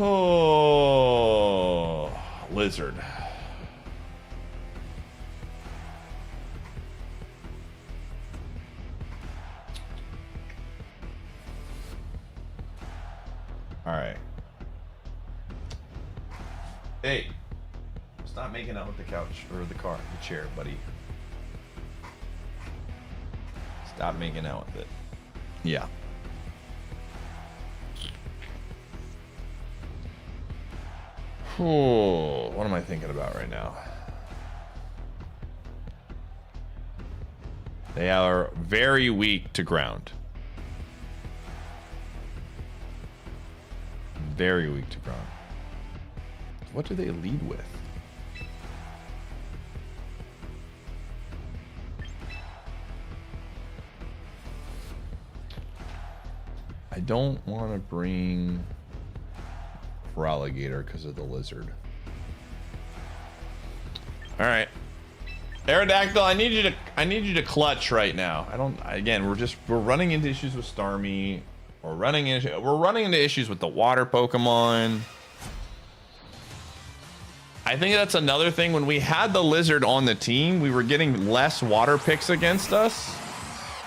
Oh, lizard. All right. Hey, stop making out with the couch or the car, the chair, buddy. Stop making out with it. Yeah. Oh, what am I thinking about right now? They are very weak to ground. Very weak to ground. What do they lead with? I don't want to bring Alligator because of the lizard. All right, Aerodactyl, I need you to clutch right now. We're running into issues with Starmie. We're running into issues with the water Pokemon. I think that's another thing. When we had the lizard on the team, we were getting less water picks against us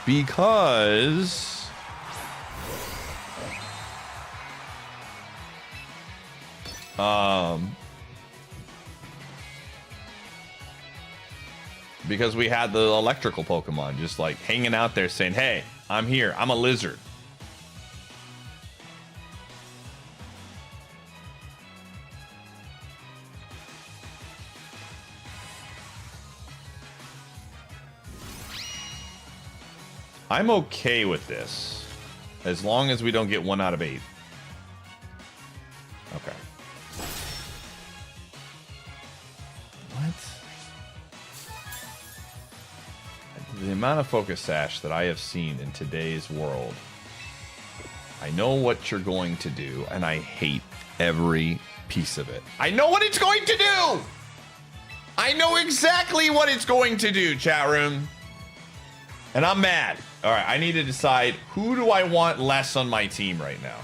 because we had the electrical Pokemon just like hanging out there saying, hey, I'm here, I'm a lizard. I'm okay with this as long as we don't get 1 out of 8. Okay. What? The amount of Focus Sash that I have seen in today's world, I know what you're going to do, and I hate every piece of it. I know what it's going to do! I know exactly what it's going to do, chat room. And I'm mad. All right, I need to decide who do I want less on my team right now.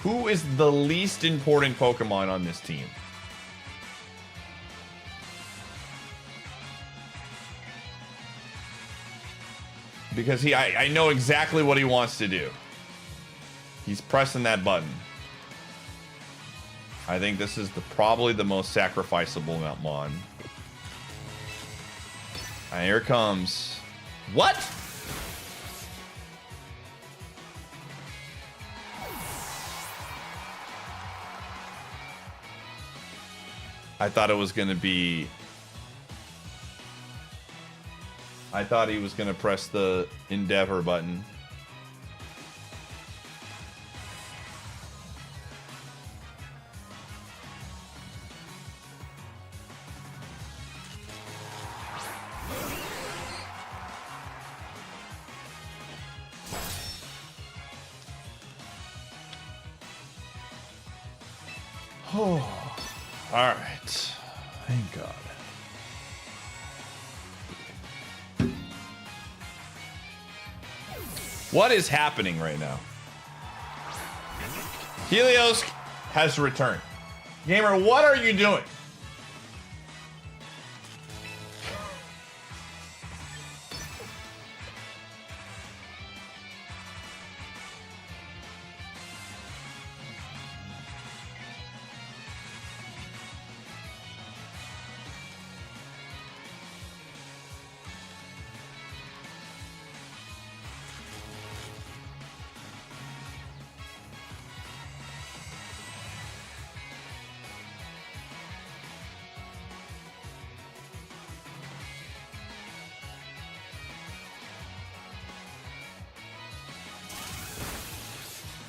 Who is the least important Pokemon on this team? Because I know exactly what he wants to do. He's pressing that button. I think this is probably the most sacrificable Mon. And here it comes. What? I thought it was going to be... I thought he was going to press the Endeavor button. Oh, all right. Thank God. What is happening right now? Helios has returned. Gamer, what are you doing?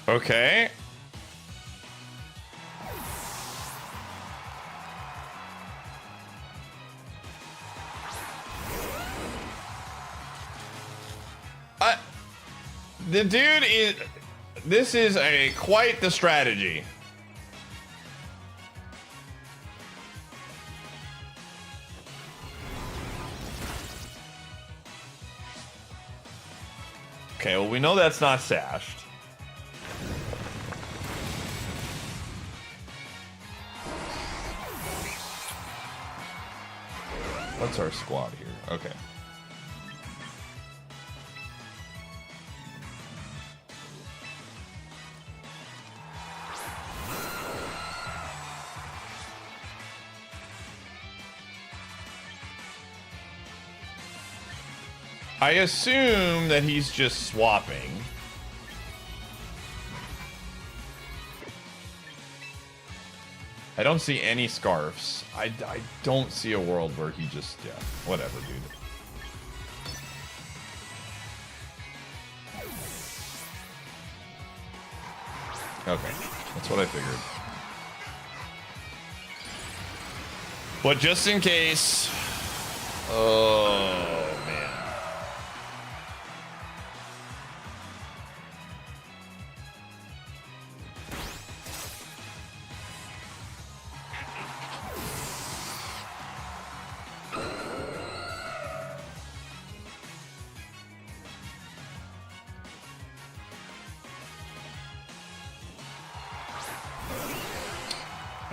Okay. The dude is... This is quite the strategy. Okay, well, we know that's not sashed. What's our squad here? Okay. I assume that he's just swapping. I don't see any scarves. I don't see a world where he just, yeah, whatever, dude. Okay, that's what I figured. But just in case... Oh, man.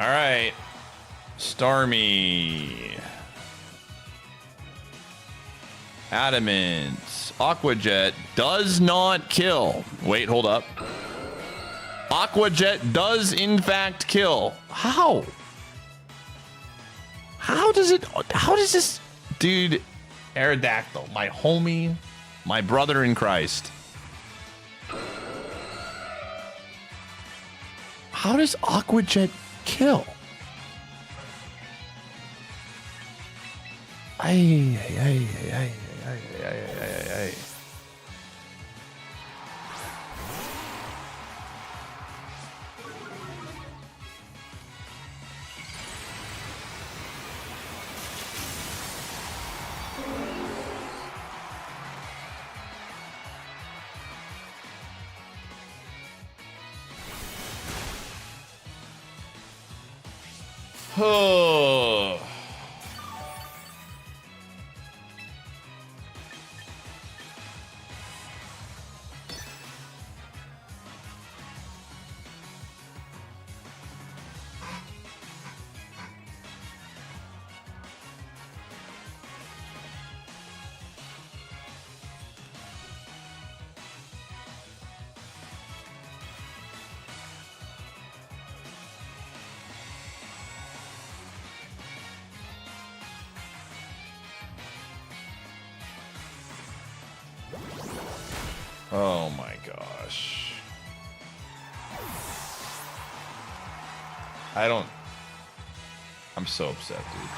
All right, Starmie, Adamant, Aquajet does not kill. Wait, hold up. Aquajet does in fact kill. How? How does this dude, Aerodactyl, my homie, my brother in Christ. How does Aquajet kill? Ay. Oh. Oh my gosh. I'm so upset, dude.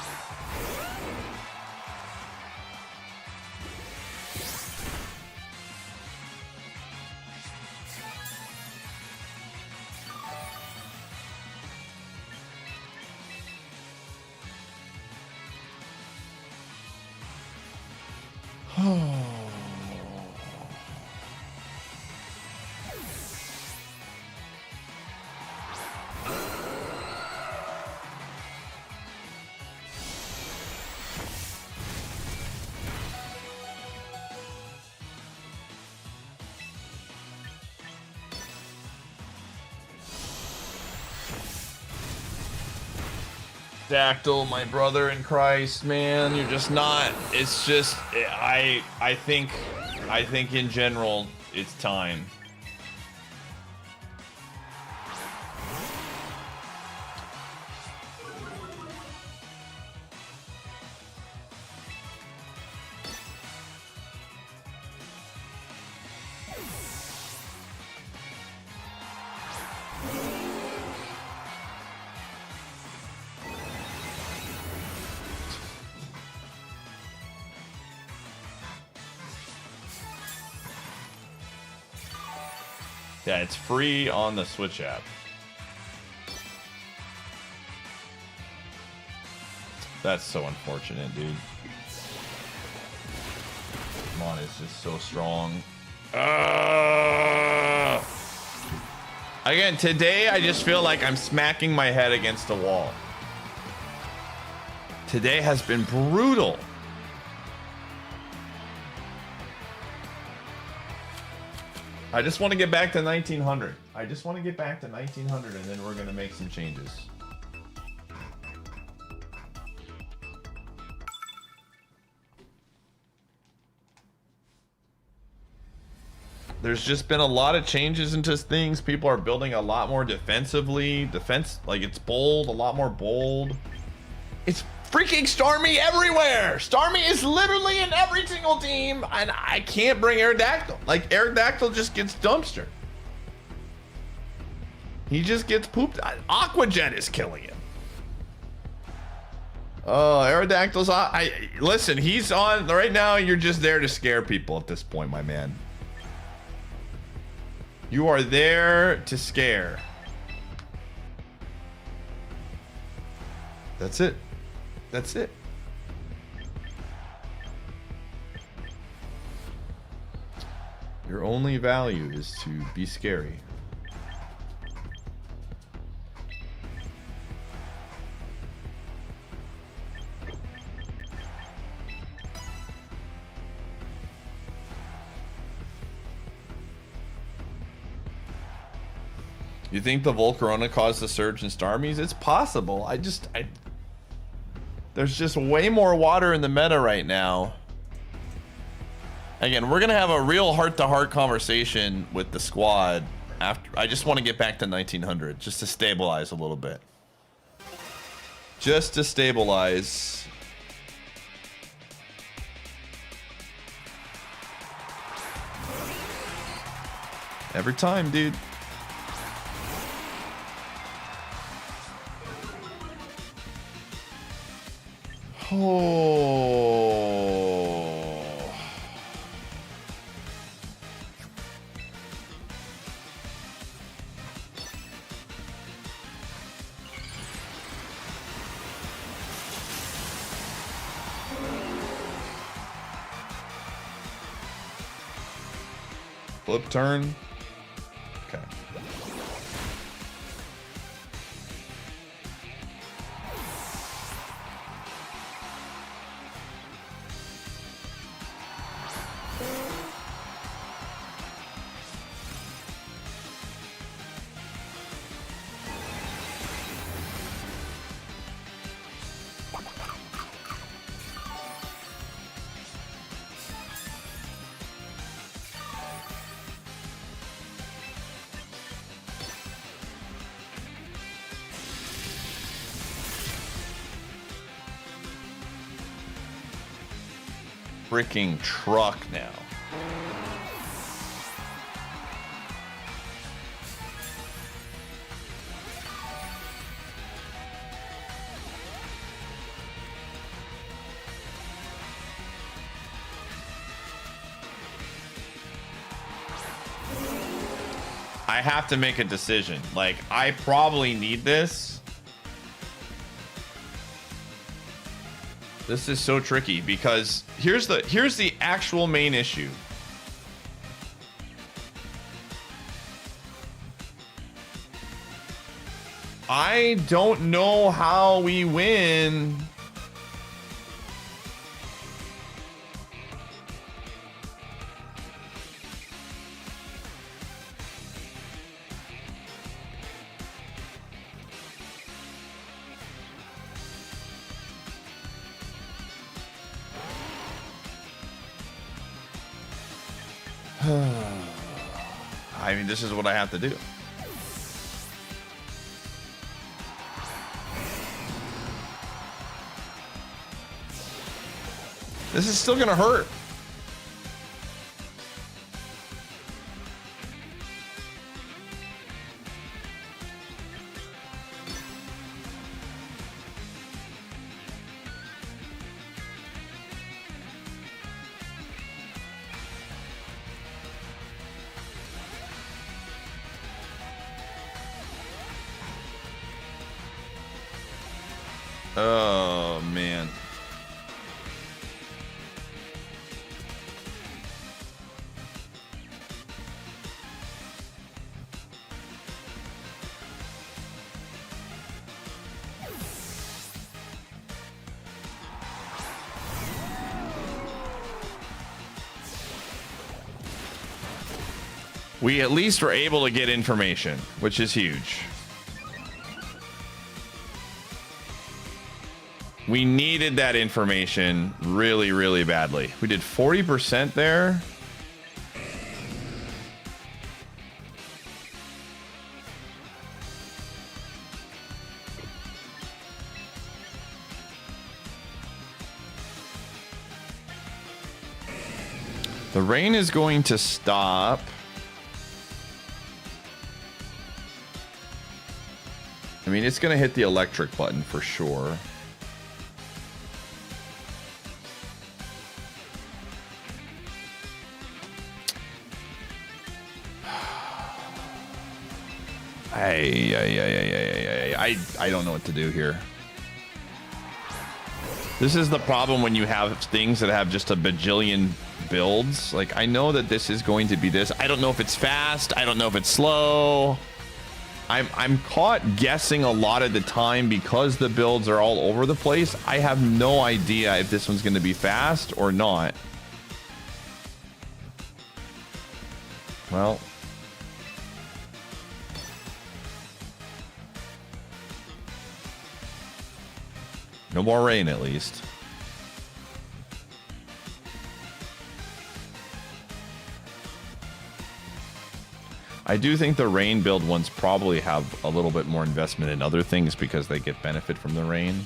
Dactyl, my brother in Christ, man, you're just not. It's just I think in general it's time. Yeah, it's free on the Switch app. That's so unfortunate, dude. Mon is just so strong. Again, today I just feel like I'm smacking my head against a wall. Today has been brutal. I just want to get back to 1900. I just want to get back to 1900 and then we're going to make some changes. There's just been a lot of changes into things. People are building a lot more defensively. Like it's bold, a lot more bold. It's freaking Starmie everywhere. Starmie is literally in every single team, and I can't bring Aerodactyl. Like Aerodactyl just gets dumpstered. He just gets pooped. Aquajet is killing him. Oh, Aerodactyl's on. Listen, he's on right now. You're just there to scare people at this point, my man. You are there to scare. That's it. That's it. Your only value is to be scary. You think the Volcarona caused the surge in Starmies? It's possible. There's just way more water in the meta right now. Again, we're gonna have a real heart-to-heart conversation with the squad after. I just want to get back to 1900 just to stabilize a little bit. Just to stabilize. Every time, dude. Oh. Flip turn. Okay. Freaking truck now. I have to make a decision. Like, I probably need this. This is so tricky because here's the actual main issue. I don't know how we win. I mean, this is what I have to do. This is still gonna hurt. Oh, man. We at least were able to get information, which is huge. We needed that information really, really badly. We did 40% there. The rain is going to stop. I mean, it's going to hit the electric button for sure. I don't know what to do here. This is the problem when you have things that have just a bajillion builds. Like, I know that this is going to be this. I don't know if it's fast. I don't know if it's slow. I'm caught guessing a lot of the time because the builds are all over the place. I have no idea if this one's going to be fast or not. Well, no more rain, at least. I do think the rain build ones probably have a little bit more investment in other things because they get benefit from the rain.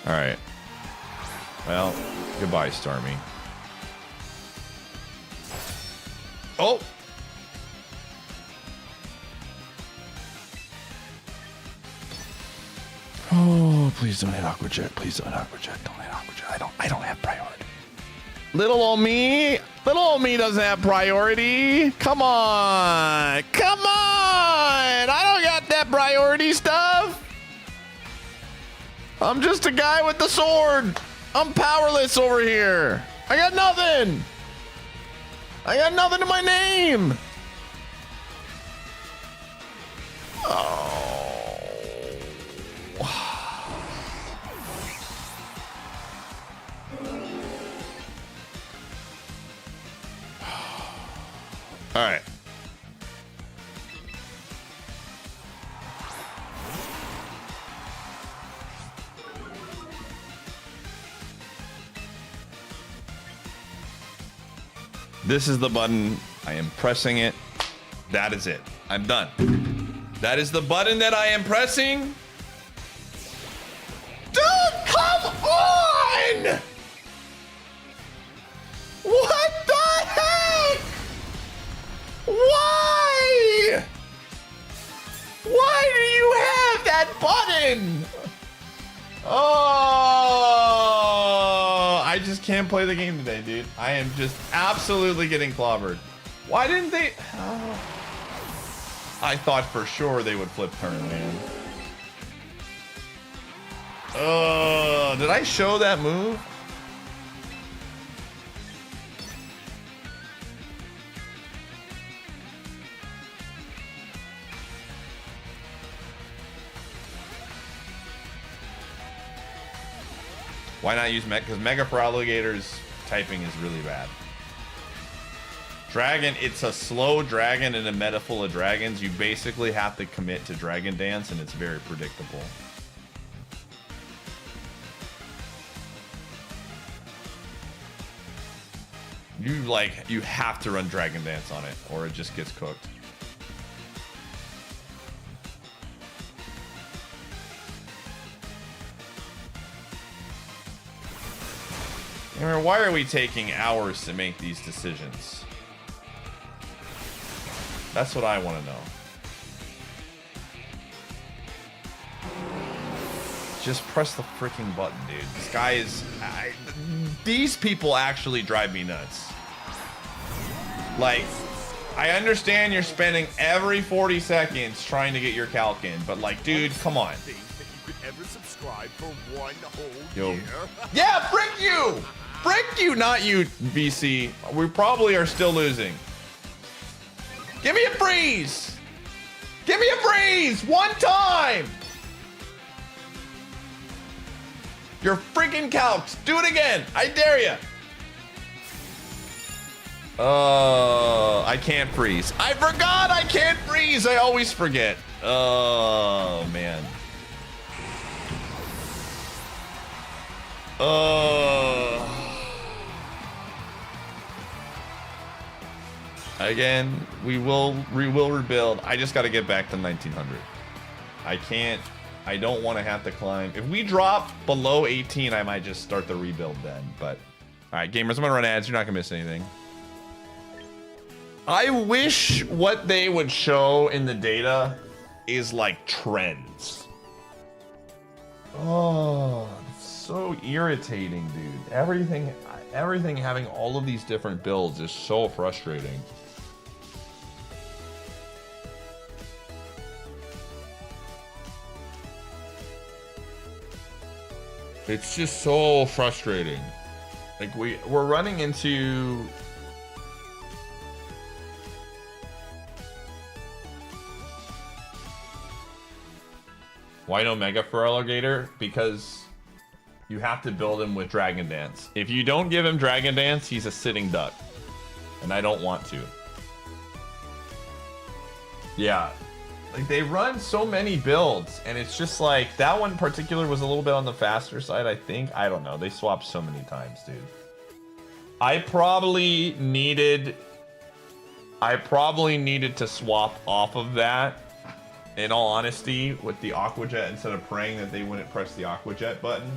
All right. Well, goodbye, Starmie. Oh! Oh, please don't hit Aqua Jet. Please don't hit Aqua Jet. Don't hit Aqua Jet. I don't have priority. Little old me doesn't have priority. Come on. Come on. I don't got that priority stuff. I'm just a guy with the sword. I'm powerless over here. I got nothing. I got nothing to my name. Oh. All right. This is the button. I am pressing it. That is it. I'm done. That is the button that I am pressing. Dude, come on! What the heck? Why? Why do you have that button? Oh, I just can't play the game today, dude. I am just absolutely getting clobbered. Why didn't they? Oh. I thought for sure they would flip turn, man. Oh, did I show that move? Why not use Mega? Because Mega for alligators typing is really bad. Dragon, it's a slow dragon in a meta full of dragons. You basically have to commit to Dragon Dance, and it's very predictable. You have to run Dragon Dance on it, or it just gets cooked. Why are we taking hours to make these decisions? That's what I want to know. Just press the freaking button, dude. This guy is... these people actually drive me nuts. Like, I understand you're spending every 40 seconds trying to get your calc in, but like, dude, come on. Ever subscribe for one whole Yo. year? Yeah, frick you! Frick you, not you, VC. We probably are still losing. Give me a freeze! Give me a freeze! One time! Your freaking calcs. Do it again. I dare you. I can't freeze. I forgot I can't freeze. I always forget. Oh, man. Again, we will rebuild. I just got to get back to 1900. I don't want to have to climb. If we drop below 18, I might just start the rebuild then. But all right, gamers, I'm gonna run ads. You're not gonna miss anything. I wish what they would show in the data is like trends. Oh, it's so irritating, dude. Everything having all of these different builds is so frustrating. It's just so frustrating. Like we're running into why no Mega Feraligatr? Because you have to build him with Dragon Dance. If you don't give him Dragon Dance, he's a sitting duck. And I don't want to. Yeah. Like, they run so many builds, and it's just like, that one in particular was a little bit on the faster side, I think. I don't know. They swapped so many times, dude. I probably needed to swap off of that, in all honesty, with the Aqua Jet instead of praying that they wouldn't press the Aqua Jet button.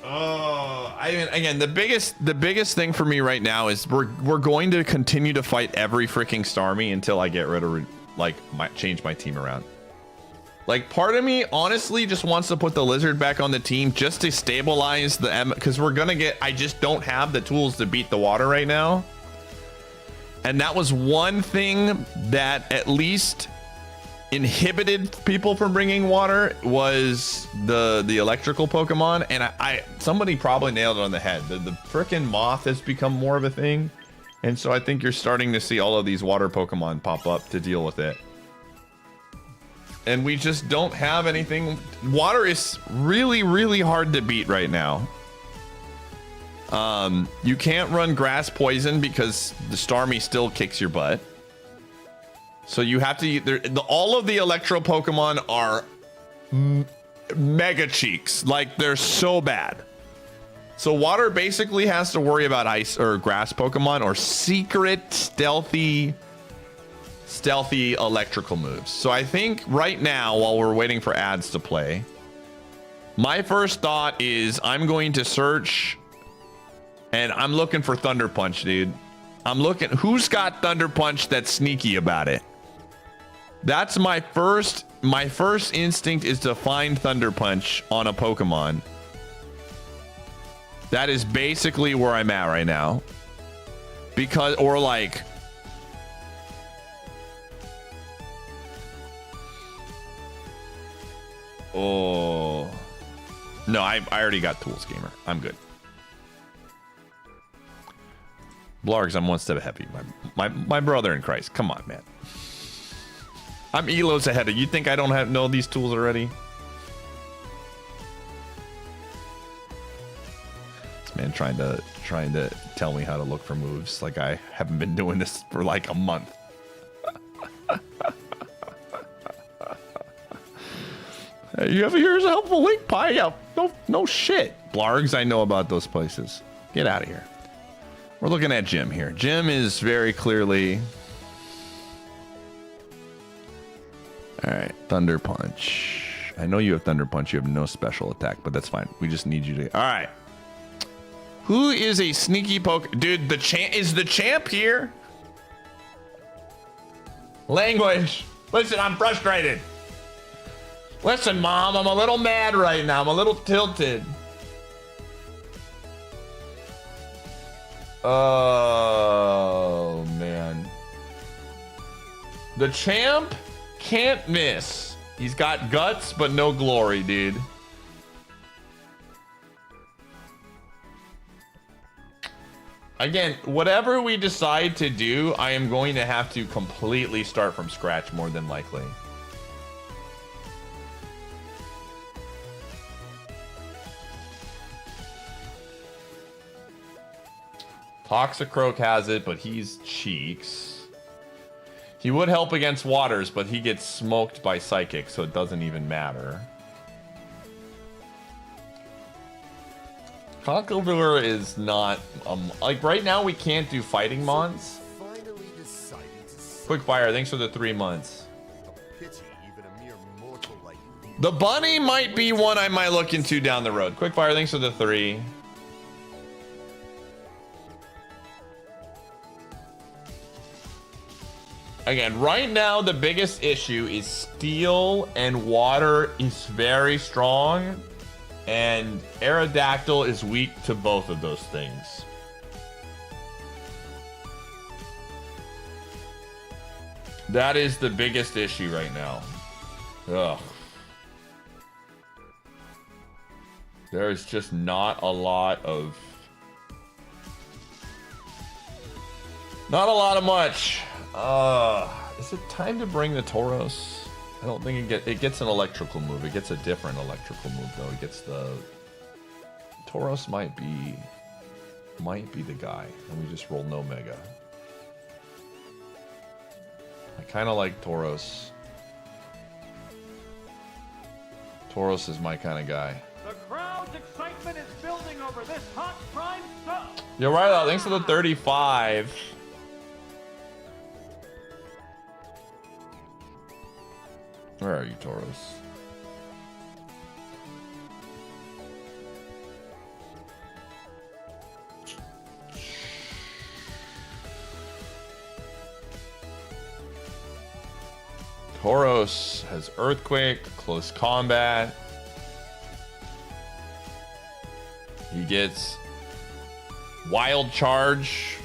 Oh, I mean, again, the biggest thing for me right now is we're going to continue to fight every freaking Starmie until I get rid of, like, change my team around. Like, part of me honestly just wants to put the Lizard back on the team just to stabilize the M, because we're gonna get, I just don't have the tools to beat the water right now. And that was one thing that at least inhibited people from bringing water, was the electrical Pokemon. And somebody probably nailed it on the head. The frickin' moth has become more of a thing, and so I think you're starting to see all of these water Pokemon pop up to deal with it. And we just don't have anything. Water is really, really hard to beat right now. You can't run Grass Poison because the Starmie still kicks your butt. So you have to, all of the Electro Pokemon are mega cheeks. Like, they're so bad. So water basically has to worry about ice or grass Pokemon or secret stealthy electrical moves. So I think right now, while we're waiting for ads to play, my first thought is I'm going to search and I'm looking for Thunder Punch, dude. I'm looking, who's got Thunder Punch that's sneaky about it? That's my first instinct, is to find Thunder Punch on a Pokemon. That is basically where I'm at right now. Because, or like, oh no, I already got tools, gamer. I'm good. Blargs, I'm one step ahead of you. My brother in Christ. Come on, man. I'm Elos ahead of you. Think I don't know these tools already? This man trying to tell me how to look for moves, like I haven't been doing this for like a month. You ever hear a helpful link pie? Yeah, no shit. Blargs, I know about those places. Get out of here. We're looking at Jim here. Jim is very clearly... All right, Thunder Punch. I know you have Thunder Punch. You have no special attack, but that's fine. We just need you to... All right. Who is a sneaky poke? Dude, is the champ here? Language. Listen, I'm frustrated. Listen, Mom, I'm a little mad right now. I'm a little tilted. Oh, man. The champ can't miss. He's got guts, but no glory, dude. Again, whatever we decide to do, I am going to have to completely start from scratch, more than likely. Toxicroak has it, but he's cheeks. He would help against waters, but he gets smoked by Psychic, so it doesn't even matter. Conkeldurr is not like right now we can't do fighting mons. Finally decided to Quickfire, thanks for the 3 months. pity even a mere mortal like you. The bunny might be one I might look into down the road. Quickfire, thanks for the 3. Again, right now the biggest issue is steel and water is very strong, and Aerodactyl is weak to both of those things. That is the biggest issue right now. Ugh. There's just not a lot of much. Is it time to bring the Tauros? I don't think it gets an electrical move. It gets a different electrical move though. It gets the Tauros might be the guy, and we just roll no mega. I kind of like Tauros. Tauros is my kind of guy. The crowd's excitement is building over this hot prime sub. You're right though. Thanks for the 35. Where are you, Tauros? Tauros has Earthquake, Close Combat. He gets Wild Charge.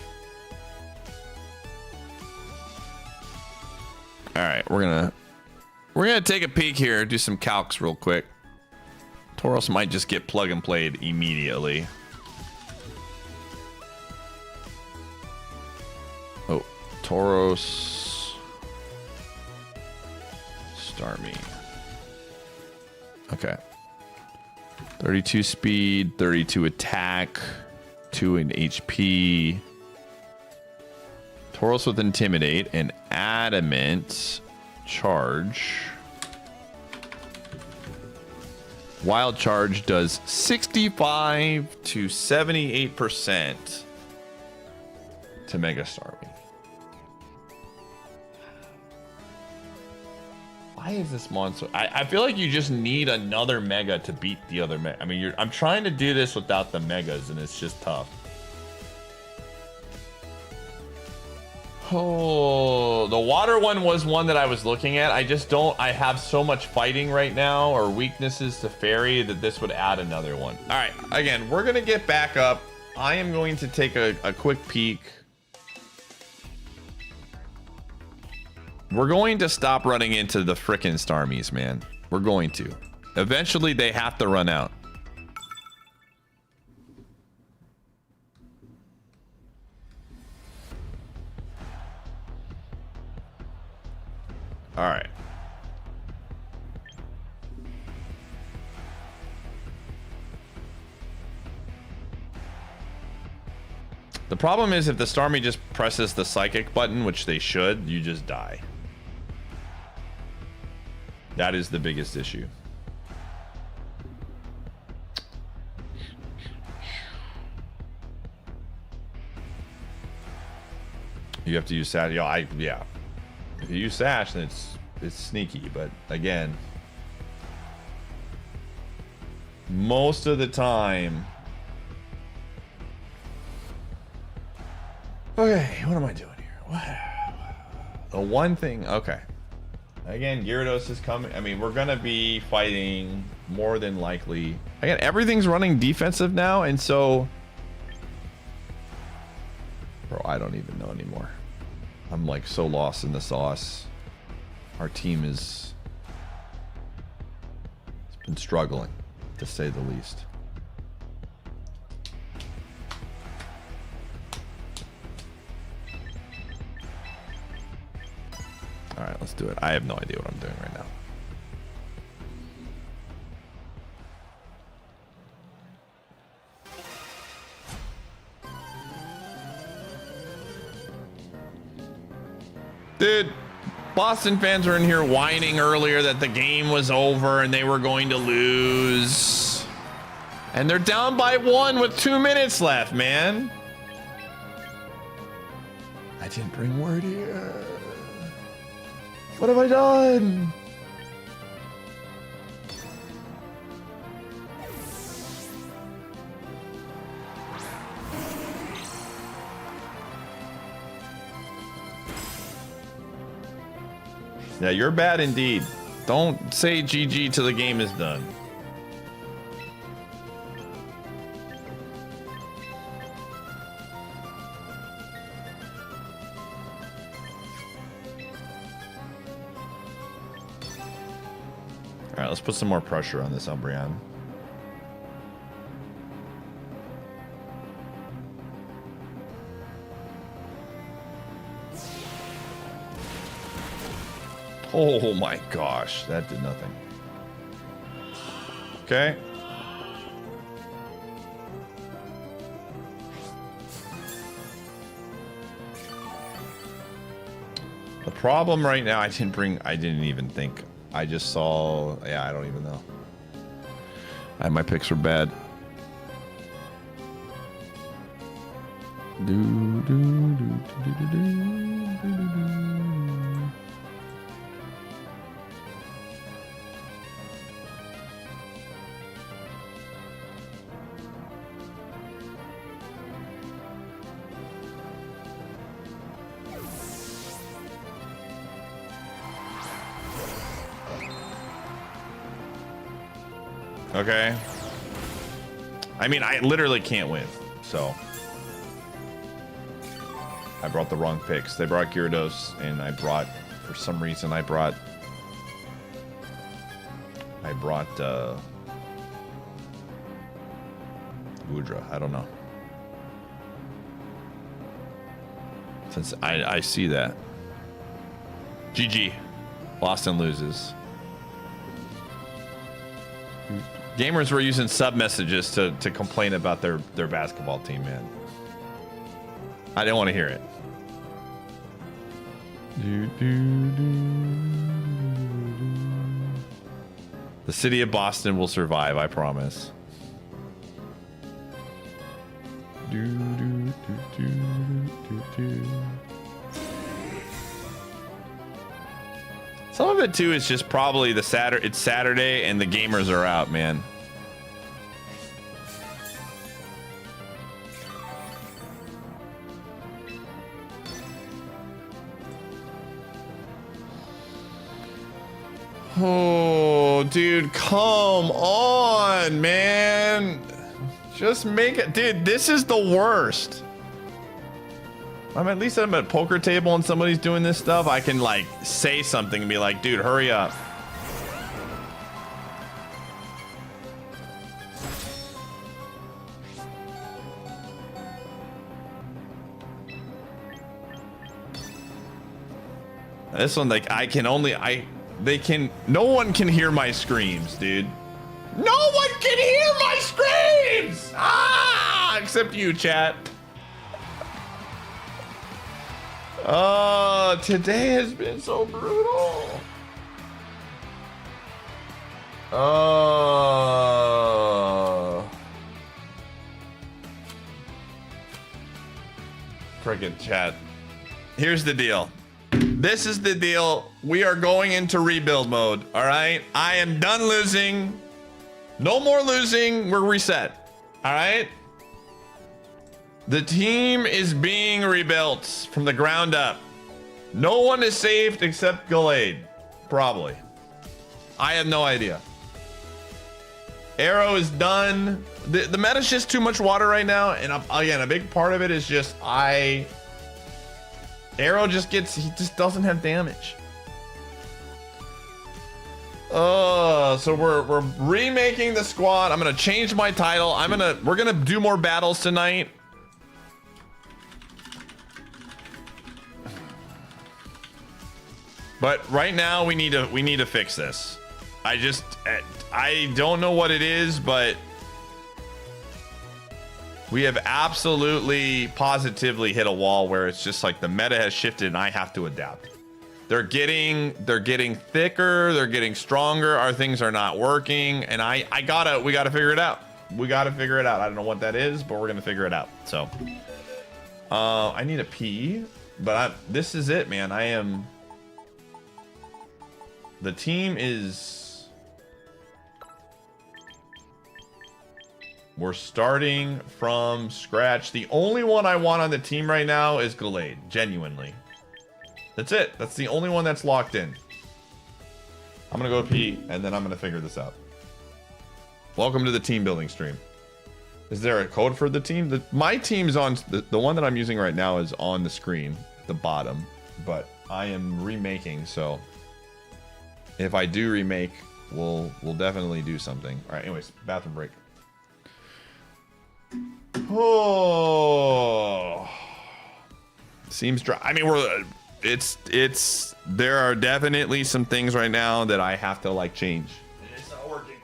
All right, we're gonna take a peek here, do some calcs real quick. Tauros might just get plug and played immediately. Oh, Tauros. Starmie. Okay. 32 speed, 32 attack, 2 in HP. Tauros with Intimidate and Adamant. Charge. Wild Charge does 65 to 78% to Mega Starmie. Why is this monster? I feel like you just need another Mega to beat the other Mega. I mean, I'm trying to do this without the Megas, and it's just tough. Oh, the water one was one that I was looking at. I have so much fighting right now or weaknesses to fairy that this would add another one. All right, again, we're going to get back up. I am going to take a quick peek. We're going to stop running into the frickin' Starmies, man. We're going to. Eventually, they have to run out. All right. The problem is if the Starmie just presses the psychic button, which they should, you just die. That is the biggest issue. You have to use Sash. Yeah. If you use Sash, then it's sneaky. But again, most of the time. Okay, what am I doing here? What? The one thing. Okay. Again, Gyarados is coming. I mean, we're gonna be fighting more than likely. Again, everything's running defensive now, and so. Bro, I don't even know anymore. I'm like so lost in the sauce. Our team it's been struggling, to say the least. All right, let's do it. I have no idea what I'm doing right now. Dude, Boston fans were in here whining earlier that the game was over and they were going to lose. And they're down by 1 with 2 minutes left, man. I didn't bring word here. What have I done? Yeah, you're bad indeed. Don't say GG till the game is done. All right, let's put some more pressure on this Umbreon. Oh my gosh, that did nothing. Okay. The problem right now, I didn't even think. I just saw, yeah, I don't even know. My picks were bad. Okay. I mean, I literally can't win, so. I brought the wrong picks. They brought Gyarados, and for some reason, I brought Woodra. I don't know. Since I see that. GG. Lost and loses. Gamers were using sub messages to complain about their basketball team, man. I didn't want to hear it. The city of Boston will survive, I promise. Some of it too is just probably it's Saturday and the gamers are out, man. Oh, dude, come on, man. Just make it. Dude, this is the worst. At least I'm at a poker table and somebody's doing this stuff. I can like say something and be like, dude, hurry up. This one, like, no one can hear my screams, dude. No one can hear my screams! Ah, except you, chat. Oh, today has been so brutal. Oh. Frickin' chat. Here's the deal. This is the deal. We are going into rebuild mode, all right? I am done losing. No more losing. We're reset, all right? The team is being rebuilt from the ground up. No one is saved except Gallade, probably. I have no idea. Arrow is done. The meta's just too much water right now, and again, a big part of it is just Arrow he just doesn't have damage. So we're remaking the squad. I'm gonna change my title. We're gonna do more battles tonight. But right now we need to fix this. I don't know what it is, but we have absolutely positively hit a wall where it's just like the meta has shifted and I have to adapt. They're getting thicker, they're getting stronger, our things are not working, and we gotta figure it out. We got to figure it out. I don't know what that is, but we're gonna figure it out. So, I need a pee, but this is it, man. I am. The team is. We're starting from scratch. The only one I want on the team right now is Gallade. Genuinely. That's it. That's the only one that's locked in. I'm gonna go pee, and then I'm gonna figure this out. Welcome to the team building stream. Is there a code for the team? My team's on the one that I'm using right now is on the screen, the bottom. But I am remaking, so if I do remake, we'll definitely do something. All right. Anyways, bathroom break. Oh, seems dry. I mean, there are definitely some things right now that I have to like change. It's not working.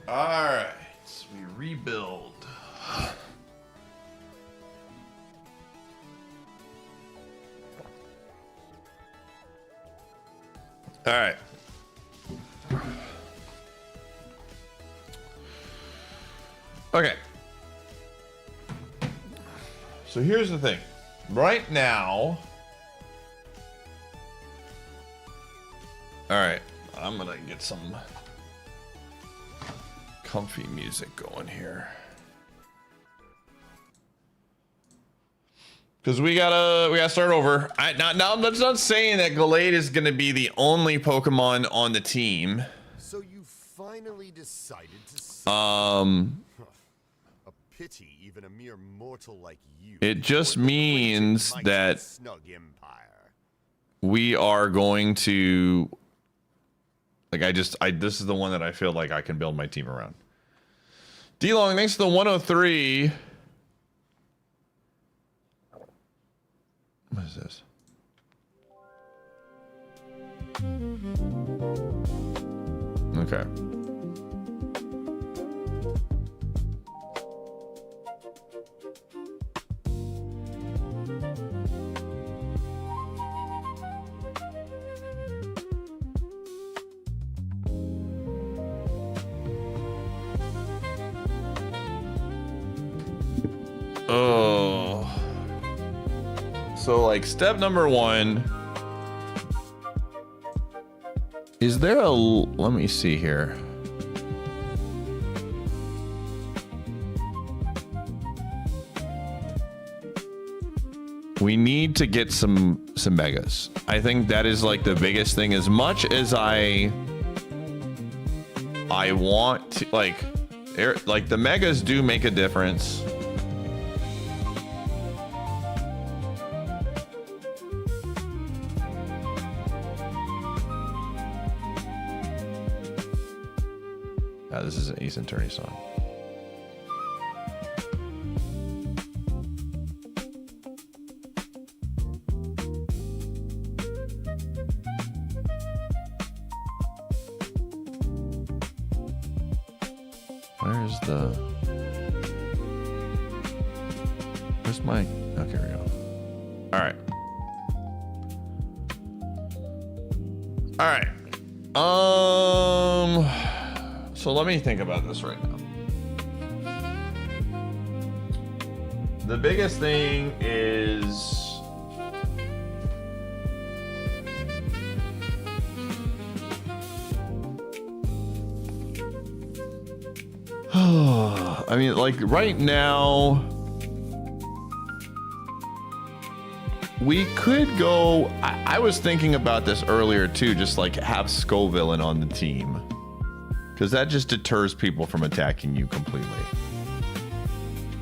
Alright, so we rebuild. Alright. Okay. So here's the thing. Right now. Alright, I'm gonna get some comfy music going here. Because we gotta start over. Now that's not saying that Gallade is gonna be the only Pokemon on the team. So you finally decided to a pity even a mere mortal like you. It just means that snug empire. we are going to like this is the one that I feel like I can build my team around. D-Long, thanks to the 103. What is this? Okay. Oh. So like step number 1. Is there a, let me see here. We need to get some megas. I think that is like the biggest thing. As much as I want to like the megas do make a difference. This is an Ace Attorney song. Where's my, okay, here we go. All right. So let me think about this right now. The biggest thing is I mean, like right now we could go, I was thinking about this earlier too, just like have Scovillain on the team. Because that just deters people from attacking you completely.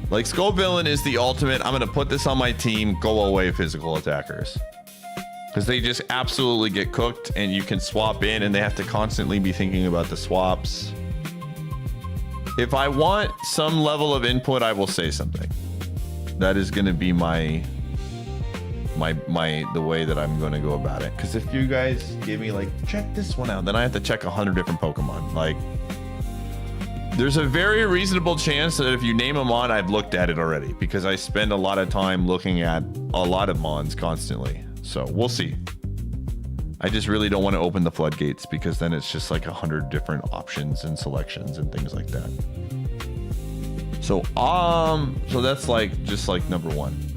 Like, Scovillain is the ultimate, I'm going to put this on my team, go away physical attackers. Because they just absolutely get cooked, and you can swap in, and they have to constantly be thinking about the swaps. If I want some level of input, I will say something. That is going to be the way that I'm going to go about it. Because if you guys give me like, check this one out, then I have to check 100 different Pokemon. Like, there's a very reasonable chance that if you name a mon, I've looked at it already, because I spend a lot of time looking at a lot of mons constantly. So we'll see. I just really don't want to open the floodgates, because then it's just like 100 different options and selections and things like that. So that's like just like number 1.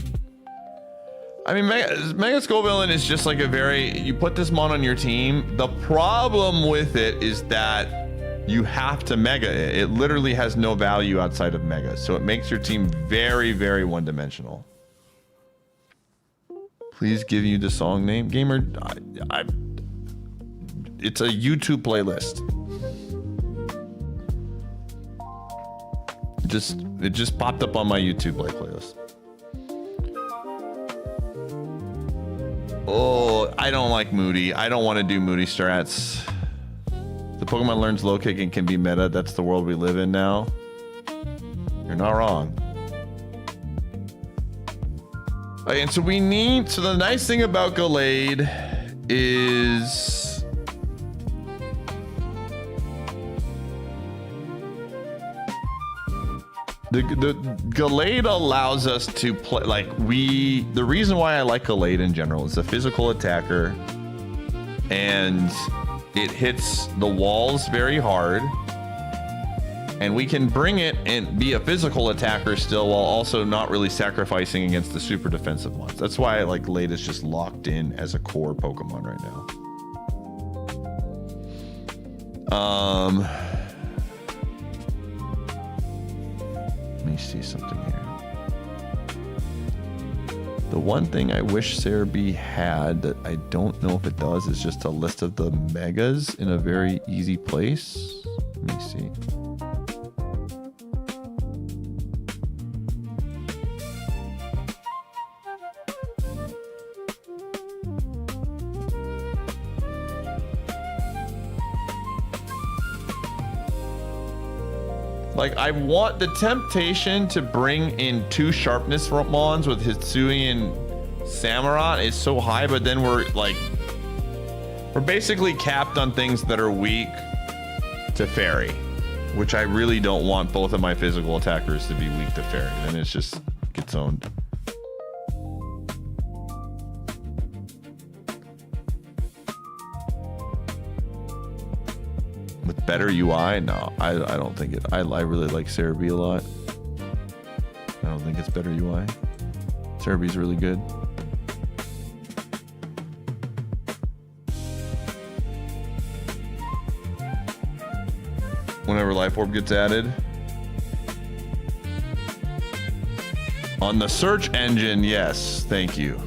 I mean, Mega Scovillain is just like a very, you put this mon on your team. The problem with it is that you have to mega it. It literally has no value outside of mega. So it makes your team very, very one-dimensional. Please give you the song name. Gamer, it's a YouTube playlist. It just popped up on my YouTube playlist. Oh, I don't like Moody. I don't want to do Moody strats. The Pokemon learns low kick and can be meta. That's the world we live in now. You're not wrong. Okay, and so the nice thing about Gallade is The Gallade allows us to play like the reason why I like Gallade in general is a physical attacker and it hits the walls very hard, and we can bring it and be a physical attacker still while also not really sacrificing against the super defensive ones. That's why I like Gallade is just locked in as a core Pokemon right now. Let me see something here. The one thing I wish Cerebi had that I don't know if it does is just a list of the megas in a very easy place. Let me see. Like, I want the temptation to bring in 2 sharpness mons with Hitsui and Samurott is so high, but then we're basically capped on things that are weak to Fairy, which I really don't want both of my physical attackers to be weak to Fairy. Then it's just gets owned. With better UI? No, I don't think it. I really like Cerebi a lot. I don't think it's better UI. Cerebi's really good. Whenever Life Orb gets added. On the search engine, yes. Thank you.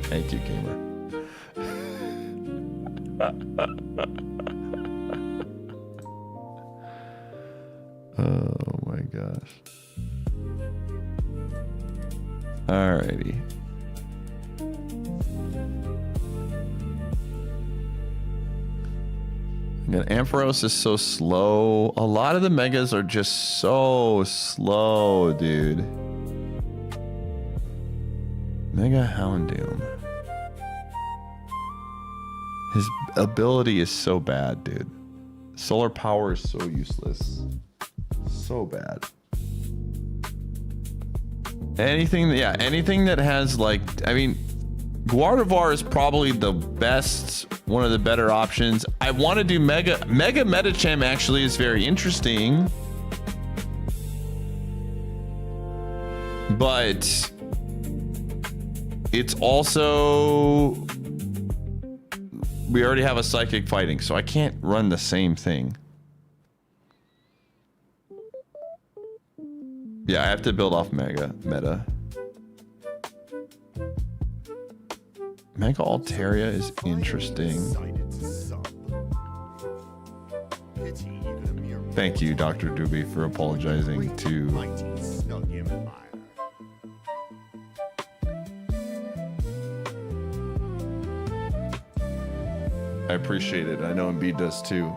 Thank you, gamer. Oh my gosh. Alrighty. Again, Ampharos is so slow. A lot of the megas are just so slow, dude. Mega Houndoom. His ability is so bad, dude. Solar power is so useless. So bad. Anything that has like, I mean, Gardevoir is probably the best, one of the better options. I want to do Mega Medicham actually is very interesting. But it's also, we already have a Psychic fighting, so I can't run the same thing. Yeah, I have to build off Mega Altaria is interesting. Thank you, Dr. Doobie, for apologizing to I appreciate it. I know Embiid does too.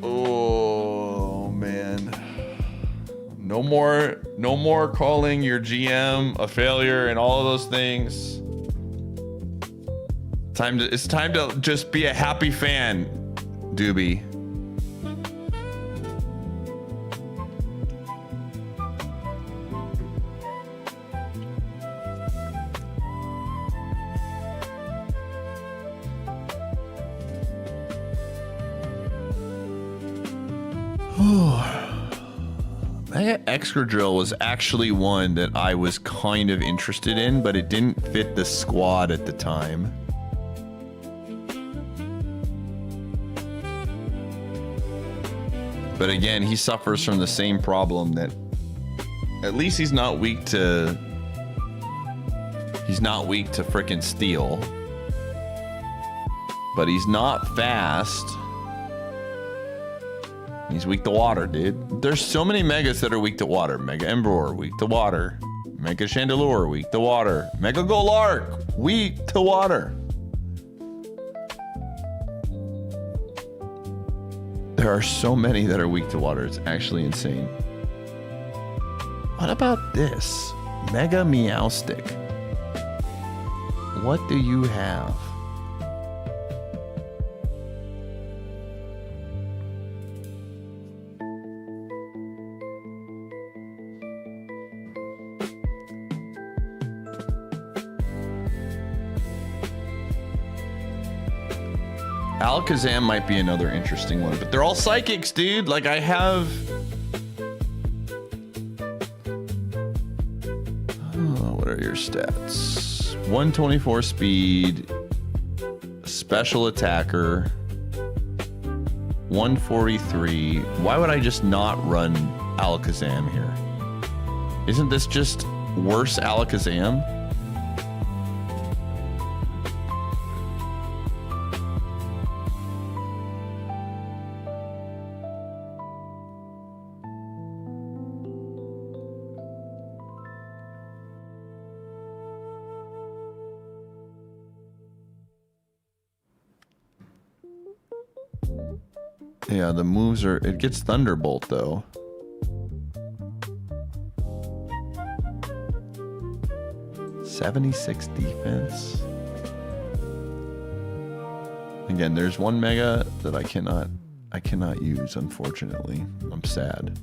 Oh man. No more calling your GM a failure and all of those things. It's time to just be a happy fan, Doobie. Mega Excadrill was actually one that I was kind of interested in, but it didn't fit the squad at the time. But again, he suffers from the same problem that at least he's not weak to frickin' steel. But he's not fast. He's weak to water, dude. There's so many megas that are weak to water. Mega Embror, weak to water. Mega Chandelure, weak to water. Mega Golark, weak to water. There are so many that are weak to water. It's actually insane. What about this? Mega Meowstic. What do you have? Alakazam might be another interesting one, but they're all psychics, dude. Like, I have... Oh, what are your stats? 124 speed, special attacker, 143. Why would I just not run Alakazam here? Isn't this just worse Alakazam? Yeah, the moves are... It gets Thunderbolt, though. '76 defense. Again, there's one Mega that I cannot use, unfortunately. I'm sad.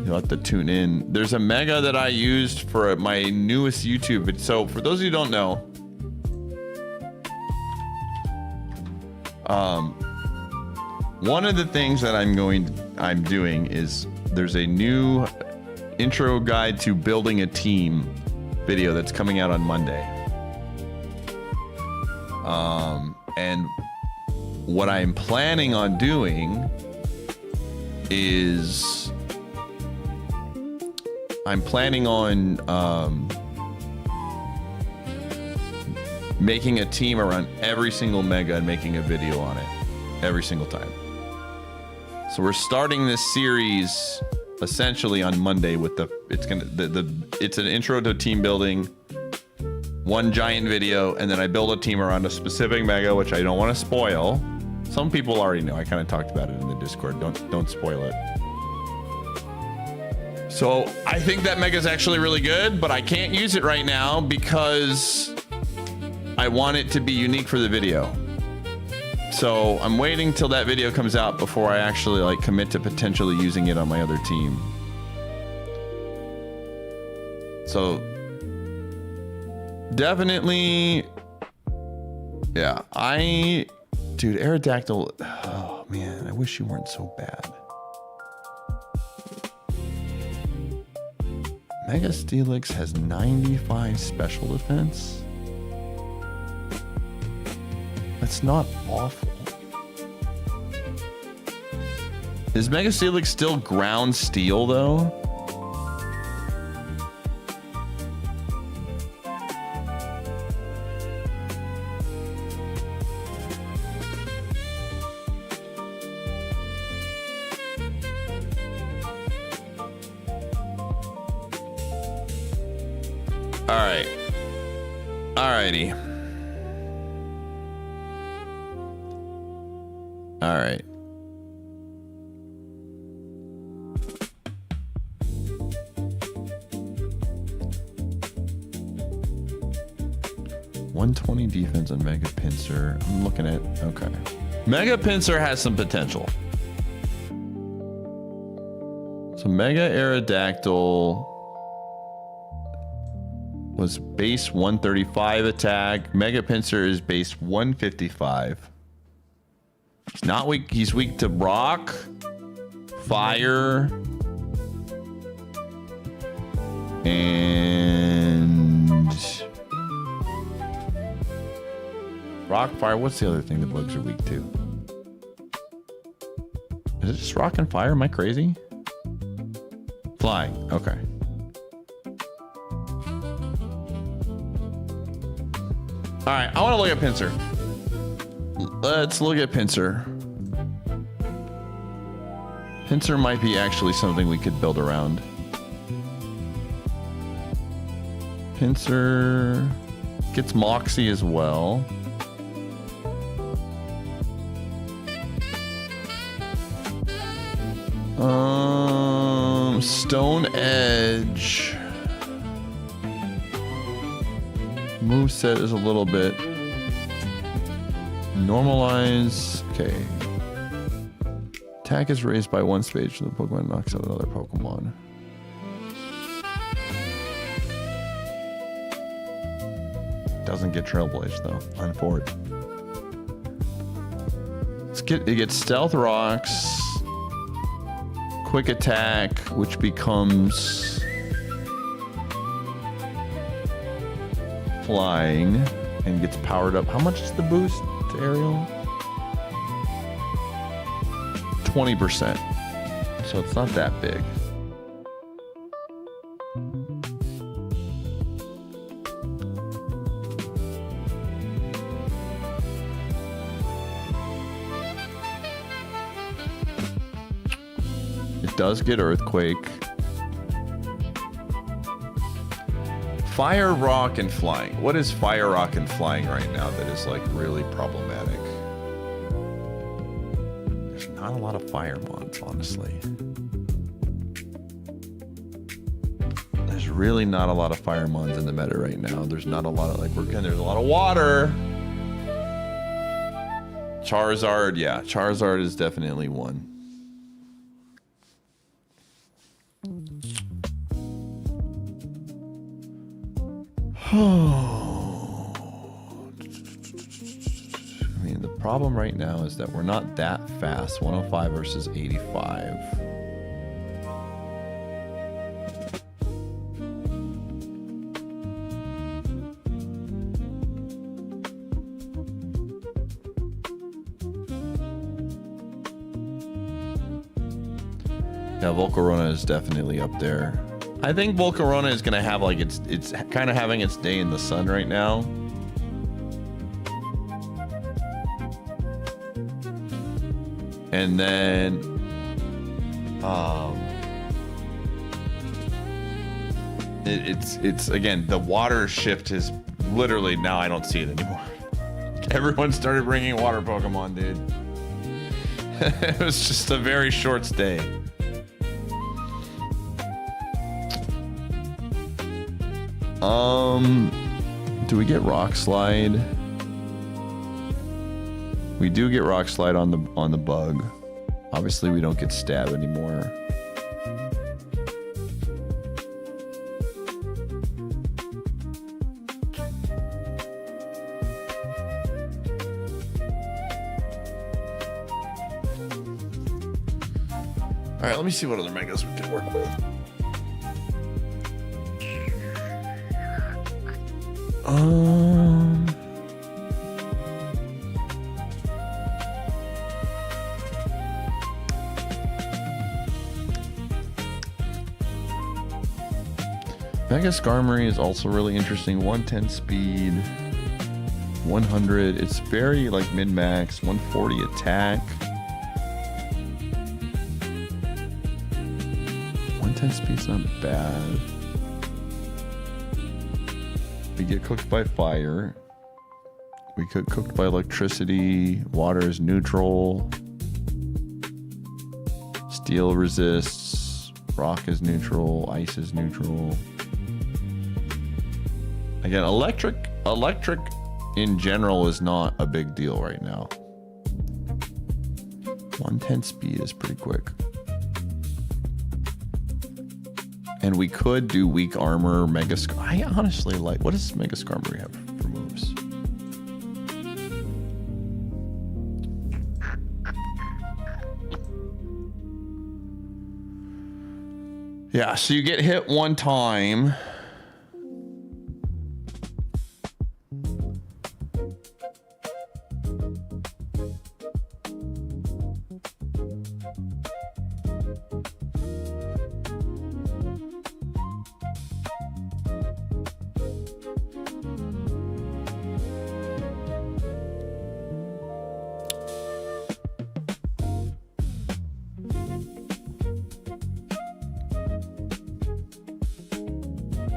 You'll have to tune in. There's a Mega that I used for my newest YouTube video. So for those of you who don't know, one of the things that I'm doing is there's a new intro guide to building a team video that's coming out on Monday. And what I'm planning on doing is I'm planning on making a team around every single Mega and making a video on it every single time. So we're starting this series essentially on Monday with it's an intro to team building, one giant video, and then I build a team around a specific Mega, which I don't want to spoil. Some people already know. I kind of talked about it in the Discord. Don't spoil it. So I think that Mega is actually really good, but I can't use it right now because I want it to be unique for the video. So I'm waiting till that video comes out before I actually like commit to potentially using it on my other team. So definitely, yeah, dude, Aerodactyl, oh man, I wish you weren't so bad. Mega Steelix has 95 special defense. That's not awful. Is Mega Steelix still ground steel though? All right. Alrighty. All right. .120 defense on Mega Pinsir. I'm looking at, okay. Mega Pinsir has some potential. So Mega Aerodactyl was base 135 attack. Mega Pinsir is base 155. He's not weak. He's weak to rock, fire, and rock, fire. What's the other thing the bugs are weak to? Is it just rock and fire? Am I crazy? Flying. Okay. All right, I want to look at Pinsir. Let's look at Pinsir. Pinsir might be actually something we could build around. Pinsir gets Moxie as well. Stone Edge. Moveset is a little bit. Normalize. Okay. Attack is raised by 1 stage when the Pokemon knocks out another Pokemon. Doesn't get Trailblaze though. Unfortunate. It gets Stealth Rocks. Quick Attack, which becomes Flying and gets powered up. How much is the boost to Aerial? 20%. So it's not that big. It does get Earthquake. Fire, Rock, and Flying. What is Fire, Rock, and Flying right now that is like really problematic? There's not a lot of fire mods, honestly. There's really not a lot of fire mods in the meta right now. There's not a lot of, like, there's a lot of water. Charizard, yeah, Charizard is definitely one. I mean, the problem right now is that we're not that fast. 105 versus 85. Yeah, Volcarona is definitely up there. I think Volcarona is gonna have like it's kind of having its day in the sun right now. And then it's again, the water shift is literally, now I don't see it anymore. Everyone started bringing water Pokemon, dude. It was just a very short stay. Do we get Rock Slide? We do get Rock Slide on the bug. Obviously, we don't get Stab anymore. All right, let me see what other megas we can work with. Mega Skarmory is also really interesting. 110 speed, 100. It's very like mid-max. 140 attack. 110 speed's not bad. We get cooked by fire. We get cooked by electricity. Water is neutral. Steel resists. Rock is neutral. Ice is neutral. Again, electric in general is not a big deal right now. 110 speed is pretty quick. And we could do weak armor, Mega Scar. I honestly like, what does Mega Skarmory have for moves? Yeah, so you get hit one time.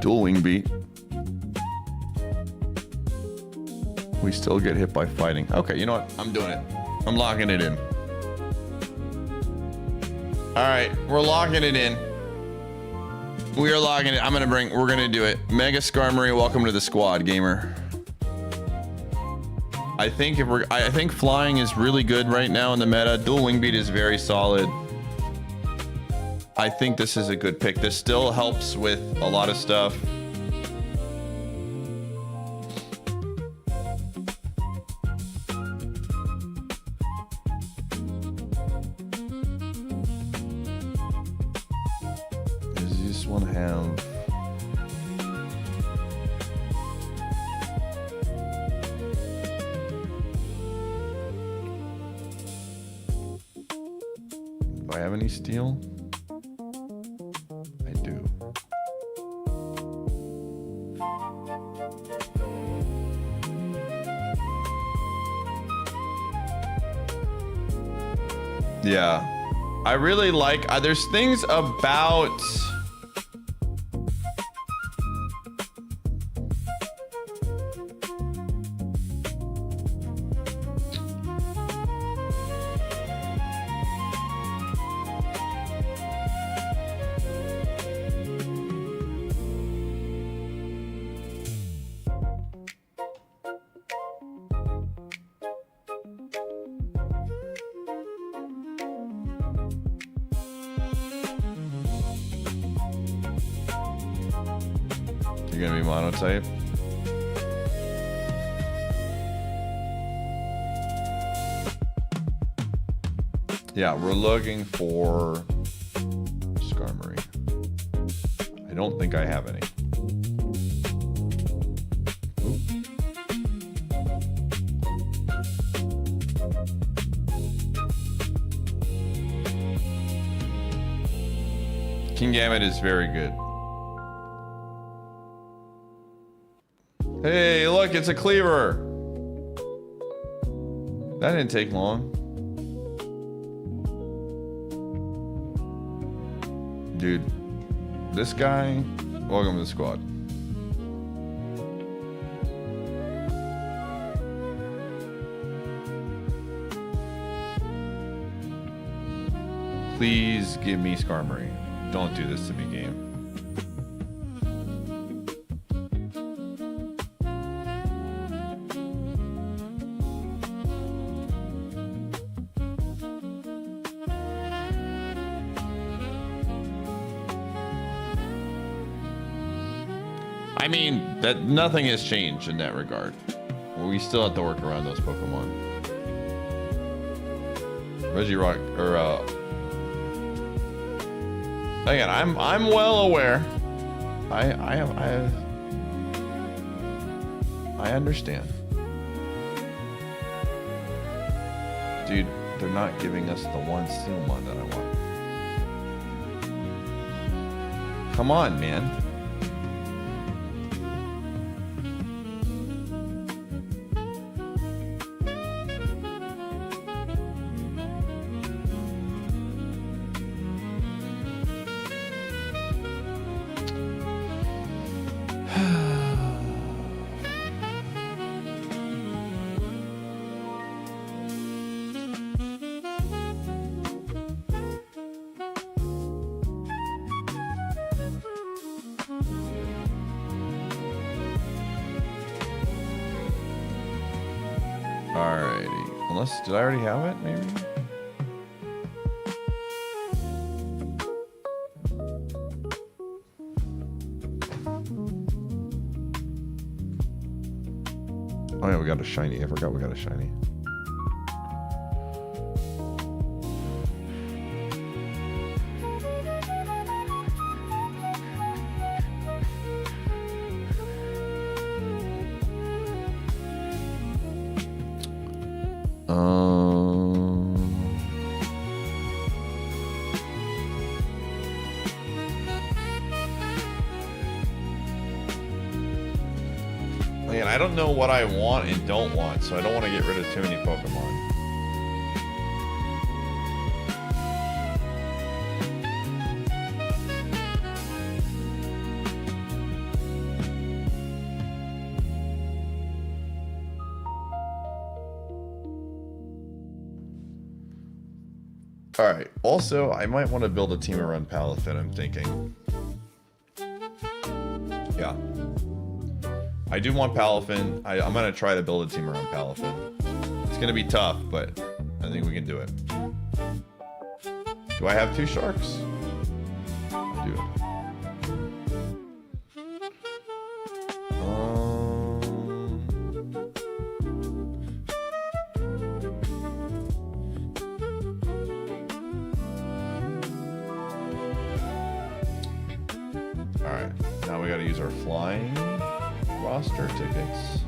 Dual Wing Beat. We still get hit by fighting. Okay, you know what? I'm doing it. I'm locking it in. All right, we're locking it in. We are logging it. We're gonna do it. Mega Skarmory, welcome to the squad, gamer. I think flying is really good right now in the meta. Dual Wing Beat is very solid. I think this is a good pick. This still helps with a lot of stuff. Does this one have... Do I have any steel? I do. Yeah. I really like, there's things about... You're gonna be monotype? Yeah, we're looking for Skarmory. I don't think I have any. Ooh. Kingambit is very good. Hey, look, it's a cleaver. That didn't take long. Dude, this guy, welcome to the squad. Please give me Skarmory. Don't do this to me, game. I mean, that nothing has changed in that regard. We still have to work around those Pokemon. Regirock, or again, I'm well aware. I understand. Dude, they're not giving us the one Steelmon that I want. Come on, man. Alrighty. Unless, did I already have it, maybe? Oh yeah, we got a shiny. I forgot we got a shiny. Man, I don't know what I want and don't want, so I don't want to get rid of too many Pokemon. All right. Also, I might want to build a team around Palathin, I'm thinking. Yeah. I do want Palathin. I'm going to try to build a team around Palathin. It's going to be tough, but I think we can do it. Do I have 2 sharks? I do. Alright, now we gotta use our flying roster tickets.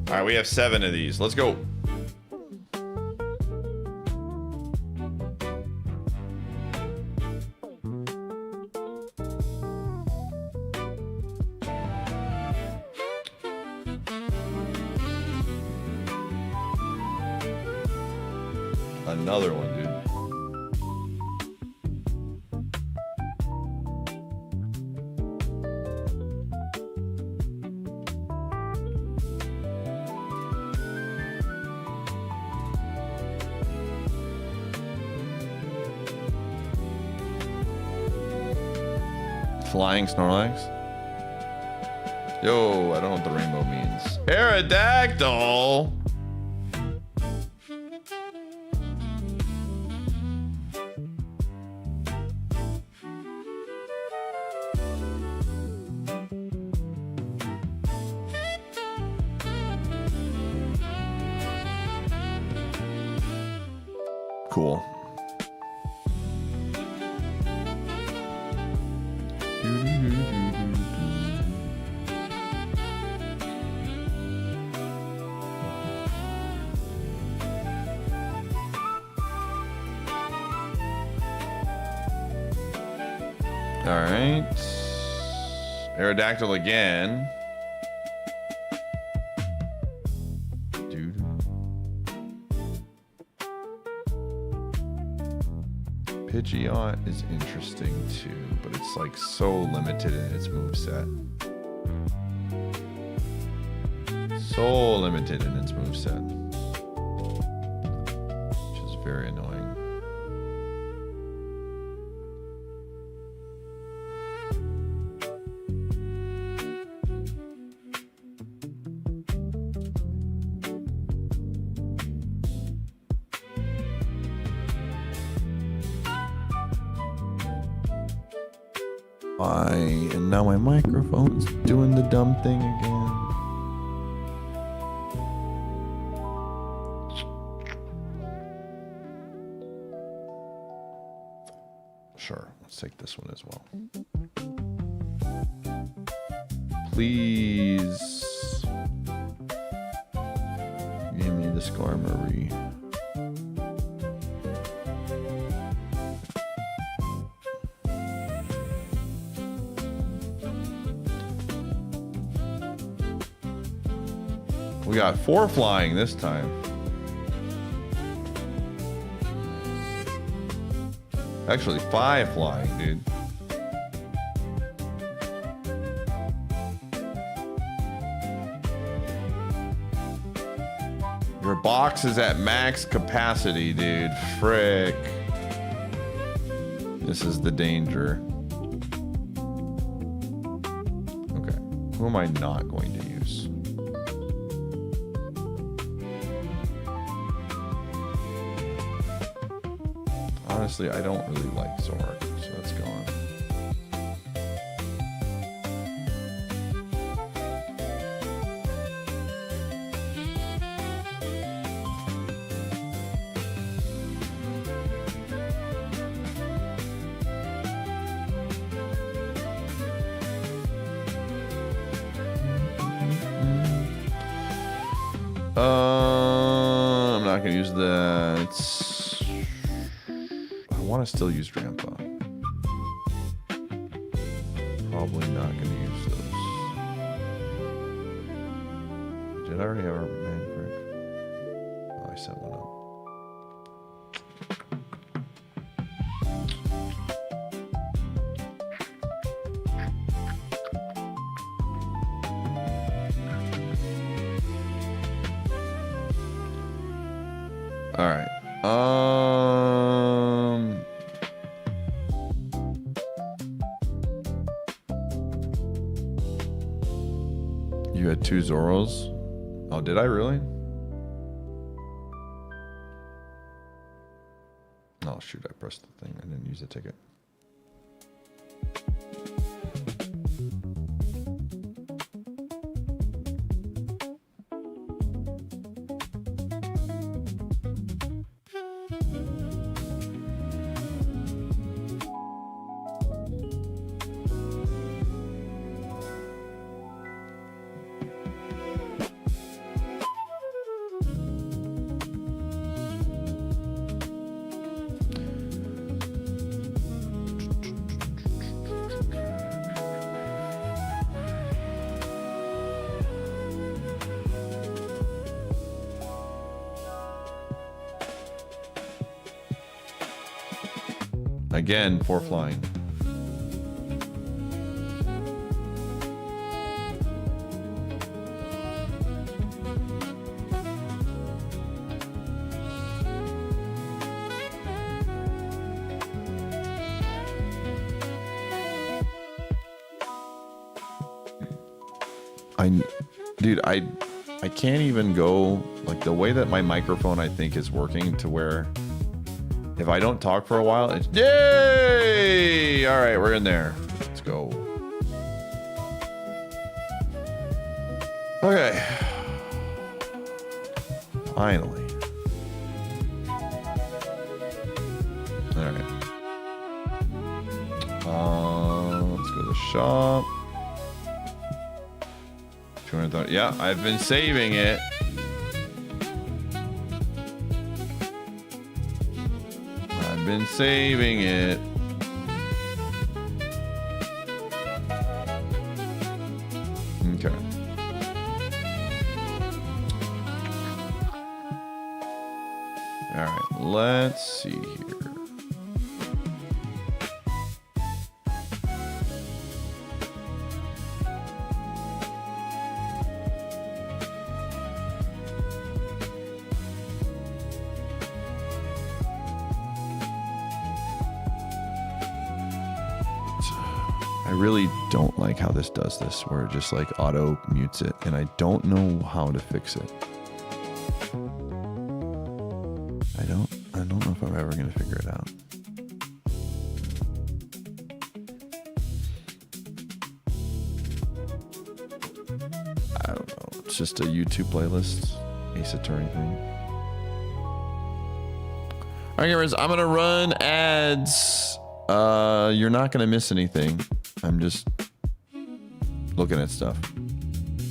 Alright, we have 7 of these. Let's go. Another one, dude. Flying Snorlax? Yo, I don't know what the rainbow means. Aerodactyl! Cool. All right. Aerodactyl again. Dude. Pidgeot is interesting too, but it's like so limited in its moveset. So limited in its moveset. Which is very annoying. And now my microphone's doing the dumb thing again. Sure, let's take this one as well. Please give me the Skarmory. We got 4 flying this time. Actually, 5 flying, dude. Your box is at max capacity, dude. Frick. This is the danger. Okay. Who am I not going to use? Honestly, I don't really like Zork, so that's gone. I'm not gonna use that. I want to still use Grandpa. Probably not going to use those. Did I already have a man brick? Oh, I set one up. All right. You had 2 Zoros. Oh, did I really? Oh shoot! I pressed the thing. I didn't use the ticket. Again, 4 flying. Dude, I can't even go, like, the way that my microphone I think is working to where if I don't talk for a while, it's yay! All right, we're in there. Let's go. Okay. Finally. All right. Let's go to the shop. 200. Yeah, I've been saving it. Been saving it. Okay. All right, let's see here. I really don't like how this does this, where it just like auto mutes it, and I don't know how to fix it. I don't know if I'm ever gonna figure it out. I don't know. It's just a YouTube playlist, Ace Attorney thing. All right, gamers, I'm gonna run ads. You're not gonna miss anything. I'm just looking at stuff.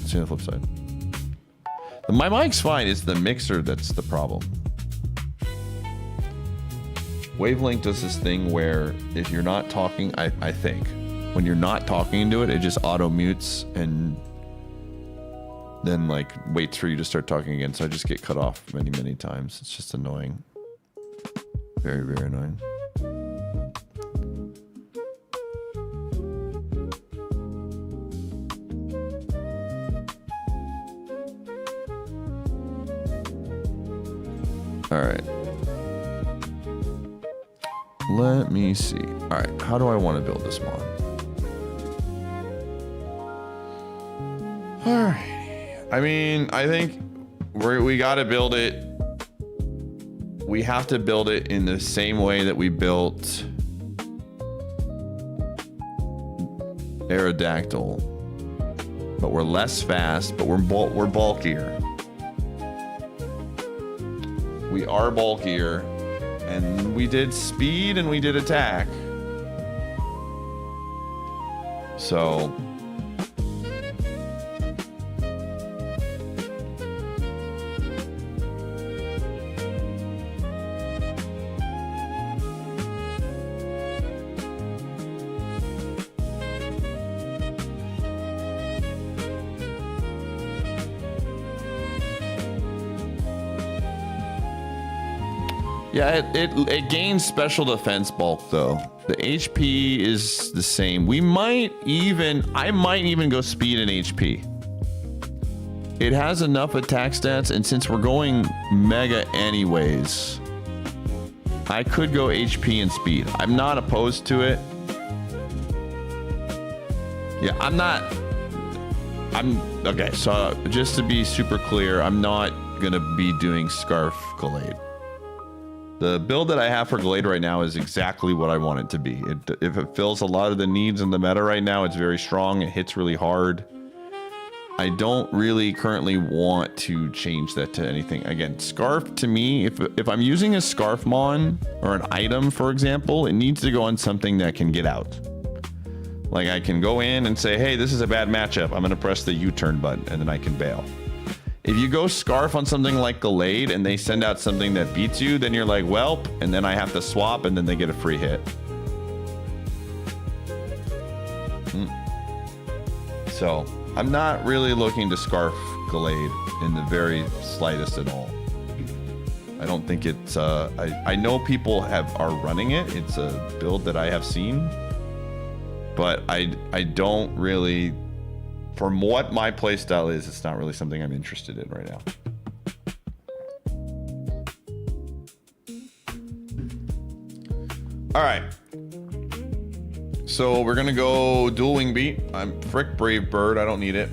See the flip side. My mic's fine. It's the mixer that's the problem. Wavelength does this thing where if you're not talking, I think, when you're not talking into it, it just auto mutes and then like waits for you to start talking again. So I just get cut off many, many times. It's just annoying. Very, very annoying. All right. Let me see. All right. How do I want to build this mod? All right. I mean, I think we got to build it. We have to build it in the same way that we built Aerodactyl, but we're less fast, but we're bulkier. We are bulkier, and we did speed and we did attack. So yeah, it gains special defense bulk though. The HP is the same. I might even go speed and HP. it has enough attack stats, and since we're going mega anyways, I could go HP and speed. I'm not opposed to it. Yeah, I'm okay, so just to be super clear, I'm not gonna be doing Scarf Gallade. The build that I have for Gallade right now is exactly what I want it to be. If it fills a lot of the needs in the meta right now, it's very strong, it hits really hard. I don't really currently want to change that to anything. Again, Scarf to me, if I'm using a Scarf Mon or an item, for example, it needs to go on something that can get out. Like I can go in and say, hey, this is a bad matchup. I'm gonna press the U-turn button and then I can bail. If you go Scarf on something like Gallade and they send out something that beats you, then you're like, welp, and then I have to swap and then they get a free hit. So I'm not really looking to Scarf Gallade in the very slightest at all. I don't think it's, I know people are running it. It's a build that I have seen, but I don't really, from what my playstyle is, it's not really something I'm interested in right now. All right. So we're gonna go dual wing beat. I'm frick brave bird. I don't need it.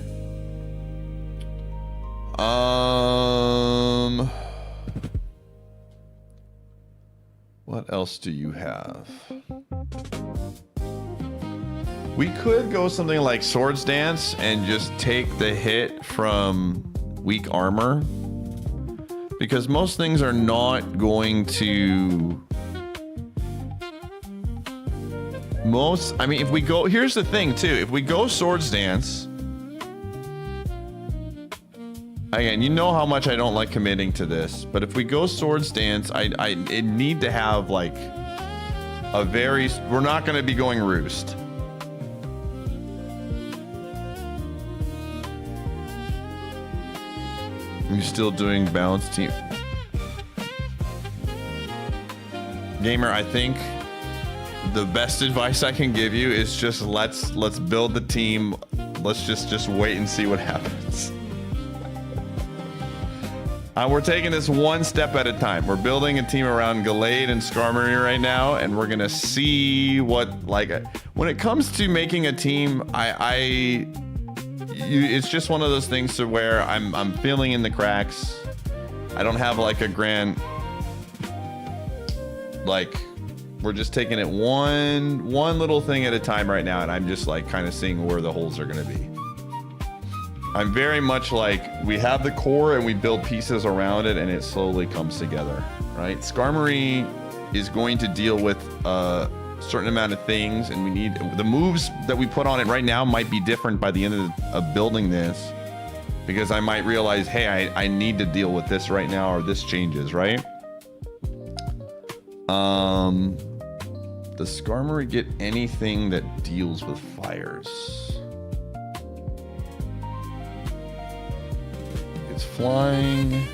What else do you have? We could go something like Swords Dance and just take the hit from weak armor, because most things are not going to. I mean, if we go, here's the thing too, if we go Swords Dance, again, you know how much I don't like committing to this, but if we go Swords Dance, I need to have like a very, we're not going to be going Roost. You're still doing balanced team. Gamer, I think the best advice I can give you is just let's build the team. Let's just wait and see what happens. We're taking this one step at a time. We're building a team around Gallade and Skarmory right now, and we're gonna see what, like, when it comes to making a team, it's just one of those things to where I'm filling in the cracks. I don't have like a grand, like, we're just taking it one little thing at a time right now, and I'm just like kind of seeing where the holes are gonna be. I'm very much like, we have the core and we build pieces around it and it slowly comes together, right? Skarmory is going to deal with a certain amount of things, and we need, the moves that we put on it right now might be different by the end of building this, because I might realize, hey, I need to deal with this right now, or this changes, right? Does Skarmory get anything that deals with fires? It's flying.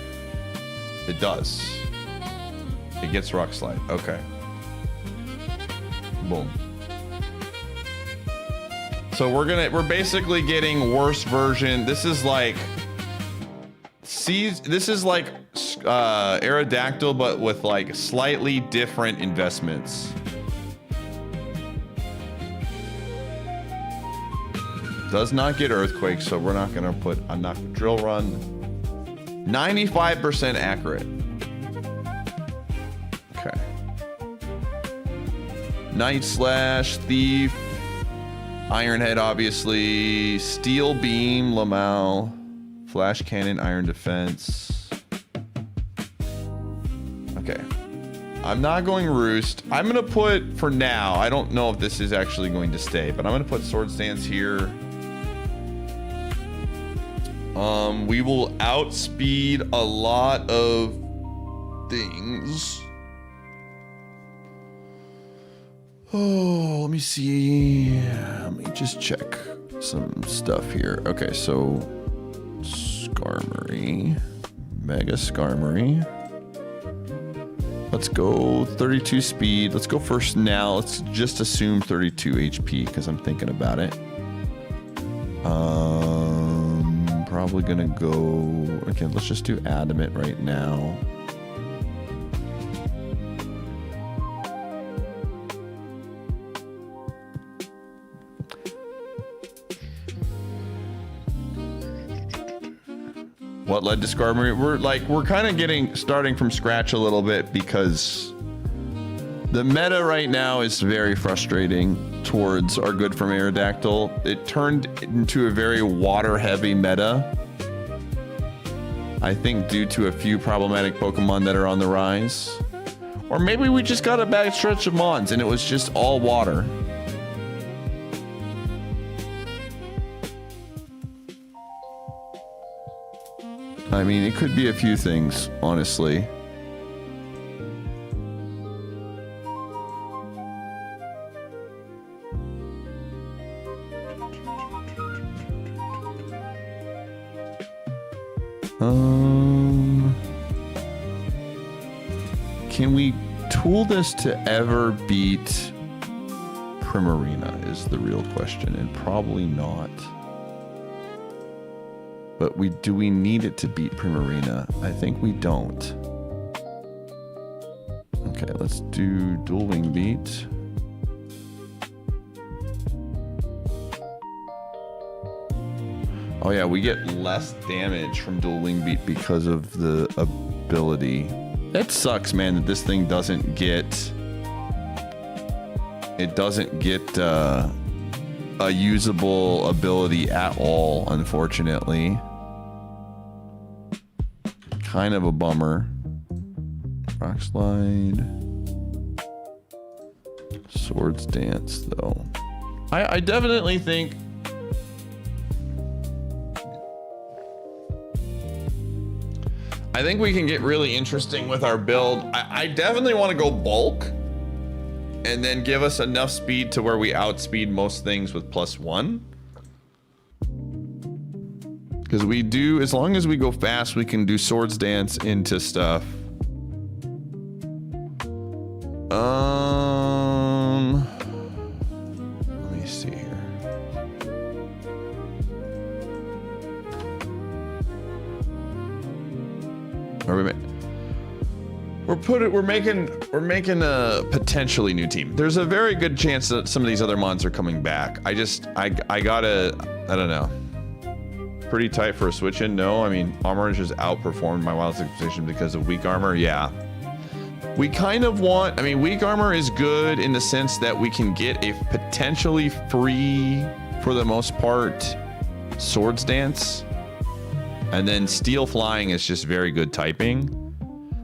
It does. It gets Rock Slide. Okay. Boom. So we're basically getting worse version. This is like Aerodactyl, but with like slightly different investments. Does not get Earthquake, so we're not gonna put, I'm not Drill Run. 95% accurate. Okay. Night Slash, Thief, Iron Head, obviously, Steel Beam, Lamau, Flash Cannon, Iron Defense. Okay. I'm not going Roost. I'm gonna put, for now, I don't know if this is actually going to stay, but I'm gonna put Swords Dance here. We will outspeed a lot of things. Oh, let me see. Let me just check some stuff here. Okay, so Skarmory, Mega Skarmory. Let's go 32 speed. Let's go first now. Let's just assume 32 HP because I'm thinking about it. probably gonna go. Okay, let's just do adamant right now. What led to Skarmory? We're kind of starting from scratch a little bit because the meta right now is very frustrating towards our good from Aerodactyl. It turned into a very water-heavy meta. I think due to a few problematic Pokemon that are on the rise. Or maybe we just got a bad stretch of Mons and it was just all water. I mean, it could be a few things, honestly. Can we tool this to ever beat Primarina is the real question, and probably not. But do we need it to beat Primarina? I think we don't. Okay, let's do Dual Wing Beat. Oh yeah, we get less damage from Dual Wing Beat because of the ability. That sucks, man, that this thing doesn't get... It doesn't get a usable ability at all, unfortunately. Kind of a bummer. Rock Slide. Swords Dance, though. I definitely think... I think we can get really interesting with our build. I definitely want to go bulk and then give us enough speed to where we outspeed most things with +1. Because we do, as long as we go fast, we can do Swords Dance into stuff. Let me see here. We're making a potentially new team. There's a very good chance that some of these other mons are coming back. I don't know. Pretty tight for a switch in. No, I mean, Armor has outperformed my wildest expectation because of weak armor. Yeah. We kind of want, I mean, weak armor is good in the sense that we can get a potentially free, for the most part, Swords Dance. And then Steel Flying is just very good typing.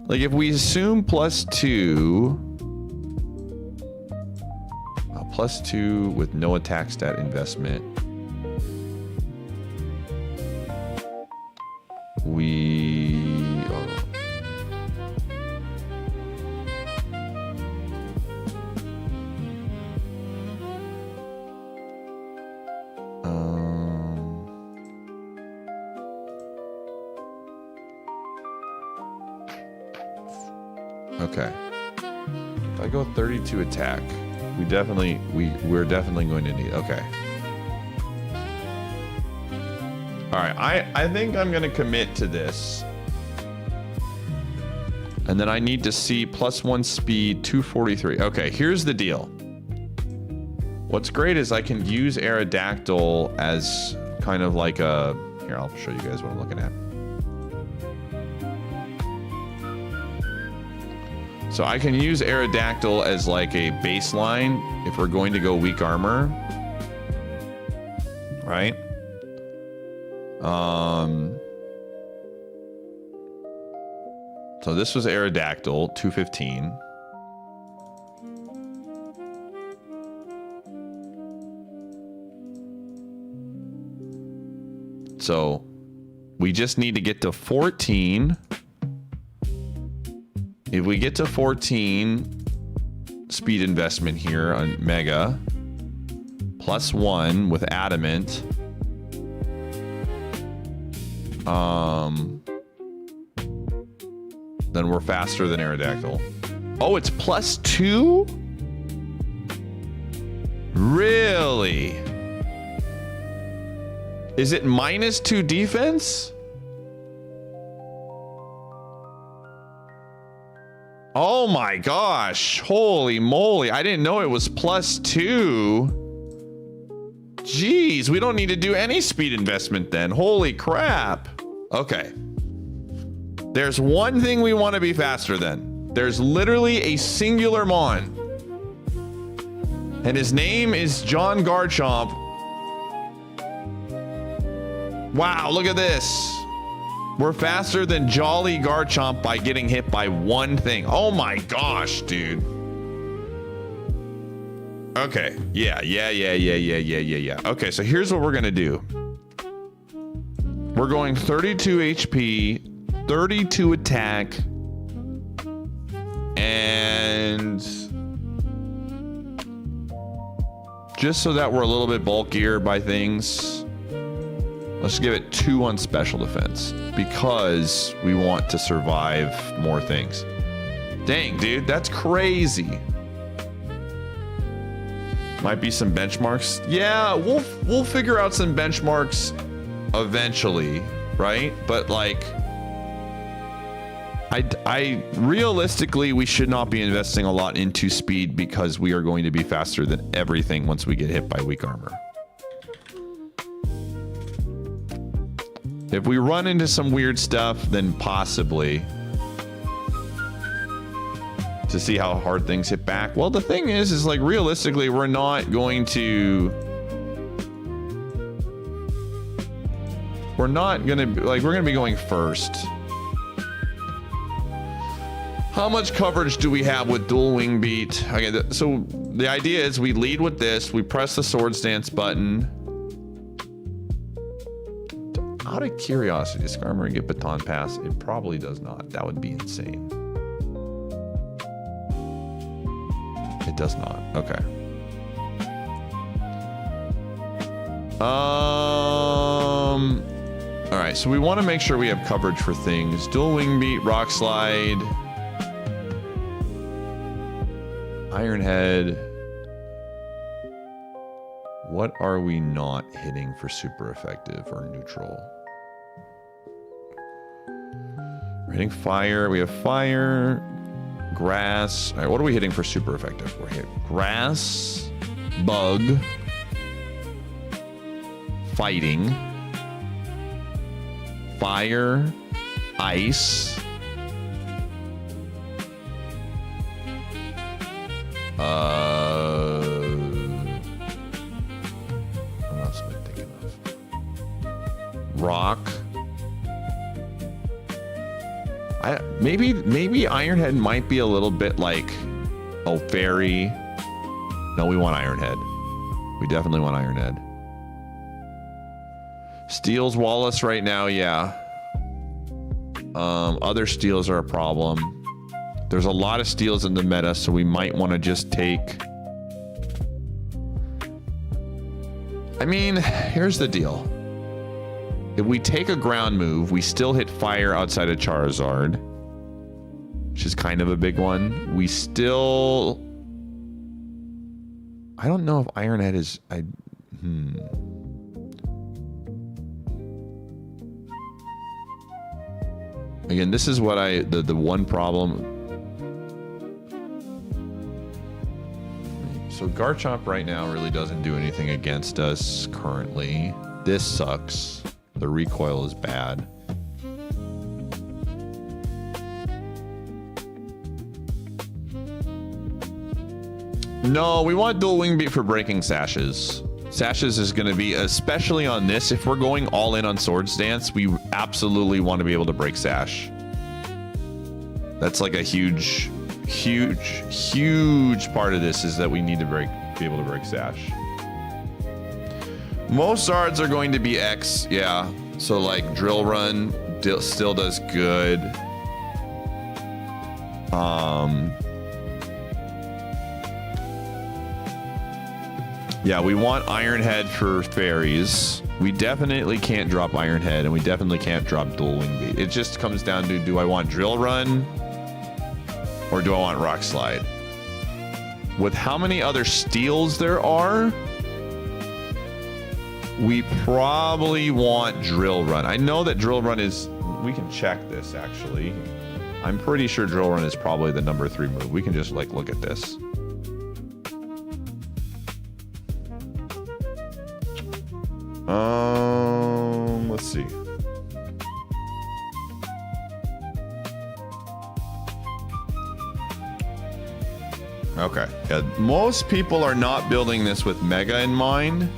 Like if we assume +2, +2 with no attack stat investment, okay. If I go 32 attack, we're definitely going to need, okay. All right, I think I'm gonna commit to this. And then I need to see +1 speed, 243. Okay, here's the deal. What's great is I can use Aerodactyl as kind of like a, here, I'll show you guys what I'm looking at. So I can use Aerodactyl as like a baseline if we're going to go weak armor, right? So this was Aerodactyl, 215. So we just need to get to 14. If we get to 14 speed investment here on Mega, +1 with Adamant, then we're faster than Aerodactyl. Oh, it's +2? Really? Is it -2 defense? Oh my gosh. Holy moly. I didn't know it was +2. Jeez, we don't need to do any speed investment then. Holy crap. Okay. There's one thing we want to be faster than. There's literally a singular Mon. And his name is John Garchomp. Wow, look at this. We're faster than Jolly Garchomp by getting hit by one thing. Oh my gosh, dude. Okay. Yeah. Okay, so here's what we're gonna do. We're going 32 HP, 32 attack, and just so that we're a little bit bulkier by things, let's give it 2 on special defense because we want to survive more things. Dang, dude, that's crazy. Might be some benchmarks. Yeah, we'll figure out some benchmarks eventually, right? But like, I realistically, we should not be investing a lot into speed because we are going to be faster than everything once we get hit by weak armor. If we run into some weird stuff, then possibly to see how hard things hit back. Well, the thing is like realistically, we're not going to. We're not gonna like we're gonna be going first. How much coverage do we have with dual wing beat? Okay, so the idea is we lead with this. We press the Swords Dance button. Out of curiosity, does Skarmory get Baton Pass? It probably does not. That would be insane. It does not. Okay. All right, so we want to make sure we have coverage for things. Dual Wing Beat, Rock Slide, Iron Head. What are we not hitting for super effective or neutral? We're hitting fire. We have fire, grass. All right, what are we hitting for super effective? We're hitting grass, bug, fighting, fire, ice, what else am I thinking of? Rock. Maybe Iron Head might be a little bit like, oh, fairy. No, we want Iron Head. We definitely want Iron Head. Steals Wallace right now, yeah. Other steals are a problem. There's a lot of steals in the meta, so we might want to just take. I mean, here's the deal. If we take a ground move, we still hit fire outside of Charizard, which is kind of a big one. We still... I don't know if Iron Head is... Again, this is what the one problem. So Garchomp right now really doesn't do anything against us currently. This sucks. The recoil is bad. No, we want dual wing beat for breaking sashes. Sashes is going to be, especially on this, if we're going all in on Swords Dance, we absolutely want to be able to break sash. That's like a huge part of this is that we need to be able to break sash. Most Zards are going to be X, yeah. So like Drill Run still does good. Yeah, we want Iron Head for fairies. We definitely can't drop Iron Head, and we definitely can't drop Dual Wing Beat. It just comes down to, do I want Drill Run or do I want Rock Slide? With how many other steals there are, we probably want drill run. I know that drill run is, we can check this actually. I'm pretty sure drill run is probably the number 3 move. We can just like look at this. Let's see. Okay. Yeah, most people are not building this with Mega in mind.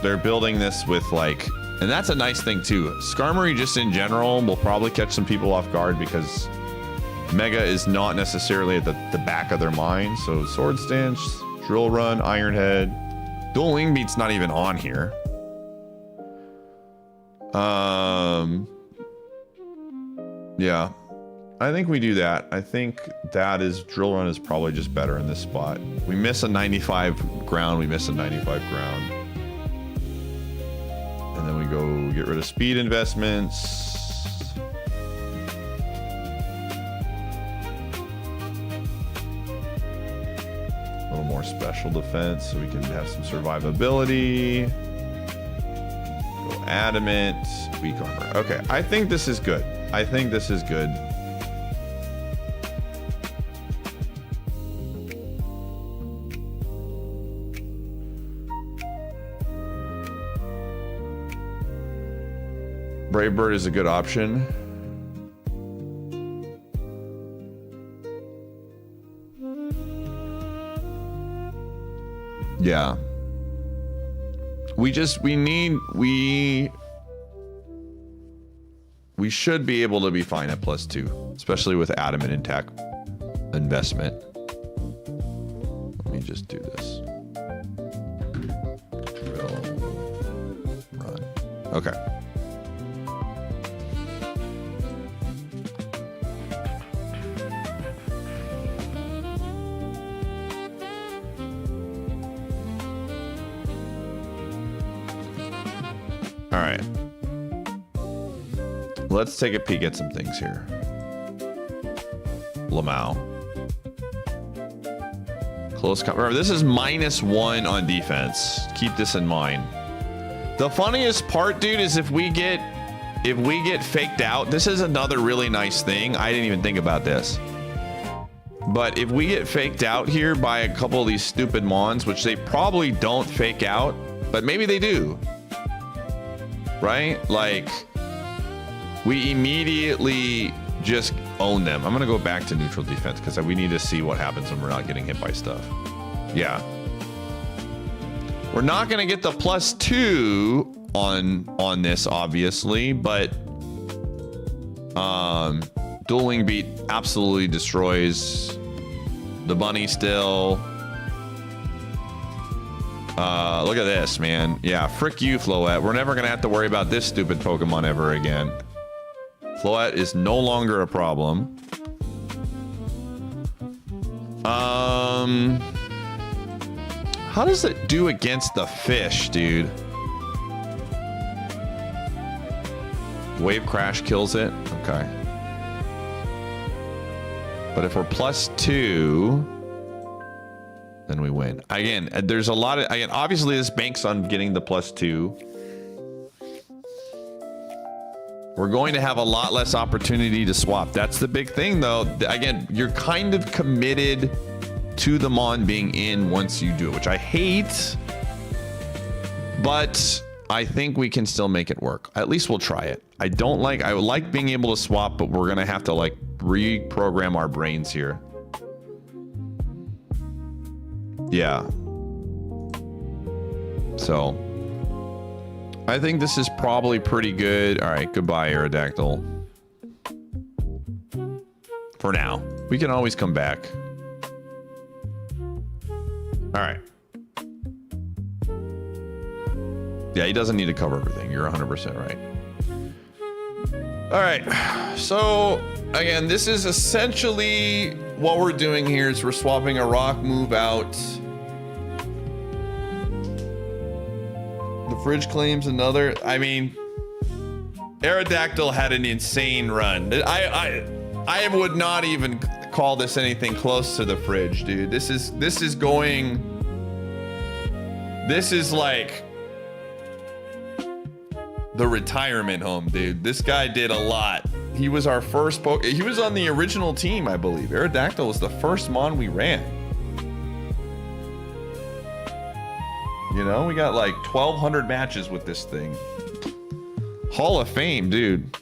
They're building this with like, and that's a nice thing too. Skarmory just in general will probably catch some people off guard because Mega is not necessarily at the back of their mind. So Sword Stance, Drill Run, Iron Head. Dual Wing Beat's not even on here. Yeah. I think we do that. I think that is, Drill Run is probably just better in this spot. We miss a 95 ground, we miss a 95 ground. And then we go get rid of speed investments. A little more special defense so we can have some survivability. Go adamant, weak armor. Okay, I think this is good. I think this is good. Brave Bird is a good option. Yeah. We should be able to be fine at +2, especially with adamant intact investment. Let me just do this. Drill, run. Okay. All right. Let's take a peek at some things here. Lamau. Close combat. Remember, this is -1 on defense. Keep this in mind. The funniest part, dude, is if we get faked out, this is another really nice thing. I didn't even think about this. But if we get faked out here by a couple of these stupid mons, which they probably don't fake out, but maybe they do. Right? Like, we immediately just own them. I'm gonna go back to neutral defense because we need to see what happens when we're not getting hit by stuff. Yeah. We're not gonna get the +2 on this, obviously, but Dual Wing Beat absolutely destroys the bunny still. Look at this, man. Yeah, frick you, Floette. We're never gonna have to worry about this stupid Pokemon ever again. Floette is no longer a problem. How does it do against the fish, dude? Wave Crash kills it? Okay. But if we're +2... then we win. Again, there's a lot of, again, obviously this banks on getting the +2. We're going to have a lot less opportunity to swap. That's the big thing though. Again, you're kind of committed to the mon being in once you do it, which I hate, but I think we can still make it work. At least we'll try it. I would like being able to swap, but we're gonna have to like reprogram our brains here. Yeah. So I think this is probably pretty good. All right, goodbye, Aerodactyl. For now. We can always come back. All right. Yeah, he doesn't need to cover everything. You're 100% right. All right. So, again, this is essentially what we're doing here is we're swapping a rock move out. The fridge claims another. I mean, Aerodactyl had an insane run. I would not even call this anything close to the fridge, dude. This is going This is like the retirement home, dude. This guy did a lot. He was our first he was on the original team, I believe. Aerodactyl was the first Mon we ran. You know, we got like 1,200 matches with this thing. Hall of Fame, dude.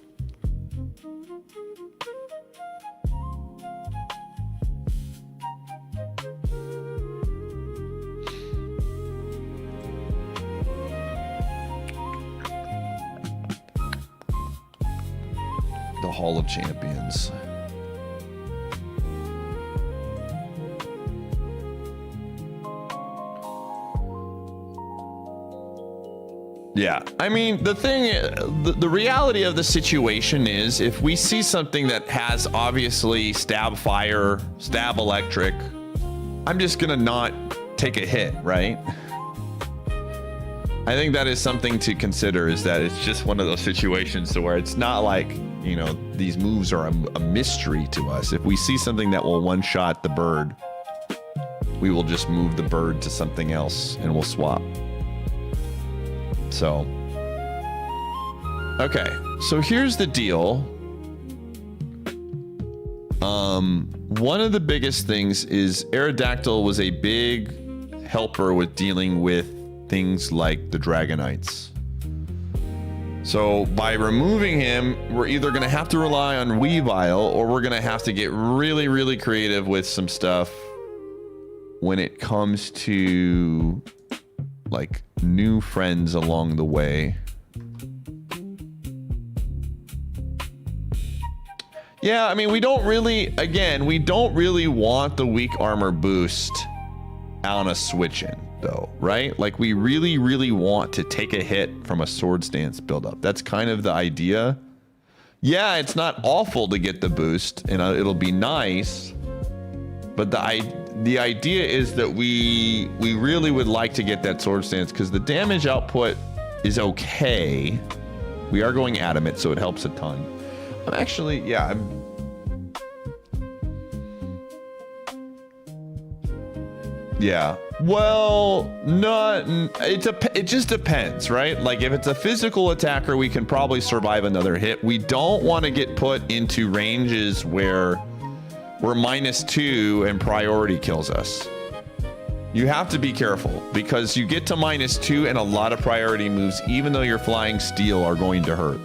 The Hall of Champions. Yeah, I mean, the thing, the reality of the situation is if we see something that has obviously stab fire, stab electric, I'm just gonna not take a hit, right? I think that is something to consider, is that it's just one of those situations to where it's not like, you know, these moves are a mystery to us. If we see something that will one-shot the bird, we will just move the bird to something else and we'll swap. So, okay, so here's the deal. One of the biggest things is Aerodactyl was a big helper with dealing with things like the Dragonites. So by removing him, we're either going to have to rely on Weavile or we're going to have to get really, really creative with some stuff when it comes to like new friends along the way. Yeah, I mean, we don't really want the weak armor boost on a switch in though, right? Like we really, really want to take a hit from a sword stance buildup. That's kind of the idea. Yeah, it's not awful to get the boost and it'll be nice, but the idea is that we really would like to get that sword stance because the damage output is okay. We are going adamant, so it helps a ton. I'm actually, yeah, yeah. Well, it just depends, right? Like if it's a physical attacker, we can probably survive another hit. We don't want to get put into ranges where we're -2 and priority kills us. You have to be careful because you get to -2 and a lot of priority moves, even though you're flying steel, are going to hurt.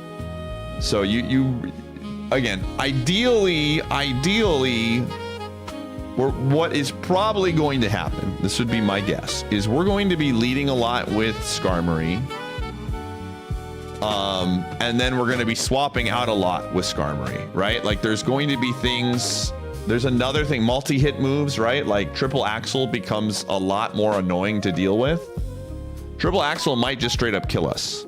So you again, ideally, what is probably going to happen, this would be my guess, is we're going to be leading a lot with Skarmory. And then we're going to be swapping out a lot with Skarmory, right? Like there's going to be things, there's another thing, multi-hit moves, right? Like triple axle becomes a lot more annoying to deal with. Triple axle might just straight up kill us.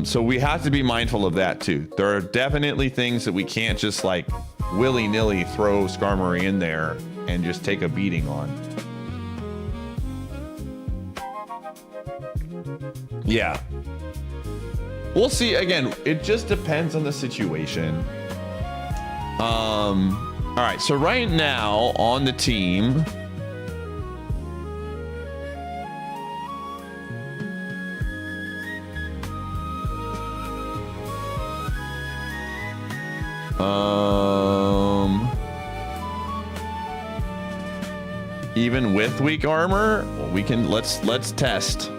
So we have to be mindful of that too. There are definitely things that we can't just like willy-nilly throw Skarmory in there and just take a beating on. Yeah. We'll see. Again, it just depends on the situation. All right, so right now on the team, even with weak armor, we can let's test.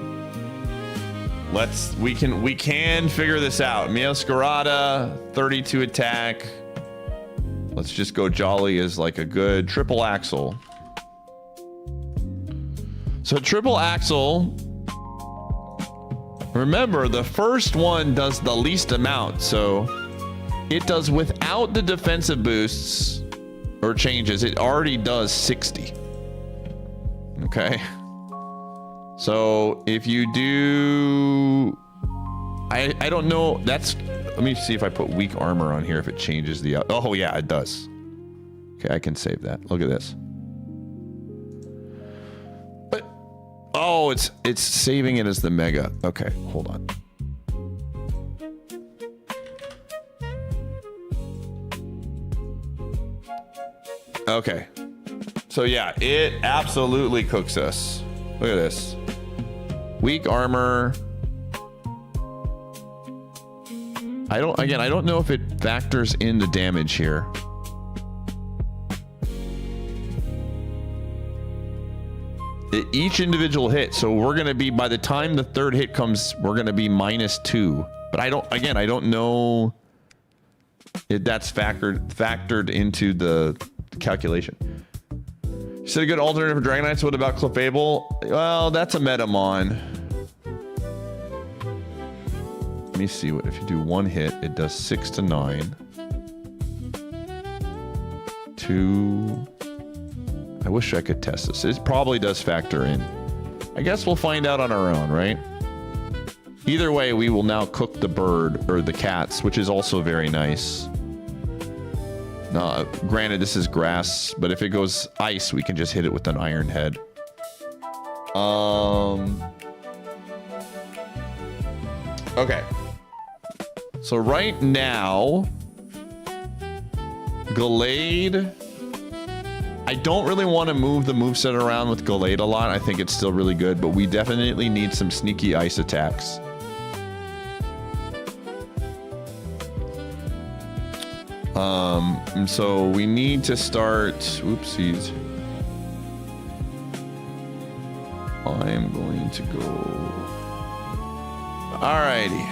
We can figure this out. Meowscarada, 32 attack. Let's just go Jolly as like a good triple axle. So triple axle, remember the first one does the least amount, so it does without the defensive boosts or changes, it already does 60. Okay. So if you do, I don't know, that's, let me see if I put weak armor on here, if it changes the, oh yeah, it does. Okay, I can save that. Look at this. But, oh, it's saving it as the mega. Okay, hold on. Okay. So yeah, it absolutely cooks us. Look at this. Weak armor. I don't know if it factors in the damage here. Each individual hit, so we're gonna be, by the time the third hit comes, we're gonna be -2. But I don't know if that's factored into the calculation. You said a good alternative for Dragonites. What about Clefable? Well, that's a Metamon. Let me see what if you do one hit, it does 6 to 9. 2. I wish I could test this. It probably does factor in. I guess we'll find out on our own, right? Either way, we will now cook the bird or the cats, which is also very nice. Granted, this is grass, but if it goes ice, we can just hit it with an iron head. Okay. So right now, Gallade. I don't really want to move the moveset around with Gallade a lot. I think it's still really good, but we definitely need some sneaky ice attacks. And so we need to start. Oopsies. I'm going to go. Alrighty.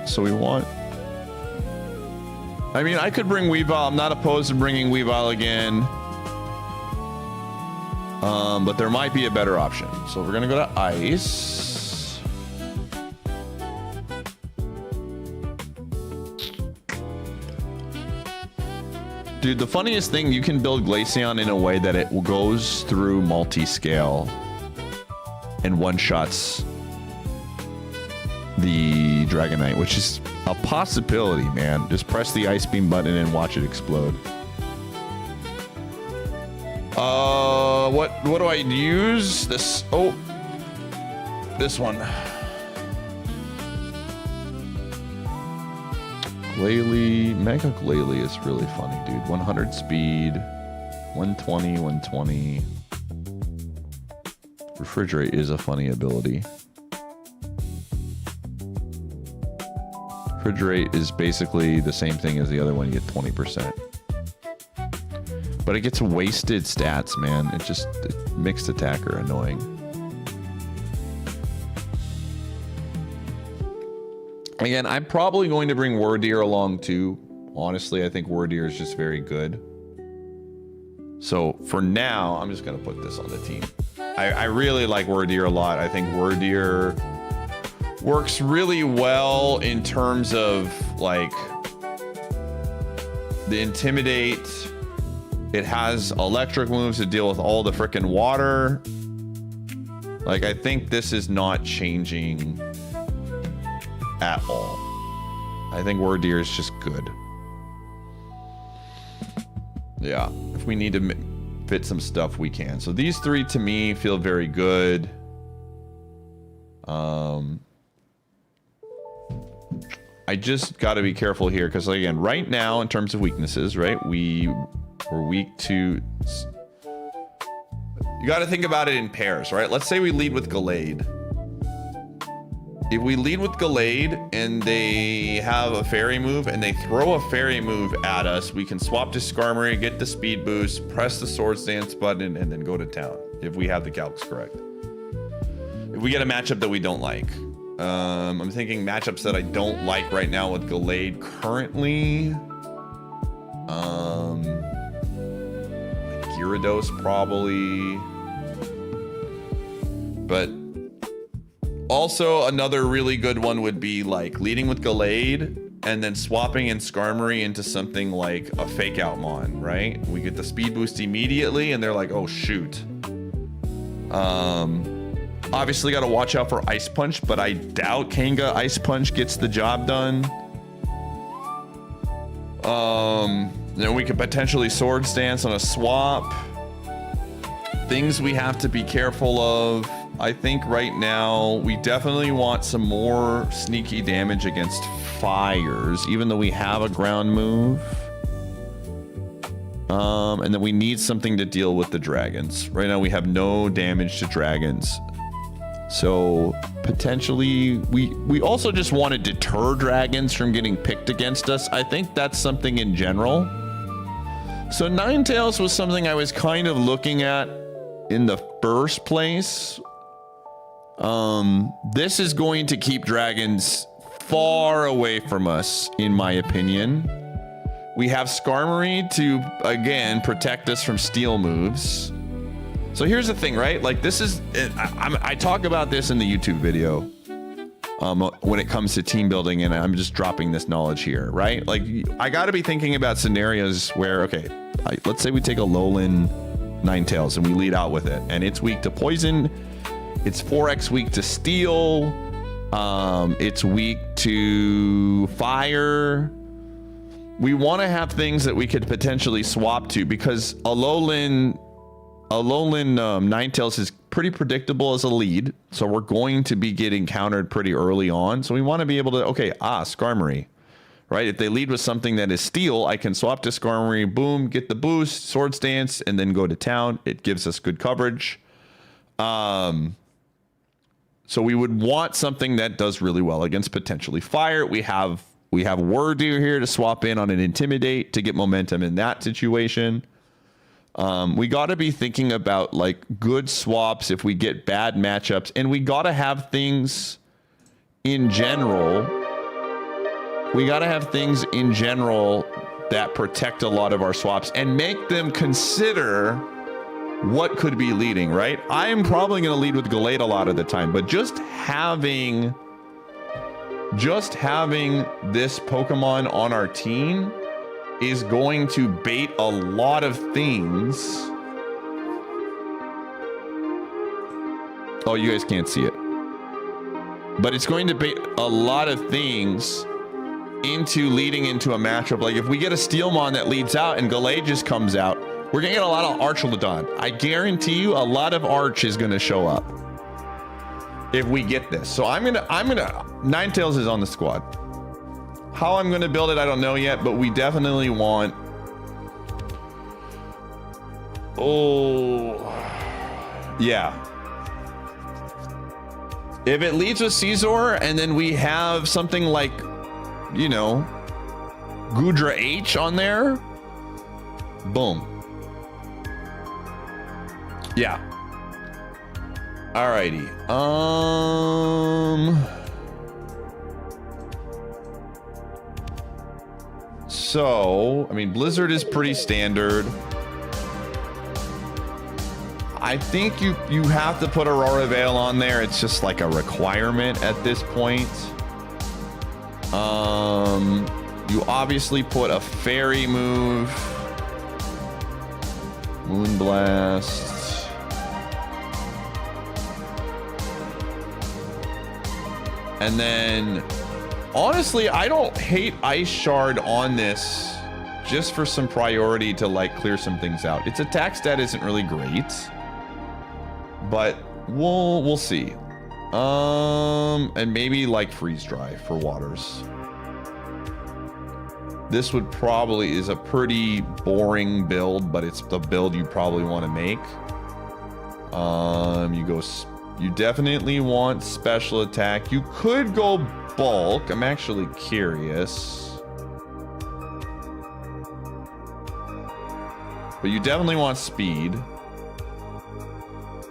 So we want. I mean, I could bring Weavile. I'm not opposed to bringing Weavile again. But there might be a better option. So we're gonna go to ice. Dude, the funniest thing, you can build Glaceon in a way that it goes through multi-scale and one-shots the Dragonite, which is a possibility, man. Just press the Ice Beam button and watch it explode. What do I use? This, oh, this one. Glalie, Mega Glalie is really funny, dude. 100 speed, 120, 120. Refrigerate is a funny ability. Refrigerate is basically the same thing as the other one. You get 20%. But it gets wasted stats, man. It just mixed attacker annoying. Again, I'm probably going to bring Wordeer along too. Honestly, I think Wordeer is just very good. So for now, I'm just going to put this on the team. I really like Wordeer a lot. I think Wordeer works really well in terms of like the Intimidate. It has electric moves to deal with all the frickin' water. Like, I think this is not changing at all. I think Wordeer is just good. Yeah, if we need to fit some stuff, we can. So these three to me feel very good. I just got to be careful here because, again, right now in terms of weaknesses, right, we're weak to. You got to think about it in pairs, right? Let's say we lead with Gallade. If we lead with Gallade and they have a fairy move and they throw a fairy move at us, we can swap to Skarmory, get the speed boost, press the Swords Dance button, and then go to town if we have the calcs correct. If we get a matchup that we don't like. I'm thinking matchups that I don't like right now with Gallade currently. Gyarados probably. But also another really good one would be like leading with Gallade and then swapping in Skarmory into something like a fake out Mon, right? We get the speed boost immediately and they're like, oh shoot. Obviously got to watch out for Ice Punch, but I doubt Kanga Ice Punch gets the job done. Then we could potentially Swords Dance on a swap. Things we have to be careful of. I think right now we definitely want some more sneaky damage against fires, even though we have a ground move. And then we need something to deal with the dragons. Right now we have no damage to dragons. So potentially we also just want to deter dragons from getting picked against us. I think that's something in general. So Ninetales was something I was kind of looking at in the first place. This is going to keep dragons far away from us, in my opinion. We have Skarmory to, again, protect us from steel moves. So here's the thing, right? Like, this is, I talk about this in the YouTube video when it comes to team building, and I'm just dropping this knowledge here, right? Like, I got to be thinking about scenarios where, okay, let's say we take a Alolan Ninetales and we lead out with it, and it's weak to poison, it's 4x weak to steel, it's weak to fire. We want to have things that we could potentially swap to, because Alolan Ninetales is pretty predictable as a lead, so we're going to be getting countered pretty early on. So we want to be able to, okay, Skarmory, right? If they lead with something that is steel, I can swap to Skarmory, boom, get the boost, Swords Dance, and then go to town. It gives us good coverage. So we would want something that does really well against potentially fire. We have Wordeer here to swap in on an Intimidate to get momentum in that situation. We got to be thinking about like good swaps if we get bad matchups, and we got to have things in general. We got to have things in general that protect a lot of our swaps and make them consider what could be leading, right? I am probably going to lead with Gallade a lot of the time, but just having this Pokemon on our team is going to bait a lot of things. Oh, you guys can't see it. But it's going to bait a lot of things into leading into a matchup. Like if we get a Steelmon that leads out and Gallade just comes out, we're gonna get a lot of Archaludon. I guarantee you a lot of Arch is gonna show up if we get this. So I'm gonna Ninetales is on the squad. How I'm gonna build it, I don't know yet, but we definitely want. Oh, yeah. If it leads with Caesar and then we have something like, you know, Gudra H on there, boom. Yeah. Alrighty. So, I mean, Blizzard is pretty standard. I think you have to put Aurora Veil on there. It's just like a requirement at this point. You obviously put a fairy move. Moonblast. And then, honestly, I don't hate Ice Shard on this just for some priority to like clear some things out. Its attack stat isn't really great, but we'll see. And maybe like Freeze Dry for waters. This would probably is a pretty boring build, but it's the build you probably want to make. You definitely want special attack. You could go bulk. I'm actually curious. But you definitely want speed. All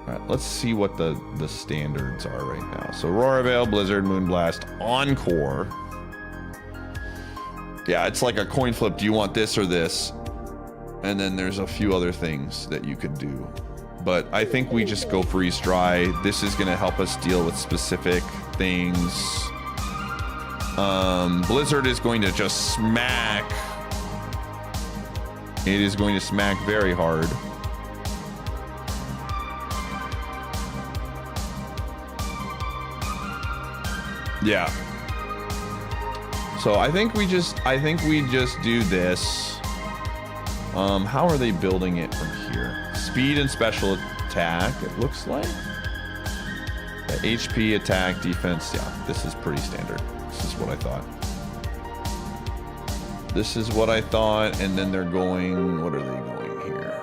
right, let's see what the standards are right now. So Aurora Veil, Blizzard, Moonblast, Encore. Yeah, it's like a coin flip. Do you want this or this? And then there's a few other things that you could do. But I think we just go Freeze Dry. This is going to help us deal with specific things. Blizzard is going to just smack. It is going to smack very hard. Yeah. So I think we just do this. How are they building it from here? Speed and special attack, it looks like. Yeah, HP, attack, defense. Yeah, this is pretty standard. This is what I thought. This is what I thought, and then they're going, what are they going here?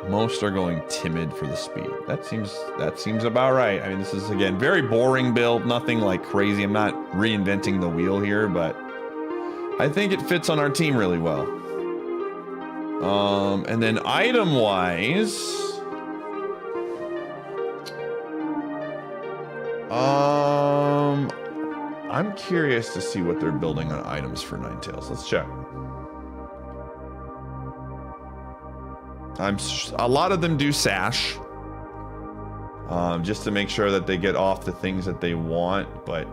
Most are going timid for the speed. That seems about right. I mean, this is again very boring build, nothing like crazy. I'm not reinventing the wheel here, but I think it fits on our team really well. And then item wise, I'm curious to see what they're building on items for Ninetales. Let's check. A lot of them do sash, just to make sure that they get off the things that they want. But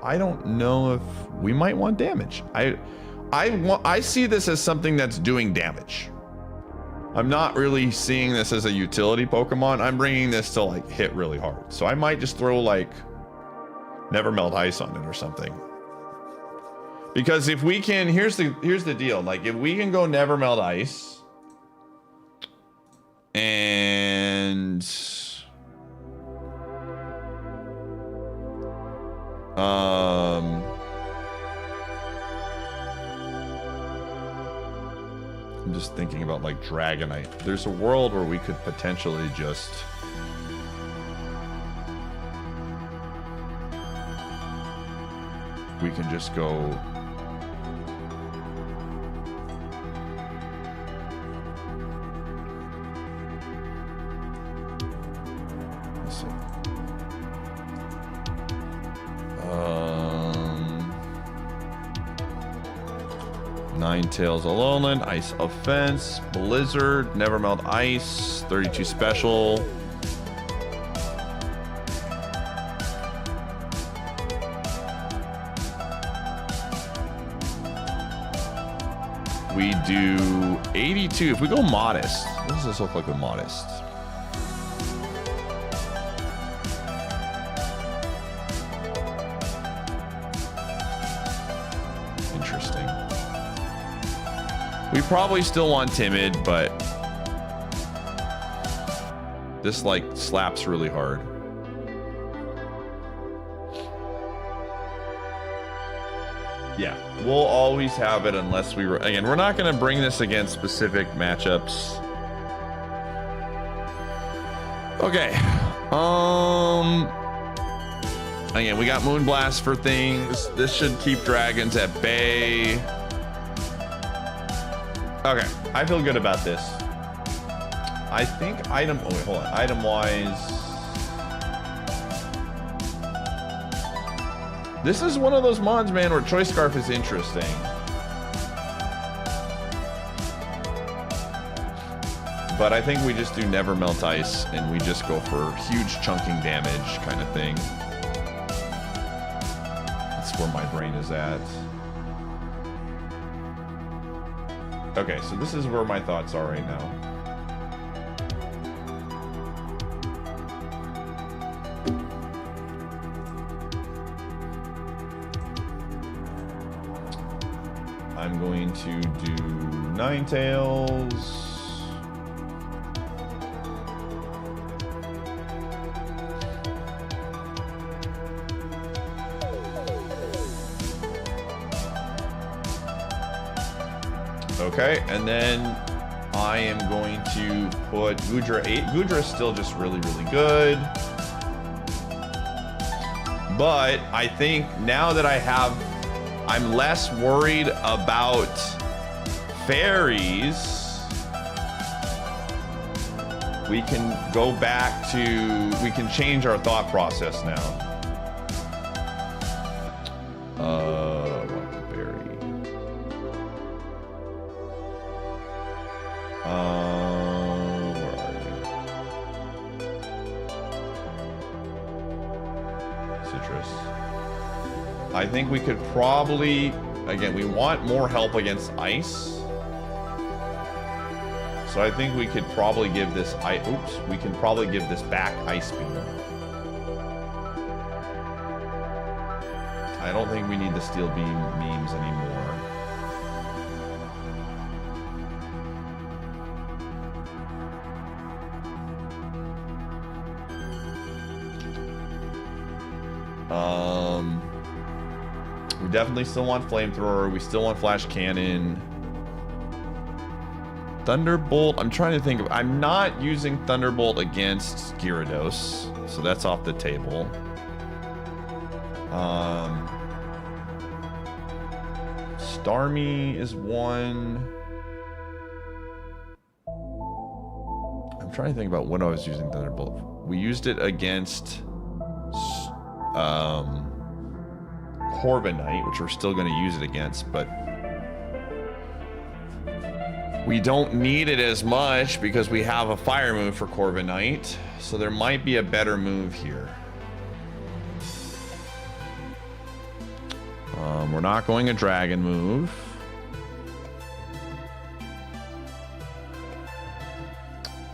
I don't know if we might want damage. I see this as something that's doing damage. I'm not really seeing this as a utility Pokemon. I'm bringing this to like hit really hard. So I might just throw like Never Melt Ice on it or something. Because if we can, here's the deal. Like if we can go Never Melt Ice. And I'm just thinking about like Dragonite. There's a world where we could potentially just go Ninetales Alolan, Ice Offense, Blizzard, Never Melt Ice, 32 Special. We do 82. If we go Modest, what does this look like with Modest? Interesting. We probably still want Timid, but this like slaps really hard. Yeah, we'll always have it unless we were, again, we're not going to bring this against specific matchups. Okay. Again, we got Moonblast for things. This should keep dragons at bay. Okay, I feel good about this. I think item, oh wait, hold on. Item wise, this is one of those mods, man, where Choice Scarf is interesting. But I think we just do Never Melt Ice and we just go for huge chunking damage kind of thing. That's where my brain is at. Okay, so this is where my thoughts are right now. I'm going to do Ninetales. Okay, and then I am going to put Goodra 8. Goodra is still just really, really good. But I think now that I'm less worried about fairies. We can go back to, we can change our thought process now. Where are you? Citrus. I think we could probably, again, we want more help against ice. So I think we could probably give this, we can probably give this back Ice Beam. I don't think we need the Steel Beam memes anymore. We definitely still want Flamethrower. We still want Flash Cannon. Thunderbolt. I'm trying to think of. I'm not using Thunderbolt against Gyarados, so that's off the table. Starmie is one. I'm trying to think about when I was using Thunderbolt. We used it against Corviknight, which we're still going to use it against, but we don't need it as much because we have a fire move for Corviknight, so there might be a better move here. We're not going a dragon move.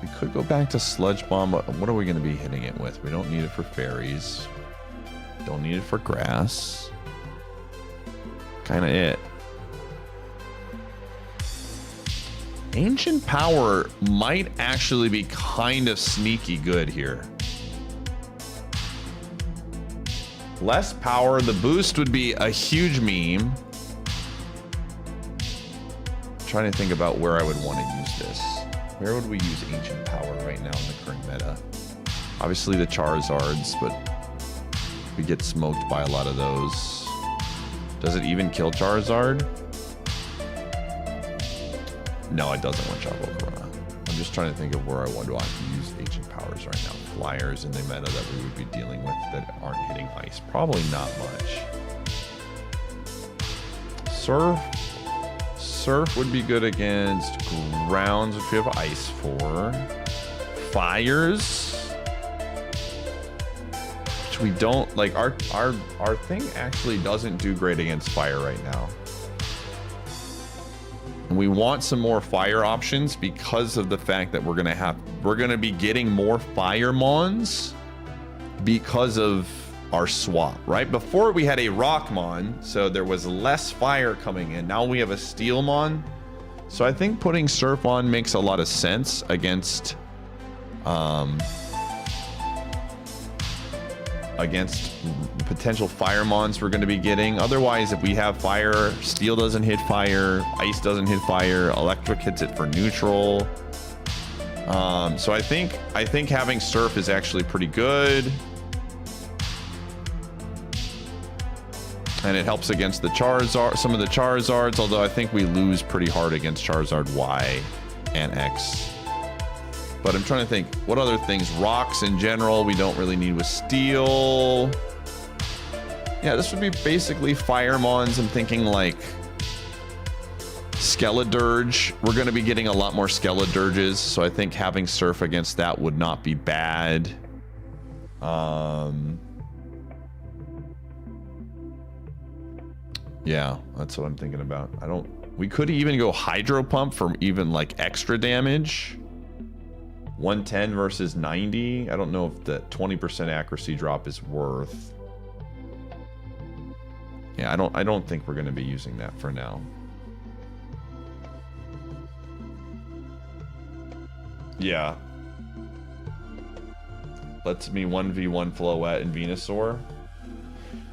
We could go back to Sludge Bomb, but what are we going to be hitting it with? We don't need it for fairies. Don't need it for grass. Kind of it. Ancient Power might actually be kind of sneaky good here. Less power. The boost would be a huge meme. I'm trying to think about where I would want to use this. Where would we use Ancient Power right now in the current meta? Obviously the Charizards, but we get smoked by a lot of those. Does it even kill Charizard? No, it doesn't want Chaco Corona. I'm just trying to think of where I want to use Ancient Powers right now. Flyers in the meta that we would be dealing with that aren't hitting ice. Probably not much. Surf would be good against grounds, which we have ice for. Fires, which we don't like. Our thing actually doesn't do great against fire right now. And we want some more fire options because of the fact that we're gonna be getting more fire mons because of our swap. Right before we had a rock mon, so there was less fire coming in. Now we have a steel mon, so I think putting surf on makes a lot of sense against potential fire mons we're going to be getting. Otherwise, if we have fire, steel doesn't hit fire, ice doesn't hit fire, electric hits it for neutral. So I think having surf is actually pretty good, and it helps against the Charizard, some of the Charizards. Although I think we lose pretty hard against Charizard Y and X. But I'm trying to think what other things. Rocks in general we don't really need with steel. Yeah, this would be basically fire mons. I'm thinking like Skeledirge. We're going to be getting a lot more Skeledirges, so I think having surf against that would not be bad. Yeah, that's what I'm thinking about. We could even go Hydro Pump for even like extra damage. 110 versus 90. I don't know if the 20% accuracy drop is worth. Yeah, I don't think we're going to be using that for now. Yeah. Lets me 1v1 Floette and Venusaur.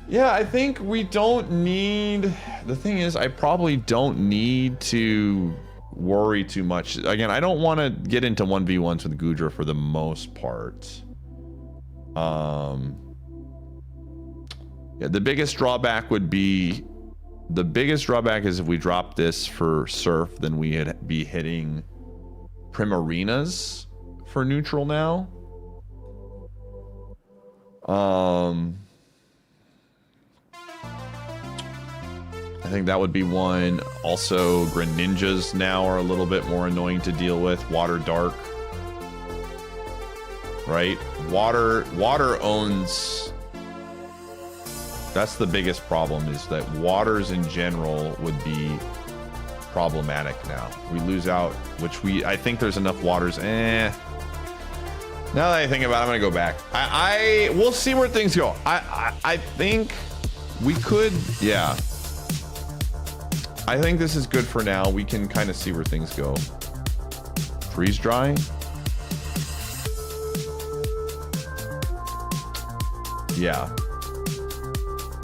Yeah, I think we don't need... The thing is, I probably don't need to worry too much. Again, I don't want to get into 1v1s with Goodra for the most part. Yeah, the biggest drawback would be... The biggest drawback is if we drop this for Surf, then we'd be hitting Primarinas for neutral now. I think that would be one. Also, Greninjas now are a little bit more annoying to deal with. Water Dark. Right? Water owns... That's the biggest problem, is that waters in general would be problematic now. We lose out, which I think there's enough waters. Now that I think about it, I'm gonna go back. We'll see where things go. I think we could, yeah. I think this is good for now. We can kind of see where things go. Freeze dry. Yeah.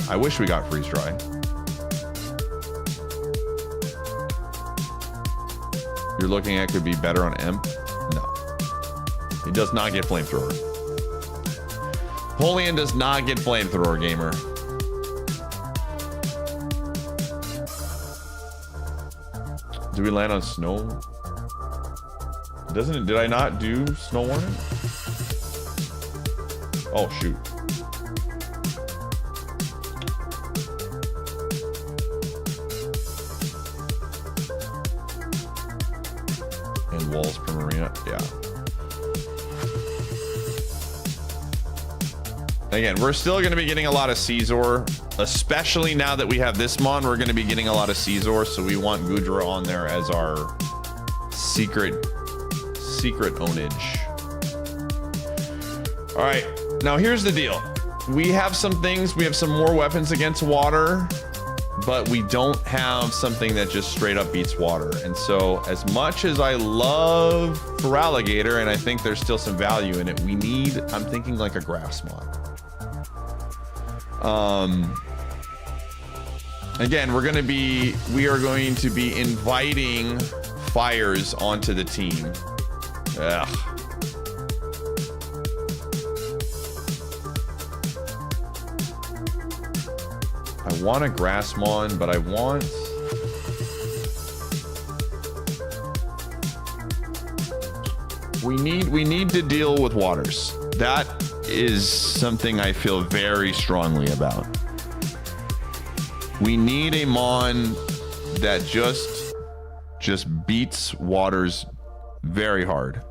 I wish we got freeze dry. you're looking at could be better on Imp? No. He does not get flamethrower. Polian does not get flamethrower, gamer. Do we land on snow? Doesn't it? Did I not do snow warning? Oh shoot. And walls per marina. Yeah. Again, we're still going to be getting a lot of Caesar, especially now that we have this mon. We're going to be getting a lot of Caesar, so we want Gudra on there as our secret ownage. All right, now here's the deal. We have some things. We have some more weapons against water, but we don't have something that just straight up beats water. And so, as much as I love for alligator, and I think there's still some value in it, we need. I'm thinking like a grass mon. Again, we are going to be inviting fires onto the team. Ugh. I want a Grassmon, but I want... We need to deal with waters. That is something I feel very strongly about. We need a mon that just beats waters very hard.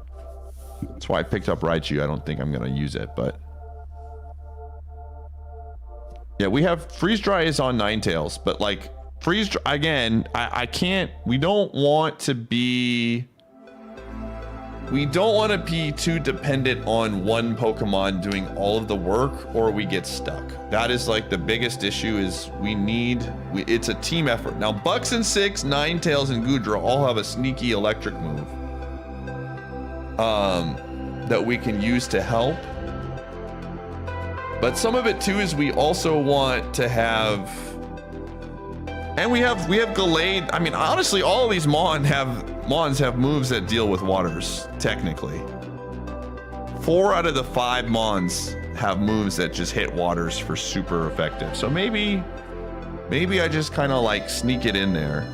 That's why I picked up Raichu. I don't think I'm gonna use it, but yeah, we have Freeze Dry is on Ninetales, but like Freeze Dry again, I can't. We don't want to be too dependent on one Pokemon doing all of the work, or we get stuck. That is like the biggest issue. Is it's a team effort. Now Bucks and Six, Ninetales, and Gudra all have a sneaky electric move that we can use to help. But some of it too is we also want to have, and we have Gallade. I mean, honestly, all of these Mons have moves that deal with waters. Technically, 4 out of the 5 Mons have moves that just hit waters for super effective. So maybe I just kind of like sneak it in there.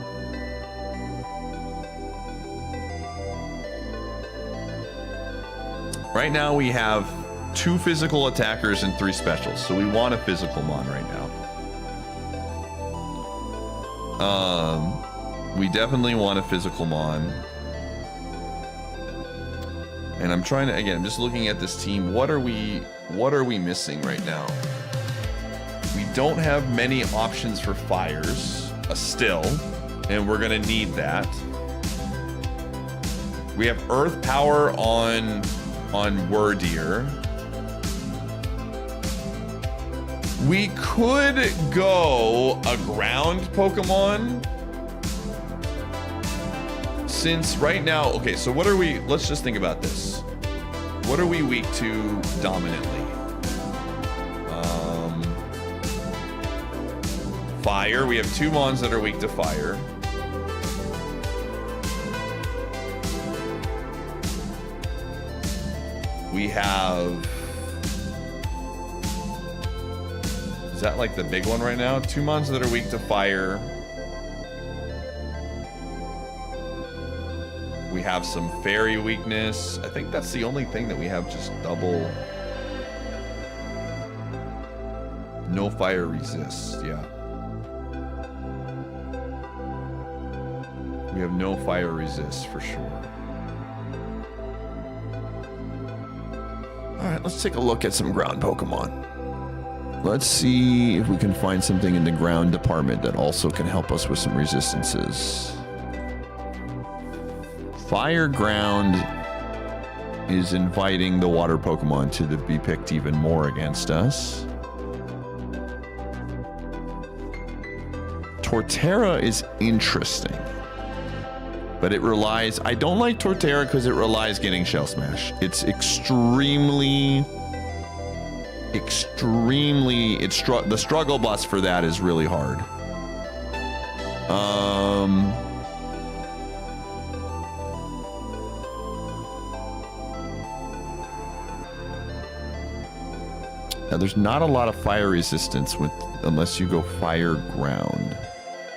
Right now we have 2 physical attackers and 3 specials, so we want a physical mon right now. We definitely want a physical mon. And I'm trying to, again, I'm just looking at this team. What are we missing right now? We don't have many options for fires still, and we're gonna need that. We have earth power on Wordeer. We could go a ground Pokemon. Since right now, okay, so what are we, let's just think about this. What are we weak to dominantly? Fire, we have 2 Mons that are weak to fire. We have, is that like the big one right now? 2 Mons that are weak to fire. We have some fairy weakness. I think that's the only thing that we have just double. No fire resists, yeah. We have no fire resist for sure. All right, let's take a look at some ground Pokemon. Let's see if we can find something in the ground department that also can help us with some resistances. Fire ground is inviting the water Pokemon to be picked even more against us. Torterra is interesting, but it relies, I don't like Torterra because it relies getting Shell Smash. It's extremely, the struggle bus for that is really Now, there's not a lot of fire resistance with unless you go fire ground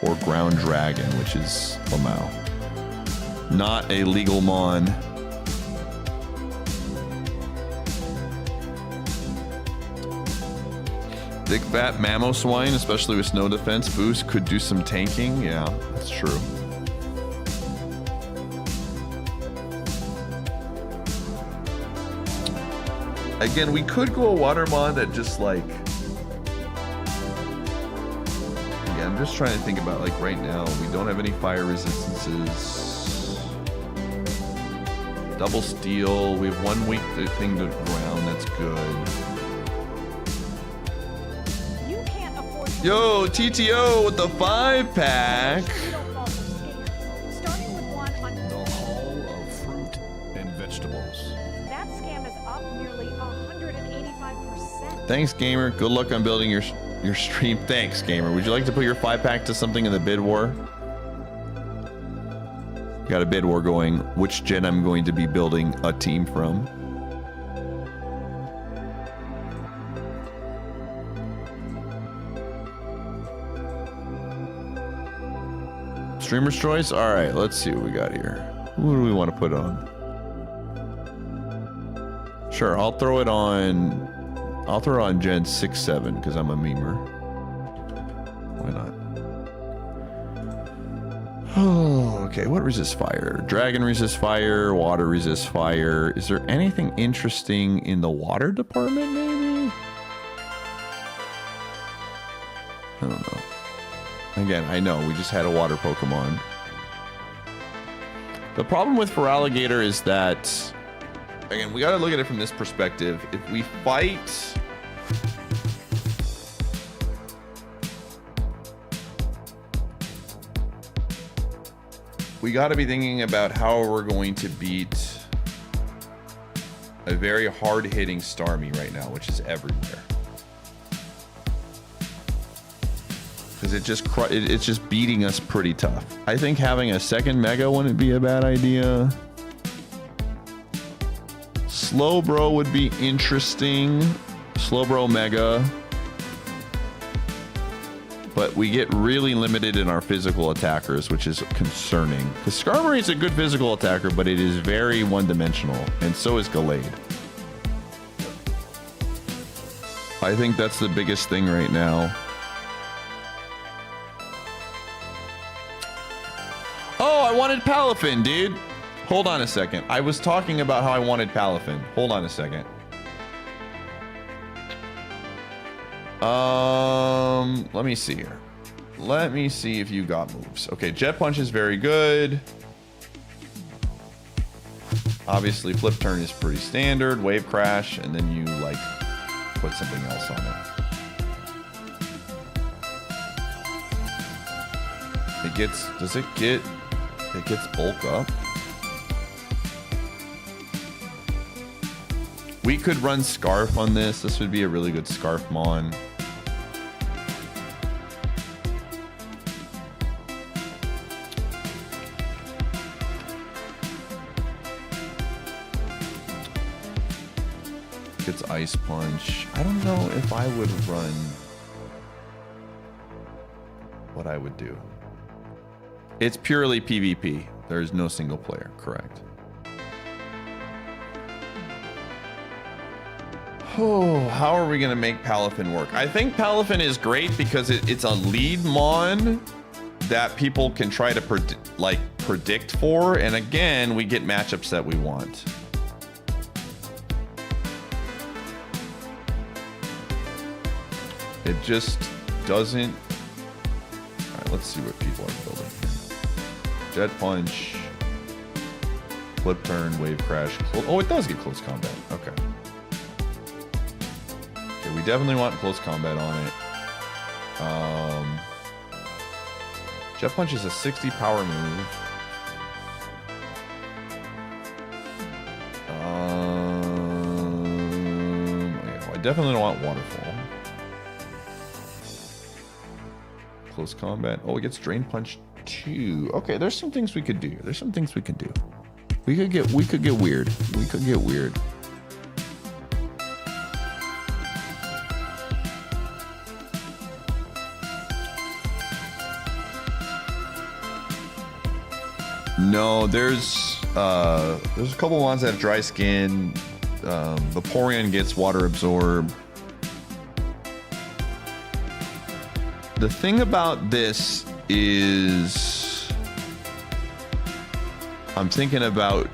or ground dragon, which is Lamau. Not a legal mon. Big fat mammo swine, especially with snow defense boost, could do some tanking. Yeah, that's true. Again, we could go a water mod that just like... Yeah, I'm just trying to think about like right now, we don't have any fire resistances. Double steel, we have 1 weak thing to ground, that's good. You can't afford to Yo, TTO with the 5-pack. starting with one on The Hall of Fruit and Vegetables. that scam is up nearly 185%. Thanks, gamer. Good luck on building your stream. Thanks, gamer. Would you like to put your 5-pack to something in the bid war? Got a bid war going. Which gen I'm going to be building a team from? Streamer's choice? Alright, let's see what we got here. Who do we want to put on? Sure, I'll throw it on Gen 6-7 because I'm a memer. Why not? Oh, okay. What resists fire? Dragon resists fire. Water resists fire. Is there anything interesting in the water department, maybe? I don't know. Again, I know we just had a water Pokemon. The problem with Feraligatr is that, again, we got to look at it from this perspective. If we fight... We got to be thinking about how we're going to beat a very hard-hitting Starmie right now, which is everywhere. Because it's just beating us pretty tough. I think having a second Mega wouldn't be a bad idea. Slowbro would be interesting. Slowbro Mega. But we get really limited in our physical attackers, which is concerning. Because Skarmory is a good physical attacker, but it is very one-dimensional, and so is Gallade. I think that's the biggest thing right now. Oh, I wanted Palafin, dude. Hold on a second. I was talking about how I wanted Palafin. Hold on a second. Let me see here. Let me see if you got moves. Okay, Jet Punch is very good. Obviously, Flip Turn is pretty standard. Wave Crash, and then you, like, put something else on it. It gets, it gets bulk up. We could run Scarf on this. This would be a really good Scarf Mon. Gets Ice Punch. I don't know if I would run what I would do. It's purely PvP. There is no single player, correct? Oh, how are we gonna make Palafin work? I think Palafin is great because it's a lead mon that people can try to predict for, and again, we get matchups that we want. It just doesn't. All right, let's see what people are building here. Jet Punch, Flip Turn, Wave Crash. Oh, it does get close combat. Okay. Okay, we definitely want close combat on it. Jet Punch is a 60 power move. Yeah, I definitely don't want Waterfall. Close combat. Oh, it gets Drain Punch too. Okay, there's some things we could do. There's some things we could do. We could get weird. We could get weird. No, there's a couple ones that have dry skin. Vaporeon gets water absorb. The thing about this is I'm thinking about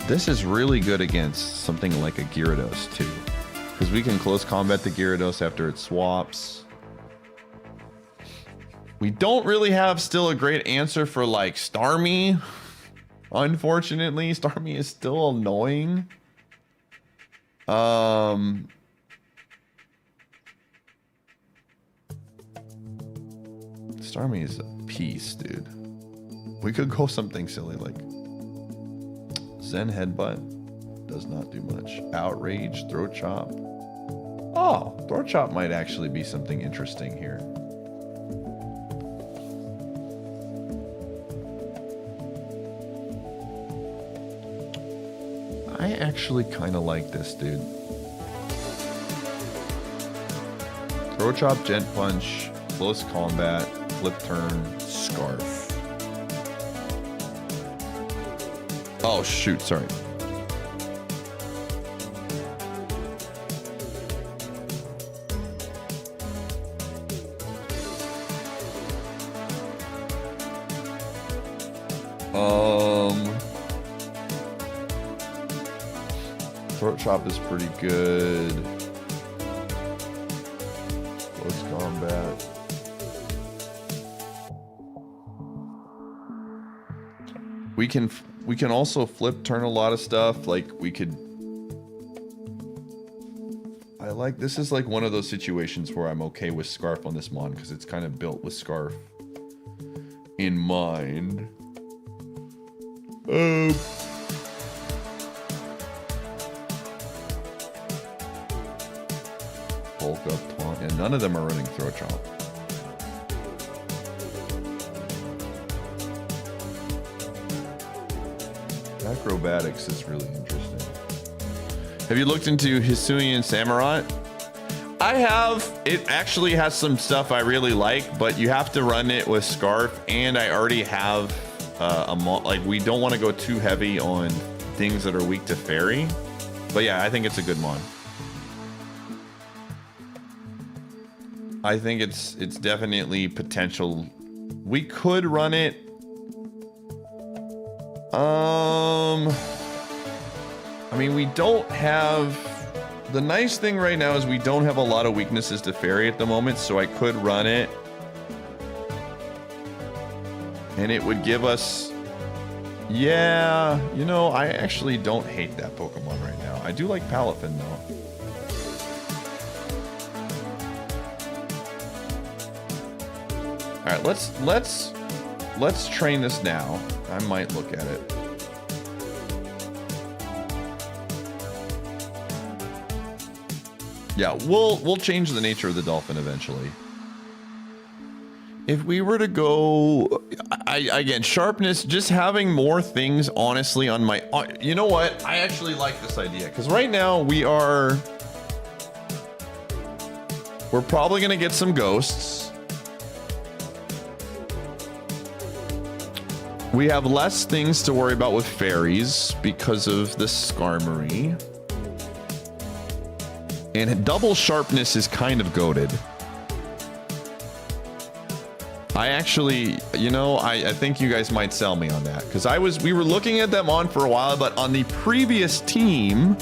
this is really good against something like a Gyarados too, because we can close combat the Gyarados after it swaps. We don't really have still a great answer for like Starmie. Unfortunately, Starmie is still annoying. Starmie is a piece, dude. We could go something silly like Zen Headbutt. Does not do much. Outrage, Throat Chop. Oh, Throat Chop might actually be something interesting here. I actually kind of like this, dude. Throat Chop, Gent Punch, Close Combat, Flip Turn, Scarf. Oh, shoot, sorry. Throat Chop is pretty good. Close Combat. We can also flip turn a lot of stuff. Like we could. I like this is like one of those situations where I'm okay with Scarf on this mon because it's kind of built with Scarf in mind. Bulk up taunt, and none of them are running Throat Chop. Acrobatics is really interesting. Have you looked into Hisuian Samurott? I have. It actually has some stuff I really like, but you have to run it with Scarf, and I already have like we don't want to go too heavy on things that are weak to Fairy. But yeah, I think it's a good mon. I think it's definitely potential. We could run it. I mean, we don't have... The nice thing right now is we don't have a lot of weaknesses to Fairy at the moment, so I could run it. And it would give us... Yeah, you know, I actually don't hate that Pokemon right now. I do like Palafin, though. All right, let's train this now. I might look at it. Yeah, we'll change the nature of the dolphin eventually. If we were to go, again, sharpness, just having more things, honestly, on my, you know what? I actually like this idea because right now we're probably gonna get some ghosts. We have less things to worry about with fairies because of the Skarmory. And double sharpness is kind of goated. I actually, you know, I think you guys might sell me on that because we were looking at them on for a while, but on the previous team,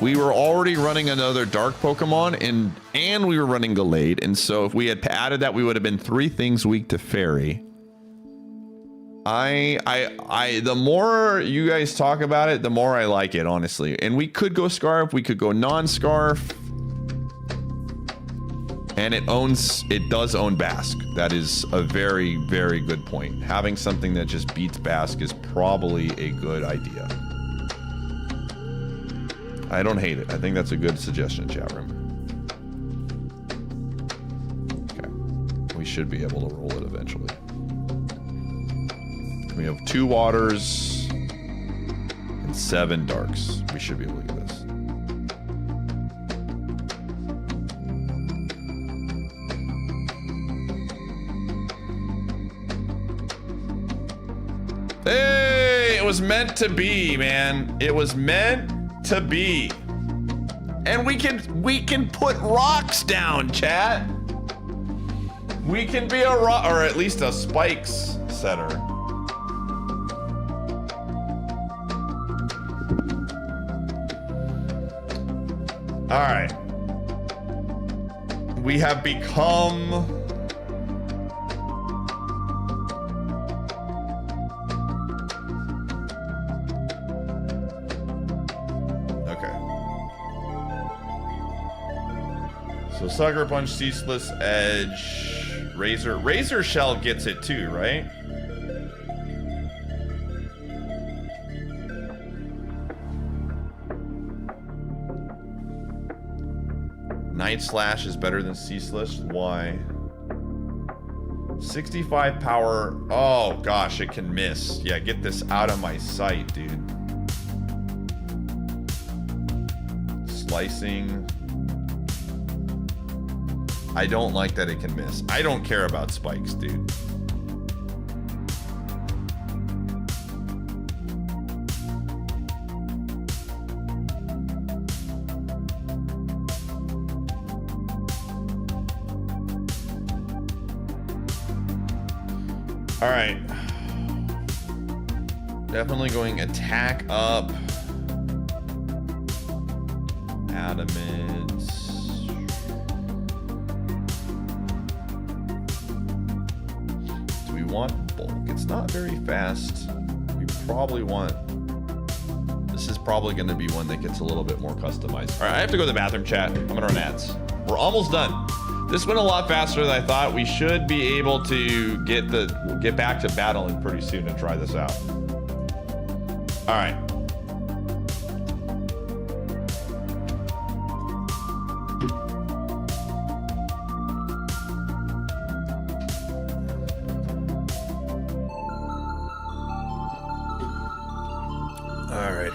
we were already running another dark Pokemon and we were running Gallade. And so if we had added that, we would have been 3 things weak to Fairy. The more you guys talk about it, the more I like it, honestly. And we could go Scarf, we could go non-Scarf. And it does own Bask. That is a very, very good point. Having something that just beats Bask is probably a good idea. I don't hate it. I think that's a good suggestion, chat room. Okay. We should be able to roll it eventually. We have 2 waters and 7 darks. We should be able to get this. Hey, it was meant to be, man. It was meant to be. And we can put rocks down, chat. We can be a rock, or at least a spikes setter. All right. We have become okay. So Sucker Punch, Ceaseless Edge, Razor Shell gets it too, right? Night Slash is better than Ceaseless. Why? 65 power. Oh gosh, it can miss. Yeah, get this out of my sight, dude. Slicing. I don't like that it can miss. I don't care about spikes, dude. All right. Definitely going attack up. Adamant. Do we want bulk? It's not very fast. We probably want... This is probably going to be one that gets a little bit more customized. All right, I have to go to the bathroom, chat. I'm going to run ads. We're almost done. This went a lot faster than I thought. We should be able to get back to battling pretty soon and try this out. All right. Alrighty.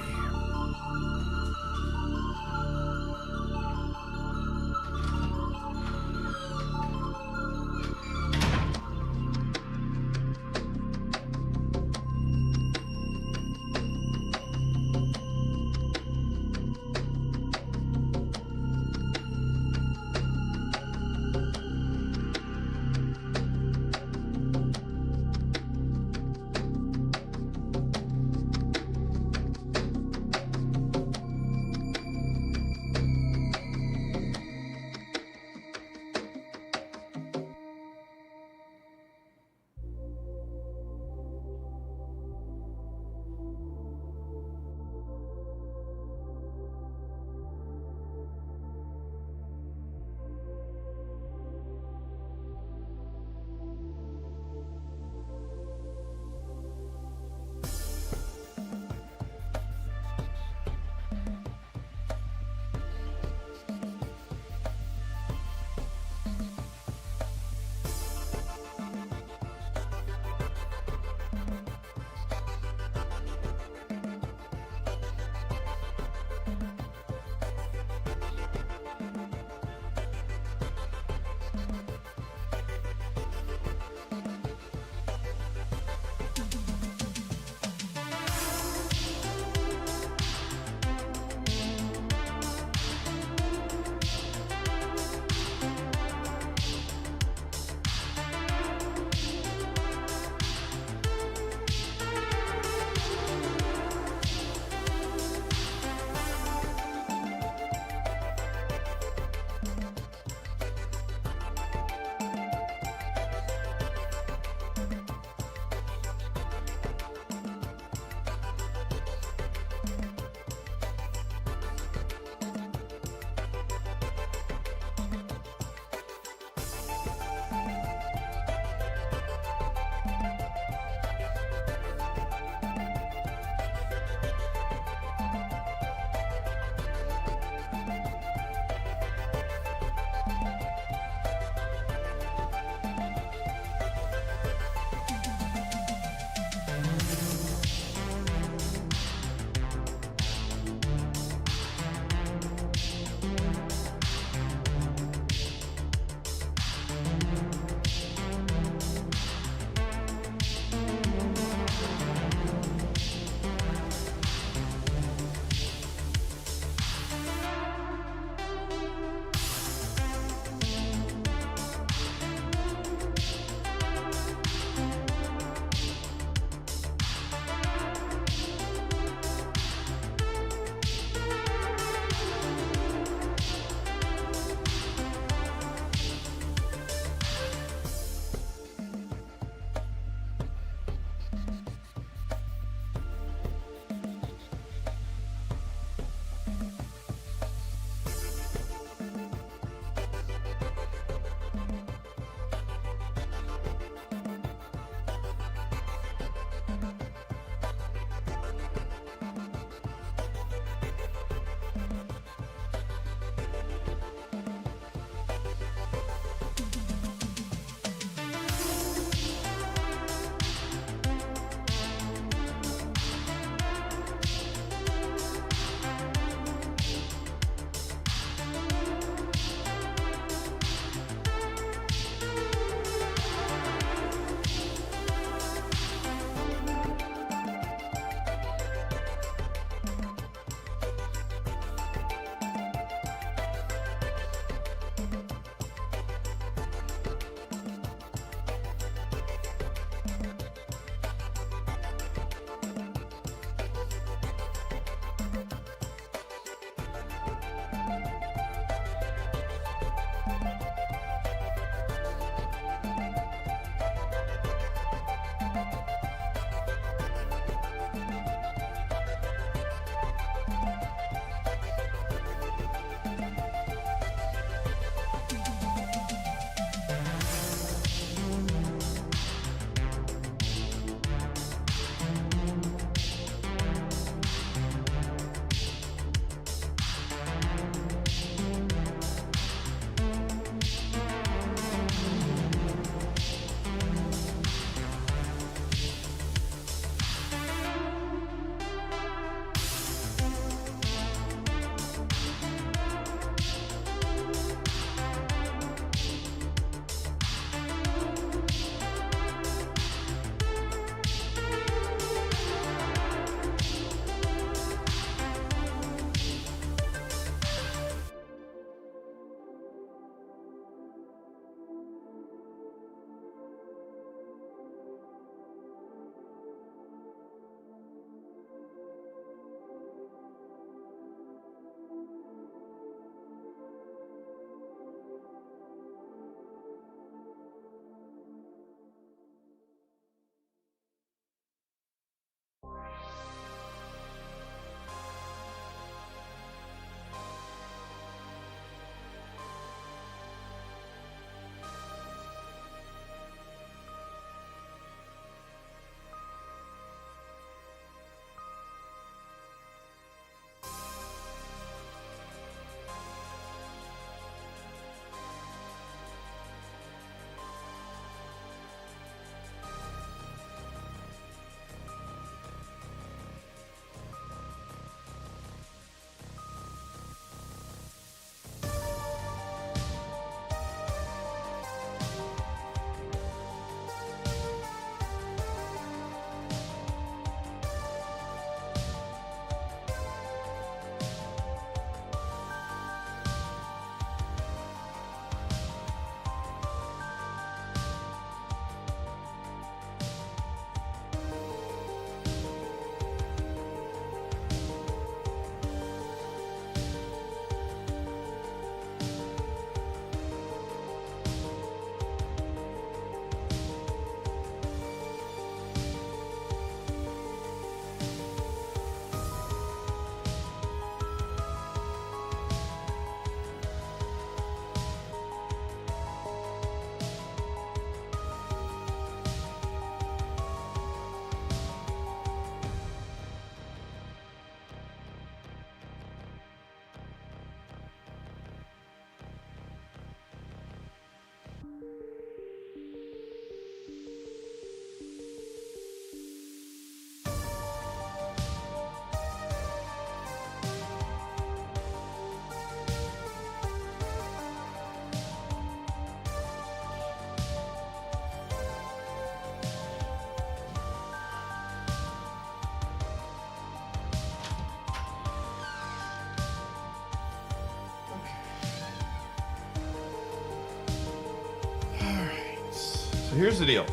So here's the deal.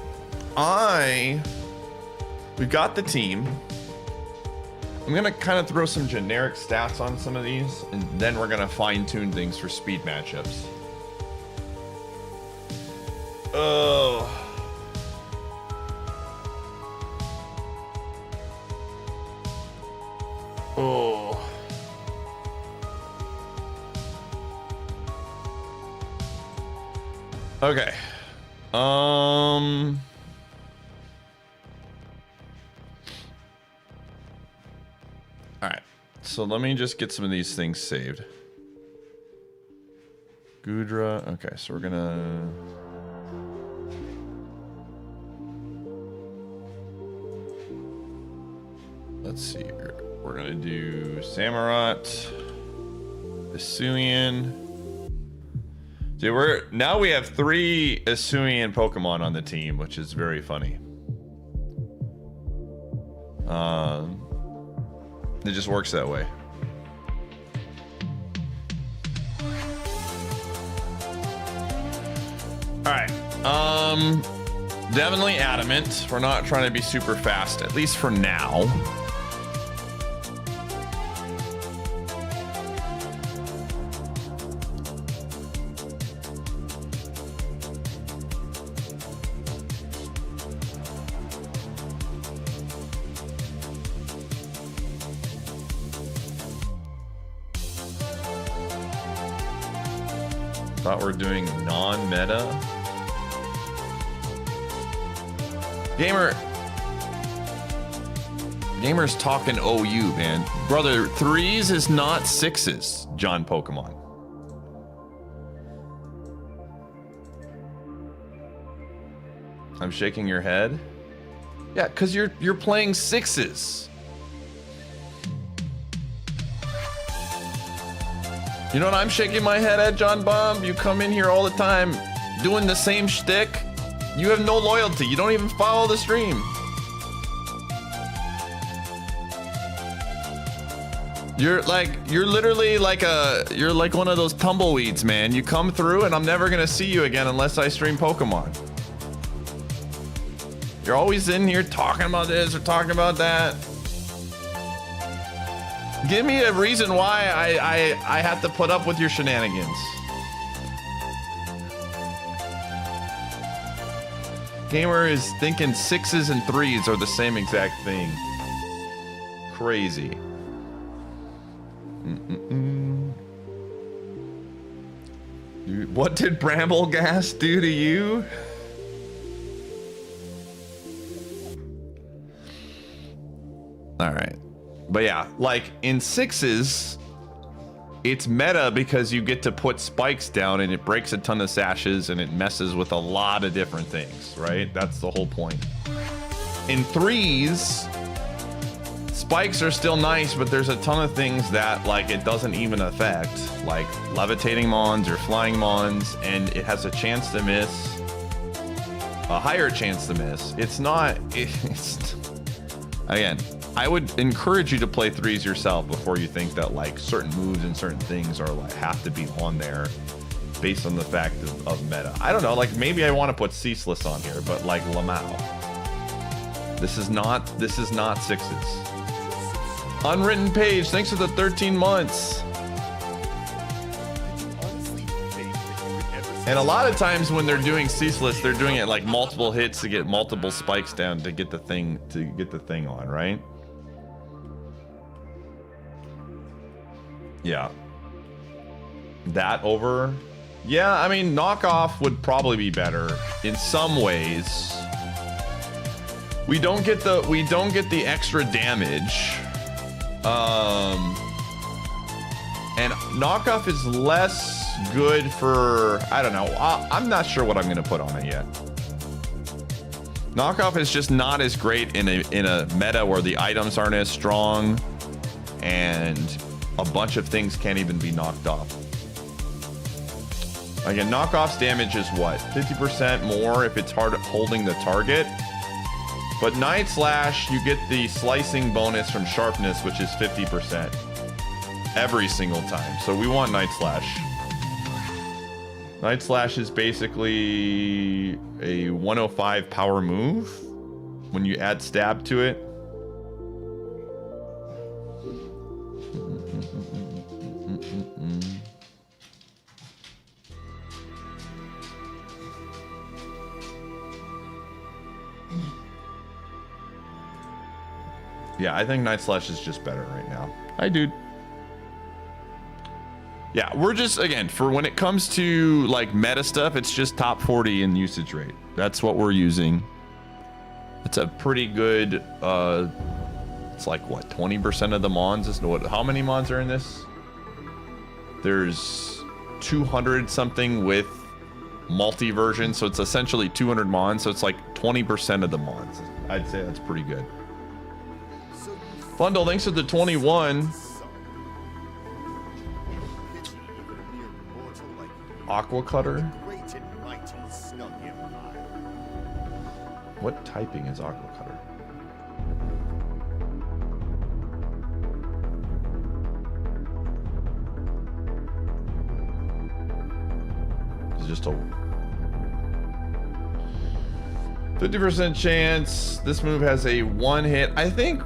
We got the team. I'm gonna kind of throw some generic stats on some of these, and then we're gonna fine tune things for speed matchups. Oh. Oh. Okay. All right. So let me just get some of these things saved. Gudra. Okay, so we're gonna. Let's see here. We're gonna do Samurott, Hisuian. Dude, now we have 3 Hisuian Pokemon on the team, which is very funny. It just works that way. All right. Definitely adamant. We're not trying to be super fast, at least for now. Thought we're doing non-meta. Gamer's talking OU, man. Brother, 3s is not 6s, John Pokemon. I'm shaking your head. Yeah, because you're playing 6s. You know what I'm shaking my head at, John Bomb? You come in here all the time doing the same shtick. You have no loyalty. You don't even follow the stream. You're literally like you're like one of those tumbleweeds, man. You come through and I'm never gonna see you again unless I stream Pokemon. You're always in here talking about this or talking about that. Give me a reason why I have to put up with your shenanigans. Gamer is thinking 6s and 3s are the same exact thing. Crazy. Dude, what did Brambleghast do to you? All right. But yeah, like in 6s, it's meta because you get to put spikes down and it breaks a ton of sashes and it messes with a lot of different things, right? That's the whole point. In 3s, spikes are still nice, but there's a ton of things that like it doesn't even affect, like levitating mons or flying mons, and it has a chance to miss, a higher chance to miss. It's not, it's again, I would encourage you to play 3s yourself before you think that like certain moves and certain things are like have to be on there based on the fact of meta. I don't know, like maybe I want to put Ceaseless on here, but like Lamau. This is not 6s. Unwritten Page, thanks for the 13 months. And a lot of times when they're doing Ceaseless, they're doing it like multiple hits to get multiple spikes down to get the thing on, right? Yeah. That over? Yeah, I mean, knockoff would probably be better in some ways. We don't get the extra damage. And knockoff is less good for, I don't know. I'm not sure what I'm gonna put on it yet. Knockoff is just not as great in a meta where the items aren't as strong and a bunch of things can't even be knocked off. Again, knockoff's damage is what? 50% more if it's hard holding the target. But Night Slash, you get the slicing bonus from sharpness, which is 50% every single time. So we want Night Slash. Night Slash is basically a 105 power move when you add stab to it. Yeah, I think Night Slash is just better right now. Hi, dude. Yeah, we're just, again, for when it comes to like meta stuff, it's just top 40 in usage rate. That's what we're using. It's a pretty good, it's like what, 20% of the mons is what, how many mons are in this? There's 200 something with multi-version, so it's essentially 200 mons, so it's like 20% of the mons. I'd say that's pretty good. Bundle, thanks to the 21. Aqua Cutter. What typing is Aqua Cutter? It's just a 50% chance. This move has a one hit. I think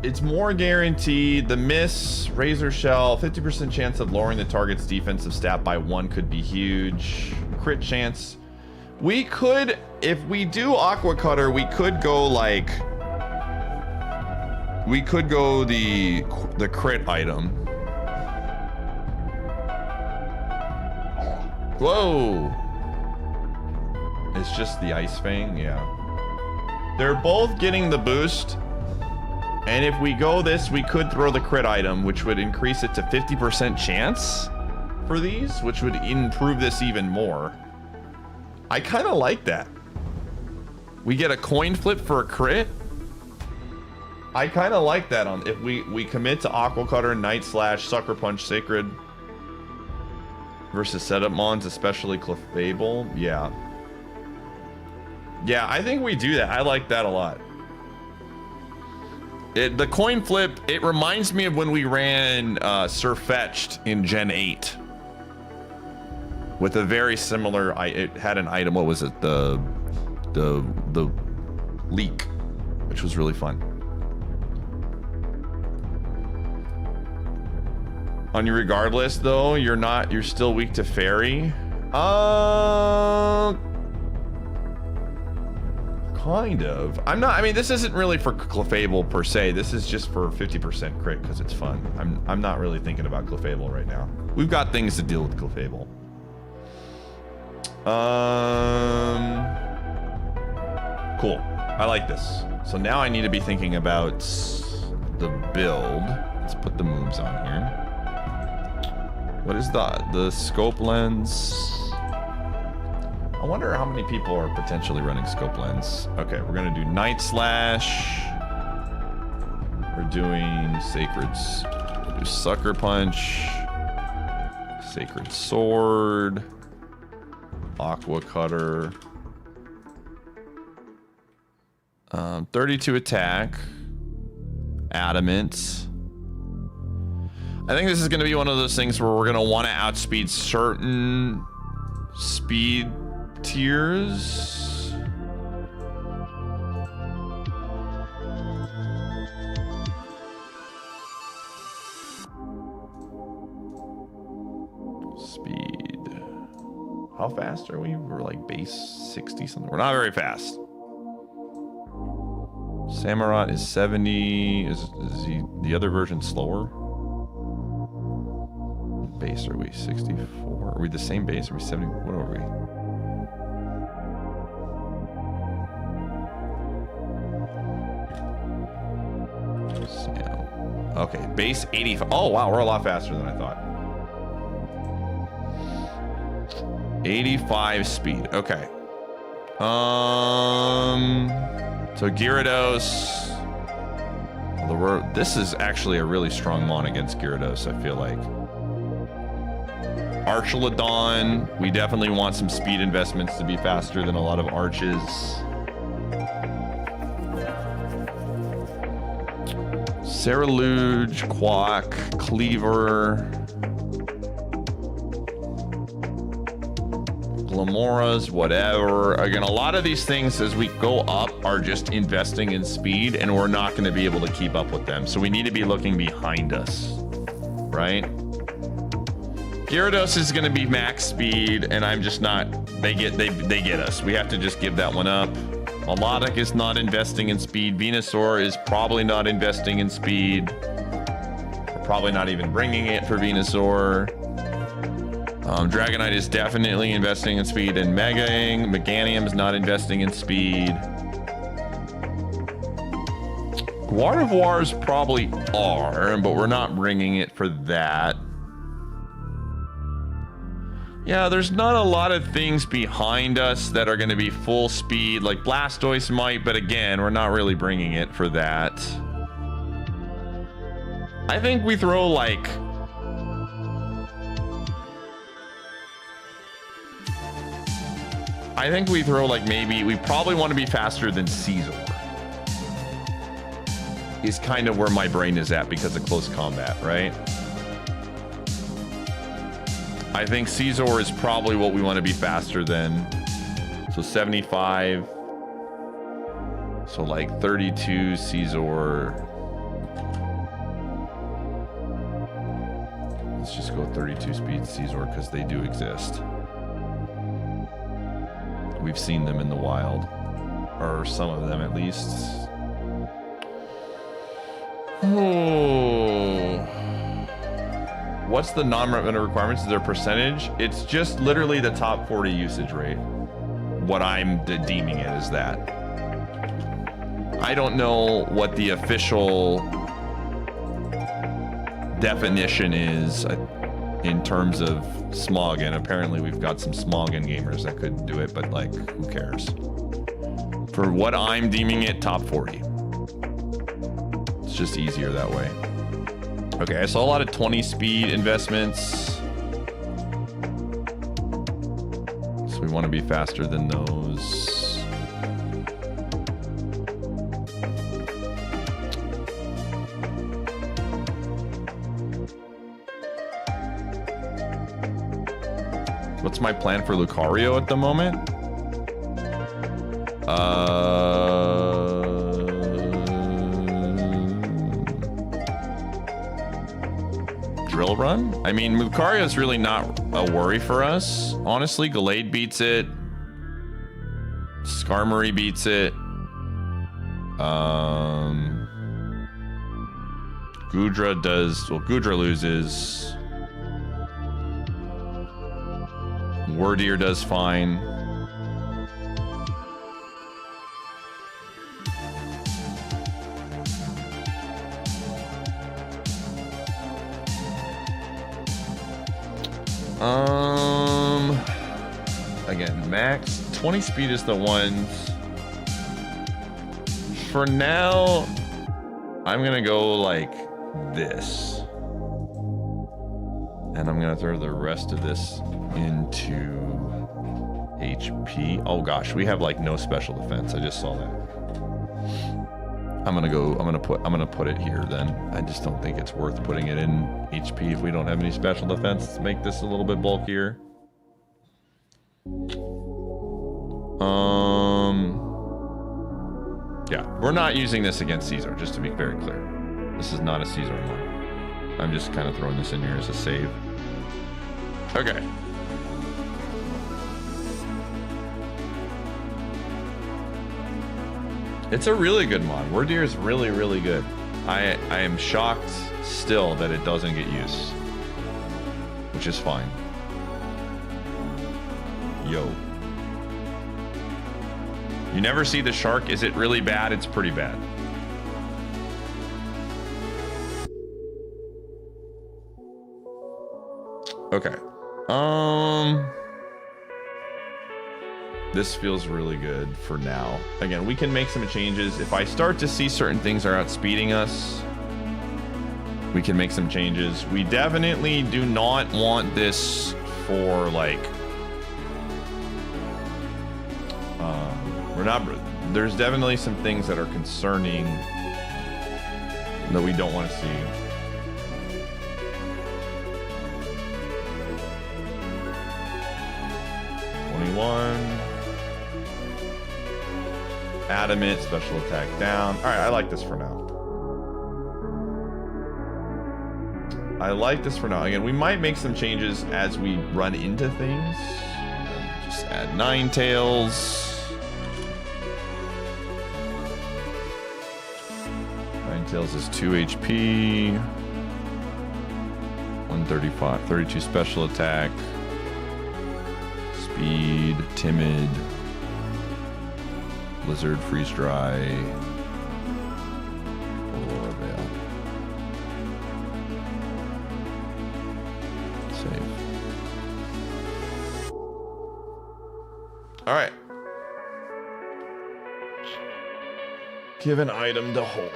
it's more guaranteed. The miss, Razor Shell, 50% chance of lowering the target's defensive stat by 1 could be huge. Crit chance. We could, if we do Aqua Cutter, we could go like, we could go the crit item. Whoa. It's just the Ice Fang, yeah. They're both getting the boost. And if we go this, we could throw the crit item, which would increase it to 50% chance for these, which would improve this even more. I kind of like that. We get a coin flip for a crit. I kind of like that on if we commit to Aqua Cutter, Night Slash, Sucker Punch, Sacred versus setup mons, especially Clefable. Yeah. Yeah, I think we do that. I like that a lot. The coin flip, it reminds me of when we ran Surfetched in Gen 8. With a very similar, it had an item, what was it? The leak, which was really fun. On your regardless though, you're still weak to fairy. Kind of. I'm not, I mean, this isn't really for Clefable per se. This is just for 50% crit because it's fun. I'm not really thinking about Clefable right now. We've got things to deal with Clefable. Cool. I like this. So now I need to be thinking about the build. Let's put the moves on here. What is the scope lens? I wonder how many people are potentially running scope lens. Okay, we're gonna do Night Slash. We're doing Sacreds. We'll do Sucker Punch. Sacred Sword. Aqua Cutter. 32 attack. Adamant. I think this is gonna be one of those things where we're gonna want to outspeed certain speed tiers. Speed. How fast are we? We're like base 60 something. We're not very fast. Samurott is 70. Is he the other version slower? What base are we? 64? Are we the same base? Are we 70? What are we? Okay, base 85. Oh wow, we're a lot faster than I thought. 85 speed. Okay. So Gyarados. This is actually a really strong mon against Gyarados, I feel like. Archelodon. We definitely want some speed investments to be faster than a lot of arches. Ceruledge, Quack, Cleaver, Glamoras, whatever. Again, a lot of these things as we go up are just investing in speed, and we're not going to be able to keep up with them. So we need to be looking behind us, right? Gyarados is going to be max speed, and I'm just not. They get us. We have to just give that one up. Melodic is not investing in speed. Venusaur is probably not investing in speed. We're probably not even bringing it for Venusaur. Dragonite is definitely investing in speed and Megaing. Meganium is not investing in speed. Gardevoirs probably are, but we're not bringing it for that. Yeah, there's not a lot of things behind us that are going to be full speed. Like Blastoise might, but again, we're not really bringing it for that. I think we throw like... maybe... We probably want to be faster than Caesar. Is kind of where my brain is at because of close combat, right? I think Caesar is probably what we want to be faster than. So 75. So like 32 Caesar. Let's just go 32 speed Caesar because they do exist. We've seen them in the wild. Or some of them at least. Oh. What's the non-revenue requirements? Is there a percentage? It's just literally the top 40 usage rate. What I'm deeming it as that. I don't know what the official definition is in terms of Smogon. Apparently we've got some Smogon gamers that could do it, but like, who cares? For what I'm deeming it, top 40. It's just easier that way. Okay, I saw a lot of 20 speed investments. So we want to be faster than those. What's my plan for Lucario at the moment? Drill run? I mean, Lucario is really not a worry for us. Honestly, Gallade beats it. Skarmory beats it. Goodra does... Well, Goodra loses. Wordier does fine. Again, max 20 speed is the ones. For now, I'm gonna go like this. And I'm gonna throw the rest of this into HP. Oh gosh, we have like no special defense. I just saw that. I'm gonna put it here then. I just don't think it's worth putting it in HP if we don't have any special defense. Let's make this a little bit bulkier. Yeah, we're not using this against Caesar, just to be very clear. This is not a Caesar one. I'm just kind of throwing this in here as a save. Okay. It's a really good mod. Wordier is really, really good. I am shocked still that it doesn't get use, which is fine. Yo. You never see the shark. Is it really bad? It's pretty bad. Okay. This feels really good for now. Again, we can make some changes. If I start to see certain things are outspeeding us, we can make some changes. We definitely do not want this for like... There's definitely some things that are concerning that we don't want to see. Adamant, special attack down. All right, I like this for now. I like this for now. Again, we might make some changes as we run into things. Just add Ninetales. Ninetales is 2 HP. 135, 32 special attack. Speed, timid. Blizzard, freeze dry. Aurora Veil. Save. All right. Give an item to hold.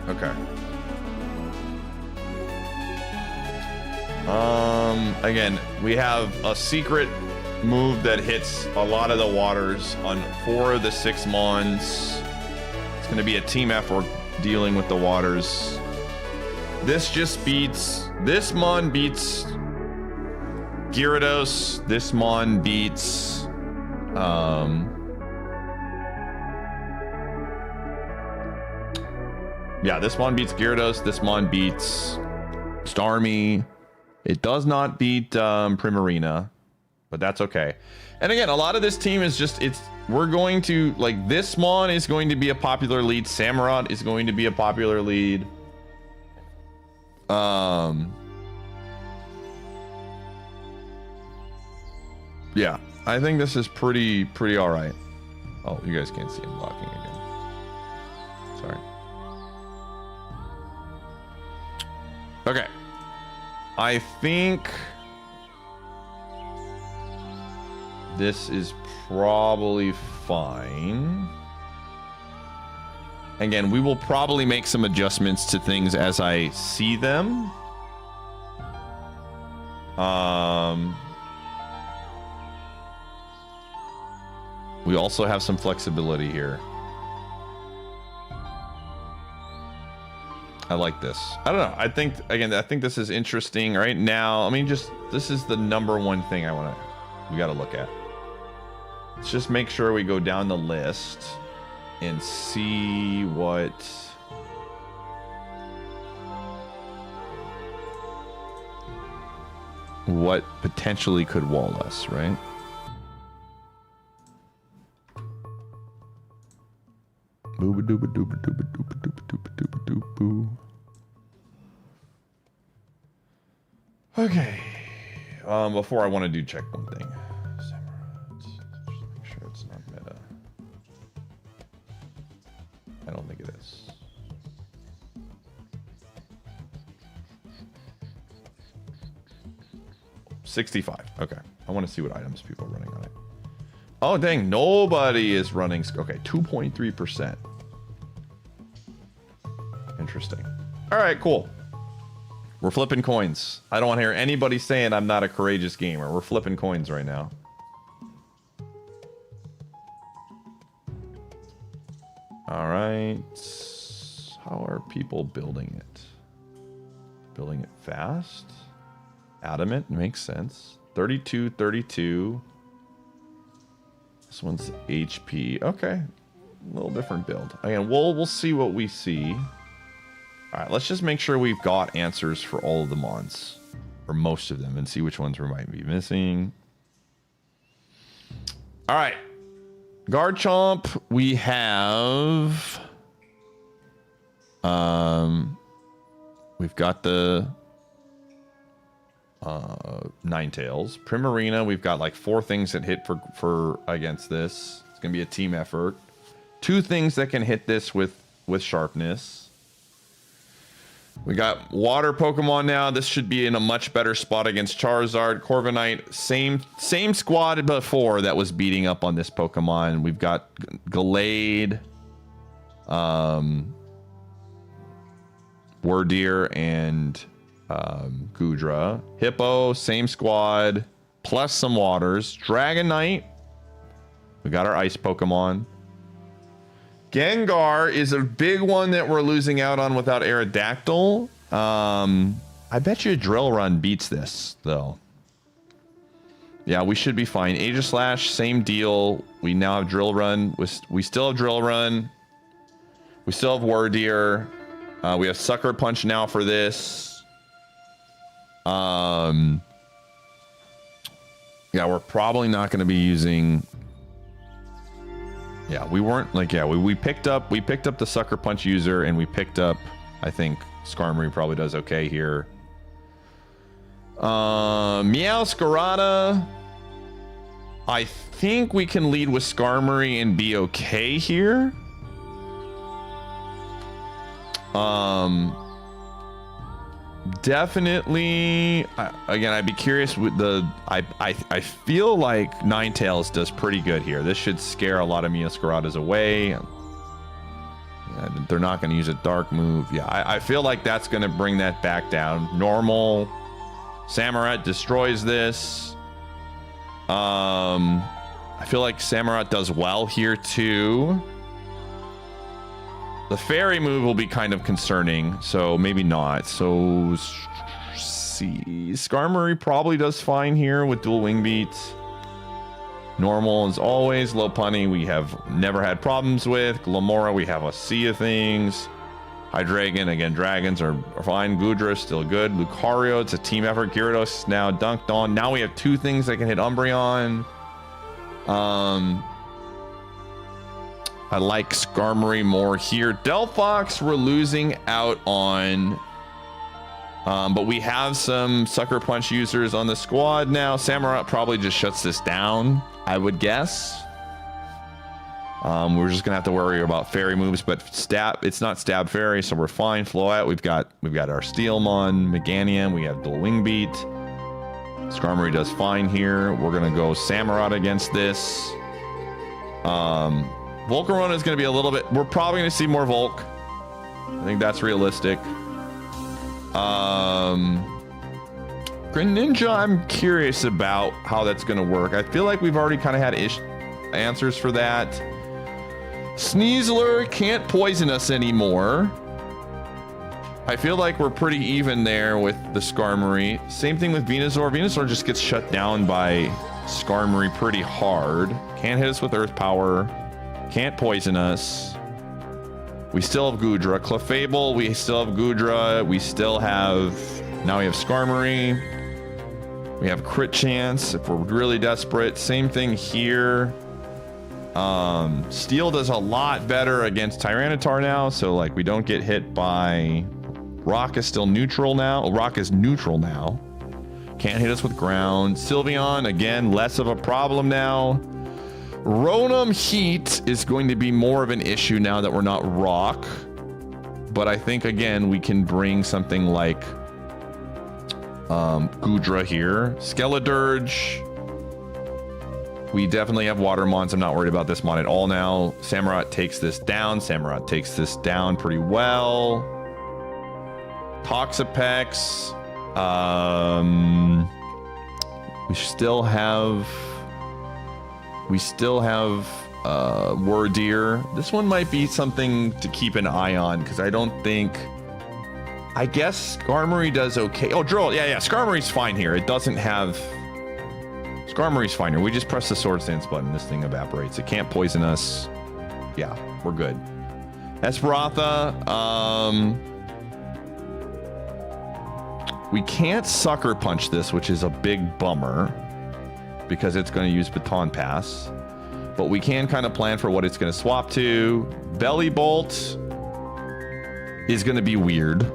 Okay. Again, we have a secret move that hits a lot of the waters on 4 of the 6 mons. It's going to be a team effort dealing with the waters. This just beats... This mon beats Gyarados. This mon beats... yeah, this mon beats Gyarados. This mon beats Starmie. It does not beat Primarina, but that's okay. And again, a lot of this team is just, we're going to, like, this mon is going to be a popular lead. Samurott is going to be a popular lead. Yeah, I think this is pretty all right. Oh, you guys can't see him blocking again. Sorry. Okay. I think this is probably fine. Again, we will probably make some adjustments to things as I see them. We also have some flexibility here. I like this. I don't know. I think, again, I think this is interesting right now. I mean, just, this is the #1 thing we got to look at. Let's just make sure we go down the list and see what potentially could wall us, right? Booba dooba dooba dooba dooba dooba dooba dooba dooba boo. Okay. Before I want to check one thing. Samurott. Just make sure it's not meta. I don't think it is. $65. Okay. I want to see what items people are running on it. Oh, dang. Nobody is running. Okay. 2.3%. Interesting. All right, cool. We're flipping coins. I don't want to hear anybody saying I'm not a courageous gamer. We're flipping coins right now. All right. How are people building it? Building it fast? Adamant makes sense. 32, 32. This one's HP. Okay. A little different build. Again, we'll see what we see. All right, let's just make sure we've got answers for all of the mons, or most of them, and see which ones we might be missing. All right, Garchomp, we have, we've got the Ninetales. Primarina, we've got like 4 things that hit for against this. It's gonna be a team effort. 2 things that can hit this with sharpness. We got water Pokemon now. This should be in a much better spot against Charizard. Corviknight, same squad before that was beating up on this Pokemon. We've got Gallade, Wardeer, and Goodra. Hippo, same squad, plus some waters. Dragonite, we got our ice Pokemon. Gengar is a big one that we're losing out on without Aerodactyl. I bet you Drill Run beats this, though. Yeah, we should be fine. Aegislash, same deal. We now have Drill Run. We still have Drill Run. We still have Wardeer. We have Sucker Punch now for this. Yeah, we're probably not going to be using. Yeah, we weren't like, yeah, we picked up the Sucker Punch user, and we picked up, I think Skarmory probably does okay here. Meowscarada. I think we can lead with Skarmory and be okay here. Definitely. Again, I'd be curious with the. I feel like Ninetales does pretty good here. This should scare a lot of Meowscaradas away. Yeah, they're not going to use a dark move. Yeah, I feel like that's going to bring that back down. Normal. Samurott destroys this. I feel like Samurott does well here too. The fairy move will be kind of concerning, so maybe not. So, see, Skarmory probably does fine here with dual wing beats. Normal as always. Lopunny we have never had problems with. Glamora we have a sea of things. Hydreigon, again, dragons are fine. Goodra still good. Lucario, it's a team effort. Gyarados now dunked on. Now we have two things that can hit Umbreon. I like Skarmory more here. Delphox we're losing out on. But we have some Sucker Punch users on the squad now. Samurott probably just shuts this down, I would guess. We're just gonna have to worry about fairy moves, but it's not stab fairy, so we're fine. Float, we've got our Steelmon, Meganium, we have dual wing beat. Skarmory does fine here. We're gonna go Samurott against this. Volcarona is going to be a little bit. We're probably going to see more Volk. I think that's realistic. Greninja, I'm curious about how that's going to work. I feel like we've already kind of had answers for that. Sneasler can't poison us anymore. I feel like we're pretty even there with the Skarmory. Same thing with Venusaur. Venusaur just gets shut down by Skarmory pretty hard. Can't hit us with Earth Power. Can't poison us. We still have Goodra. Clefable, we still have Goodra. We still have... Now we have Skarmory. We have Crit Chance if we're really desperate. Same thing here. Steel does a lot better against Tyranitar now, so like we don't get hit by... Rock is still neutral now. Oh, Rock is neutral now. Can't hit us with Ground. Sylveon, again, less of a problem now. Rotom Heat is going to be more of an issue now that we're not Rock. But I think, again, we can bring something like Goodra here. Skeledirge. We definitely have Water Mons. I'm not worried about this mon at all now. Samurott takes this down. Samurott takes this down pretty well. Toxapex. We still have Wardeer. This one might be something to keep an eye on because I don't think. I guess Skarmory does okay. Oh, Droll. Yeah. Skarmory's fine here. It doesn't have. Skarmory's fine here. We just press the Swords Dance button. This thing evaporates. It can't poison us. Yeah, we're good. Esperatha. We can't Sucker Punch this, which is a big bummer because it's going to use Baton Pass. But we can kind of plan for what it's going to swap to. Belly Bolt is going to be weird.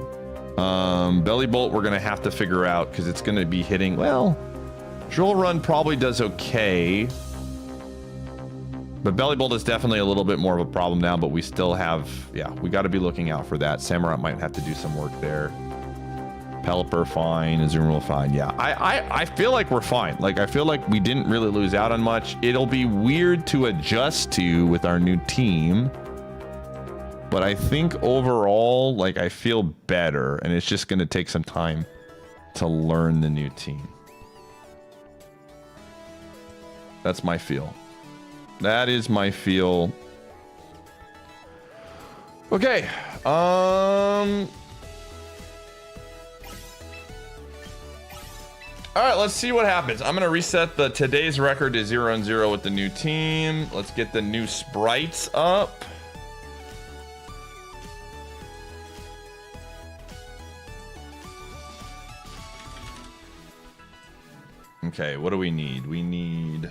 Belly Bolt we're going to have to figure out because it's going to be hitting... Well, Drill Run probably does okay. But Belly Bolt is definitely a little bit more of a problem now, but we still have... Yeah, we got to be looking out for that. Samurott might have to do some work there. Pelipper fine, Azumarill fine. Yeah, I feel like we're fine. Like, I feel like we didn't really lose out on much. It'll be weird to adjust to with our new team. But I think overall, like, I feel better. And it's just going to take some time to learn the new team. That's my feel. That is my feel. Okay. All right, let's see what happens. I'm gonna reset today's record to 0-0 with the new team. Let's get the new sprites up. Okay, what do we need? We need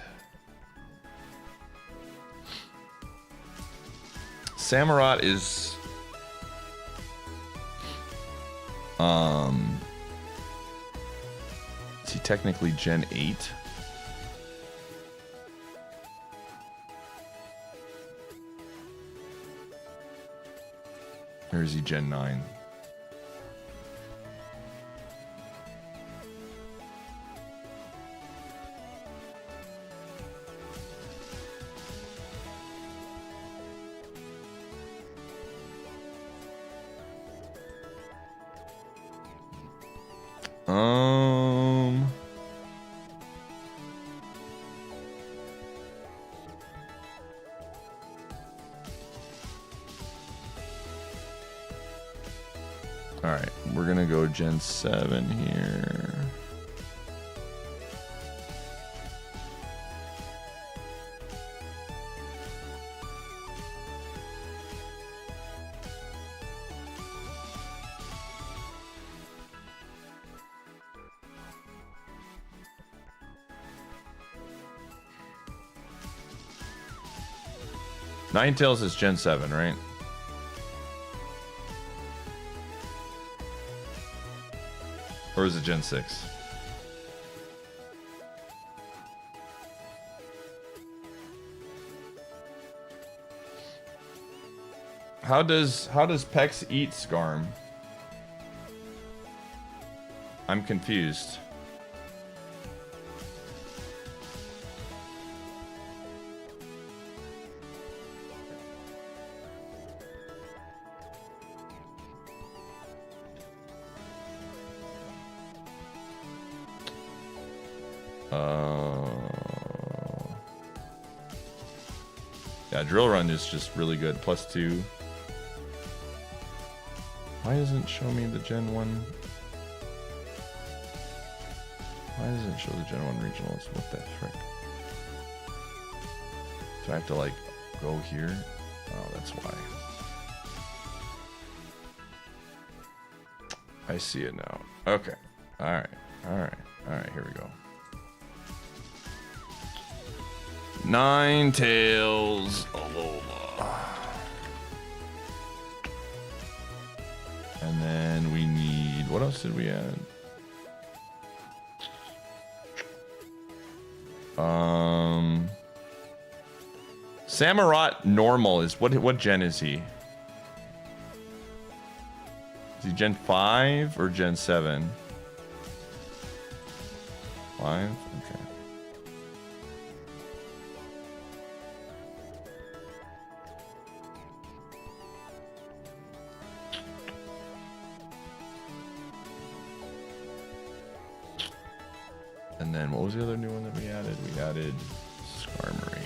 Samurott is is he technically Gen 8? Or is he Gen 9? All right, we're gonna go Gen 7 here. Ninetales is Gen 7, right? Or is it Gen 6? How does Pex eat Skarm? I'm confused. Yeah, Drill Run is just really good. +2. Why doesn't it show me the Gen 1? Why doesn't it show the Gen 1 regionals? What the frick? Do I have to like go here? Oh, that's why. I see it now. Okay. Alright. Alright. Alright, here we go. Ninetales Alola. And then we need, what else did we add? Samurott normal is what gen is he? Is he Gen 5 or Gen 7? 5? Okay. And then what was the other new one that we added? We added Skarmory.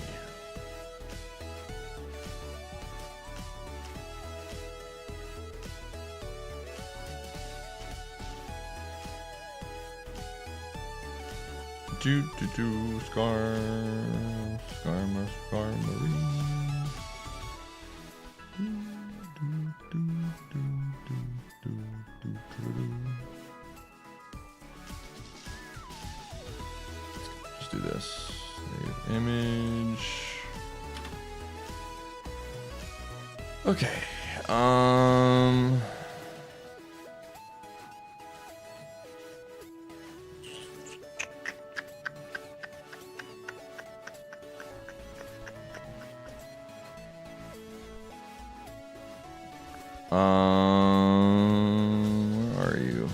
Skarmory. Let's do this. Save image. Okay. Where are you?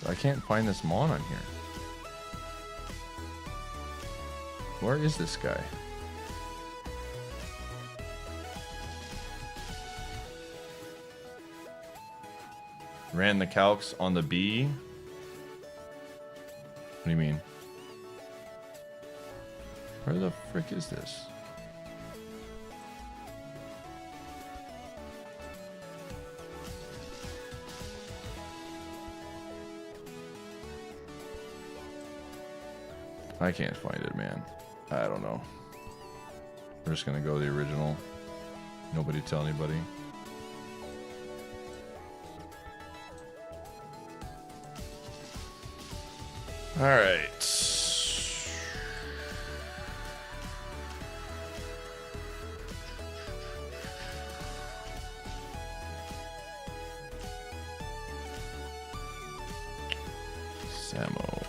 I can't find this Mon on here. Where is this guy? Ran the calcs on the B. What do you mean? Where the frick is this? I can't find it, man. I don't know. We're just gonna go the original. Nobody tell anybody. All right. Samo.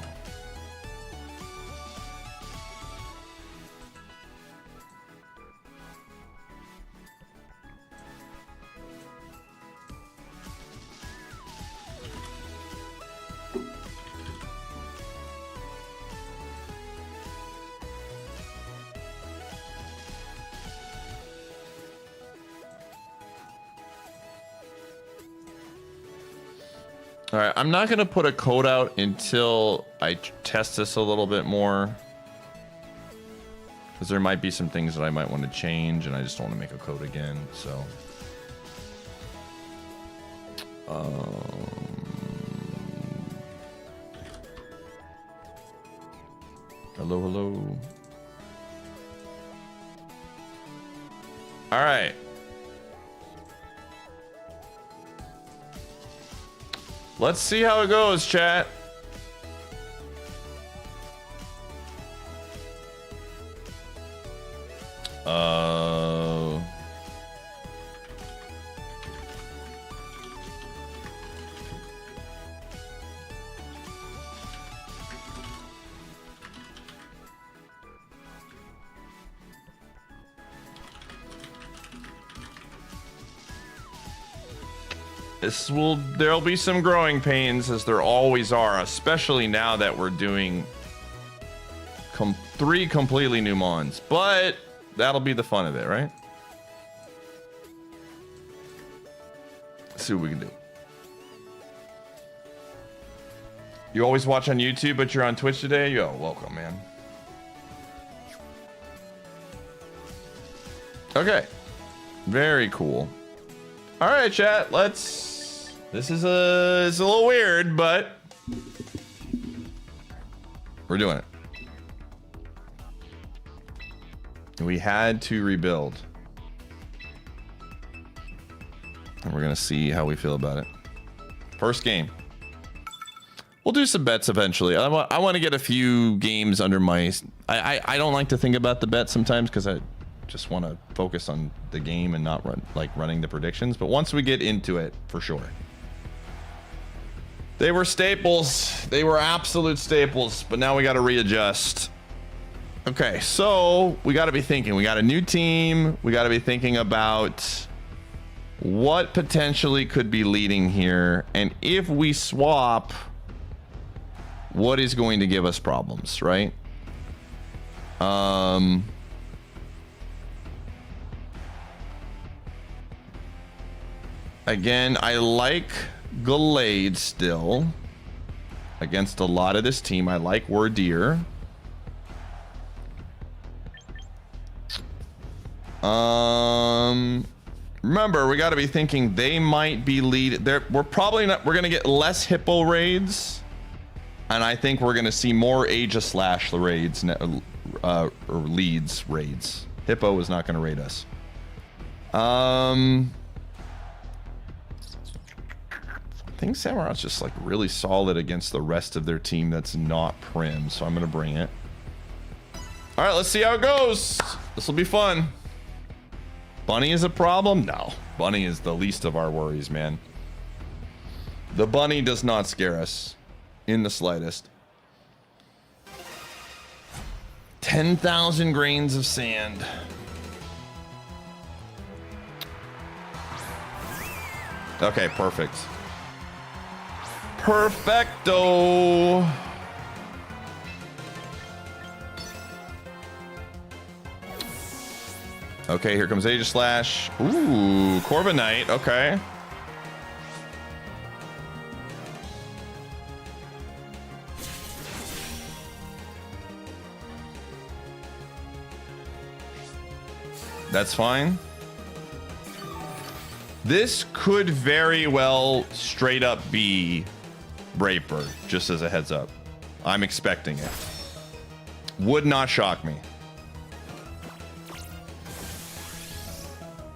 All right, I'm not gonna put a code out until I test this a little bit more, because there might be some things that I might want to change, and I just don't want to make a code again. So, hello, hello. All right. Let's see how it goes, chat. There'll be some growing pains, as there always are, especially now that we're doing 3 completely new mons, but that'll be the fun of it, right? Let's see what we can do. You always watch on YouTube, but you're on Twitch today? Yo, welcome, man. Okay. Very cool. All right, chat, this is it's a little weird, but we're doing it. We had to rebuild. And we're gonna see how we feel about it. First game. We'll do some bets eventually. I want to get a few games under my... I don't like to think about the bets sometimes, because I just want to focus on the game and not running the predictions. But once we get into it, for sure. They were staples. They were absolute staples, but now we got to readjust. Okay, so we got to be thinking. We got a new team. We got to be thinking about what potentially could be leading here. And if we swap, what is going to give us problems, right? Again, I like Gallade still against a lot of this team. I like Wordier. Remember, we got to be thinking they might be lead. We're probably not. We're gonna get less Hippo raids, and I think we're gonna see more Aegis Slash raids or leads raids. Hippo is not gonna raid us. I think Samurai's just like really solid against the rest of their team that's not Prim, so I'm gonna bring it. All right, let's see how it goes. This will be fun. Bunny is a problem? No, Bunny is the least of our worries, man. The bunny does not scare us in the slightest. 10,000 grains of sand. Okay, perfect. Perfecto. Okay, here comes Aegis Slash. Ooh, Corbinite. Okay. That's fine. This could very well straight up be Brave Bird, just as a heads up. I'm expecting it. Would not shock me.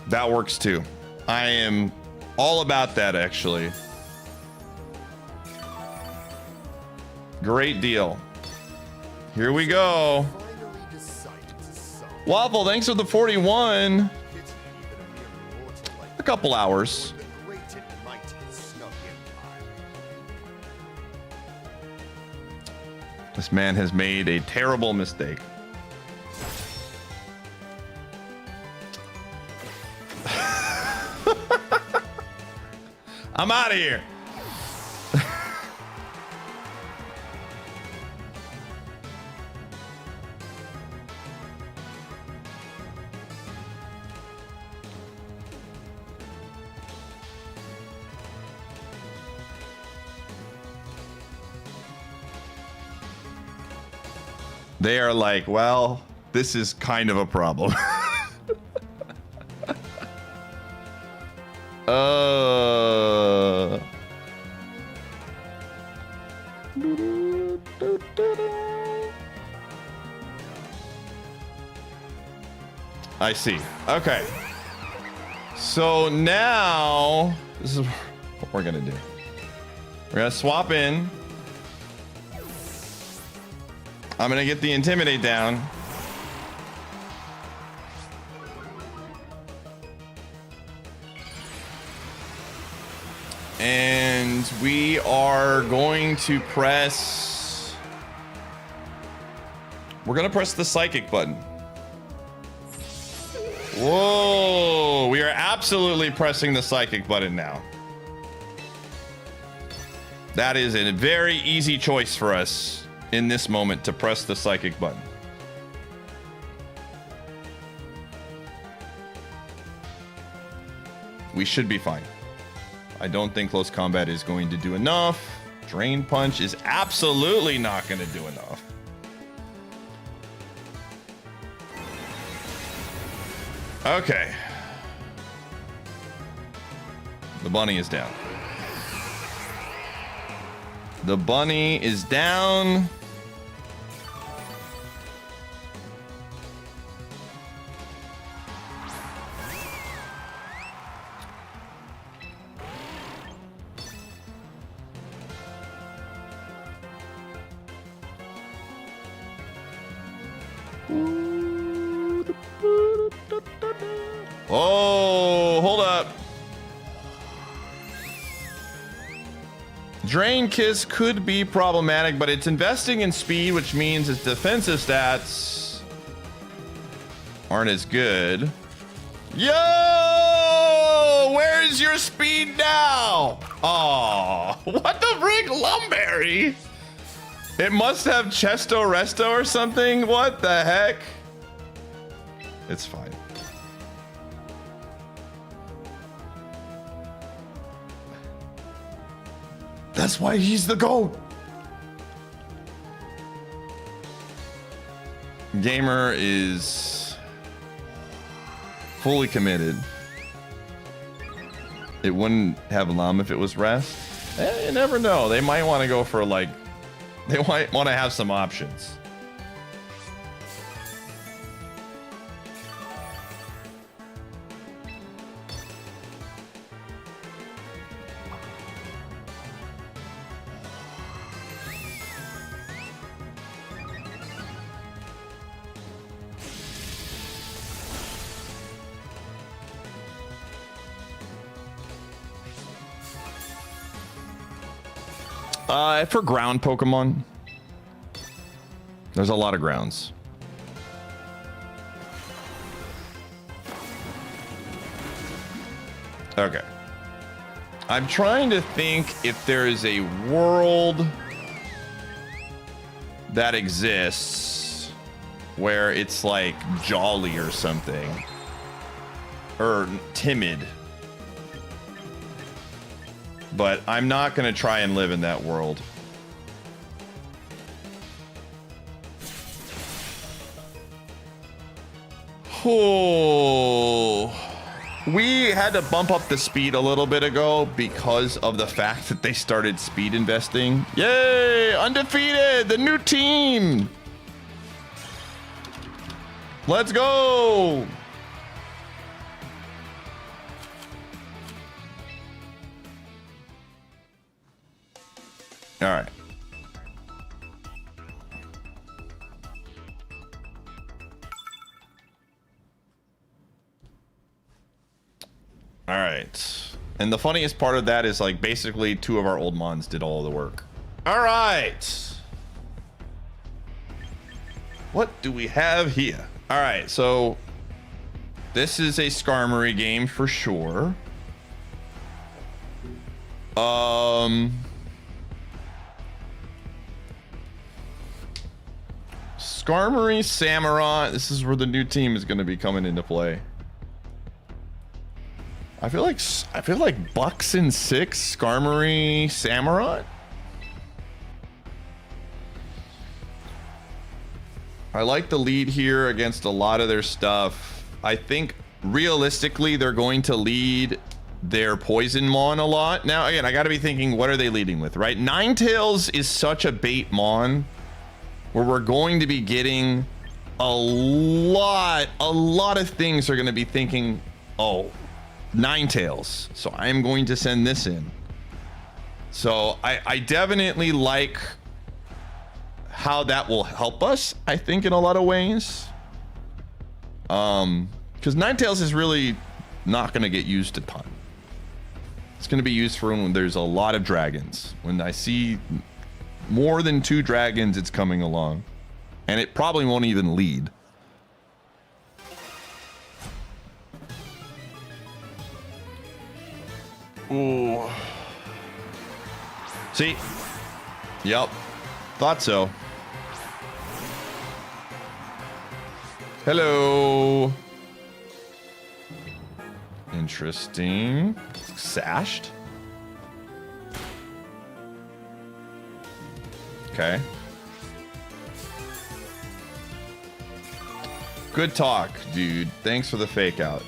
That works too. I am all about that, actually. Great deal. Here we go. Waffle, thanks for the 41. A couple hours. This man has made a terrible mistake. I'm out of here. They are like, well, this is kind of a problem. I see. Okay. So now, this is what we're gonna do. We're gonna swap in. I'm gonna get the Intimidate down. And we are going to press... We're gonna press the Psychic button. Whoa, we are absolutely pressing the Psychic button now. That is a very easy choice for us in this moment to press the Psychic button. We should be fine. I don't think close combat is going to do enough. Drain Punch is absolutely not going to do enough. Okay. The bunny is down. The bunny is down. Oh, hold up. Drain Kiss could be problematic, but it's investing in speed, which means its defensive stats aren't as good. Yo! Where's your speed now? Oh, what the frick, Lumberry? It must have Chesto Resto or something. What the heck? It's fine. That's why he's the GOAT. Gamer is fully committed. It wouldn't have Lum if it was rest. You never know. They might want to go for like, they might want to have some options. For ground Pokemon, there's a lot of grounds. Okay. I'm trying to think if there is a world that exists where it's like Jolly or something. or timid. But I'm not going to try and live in that world. Oh, we had to bump up the speed a little bit ago because of the fact that they started speed investing. Yay, undefeated, the new team. Let's go. All right. All right. And the funniest part of that is like basically 2 of our old mons did all the work. All right. What do we have here? All right. So this is a Skarmory game for sure. Skarmory, Samurott. This is where the new team is going to be coming into play. I feel like Bucks in 6, Skarmory, Samurott. I like the lead here against a lot of their stuff. I think realistically they're going to lead their Poison Mon a lot. Now again, I got to be thinking, what are they leading with, right? Ninetales is such a bait Mon where we're going to be getting a lot of things are going to be thinking, oh, Ninetales, so I'm going to send this in. So I definitely like how that will help us, I think, in a lot of ways. Because Ninetales is really not going to get used a ton. It's going to be used for when there's a lot of dragons. When I see more than 2 dragons, it's coming along. And it probably won't even lead. Ooh. See? Yep. Thought so. Hello. Interesting. Sashed. Okay. Good talk, dude. Thanks for the fake out.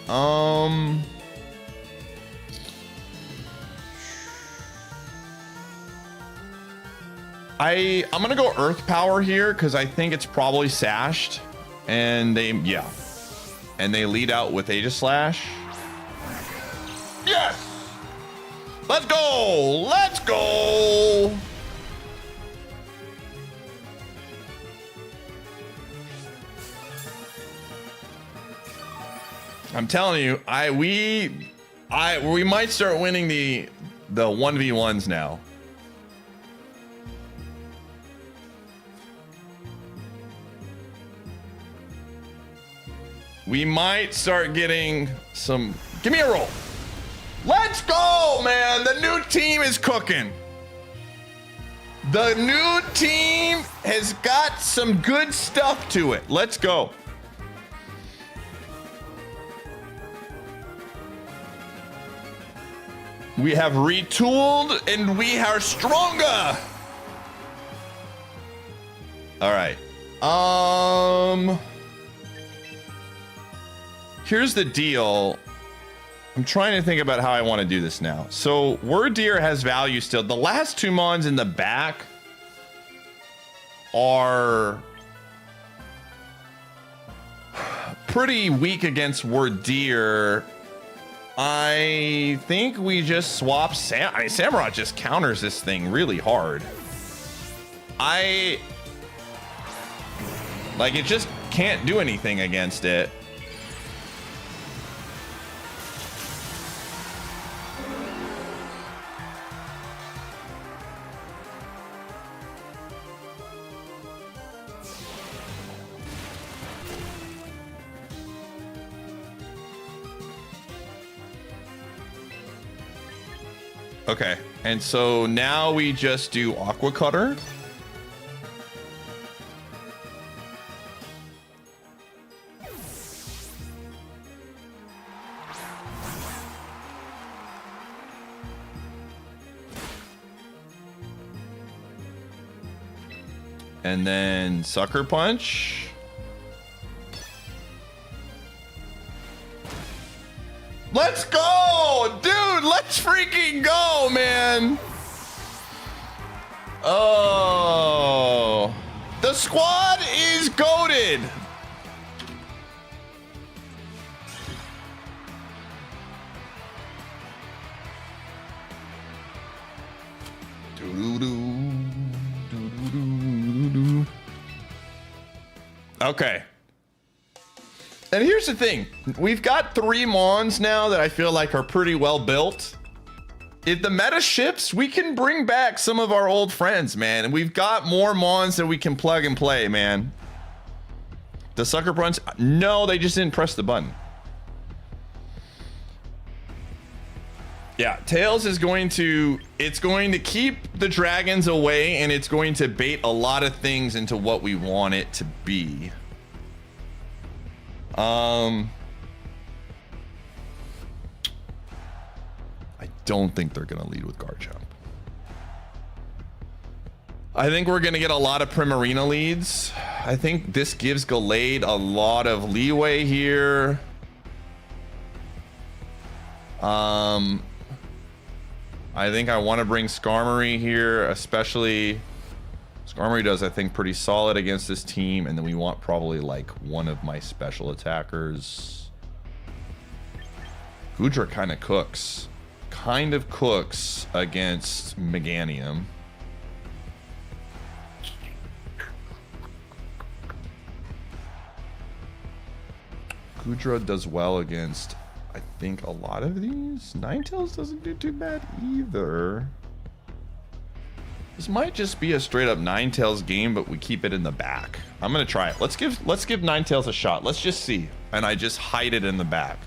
I'm gonna go Earth Power here because I think it's probably sashed, and they lead out with Aegislash. Yes! Let's go! Let's go! I'm telling you, we might start winning the 1v1s now. We might start getting some. Give me a roll. Let's go, man. The new team is cooking. The new team has got some good stuff to it. Let's go. We have retooled and we are stronger. All right. Here's the deal. I'm trying to think about how I want to do this now. So Wordeer has value still. The last 2 mons in the back are pretty weak against Wordeer. I think we just swap Samurott just counters this thing really hard. It just can't do anything against it. Okay, and so now we just do Aqua Cutter. And then Sucker Punch. Let's go! Dude, let's freaking go, man! Oh. The squad is goated! Okay. And here's the thing. We've got 3 Mons now that I feel like are pretty well built. If the meta shifts, we can bring back some of our old friends, man. And we've got more Mons that we can plug and play, man. The Sucker Punch? No, they just didn't press the button. Yeah, Tails is going to, it's going to keep the dragons away, and it's going to bait a lot of things into what we want it to be. I don't think they're going to lead with Garchomp. I think we're going to get a lot of Primarina leads. I think this gives Gallade a lot of leeway here. I think I want to bring Skarmory here, especially Skarmory does, I think, pretty solid against this team. And then we want probably like one of my special attackers. Goodra kind of cooks against Meganium. Goodra does well against, I think, a lot of these. Ninetales doesn't do too bad either. This might just be a straight up Ninetales game, but we keep it in the back. I'm gonna try it. Let's give Ninetales a shot. Let's just see. And I just hide it in the back.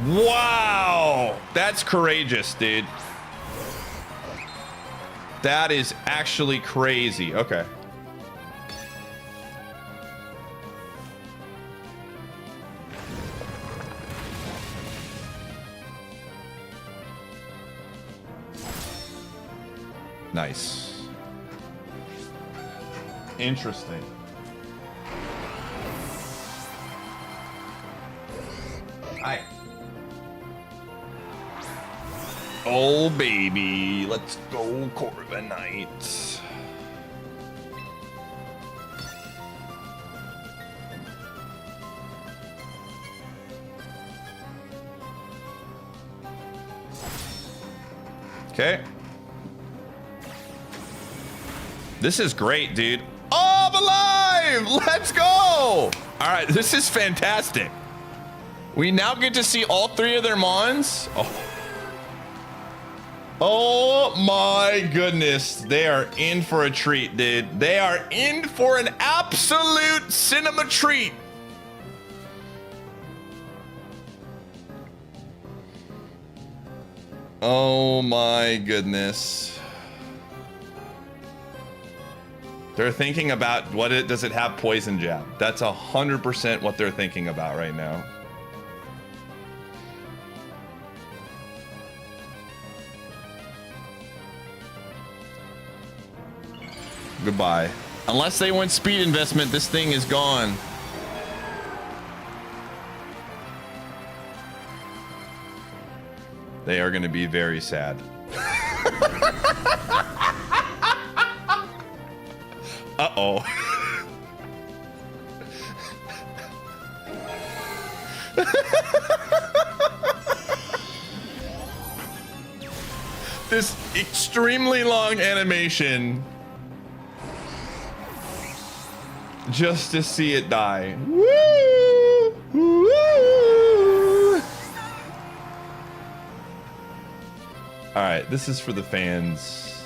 Wow, that's courageous, dude. That is actually crazy. Okay. Nice. Interesting. Hi. Oh, baby. Let's go, Corviknight. Okay. This is great, dude. Oh, I'm alive! Let's go! All right, this is fantastic. We now get to see all 3 of their Mons. Oh my goodness. They are in for a treat, dude. They are in for an absolute cinema treat. Oh my goodness. They're thinking about does it have poison jab? That's 100% what they're thinking about right now. Goodbye. Unless they went speed investment, this thing is gone. They are going to be very sad. Uh-oh. This extremely long animation just to see it die. Woo! Woo! All right, this is for the fans.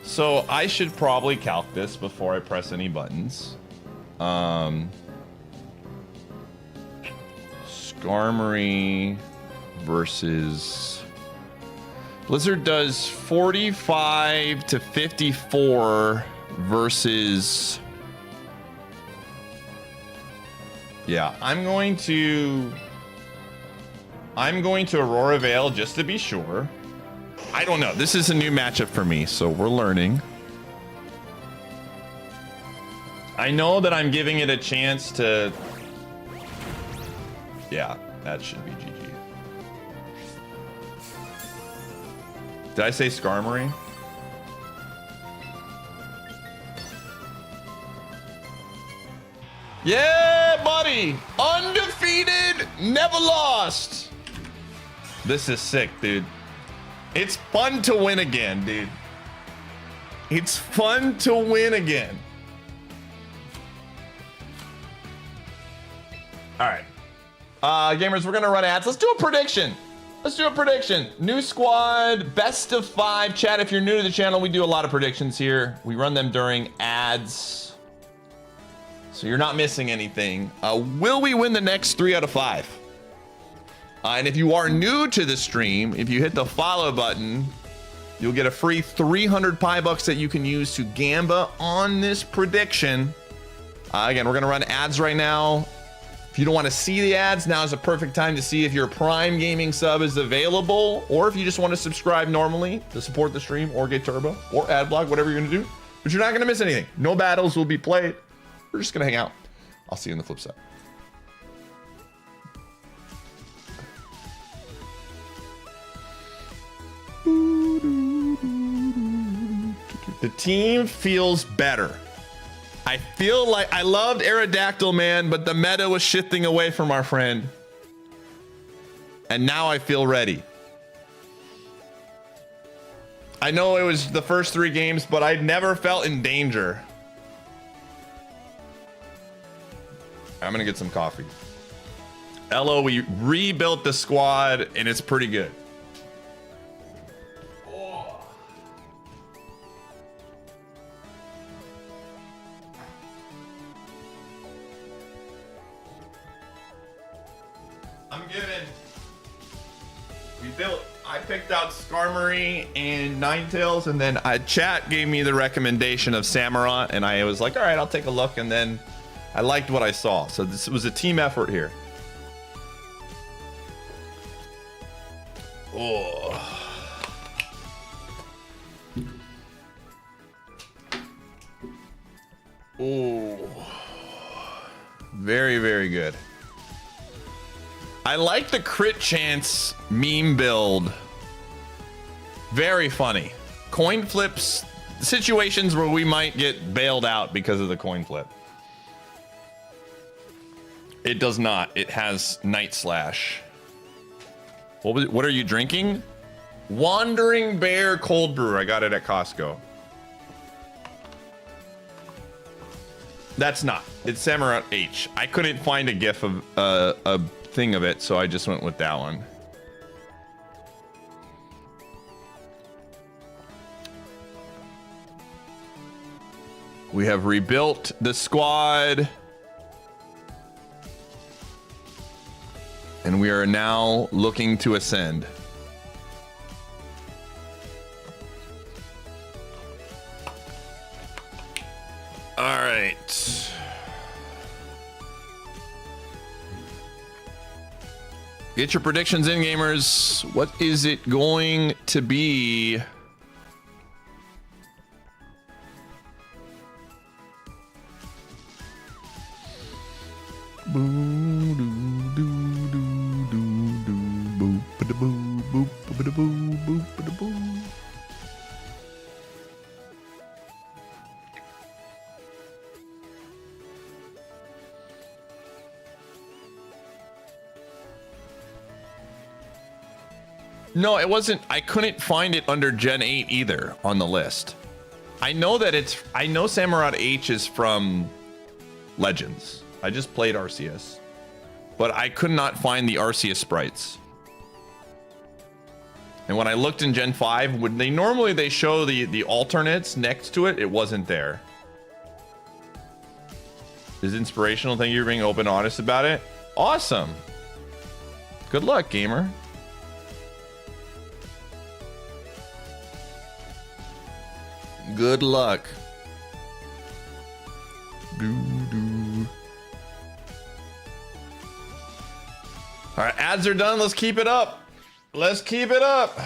So I should probably calc this before I press any buttons. Skarmory versus Blizzard does 45 to 54 versus... Yeah, I'm going to Aurora Veil just to be sure. I don't know. This is a new matchup for me, so we're learning. I know that I'm giving it a chance to... Yeah, that should be GG. Did I say Skarmory? Yeah, buddy! Undefeated, never lost! This is sick, dude. It's fun to win again, dude. It's fun to win again. All right. Gamers, we're gonna run ads. Let's do a prediction. Let's do a prediction. New squad, best of 5. Chat, if you're new to the channel, we do a lot of predictions here. We run them during ads, so you're not missing anything. Will we win the next 3 out of 5? And if you are new to the stream, if you hit the follow button, you'll get a free 300 pie bucks that you can use to gamba on this prediction. Again, we're gonna run ads right now. If you don't want to see the ads, now is a perfect time to see if your Prime Gaming sub is available, or if you just want to subscribe normally to support the stream, or get turbo, or ad block, whatever you're gonna do. But you're not gonna miss anything. No battles will be played. We're just gonna hang out. I'll see you on the flip side. The team feels better. I feel like I loved Aerodactyl, man, but the meta was shifting away from our friend. And now I feel ready. I know it was the first 3 games, but I never felt in danger. I'm gonna get some coffee. Elo, we rebuilt the squad and it's pretty good. I'm giving. I picked out Skarmory and Ninetales, and then chat gave me the recommendation of Samurott, and I was like, all right, I'll take a look, and then I liked what I saw. So this was a team effort here. Oh. Oh. Very, very good. I like the crit chance meme build. Very funny. Coin flips, situations where we might get bailed out because of the coin flip. It does not. It has Night Slash. What are you drinking? Wandering Bear Cold Brew. I got it at Costco. That's not. It's Samurott H. I couldn't find a gif of a thing of it, so I just went with that one. We have rebuilt the squad, and we are now looking to ascend. All right. Get your predictions in, gamers. What is it going to be? No, it wasn't. I couldn't find it under Gen 8 either on the list. I know that I know Samurott H is from Legends. I just played Arceus, but I could not find the Arceus sprites. And when I looked in Gen 5, when they normally show the alternates next to it, it wasn't there. Is inspirational. Thank you for being open and honest about it. Awesome. Good luck, gamer. Good luck. Doo-doo. All right, ads are done. Let's keep it up. Let's keep it up.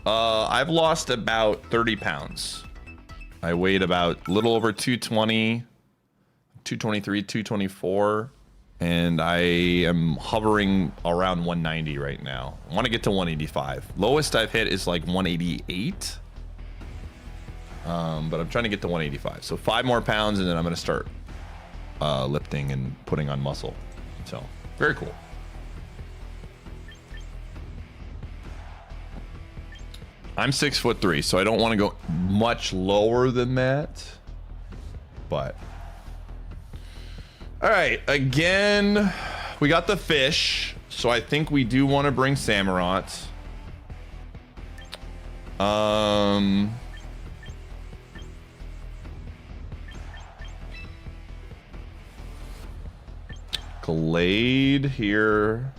I've lost about 30 pounds. I weighed about a little over 220, 223, 224, and I am hovering around 190 right now. I want to get to 185. Lowest I've hit is like 188. But I'm trying to get to 185. So 5 more pounds, and then I'm going to start lifting and putting on muscle. So very cool. I'm 6'3", so I don't want to go much lower than that. But all right, again, we got the fish, so I think we do want to bring Samurott. Glade here.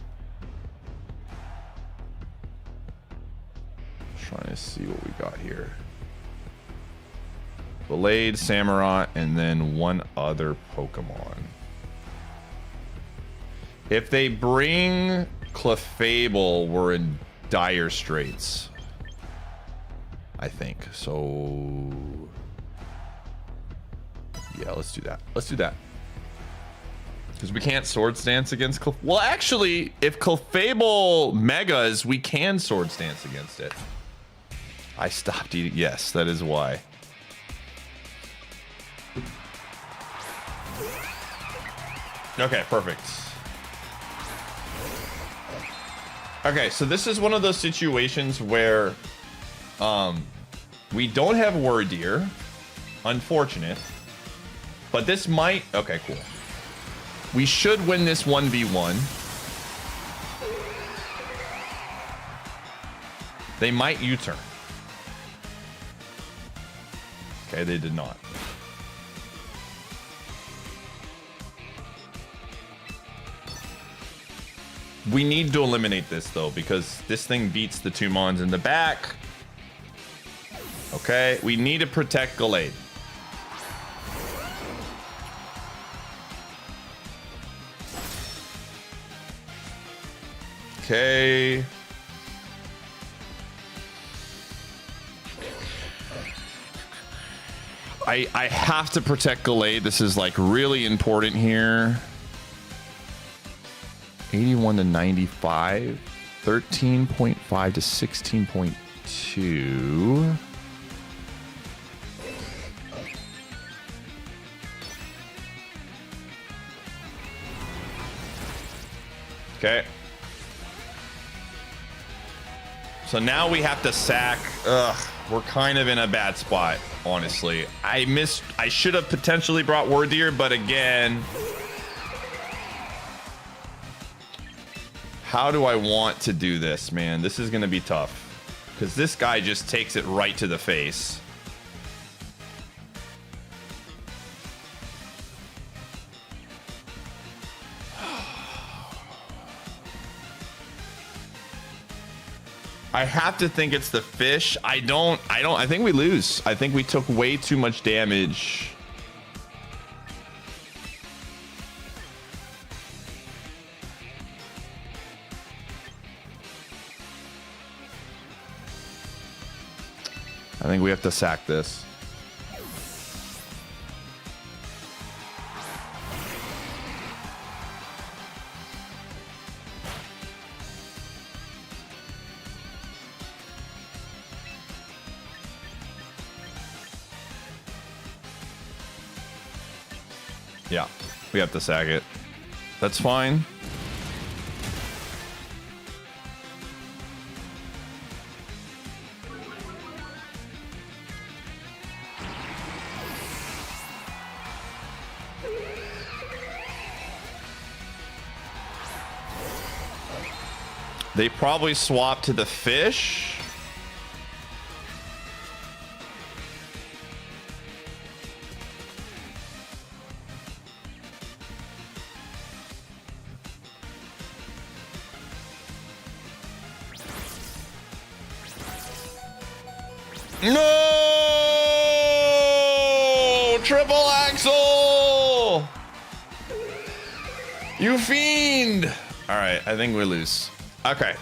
Trying to see what we got here. Glade, Samurott, and then one other Pokemon. If they bring Clefable, we're in dire straits, I think. So yeah, let's do that. Let's do that. Because we can't Sword Stance against Well, actually, if Clefable Megas, we can Sword Stance against it. I stopped eating. Yes, that is why. Okay, perfect. Okay, so this is one of those situations where we don't have Wordeer. Unfortunate. But this might... Okay, cool. We should win this 1v1. They might U-turn. Okay, they did not. We need to eliminate this, though, because this thing beats the 2 Mons in the back. Okay, we need to protect Glade. Okay. I have to protect Glade. This is like really important here. 81 to 95. 13.5 to 16.2. Okay. So now we have to sack. Ugh, we're kind of in a bad spot, honestly. I should have potentially brought Wordeer, but again, how do I want to do this, man? This is going to be tough because this guy just takes it right to the face. I have to think it's the fish. I think we lose. I think we took way too much damage. I think we have to sack this. Yeah, we have to sack it. That's fine. They probably swap to the fish. No! Triple axel! You fiend! All right, I think we lose. Okay.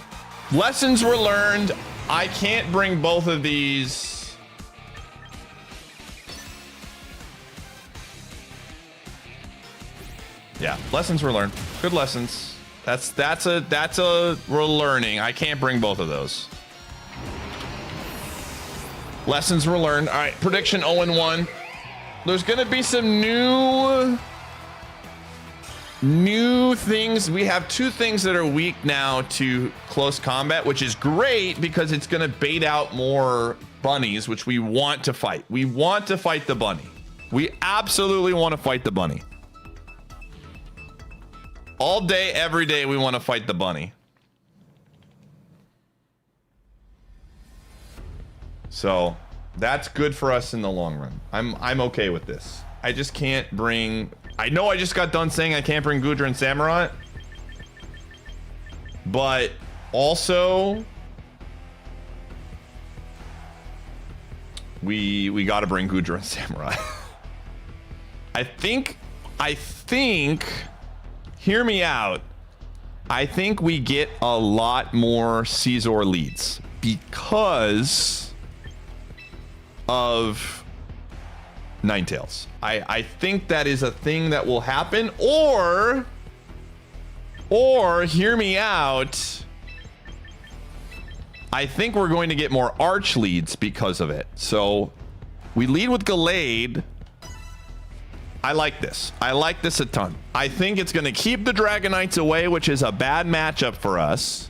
Lessons were learned. I can't bring both of these. Yeah, lessons were learned. Good lessons. That's a we're learning. I can't bring both of those. Lessons were learned. All right, prediction 0-1. There's gonna be some new things. We have 2 things that are weak now to close combat, which is great because it's gonna bait out more bunnies, which we want to fight. We want to fight the bunny. We absolutely want to fight the bunny. All day, every day, we want to fight the bunny. So that's good for us in the long run. I'm okay with this. I just can't bring. I know I just got done saying I can't bring Gudra and Samurott, but also we got to bring Gudra and Samurott. I think. Hear me out. I think we get a lot more Caesar leads because of Ninetales. I think that is a thing that will happen, or hear me out. I think we're going to get more arch leads because of it. So we lead with Gallade. I like this. I like this a ton. I think it's going to keep the Dragonites away, which is a bad matchup for us.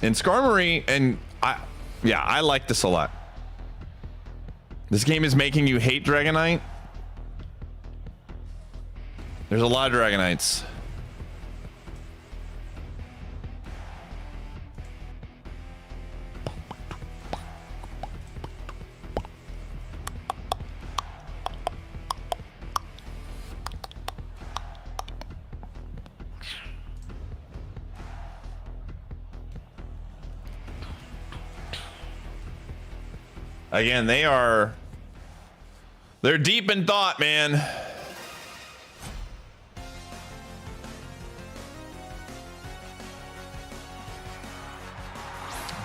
And Skarmory, and I like this a lot. This game is making you hate Dragonite. There's a lot of Dragonites. Again, they're deep in thought, man.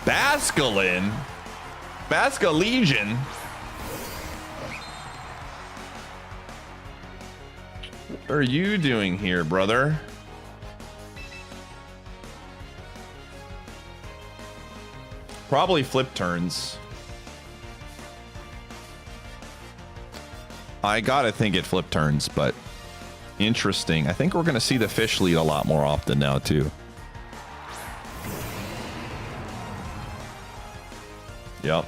Basculin? Basculegion? What are you doing here, brother? Probably flip turns. I gotta think it flip turns, but interesting. I think we're gonna see the fish lead a lot more often now, too. Yep.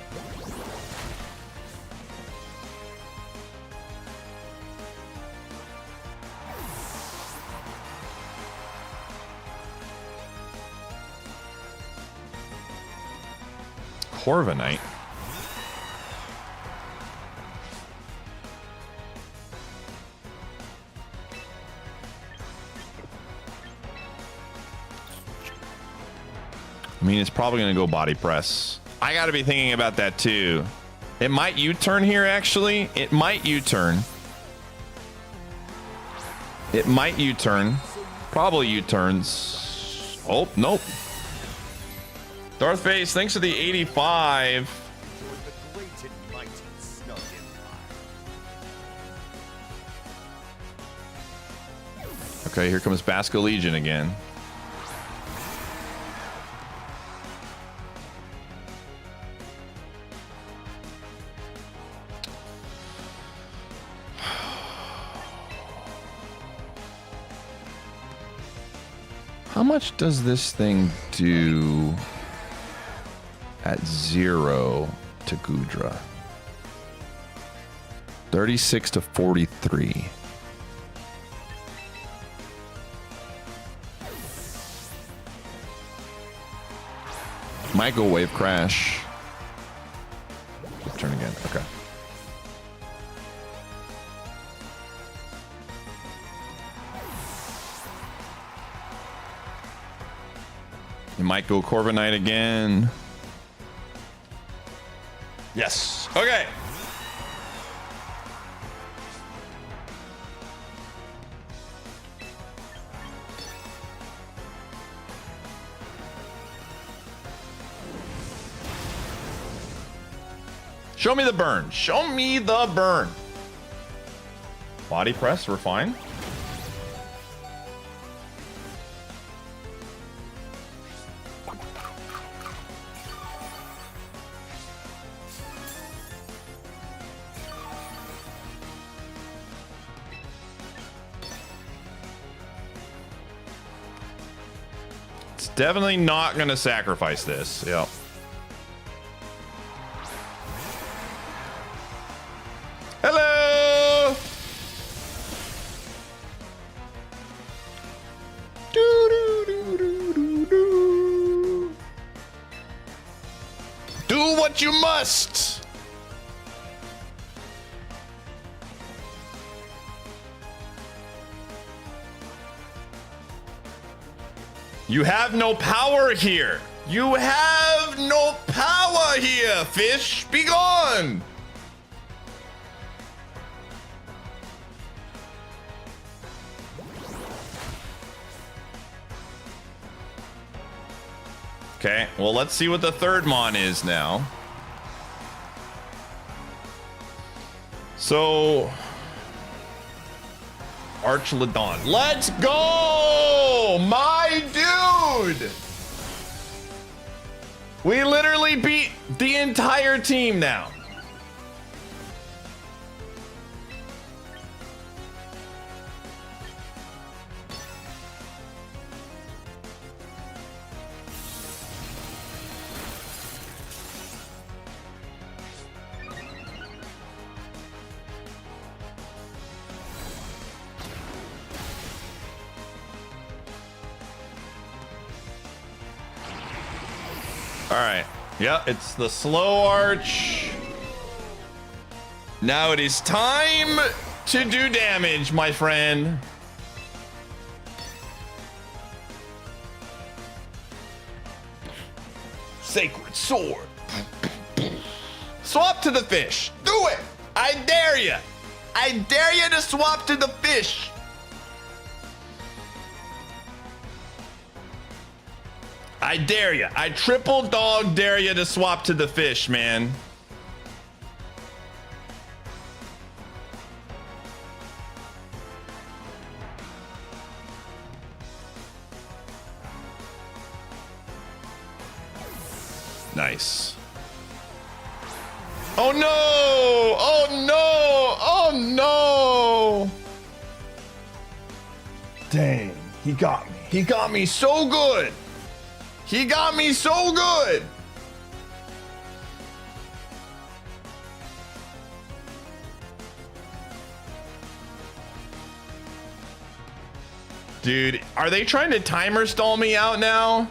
Corviknight. I mean, it's probably going to go body press. I got to be thinking about that too. It might U-turn here, actually. It might U-turn. It might U-turn. Probably U-turns. Oh, nope. Darth Face, thanks for the 85. For the great and mighty Snug Empire. Okay, here comes Basculegion again. How much does this thing do at 0 to Gudra? 36 to 43. Might go wave crash. Turn again. Okay. He might go Corviknight again. Yes. Okay. Show me the burn. Show me the burn. Body press, we're fine. It's definitely not going to sacrifice this. Yep. Hello. Do what you must. You have no power here. You have no power here, fish. Be gone. Okay, well, let's see what the third Mon is now. So, Archladon. Let's go! My dude! We literally beat the entire team now. All right. Yeah, it's the slow arch. Now it is time to do damage, my friend. Sacred sword. Swap to the fish. Do it. I dare you. I dare you to swap to the fish. I dare you. I triple dog dare you to swap to the fish, man. Nice. Oh no! Oh no! Oh no! Dang, he got me. He got me so good. He got me so good. Dude, are they trying to timer stall me out now?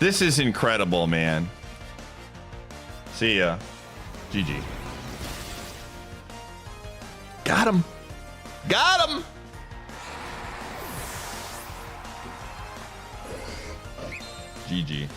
This is incredible, man. See ya. GG. Got him. Got him. GG.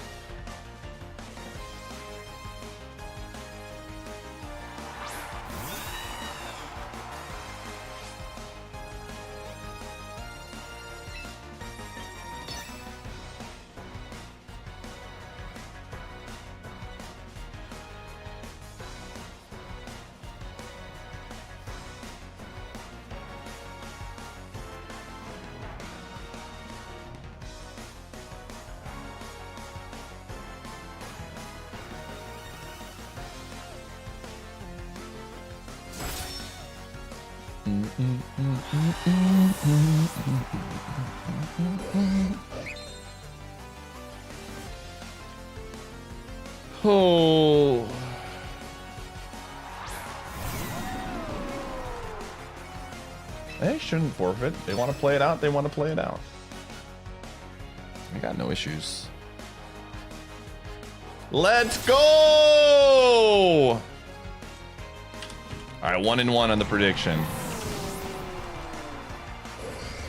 Oh. They shouldn't forfeit. They want to play it out. They want to play it out. I got no issues. Let's go! All All right, 1-1 on the prediction.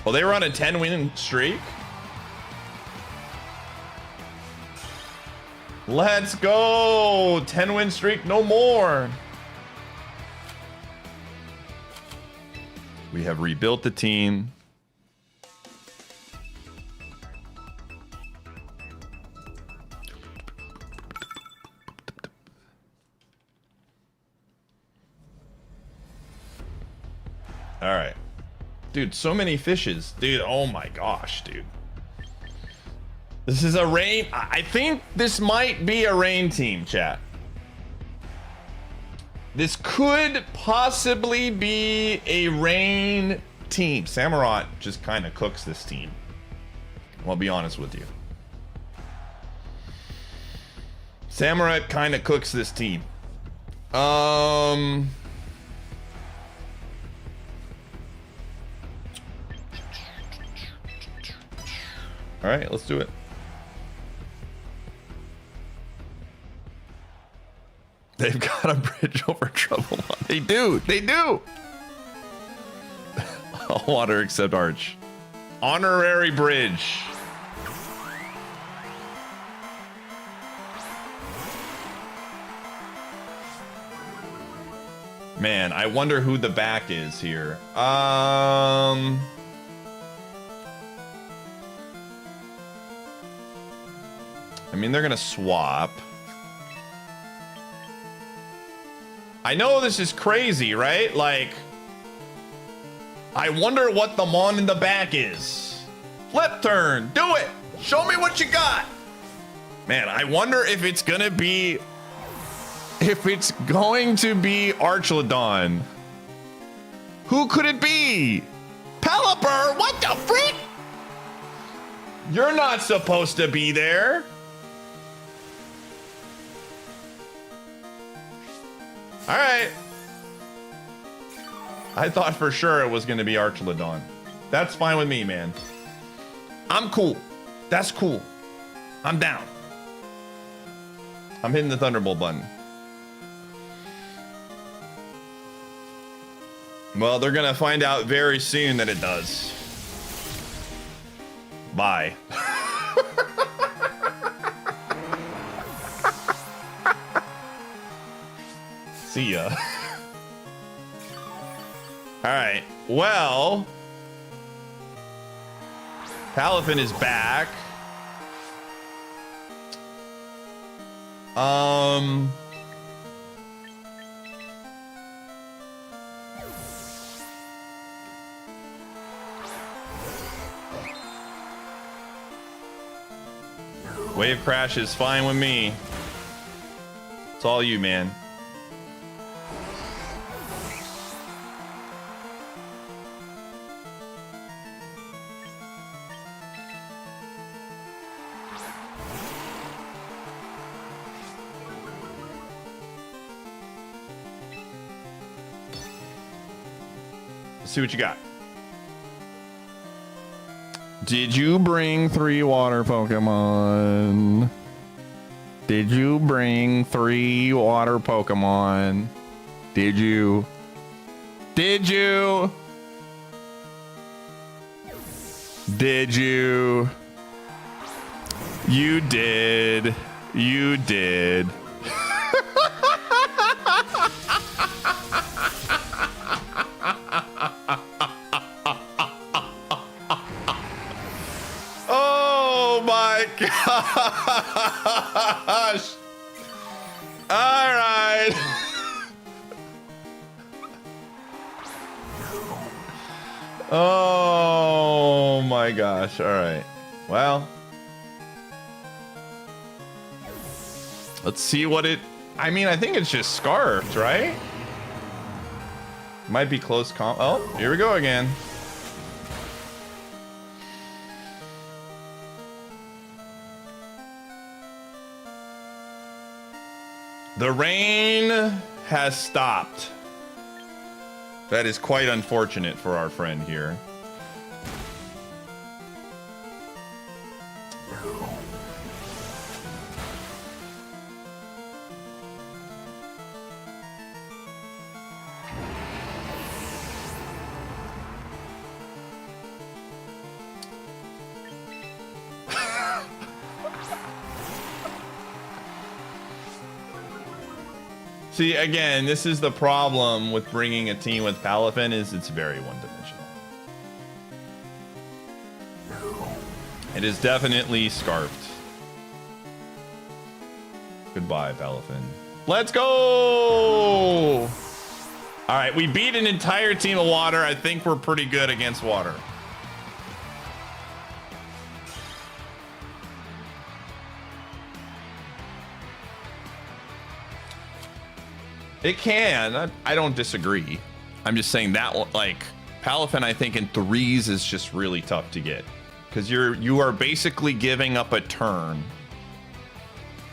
Well, they were on a 10-win streak. Let's go. 10-win streak, no more. We have rebuilt the team. All right. Dude, so many fishes. Dude, oh my gosh, dude. This is a rain. I think this might be a rain team, chat. This could possibly be a rain team. Samurott just kind of cooks this team. I'll be honest with you. Samurott kind of cooks this team. All right, let's do it. They've got a bridge over trouble. They do. They do. All water except arch. Honorary bridge. Man, I wonder who the back is here. I mean, they're gonna swap. I know this is crazy, right? Like, I wonder what the mon in the back is. Flip turn, do it. Show me what you got. Man, I wonder if it's gonna be, Archlodon. Who could it be? Pelipper, what the freak? You're not supposed to be there. All right. I thought for sure it was going to be Archlodon. That's fine with me, man. I'm cool. That's cool. I'm down. I'm hitting the Thunderbolt button. Well, they're going to find out very soon that it does. Bye. See ya. All right. Well, Palafin is back. Wave crash is fine with me. It's all you, man. Let's see what you got. Did you bring 3 water Pokemon? Did you bring 3 water Pokemon? Did you? Did you? Did you? You did. You did. Oh my gosh. All right. Oh my gosh. All right. Well, let's see what it, I mean, I think it's just scarfed, right? Might be close oh, here we go again. The rain has stopped. That is quite unfortunate for our friend here. See, again, this is the problem with bringing a team with Palafin is it's very one-dimensional. It is definitely scarfed. Goodbye, Palafin. Let's go! All right, we beat an entire team of water. I think we're pretty good against water. It can. I don't disagree. I'm just saying that, like, Palafin, I think in threes is just really tough to get because you are basically giving up a turn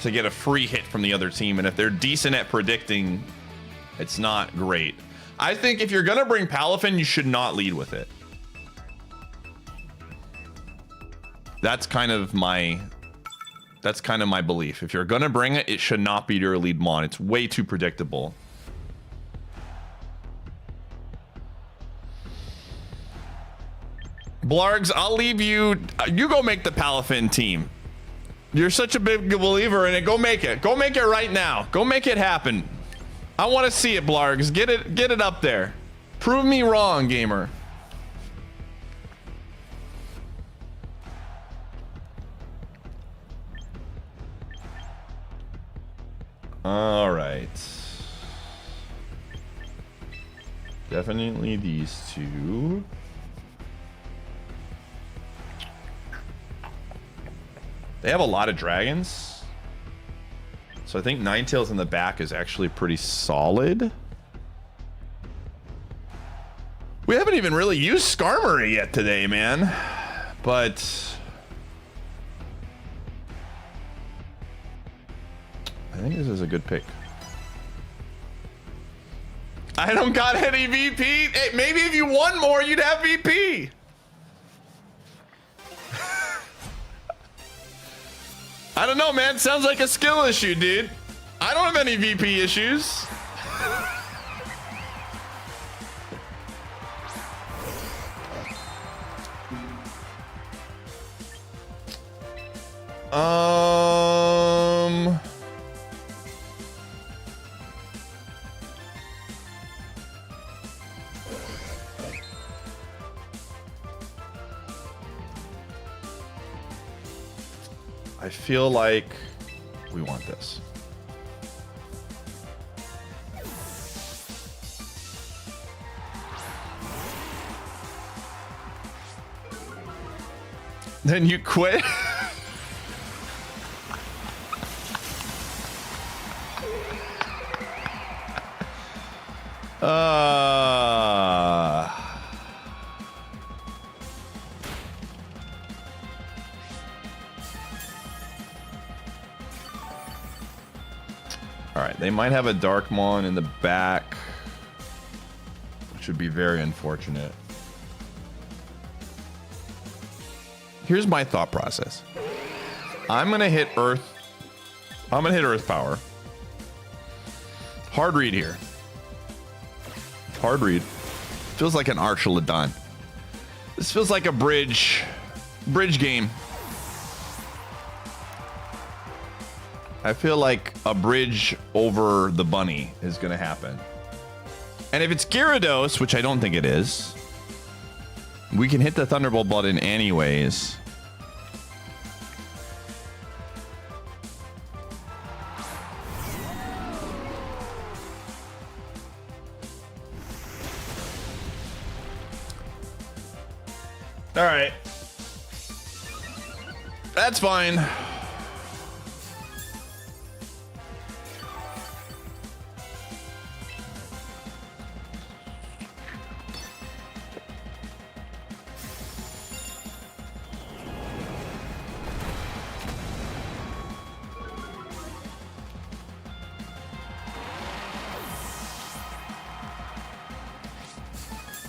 to get a free hit from the other team, and if they're decent at predicting, it's not great. I think if you're gonna bring Palafin, you should not lead with it. That's kind of my belief. If you're gonna bring it, it should not be your lead mon. It's way too predictable. Blargs, I'll leave you. You go make the Palafin team. You're such a big believer in it. Go make it. Go make it right now. Go make it happen. I want to see it, Blargs. Get it up there. Prove me wrong, gamer. All right. Definitely these two. They have a lot of dragons. So I think Ninetales in the back is actually pretty solid. We haven't even really used Skarmory yet today, man. But I think this is a good pick. I don't got any VP. Hey, maybe if you won more, you'd have VP. I don't know, man. Sounds like a skill issue, dude. I don't have any VP issues. I feel like we want this. Then you quit? All right, they might have a Darkmon in the back, which would be very unfortunate. Here's my thought process. I'm gonna hit Earth. I'm gonna hit Earth Power. Hard read here. Hard read. Feels like an Archeladon. This feels like a bridge game. I feel like a bridge over the bunny is gonna happen. And if it's Gyarados, which I don't think it is, we can hit the Thunderbolt button anyways. All right. That's fine.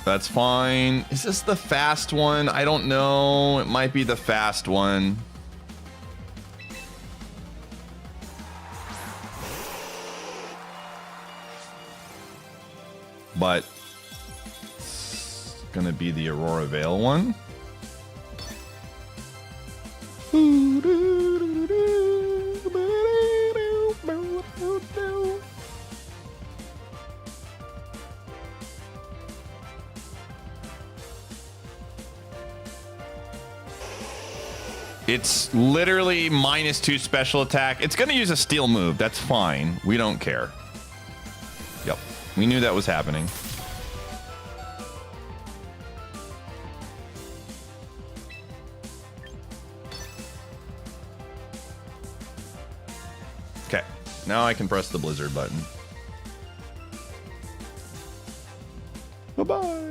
That's fine. Is this the fast one? I don't know. It might be the fast one. But it's gonna be the Aurora Veil one. It's literally -2 special attack. It's going to use a steel move. That's fine. We don't care. Yep. We knew that was happening. Okay. Now I can press the blizzard button. Bye-bye.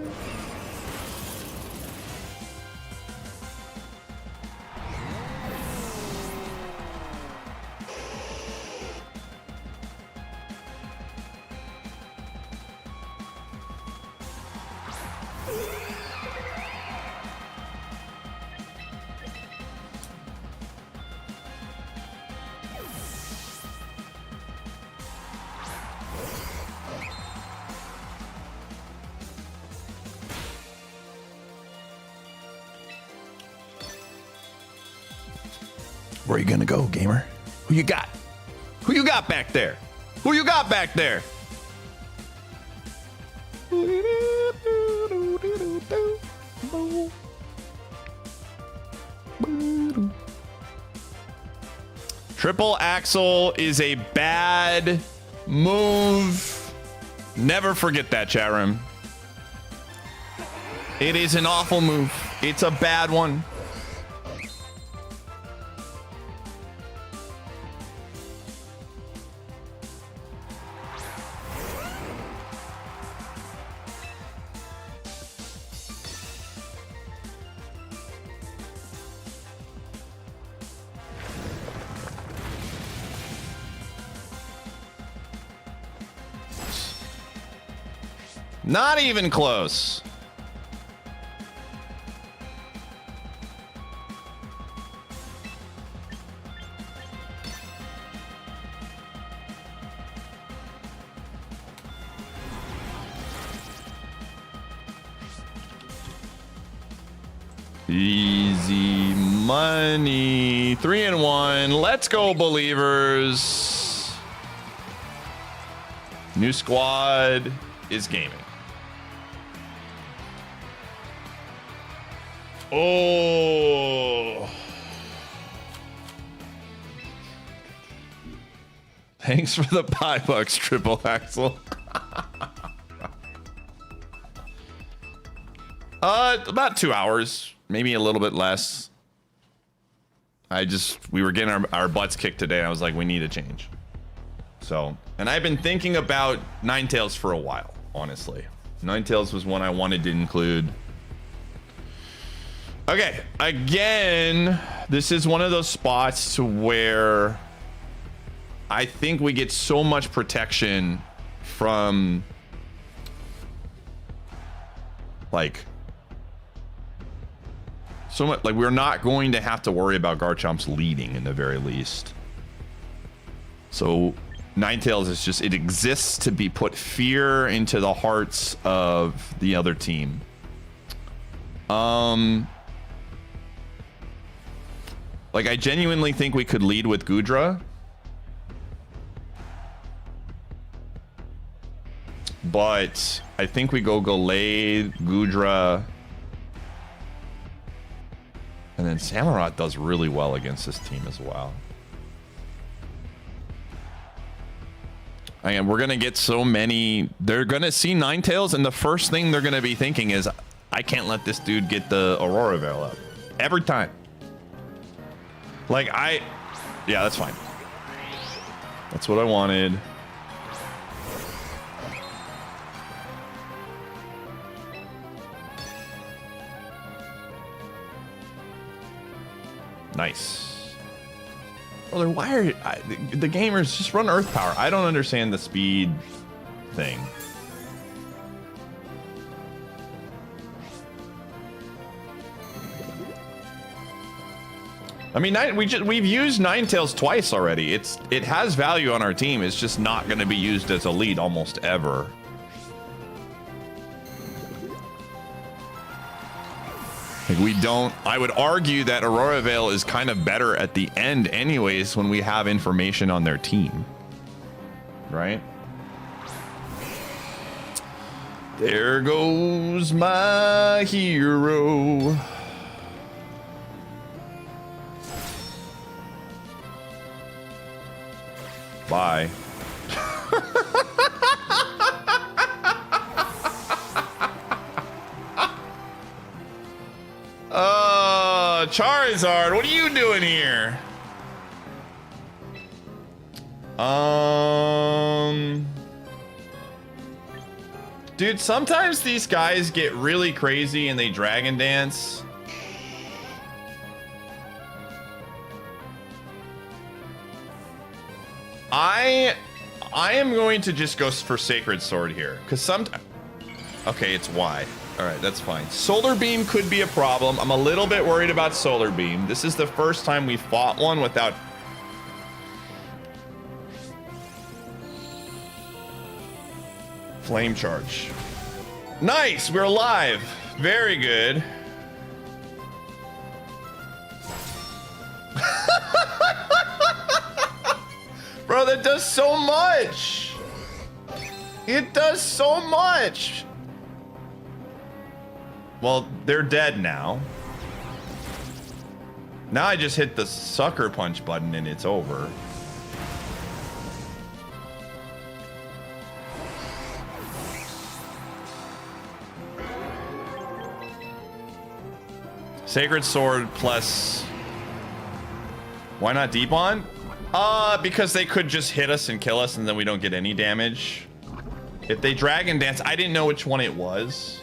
Where you gonna go, gamer? Who you got? Who you got back there? Who you got back there? Triple axle is a bad move. Never forget that, chat room. It is an awful move. It's a bad one. Not even close. Easy money. 3-1. Let's go, believers. New squad is gaming. Oh. Thanks for the $5, Triple Axel. About 2 hours, maybe a little bit less. We were getting our butts kicked today, and I was like, we need a change. So, and I've been thinking about Ninetales for a while, honestly. Ninetales was one I wanted to include. Okay, again, this is one of those spots to where I think we get so much protection from, like, so much, like, we're not going to have to worry about Garchomp's leading in the very least. So Ninetales is just, it exists to be put fear into the hearts of the other team. Like, I genuinely think we could lead with Gudra. But I think we go Gallade, Gudra. And then Samurott does really well against this team as well. Again, we're going to get so many. They're going to see Ninetales, and the first thing they're going to be thinking is, I can't let this dude get the Aurora Veil up. Every time. Like, yeah, that's fine. That's what I wanted. Nice. Brother, why are the gamers just run Earth Power? I don't understand the speed thing. I mean, we've used Ninetales twice already. It has value on our team. It's just not going to be used as a lead almost ever. Like, we don't. I would argue that Aurora Veil is kind of better at the end, anyways, when we have information on their team, right? There goes my hero. Bye. Charizard, what are you doing here? Dude, sometimes these guys get really crazy and they dragon dance. I am going to just go for Sacred Sword here, because okay, it's Y. All right, that's fine. Solar Beam could be a problem. I'm a little bit worried about Solar Beam. This is the first time we fought one without... Flame Charge. Nice, we're alive. Very good. Bro, that does so much. It does so much. Well, they're dead now. Now I just hit the Sucker Punch button and it's over. Sacred Sword plus... Why not Deep On? Because they could just hit us and kill us and then we don't get any damage. If they Dragon Dance, I didn't know which one it was.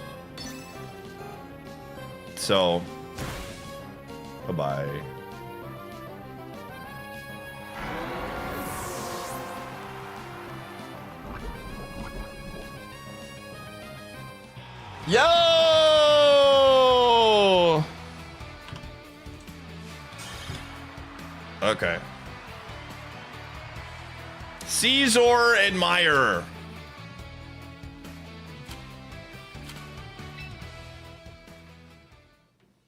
So, bye-bye. Yo! Okay. Caesar Admirer.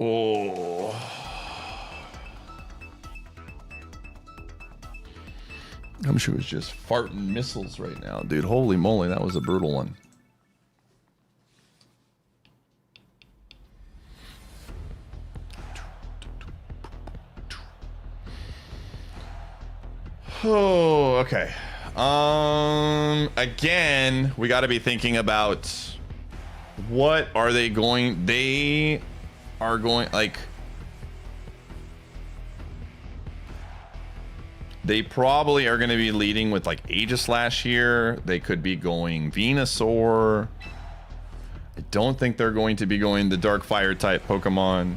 Oh. I'm sure it's just farting missiles right now, dude. Holy moly, that was a brutal one. Oh, okay. Again, we got to be thinking about what are they going... They are going, like... They probably are going to be leading with, like, Aegislash here. They could be going Venusaur. I don't think they're going to be going the Dark Fire type Pokemon.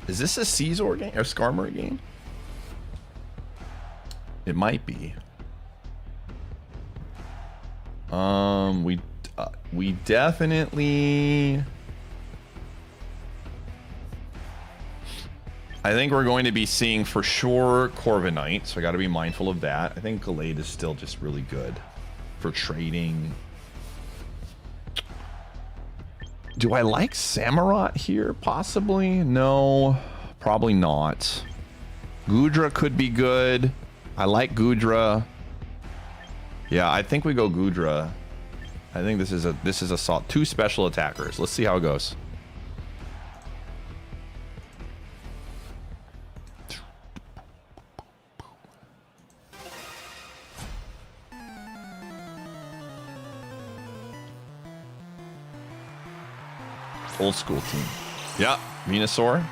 Is this a Caesar game or Skarmory game? It might be. We definitely... I think we're going to be seeing for sure Corviknight, so I got to be mindful of that. I think Gallade is still just really good for trading. Do I like Samurott here? Possibly? No, probably not. Goodra could be good. I like Goodra. Yeah, I think we go Goodra. I think this is a two special attackers. Let's see how it goes. Old school team. Yeah, Venusaur.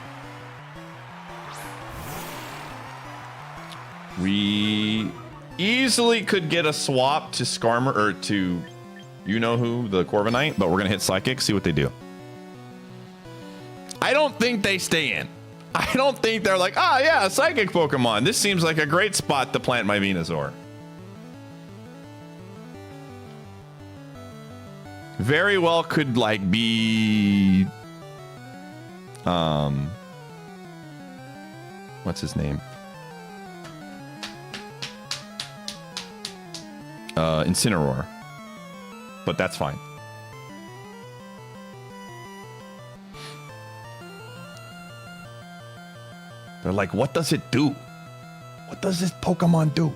We easily could get a swap to Skarmory or to you-know-who, the Corviknight, but we're gonna hit Psychic, see what they do. I don't think they stay in. I don't think they're like, ah, yeah, a Psychic Pokemon. This seems like a great spot to plant my Venusaur. Very well could like be what's his name? Incineroar. But that's fine. They're like, what does it do? What does this Pokemon do?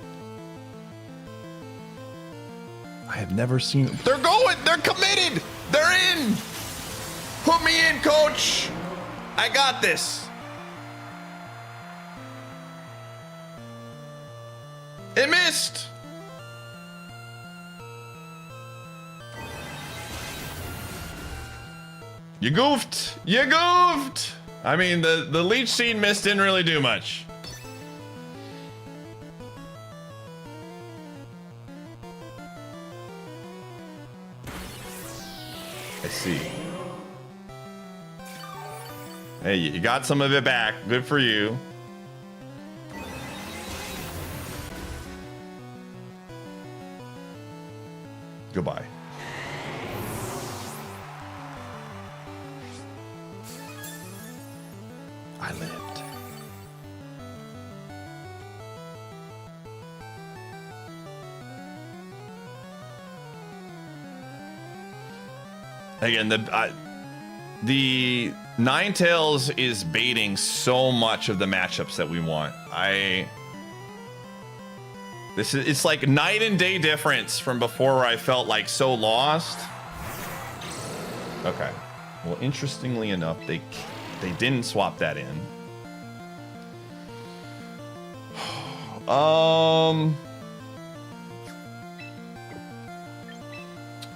I have never seen... They're going! They're committed! They're in! Put me in, coach. I got this. It missed. You goofed. You goofed. I mean, the leech seed miss didn't really do much. I see. Hey, you got some of it back. Good for you. Goodbye. I lived. Again, the Ninetales is baiting so much of the matchups that we want. It's like night and day difference from before where I felt like so lost. Okay. Well, interestingly enough, they didn't swap that in.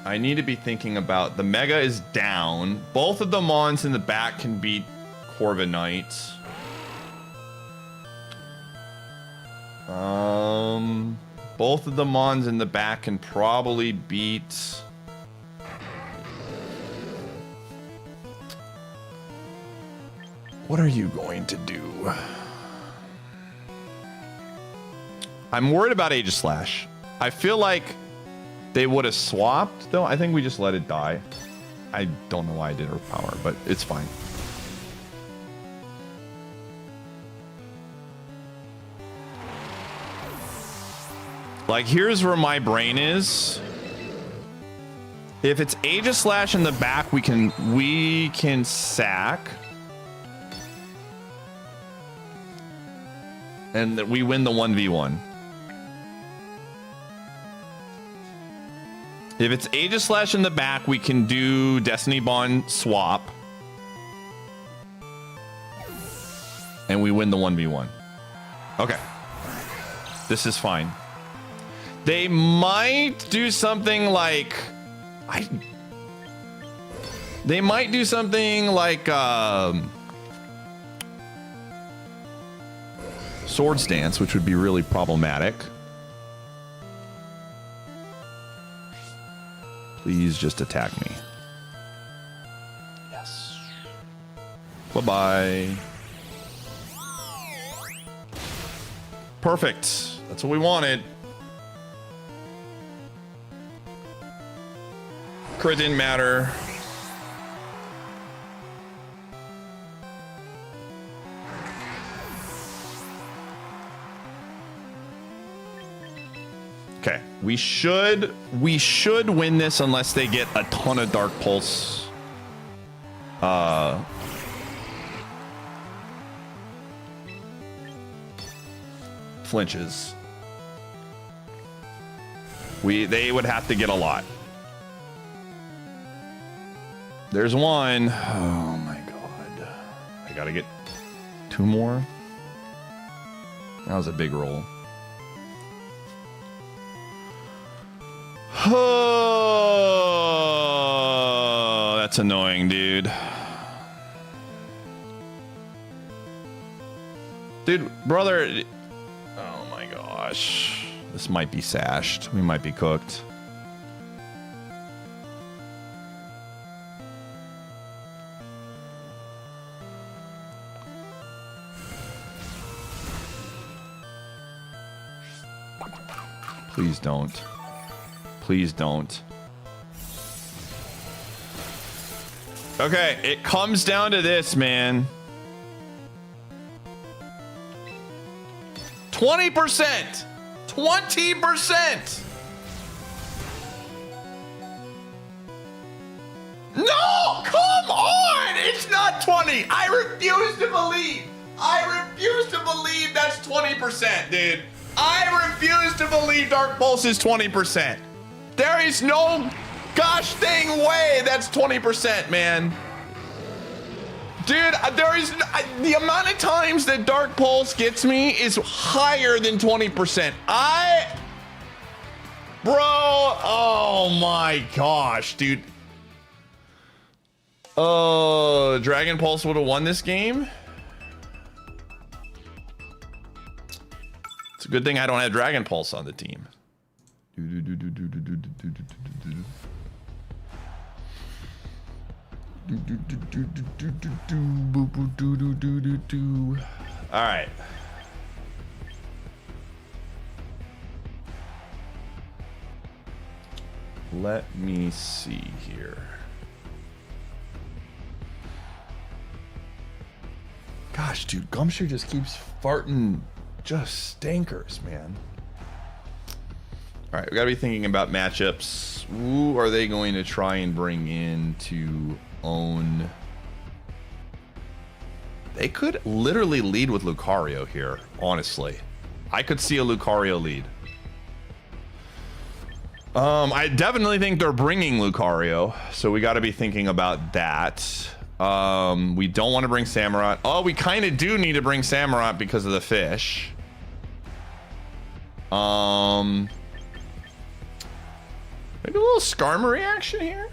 I need to be thinking about the Mega is down. Both of the Mons in the back can beat Corviknight. Both of the Mons in the back can probably beat. What are you going to do? I'm worried about Aegislash. I feel like they would have swapped, though. I think we just let it die. I don't know why I did her power, but it's fine. Like, here's where my brain is. If it's Aegislash in the back, we can sack. And we win the 1v1. If it's Aegislash in the back, we can do Destiny Bond swap. And we win the 1v1. Okay. This is fine. They might do something like... They might do something like... Swords Dance, which would be really problematic. Please just attack me. Yes. Bye-bye. Perfect. That's what we wanted. Crit didn't matter. Okay, we should win this unless they get a ton of Dark Pulse. Flinches. They would have to get a lot. There's one. Oh my god. I gotta get 2 more. That was a big roll. Oh, that's annoying, dude. Dude, brother. Oh my gosh. This might be sashed. We might be cooked. Please don't. Please don't. Okay, it comes down to this, man. 20%! 20%! No! Come on! It's not 20! I refuse to believe! I refuse to believe that's 20%, dude. I refuse to believe Dark Pulse is 20%. There is no gosh dang way that's 20%, man. Dude, there is the amount of times that Dark Pulse gets me is higher than 20%. Bro, oh my gosh, dude. Oh, Dragon Pulse would have won this game. It's a good thing I don't have Dragon Pulse on the team. All right. Let me see here. Gosh, dude, Gumshoe just keeps farting just stinkers, man. All right, we gotta be thinking about matchups. Who are they going to try and bring in to own? They could literally lead with Lucario here, honestly. I could see a Lucario lead. I definitely think they're bringing Lucario, so we got to be thinking about that. We don't want to bring Samurott. Oh, we kind of do need to bring Samurott because of the fish. Maybe a little Skarmory action here.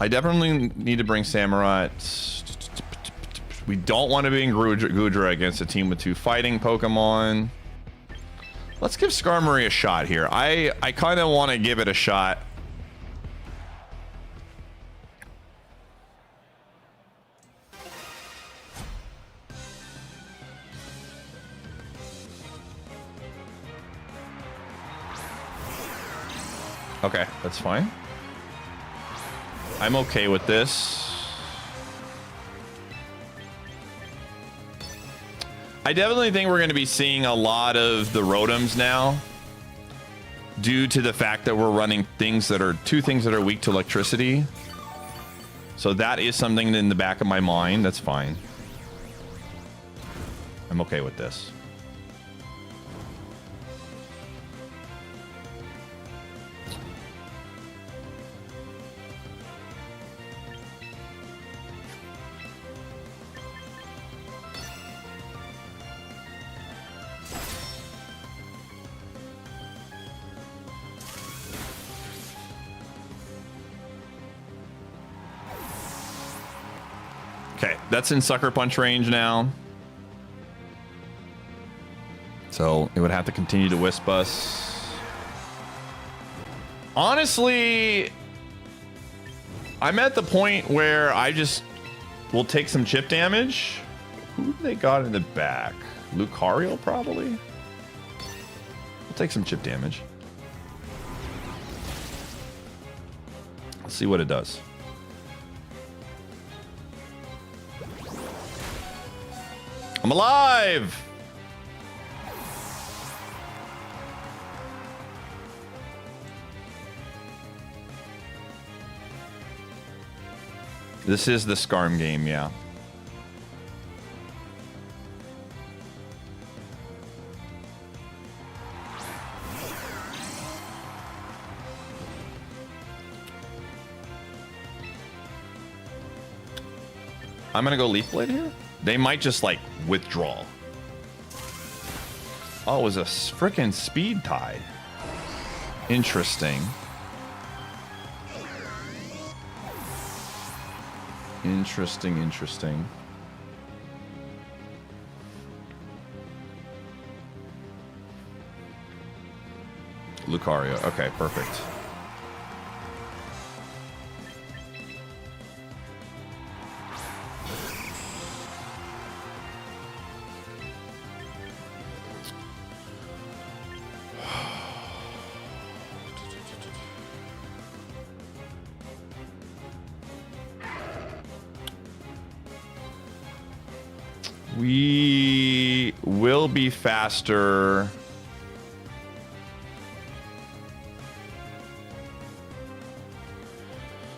I definitely need to bring Samurott. We don't want to bring Goodra against a team with 2 fighting Pokemon. Let's give Skarmory a shot here. I kind of want to give it a shot. Okay, that's fine. I'm okay with this. I definitely think we're going to be seeing a lot of the Rotoms now due to the fact that we're running things that are 2 things that are weak to electricity. So that is something in the back of my mind. That's fine. I'm okay with this. Okay, that's in Sucker Punch range now. So it would have to continue to Wisp us. Honestly, I'm at the point where I just will take some chip damage. Who have they got in the back? Lucario, probably? We'll take some chip damage. Let's see what it does. I'm alive! This is the Skarm game, yeah. I'm gonna go Leaf Blade here. They might just like withdraw. Oh, it was a freaking speed tie. Interesting. Interesting. Lucario. Okay, perfect. We will be faster.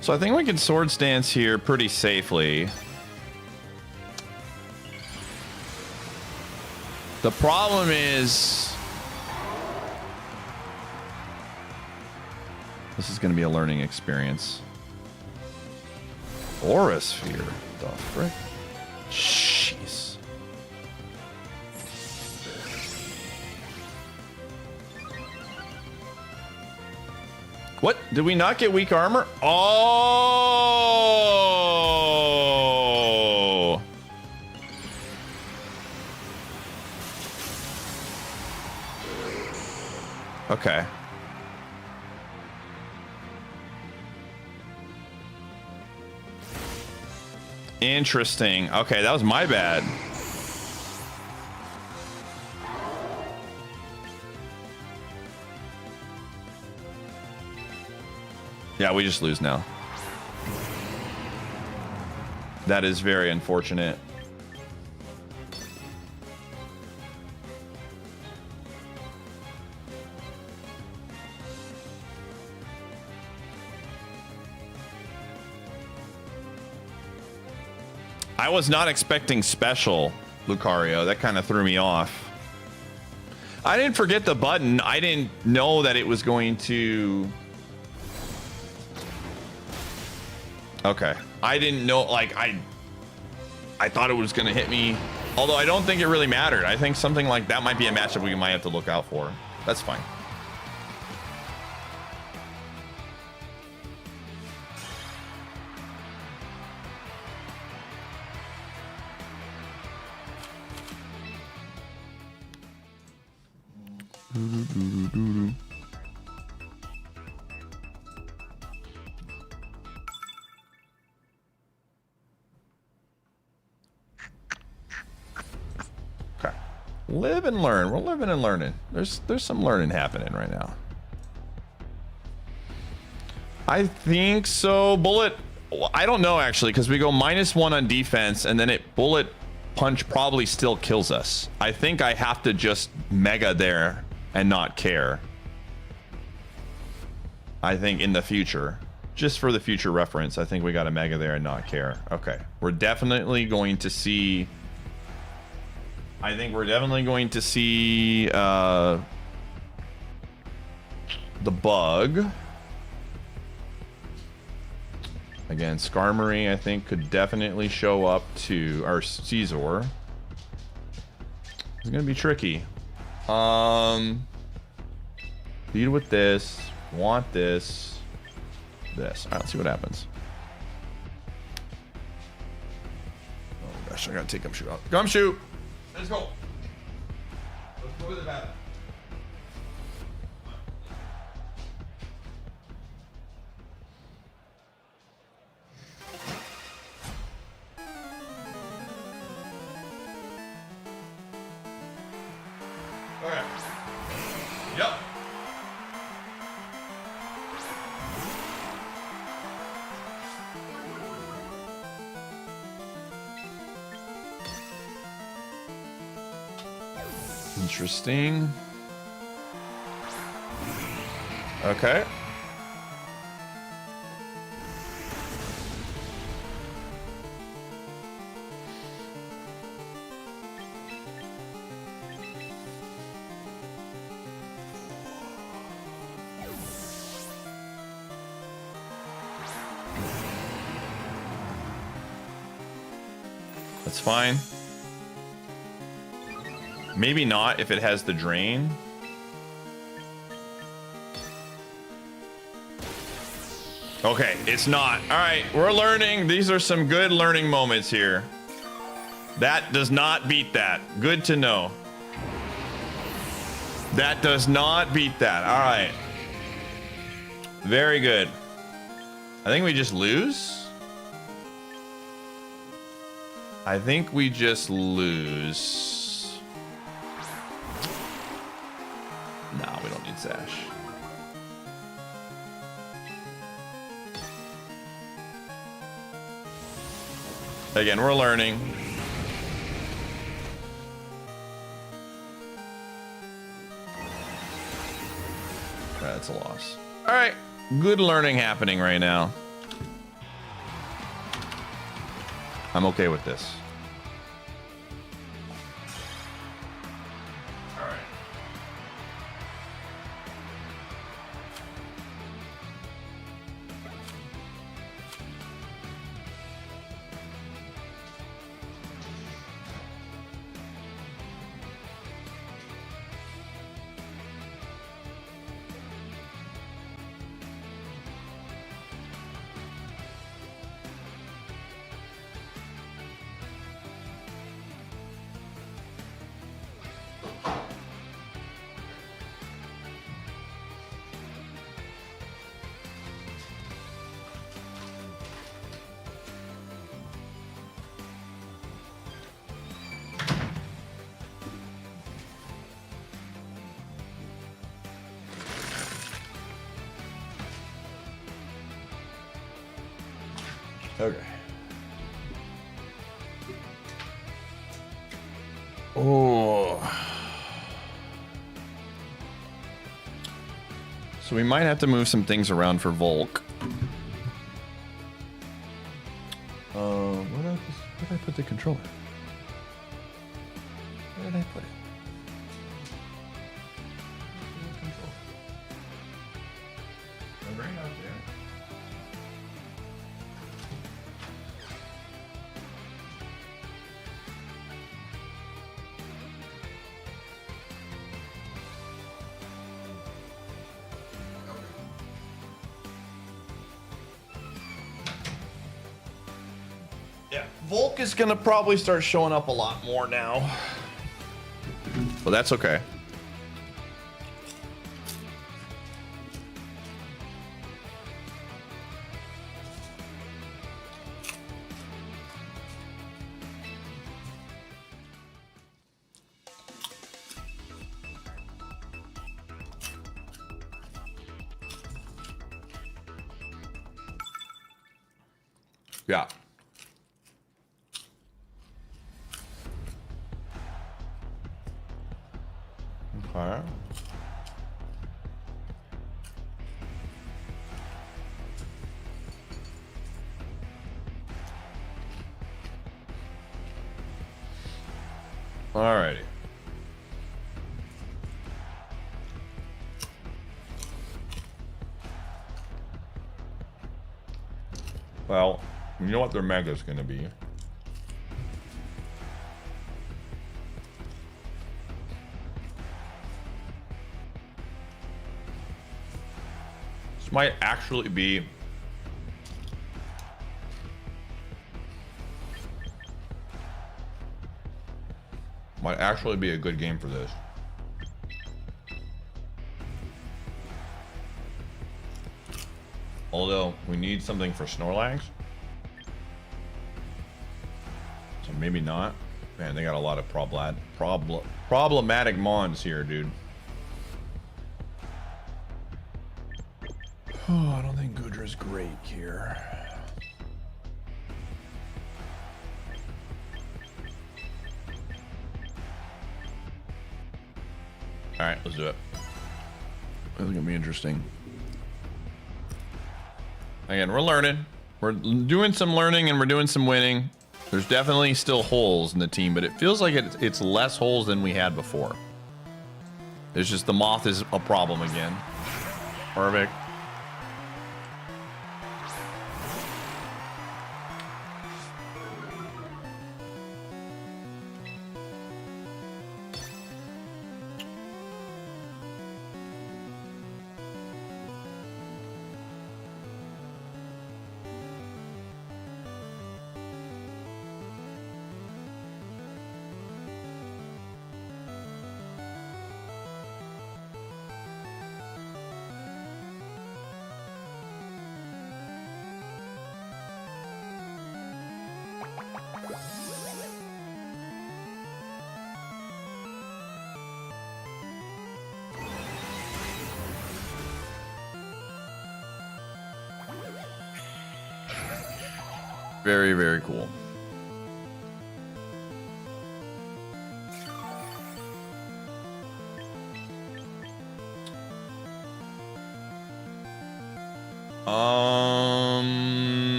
So I think we can Swords Dance here pretty safely. The problem is This is going to be a learning experience. Aura sphere. The frick? Jeez. What? Did we not get weak armor? Oh! Okay. Interesting. Okay, that was my bad. Yeah, we just lose now. That is very unfortunate. I was not expecting special, Lucario. That kind of threw me off. I didn't forget the button. I didn't know that it was going to... Okay. I didn't know, like, I thought it was going to hit me. Although I don't think it really mattered. I think something like that might be a matchup we might have to look out for. That's fine. Okay. Live and learn. We're living and learning. There's some learning happening right now. I think so. Bullet. I don't know actually, because we go -1 on defense, and then it bullet punch probably still kills us. I think I have to just mega there and not care. I think in the future, just for the future reference, I think we got a mega there and not care. Okay, we're definitely going to see. I think we're definitely going to see the bug. Again, Skarmory, I think, could definitely show up to our Caesar. It's gonna be tricky. Lead with this. Want this. This. All right, let's see what happens. Oh gosh, I gotta take Gumshoe out. Gumshoe! Let's go. Let's go with the battle. Okay. Yep. Interesting. Okay. That's fine. Maybe not if it has the drain. Okay, it's not. All right, we're learning. These are some good learning moments here. That does not beat that. Good to know. That does not beat that. All right. Very good. I think we just lose. I think we just lose. No, we don't need Sash. Again, we're learning. That's a loss. All right, good learning happening right now. I'm okay with this. All right. Okay. Oh. So we might have to move some things around for Volk. Where did I put the controller? Where did I put it? Right out there. Yeah, Volk is gonna probably start showing up a lot more now. But that's okay. Yeah. Okay. Alrighty. Well, you know what their mega's gonna be. This might actually be a good game for this. Although we need something for Snorlax. So maybe not. Man, they got a lot of problematic mons here, dude. Oh, I don't think Gudra's great here. All right, let's do it. This is gonna be interesting. Again, we're learning. We're doing some learning and we're doing some winning. There's definitely still holes in the team, but it feels like it's less holes than we had before. It's just the moth is a problem again. Perfect. Very, very cool.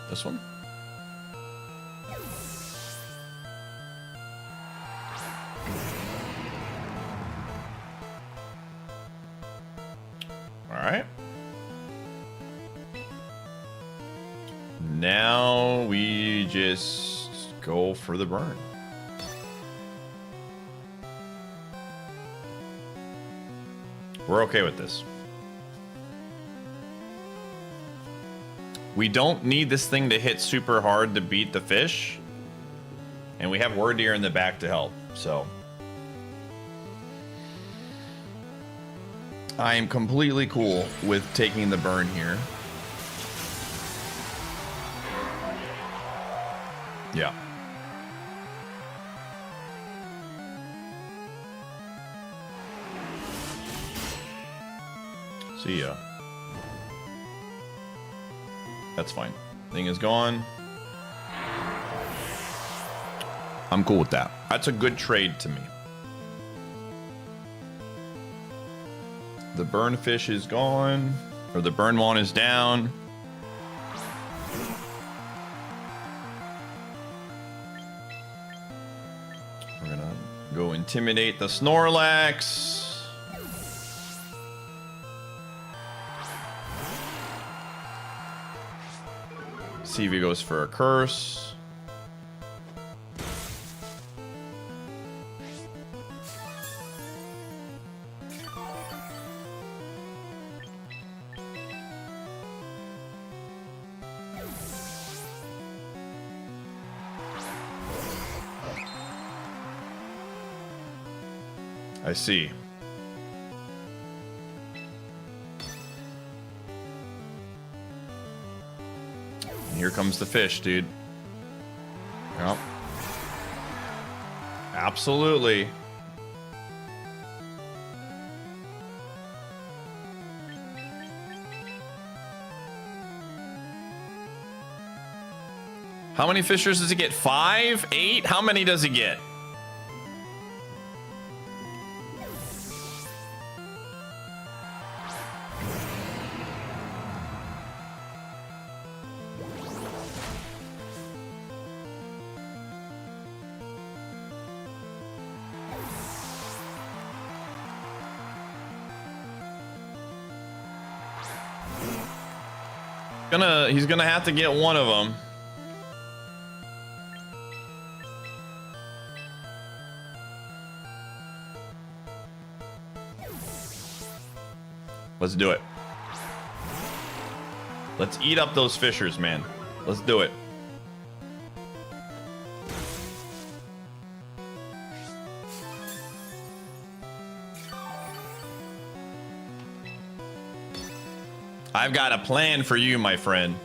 This one? All right. Now we just go for the burn. We're okay with this. We don't need this thing to hit super hard to beat the fish. And we have Word Deer in the back to help, so. I am completely cool with taking the burn here. Yeah. See ya. That's fine. Thing is gone. I'm cool with that. That's a good trade to me. The burn fish is gone, or the burn one is down. We're gonna go intimidate the Snorlax. See if he goes for a curse. I see. And here comes the fish, dude. Yep. Absolutely. How many fishers does he get? 5? 8? How many does he get? He's gonna have to get one of them. Let's do it. Let's eat up those fishers, man. Let's do it. I've got a plan for you, my friend.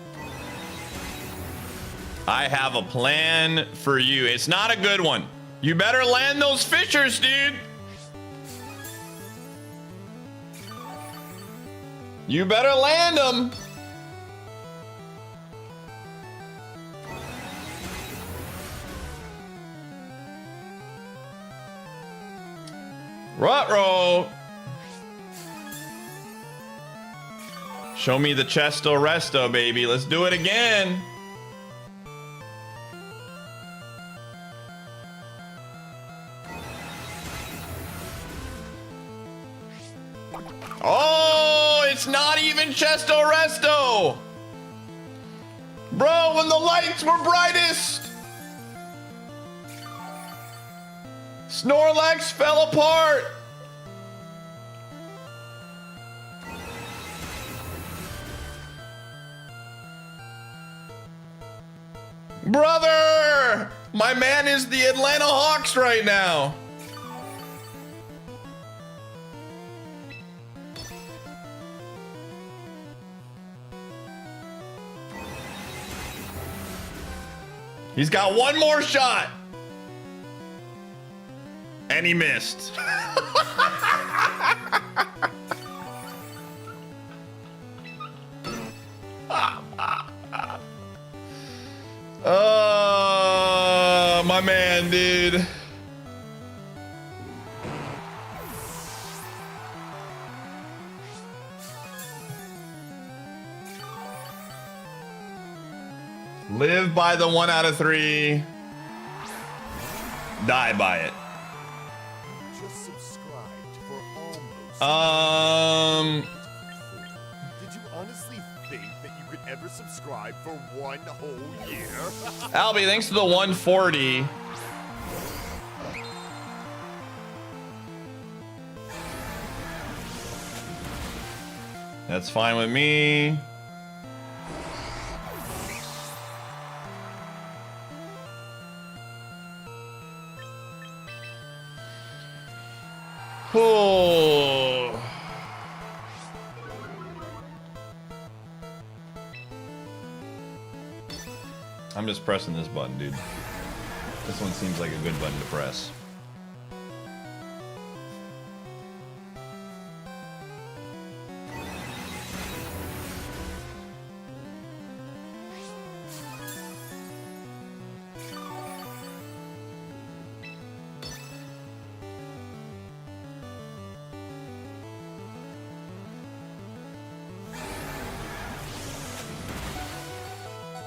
I have a plan for you. It's not a good one. You better land those fishers, dude. You better land them. Ruh-roh. Show me the chesto resto, baby. Let's do it again. Oh, it's not even chesto resto. Bro, when the lights were brightest, Snorlax fell apart. Brother! My man is the Atlanta Hawks right now. He's got one more shot. And he missed. Oh, my man, dude. Live by the 1 out of 3. Die by it. Just subscribed for almost. Did you honestly think that you could ever subscribe for 1 whole year? Albie, thanks to the 140. That's fine with me. Oh. I'm just pressing this button, dude. This one seems like a good button to press.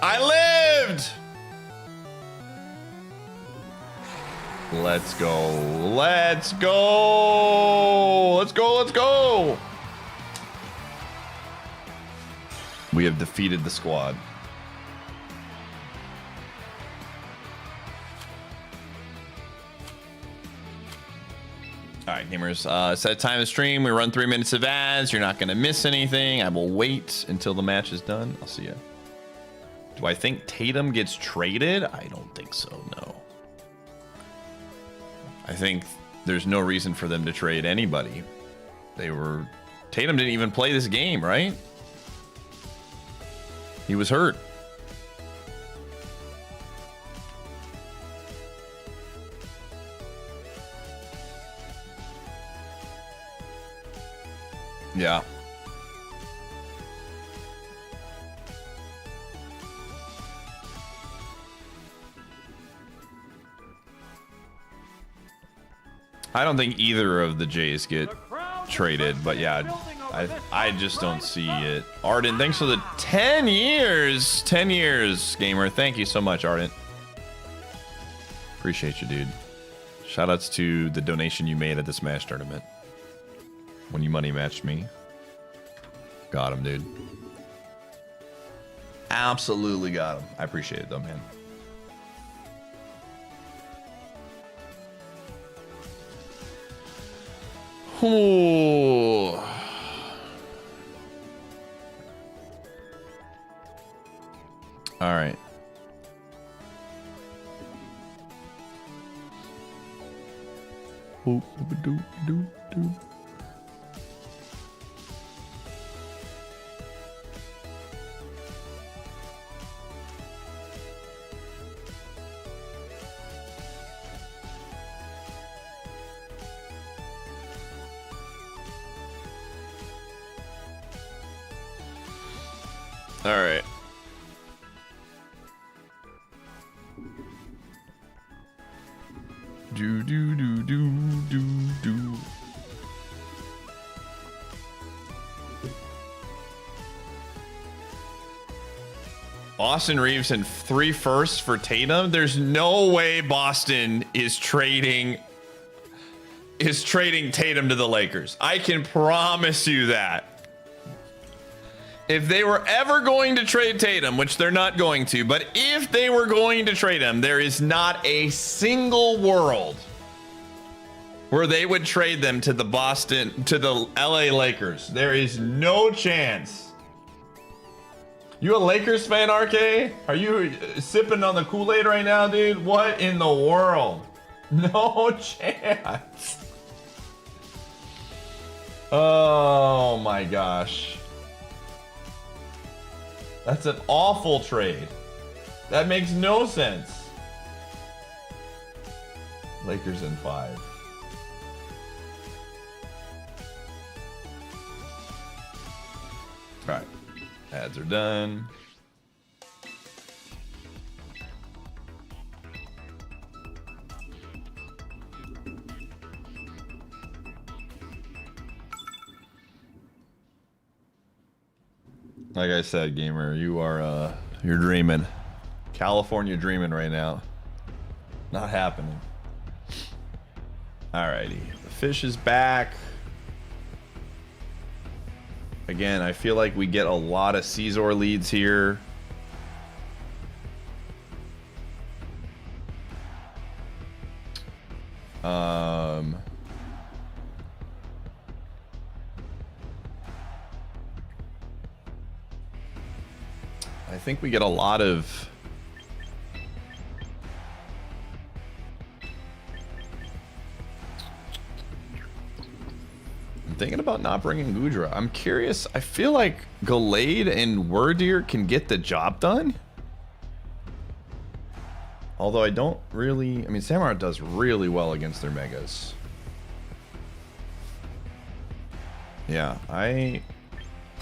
I lived! Let's go. Let's go. Let's go. Let's go. We have defeated the squad. All right, gamers. Set time to stream. We run 3 minutes of ads. You're not going to miss anything. I will wait until the match is done. I'll see you. Do I think Tatum gets traded? I don't think so, no. I think there's no reason for them to trade anybody. Tatum didn't even play this game, right? He was hurt. Yeah. I don't think either of the Jays get traded, but yeah, I just don't see it. Arden, thanks for the 10 years. 10 years, gamer. Thank you so much, Arden. Appreciate you, dude. Shoutouts to the donation you made at the Smash tournament. When you money matched me. Got him, dude. Absolutely got him. I appreciate it, though, man. Ooh. All right. Ooh, do, do, do. All right. Do do do do do do. Boston Reeves and 3 firsts for Tatum. There's no way Boston is trading Tatum to the Lakers. I can promise you that. If they were ever going to trade Tatum, which they're not going to, but if they were going to trade him, there is not a single world where they would trade them to the LA Lakers. There is no chance. You a Lakers fan, RK? Are you sipping on the Kool-Aid right now, dude? What in the world? No chance. Oh my gosh. That's an awful trade. That makes no sense. Lakers in 5. All right, ads are done. Like I said, gamer, you're dreaming. California dreaming right now. Not happening. Alrighty. The fish is back. Again, I feel like we get a lot of Caesar leads here. I think we get a lot of... I'm thinking about not bringing Gudra. I'm curious. I feel like Gallade and Wordeer can get the job done. Although I don't really... I mean, Samurott does really well against their Megas. Yeah, I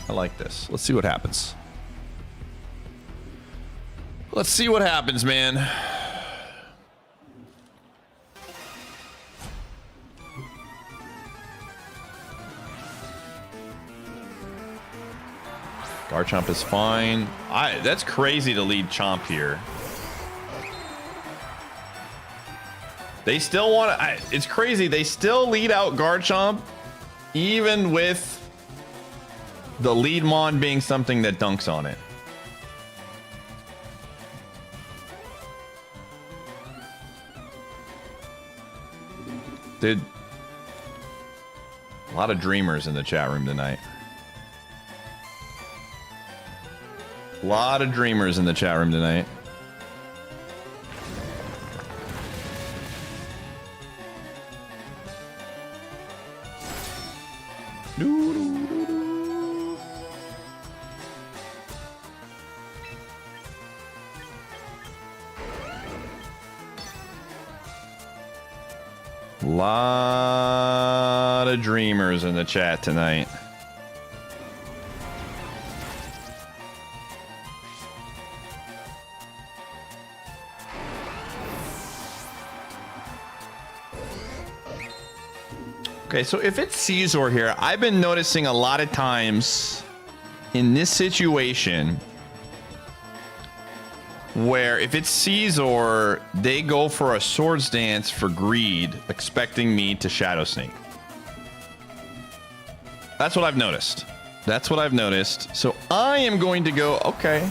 like this. Let's see what happens. Let's see what happens, man. Garchomp is fine. That's crazy to lead Chomp here. They still want to... It's crazy. They still lead out Garchomp, even with the lead mon being something that dunks on it. Dude, a lot of dreamers in the chat room tonight. A lot of dreamers in the chat room tonight. Lot of dreamers in the chat tonight. Okay, so if it's Caesar here, I've been noticing a lot of times in this situation where if it's Caesar, they go for a Swords Dance for greed, expecting me to Shadow Sneak. That's what I've noticed. That's what I've noticed. So I am going to go, okay,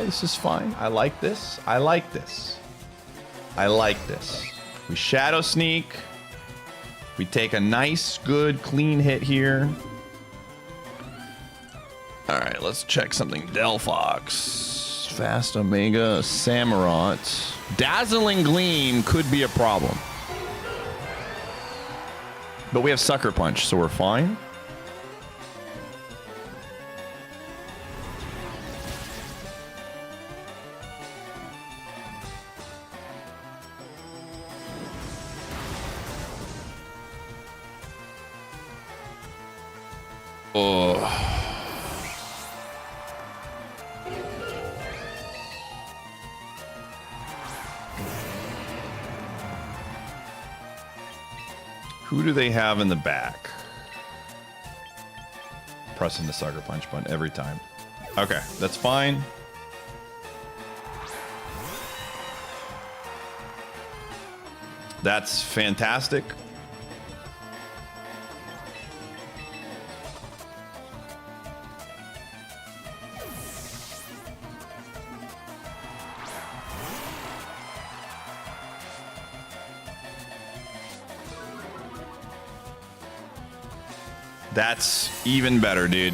this is fine. I like this. I like this. I like this. We Shadow Sneak. We take a nice, good, clean hit here. All right, let's check something. Delphox, Fast Omega, Samurott. Dazzling Gleam could be a problem. But we have Sucker Punch, so we're fine. Oh. Who do they have in the back? Pressing the Sucker Punch button every time. Okay, that's fine. That's fantastic. That's even better, dude.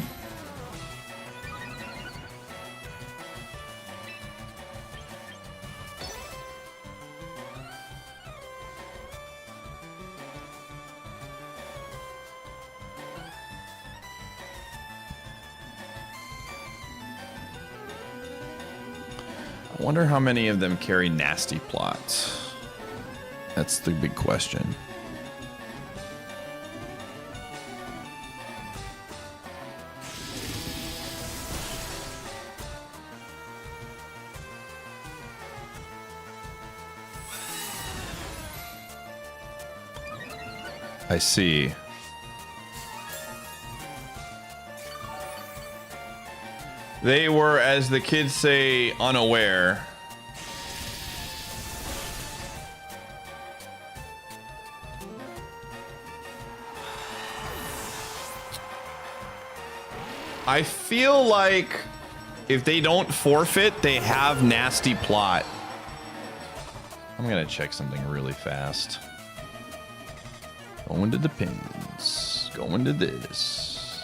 I wonder how many of them carry nasty plots. That's the big question. I see. They were, as the kids say, unaware. I feel like if they don't forfeit, they have nasty plot. I'm gonna check something really fast. Going to the pins. Going to this.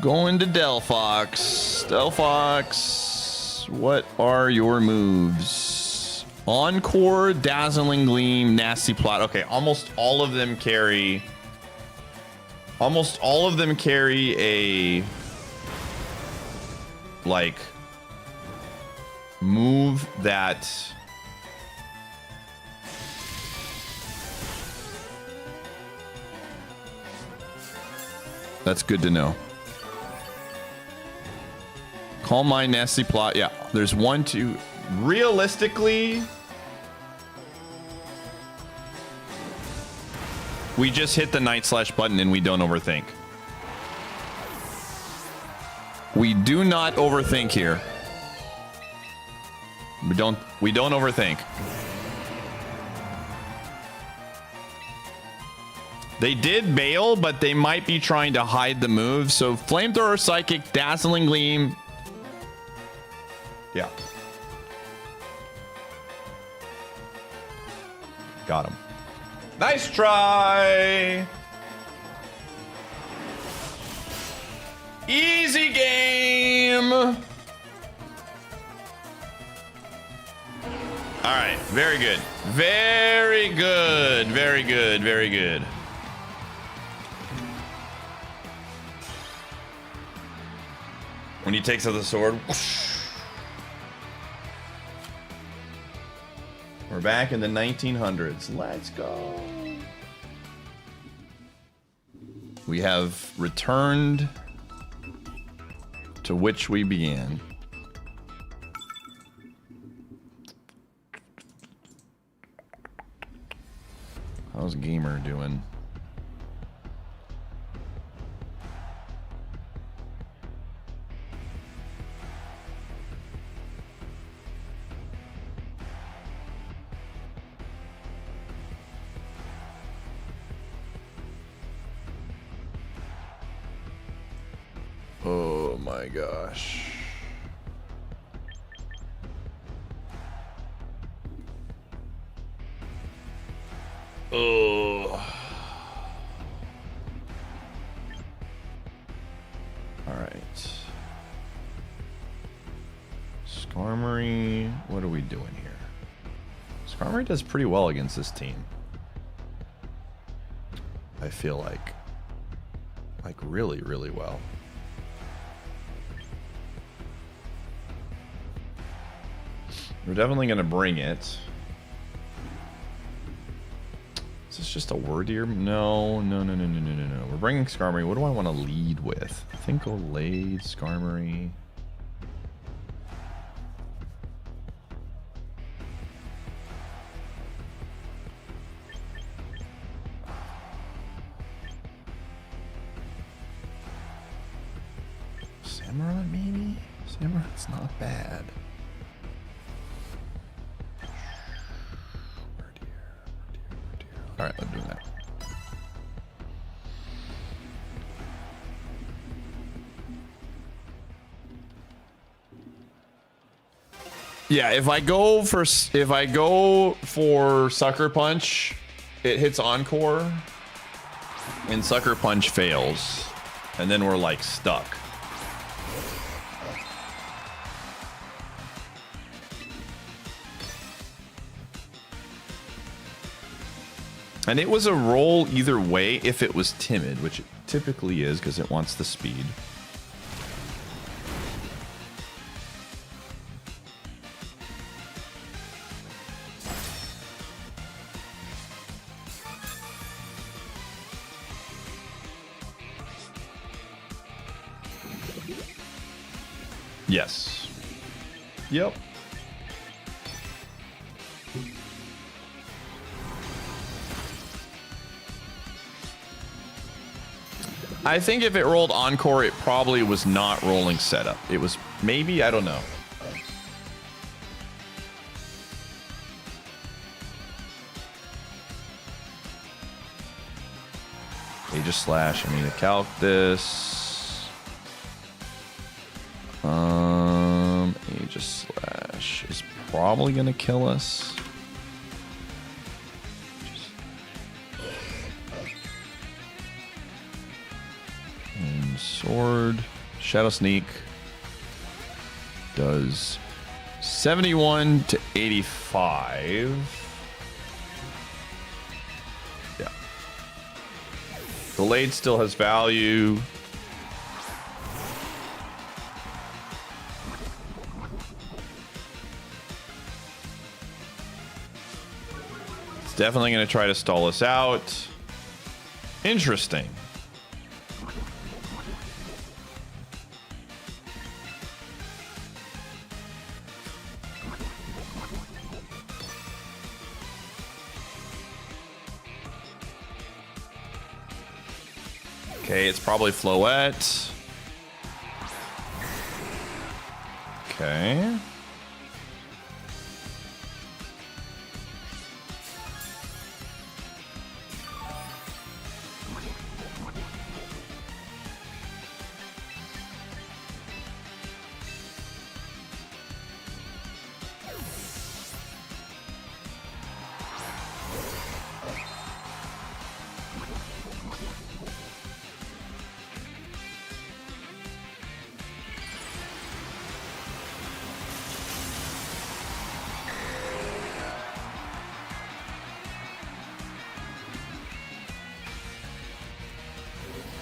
Going to Delphox. Delphox, what are your moves? Encore, Dazzling Gleam, Nasty Plot. Okay, almost all of them carry... Almost all of them carry a... like... move that... That's good to know. Calm Mind, Nasty Plot. Yeah, there's 1, 2. Realistically, we just hit the Night Slash button and we don't overthink. We do not overthink here. We don't overthink. They did bail, but they might be trying to hide the move. So Flamethrower, Psychic, Dazzling Gleam. Yeah. Got him. Nice try. Easy game. All right. Very good. Very good. Very good. Very good. When he takes out the sword. Whoosh. We're back in the 1900s. Let's go. We have returned to which we began. How's Gamer doing? Oh my gosh. Oh. All right. Skarmory, what are we doing here? Skarmory does pretty well against this team. I feel like really, really well. We're definitely going to bring it. Is this just a wordier? No. We're bringing Skarmory. What do I want to lead with? I think Olade, Skarmory. Samurott, maybe? Samurott's not bad. All right, I'm doing that. Yeah, if I go for Sucker Punch, it hits Encore, and Sucker Punch fails, and then we're like stuck. And it was a roll either way if it was timid, which it typically is because it wants the speed. Yes. Yep. I think if it rolled Encore, it probably was not rolling setup. It was maybe, I don't know. Aegis Slash, I mean, to calc this. Aegis Slash is probably going to kill us. Sword, Shadow Sneak does 71 to 85. Yeah. The Lade still has value. It's definitely going to try to stall us out. Interesting. Okay, it's probably Floette. Okay.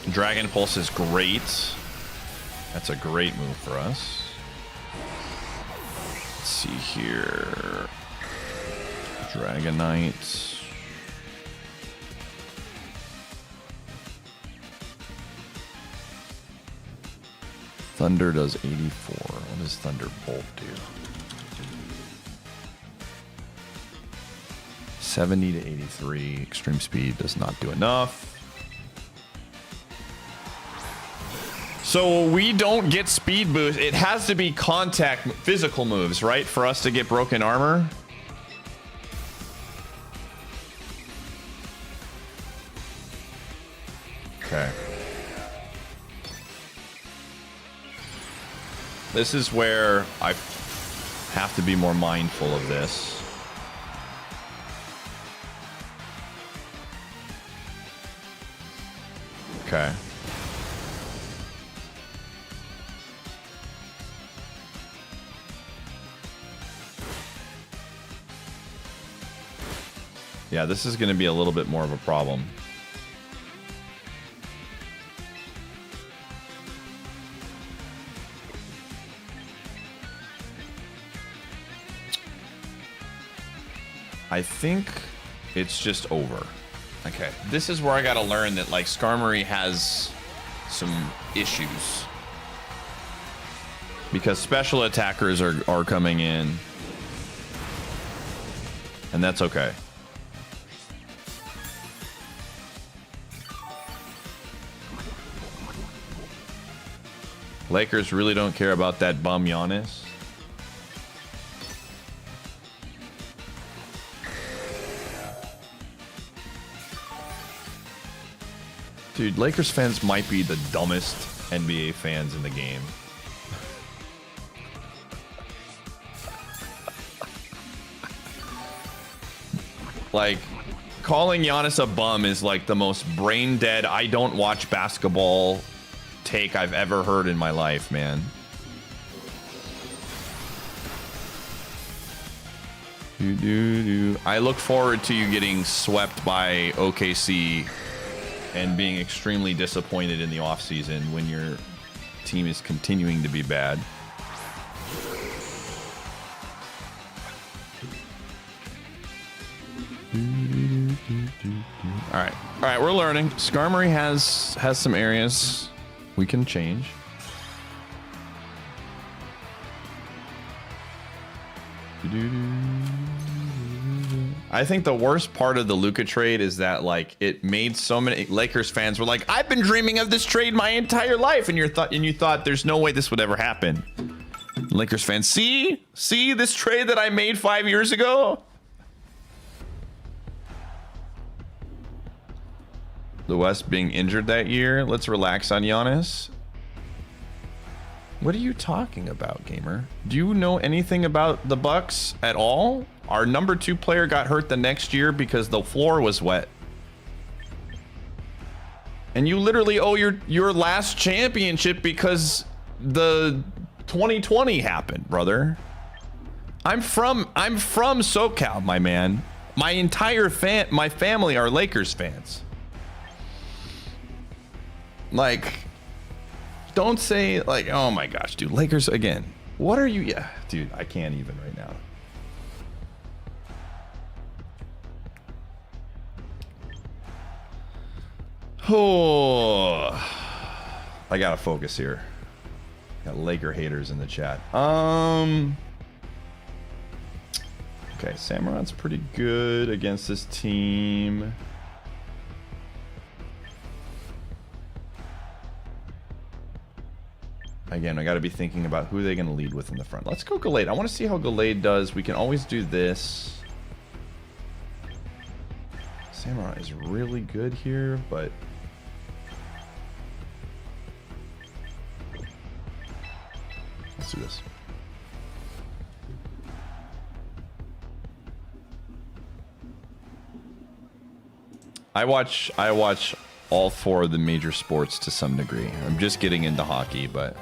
Dragon Pulse is great. That's a great move for us. Let's see here. Dragonite. Thunder does 84. What does Thunderbolt do? 70 to 83. Extreme Speed does not do enough. So we don't get speed boost. It has to be contact physical moves, right? For us to get broken armor. Okay. This is where I have to be more mindful of this. Okay. Yeah, this is going to be a little bit more of a problem. I think it's just over. Okay, this is where I got to learn that, like, Skarmory has some issues. Because special attackers are coming in. And that's okay. Lakers really don't care about that bum Giannis. Dude, Lakers fans might be the dumbest NBA fans in the game. Like, calling Giannis a bum is like the most brain dead, I don't watch basketball take I've ever heard in my life, man. I look forward to you getting swept by OKC and being extremely disappointed in the offseason when your team is continuing to be bad. All right, we're learning. Skarmory has some areas we can change. I think the worst part of the Luka trade is that, like, it made so many Lakers fans were like, I've been dreaming of this trade my entire life, and you thought there's no way this would ever happen. Lakers fans, see this trade that I made 5 years ago? The West being injured that year. Let's relax on Giannis. What are you talking about, gamer? Do you know anything about the Bucks at all? Our number 2 player got hurt the next year because the floor was wet. And you literally owe your last championship because the 2020 happened, brother. I'm from SoCal, my man. My entire my family are Lakers fans. Like, don't say, like, oh my gosh, dude, Lakers again. What are you? Yeah, dude, I can't even right now. Oh, I gotta focus here. Got Laker haters in the chat. Okay, Samurot's pretty good against this team. Again, I got to be thinking about who they're going to lead with in the front. Let's go Gallade. I want to see how Gallade does. We can always do this. Samurai is really good here, but... Let's do this. I watch all 4 of the major sports to some degree. I'm just getting into hockey, but...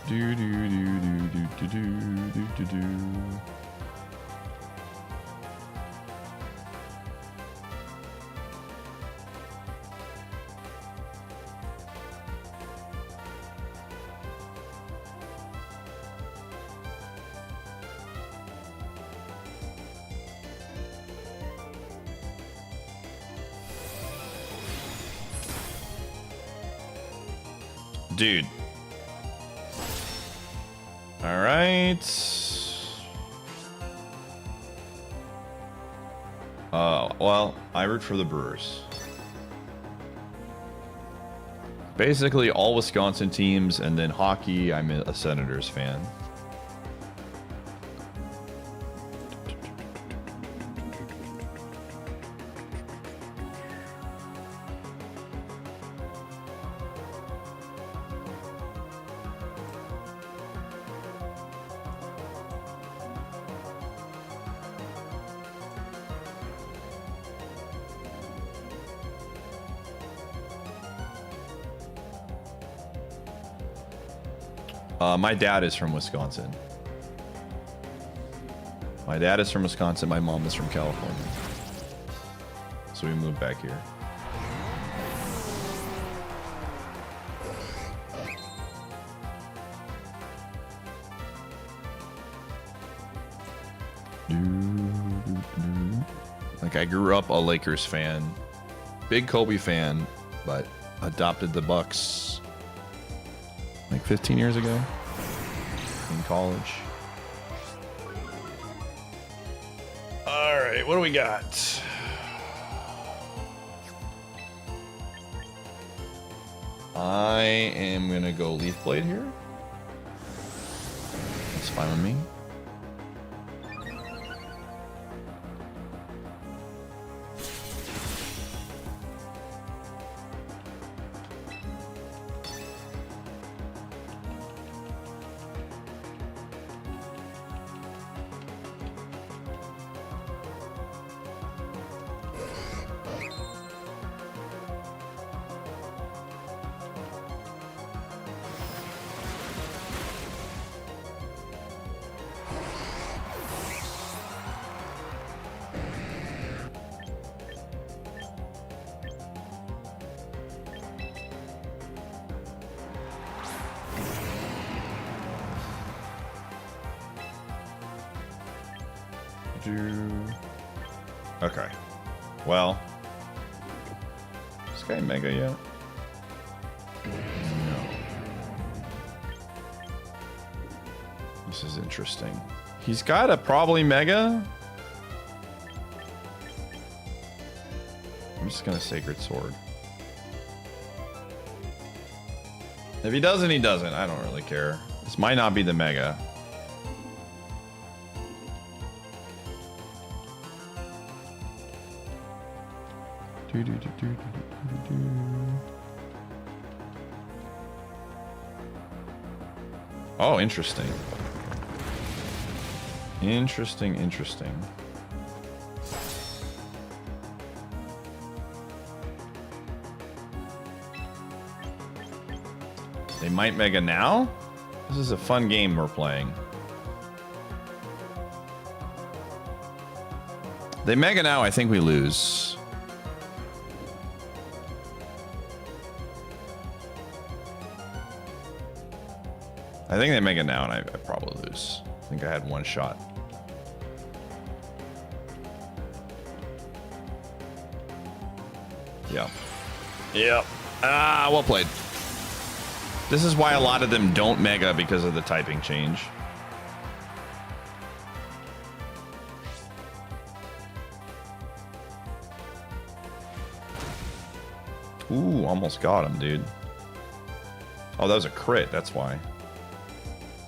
Do do do do do do do do do. Dude. All right. Well, I root for the Brewers. Basically all Wisconsin teams, and then hockey, I'm a Senators fan. My dad is from Wisconsin. My dad is from Wisconsin. My mom is from California. So we moved back here. Like, I grew up a Lakers fan. Big Kobe fan, but adopted the Bucks like 15 years ago in college. All right, what do we got? I am gonna go Leaf Blade here. That's fine with me. Okay. Well, is this guy Mega yet? No. This is interesting. He's got a probably Mega. I'm just gonna Sacred Sword. If he doesn't, he doesn't. I don't really care. This might not be the Mega. Oh, interesting. Interesting. They might Mega now? This is a fun game we're playing. They Mega now, I think we lose. I think they make it now, and I probably lose. I think I had one shot. Yeah. Yep. Ah, well played. This is why a lot of them don't Mega, because of the typing change. Ooh, almost got him, dude. Oh, that was a crit. That's why.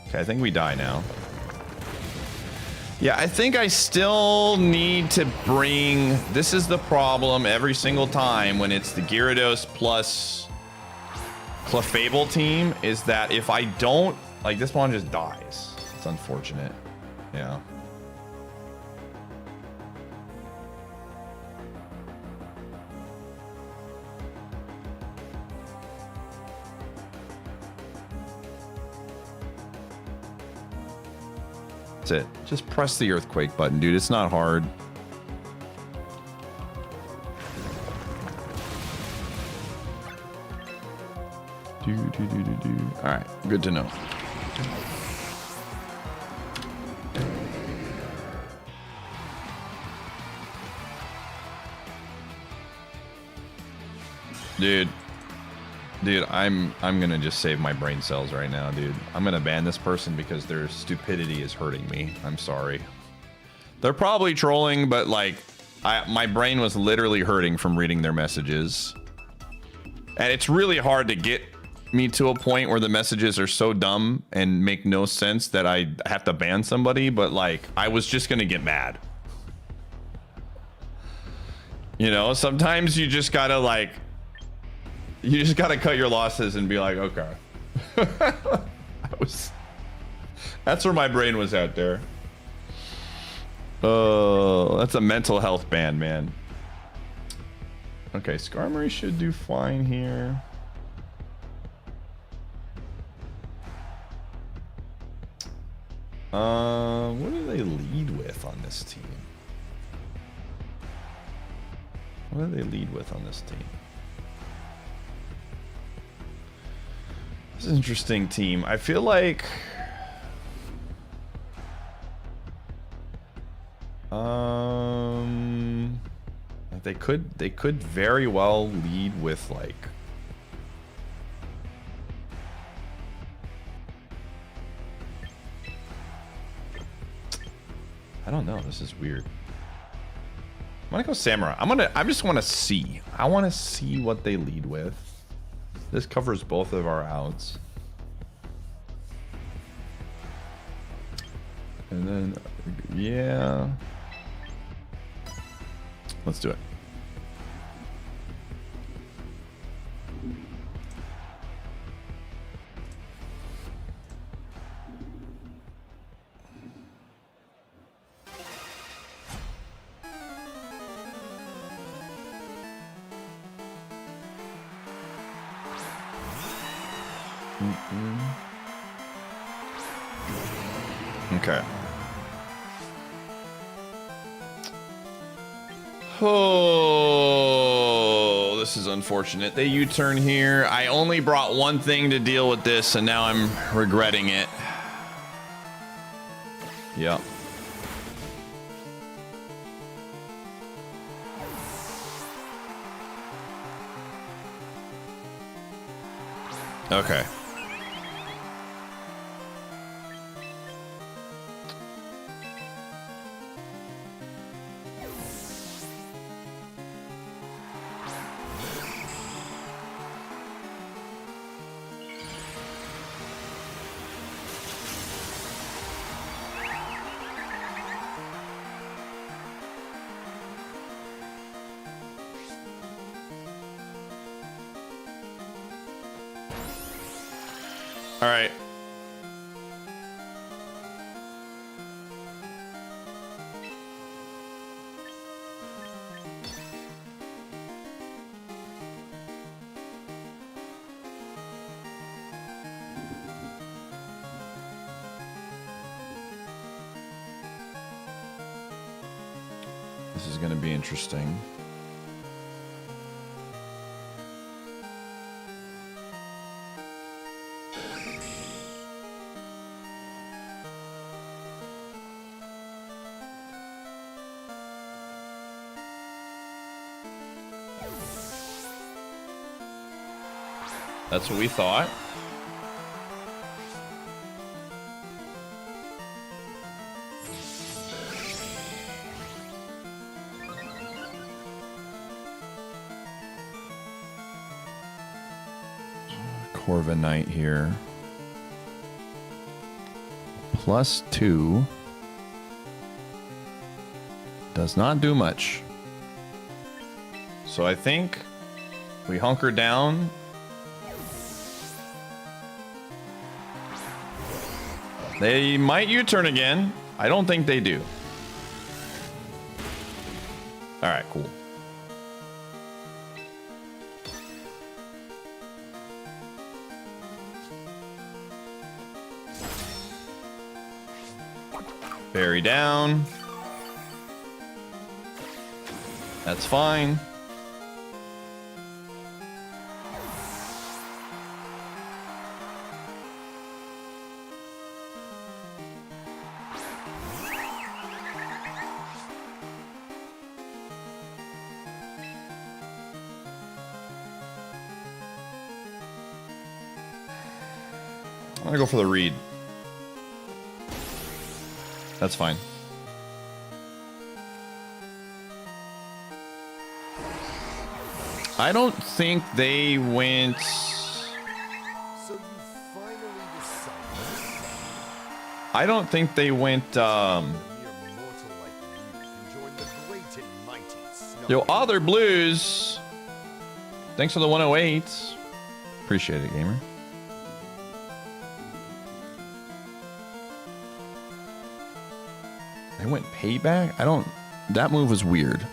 Okay, I think we die now. Yeah, I think I still need to bring... This is the problem every single time when it's the Gyarados plus Clefable team, is that if I don't... Like, this one just dies. It's unfortunate. Yeah. That's it. Just press the earthquake button, dude. It's not hard. All right, good to know. Dude, I'm gonna just save my brain cells right now, dude. I'm gonna ban this person because their stupidity is hurting me. I'm sorry. They're probably trolling, but like, my brain was literally hurting from reading their messages. And it's really hard to get me to a point where the messages are so dumb and make no sense that I have to ban somebody, but like, I was just gonna get mad. You know, sometimes you just gotta like, you just gotta cut your losses and be like, okay. That's where my brain was out there. Oh, that's a mental health ban, man. Okay, Skarmory should do fine here. What do they lead with on this team? What do they lead with on this team? This is an interesting team. I feel like they could very well lead with like I don't know, this is weird. I'm gonna go Samurai. I just want to see. I want to see what they lead with. This covers both of our outs. And then, yeah. Let's do it. Okay. Oh, this is unfortunate. They U-turn here. I only brought one thing to deal with this, and now I'm regretting it. Yep. Okay. All right. This is going to be interesting. That's what we thought. Corviknight here. +2 does not do much. So I think we hunker down. They might U-turn again. I don't think they do. All right, cool. Berry down. That's fine. I'm gonna go for the read. That's fine. I don't think they went. So you finally decided. I don't think they went. A mere mortal like you can join the great and mighty Snow. Yo, other blues. Thanks for the 108. Appreciate it, gamer. They went payback? I don't... That move was weird.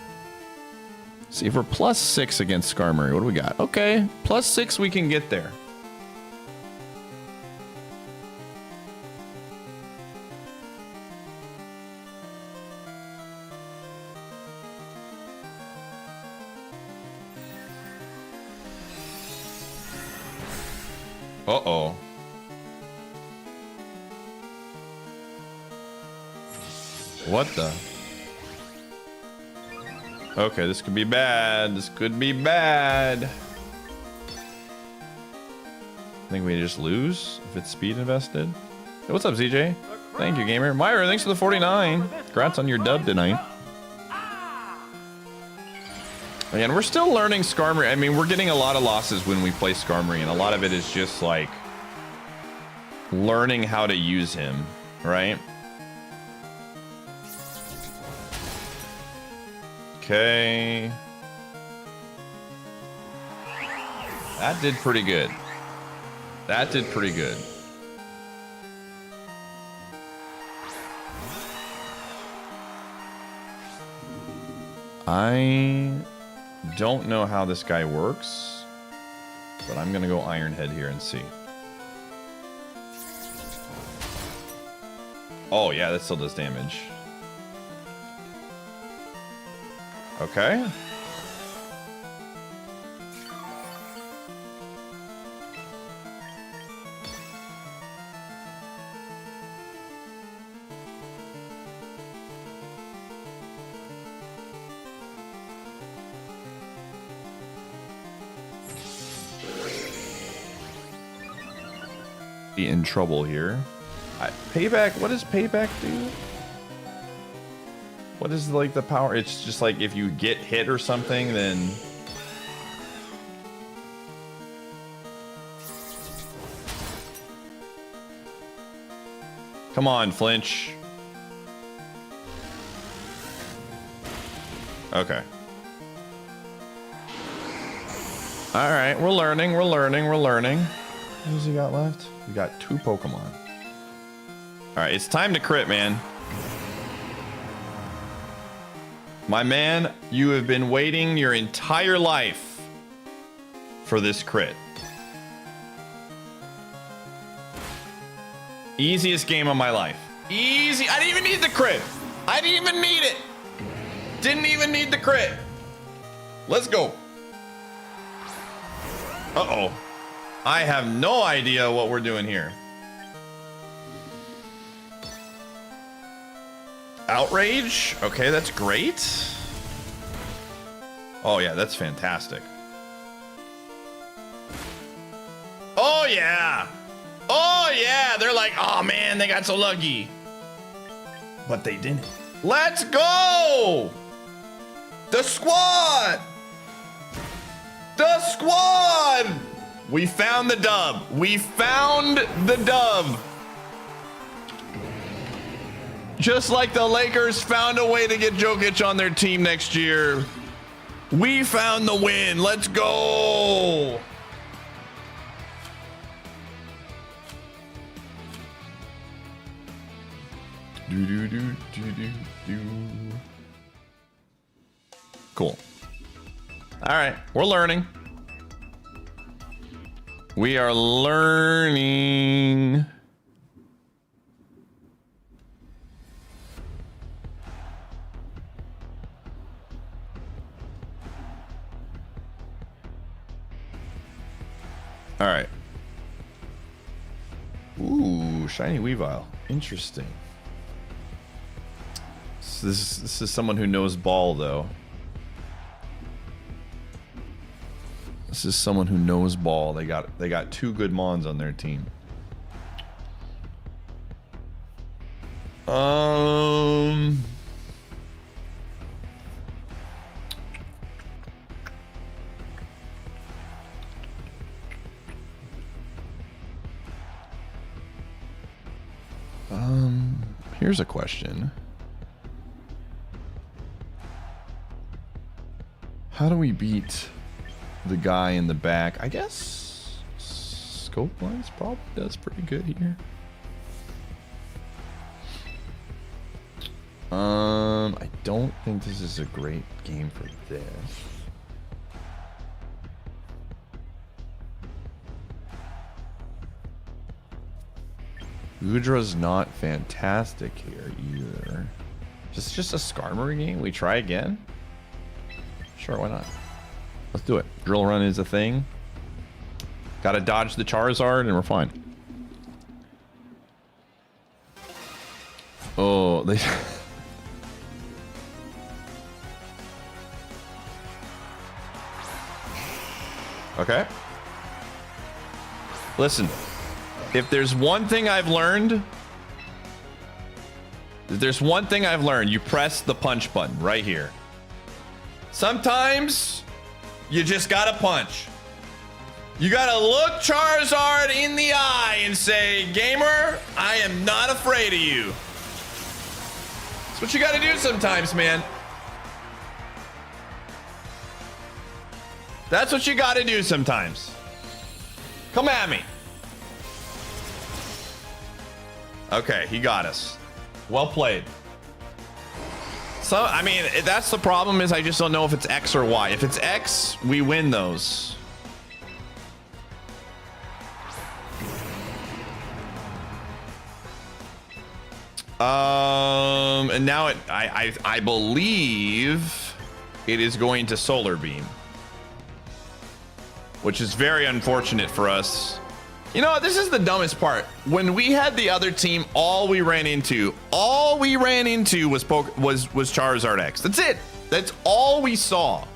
See, if we're +6 against Skarmory, what do we got? Okay, +6 we can get there. Uh-oh. What the? Okay, this could be bad. This could be bad. I think we just lose if it's speed invested. Hey, what's up, ZJ? Thank you, gamer. Myra, thanks for the 49. Congrats on your dub tonight. Again, we're still learning Skarmory. I mean, we're getting a lot of losses when we play Skarmory, and a lot of it is just like learning how to use him, right? Okay. That did pretty good. That did pretty good. I don't know how this guy works, but I'm gonna go Iron Head here and see. Oh yeah, that still does damage. Okay. Be in trouble here. Payback, what does payback do? What is like the power? It's just like if you get hit or something, then... Come on, flinch. Okay. All right, we're learning, we're learning, we're learning. What does he got left? We got 2 Pokemon. All right, it's time to crit, man. My man, you have been waiting your entire life for this crit. Easiest game of my life. Easy. I didn't even need the crit. I didn't even need it. Didn't even need the crit. Let's go. Uh-oh. I have no idea what we're doing here. Outrage? Okay, that's great. Oh yeah, that's fantastic. Oh yeah. Oh yeah, they're like, oh man, they got so lucky. But they didn't. Let's go! The squad! The squad! We found the dub. We found the dub. Just like the Lakers found a way to get Jokic on their team next year, we found the win. Let's go. Cool. All right, we're learning. We are learning. All right. Ooh, shiny Weavile. Interesting. So this is someone who knows ball, though. This is someone who knows ball. They got two good mons on their team. Here's a question. How do we beat the guy in the back? I guess scope lines probably does pretty good here. I don't think this is a great game for this. Udra's not fantastic here either. Is this just a Skarmory game? We try again? Sure, why not? Let's do it. Drill run is a thing. Gotta dodge the Charizard and we're fine. Oh, they... Okay. Listen. If there's one thing I've learned, you press the punch button right here. Sometimes you just gotta punch. You gotta look Charizard in the eye and say, gamer, I am not afraid of you. That's what you gotta do sometimes, man. That's what you gotta do sometimes. Come at me. Okay, he got us. Well played. So, I mean, that's the problem, is I just don't know if it's X or Y. If it's X, we win those. And now I believe it is going to Solar Beam, which is very unfortunate for us. You know, this is the dumbest part. When we had the other team, all we ran into was Charizard X. That's it. That's all we saw.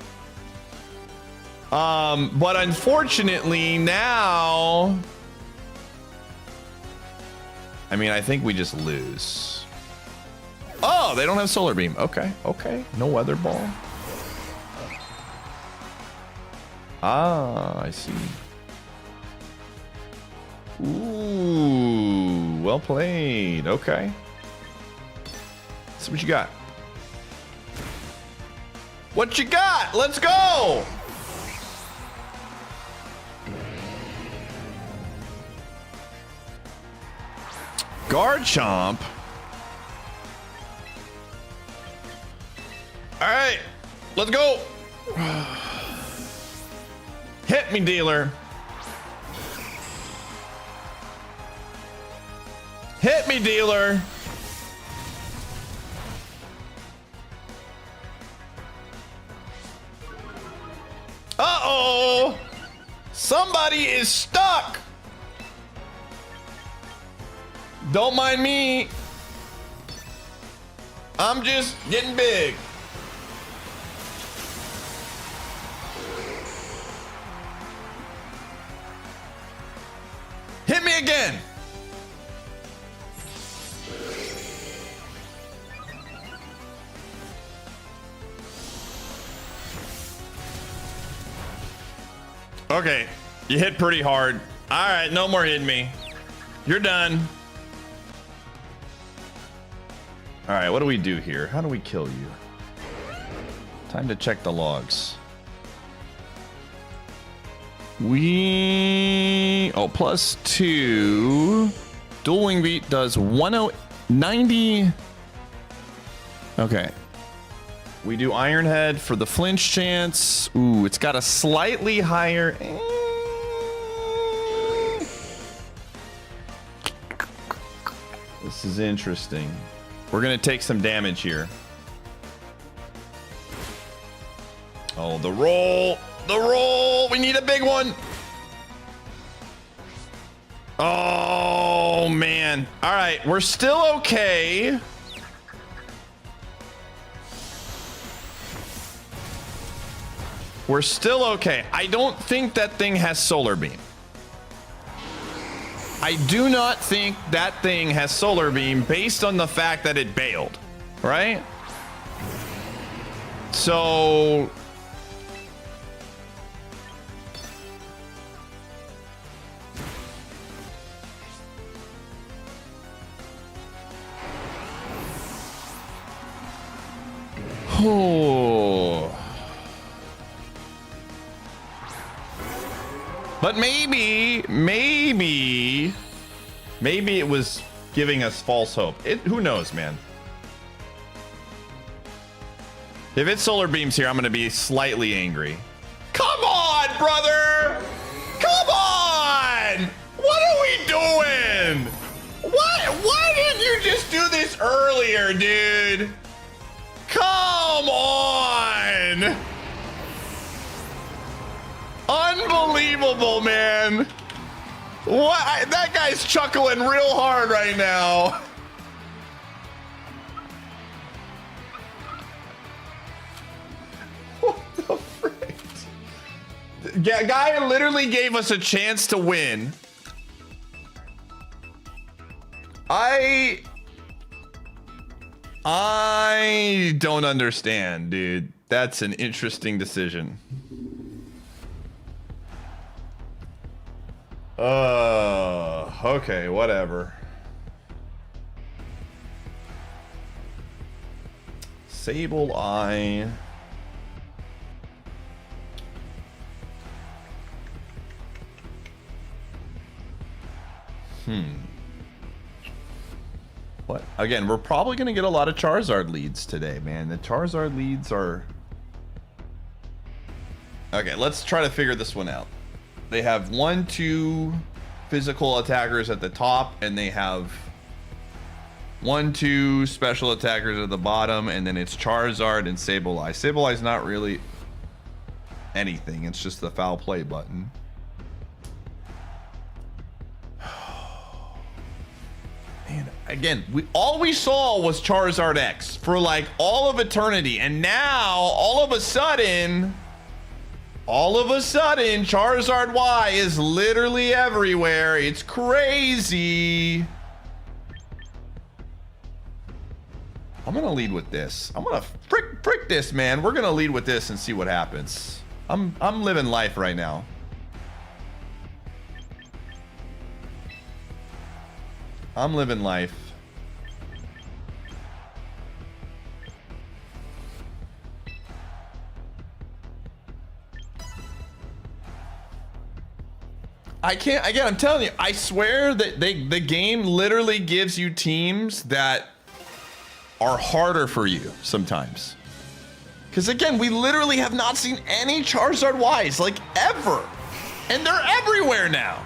But unfortunately now, I mean, I think we just lose. Oh, they don't have Solar Beam. Okay, okay. No Weather Ball. Ah, I see. Ooh, well played. Okay. So what you got? What you got? Let's go. Garchomp. All right, let's go. Hit me, dealer. Hit me, dealer. Uh-oh. Somebody is stuck. Don't mind me. I'm just getting big. Hit me again. Okay. You hit pretty hard. All right, no more hitting me. You're done. All right, what do we do here? How do we kill you? Time to check the logs. +2. Dual wing beat does 90. Okay. We do Iron Head for the flinch chance. Ooh, it's got a slightly higher. This is interesting. We're gonna take some damage here. Oh, the roll. The roll. We need a big one. Oh, man. All right. We're still okay. We're still okay. I don't think that thing has solar beam. I do not think that thing has solar beam based on the fact that it bailed, right? So oh. But maybe it was giving us false hope. Who knows, man? If it's solar beams here, I'm going to be slightly angry. Come on, brother! Come on! What are we doing? Why didn't you just do this earlier, dude? Come on! Unbelievable, man. What? That guy's chuckling real hard right now. What the frick? Yeah, guy literally gave us a chance to win. I don't understand, dude. That's an interesting decision. Okay, whatever. Sable Eye. What? Again, we're probably going to get a lot of Charizard leads today, man. The Charizard leads are... Okay, let's try to figure this one out. They have 1, 2 physical attackers at the top, and they have 1, 2 special attackers at the bottom, and then it's Charizard and Sableye. Sableye's not really anything. It's just the foul play button. Man, again, all we saw was Charizard X for like all of eternity, and now all of a sudden, Charizard Y is literally everywhere. It's crazy. I'm gonna lead with this. I'm gonna frick this, man. We're gonna lead with this and see what happens. I'm living life right now. I'm living life. I can't, again, I'm telling you, I swear that the game literally gives you teams that are harder for you sometimes. Because again, we literally have not seen any Charizard Ys, like ever. And they're everywhere now.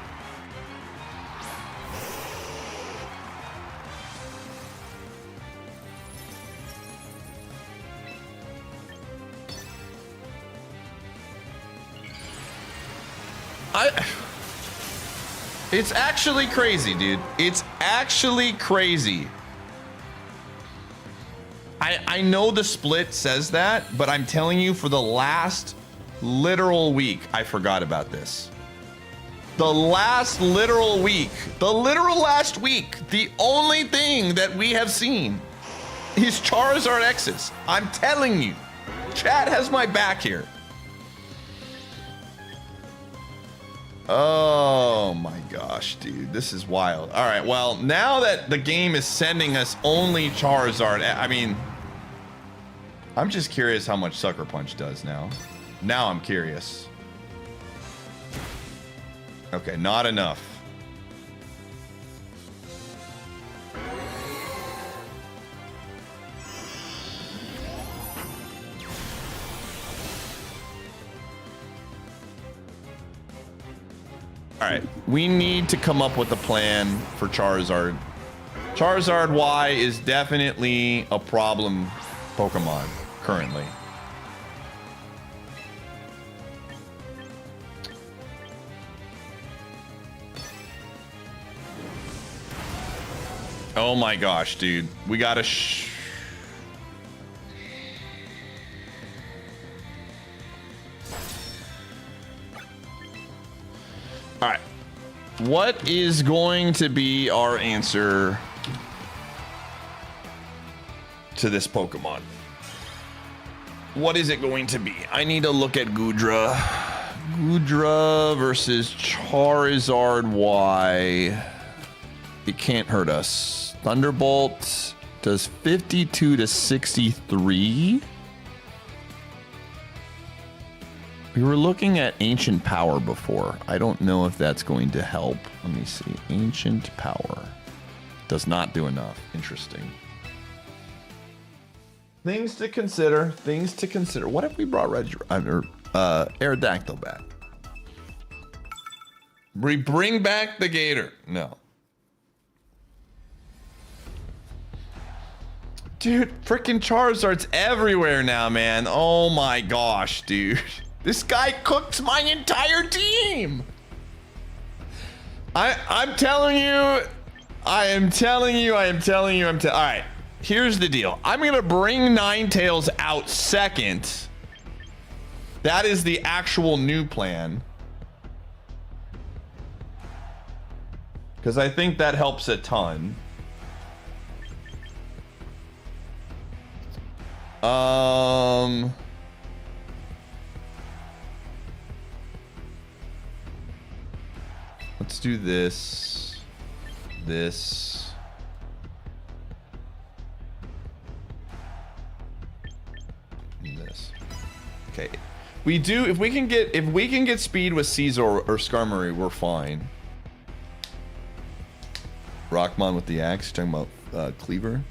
It's actually crazy, dude. It's actually crazy. I know the split says that, but I'm telling you, for the last literal week, I forgot about this. The last literal week, the literal last week, the only thing that we have seen is Charizard X's. I'm telling you, chat has my back here. Oh my gosh, dude. This is wild. All right, well, now that the game is sending us only Charizard, I mean, I'm just curious how much Sucker Punch does now. Now I'm curious. Okay, not enough. All right, we need to come up with a plan for Charizard. Charizard Y is definitely a problem Pokemon currently. Oh my gosh, dude. We gotta All right. What is going to be our answer to this Pokemon? What is it going to be? I need to look at Goodra. Goodra versus Charizard Y. It can't hurt us. Thunderbolt does 52 to 63. We were looking at Ancient Power before. I don't know if that's going to help. Let me see. Ancient Power does not do enough. Interesting. Things to consider. Things to consider. What if we brought Aerodactyl back? We bring back the Gator. No. Dude, freaking Charizard's everywhere now, man. Oh my gosh, dude. This guy cooked my entire team. I'm telling you. All right, here's the deal. I'm going to bring Ninetales out second. That is the actual new plan. Because I think that helps a ton. Let's do this. This. And this. Okay. We do if we can get speed with Caesar or Skarmory, we're fine. Rockmon with the axe, talking about Cleaver.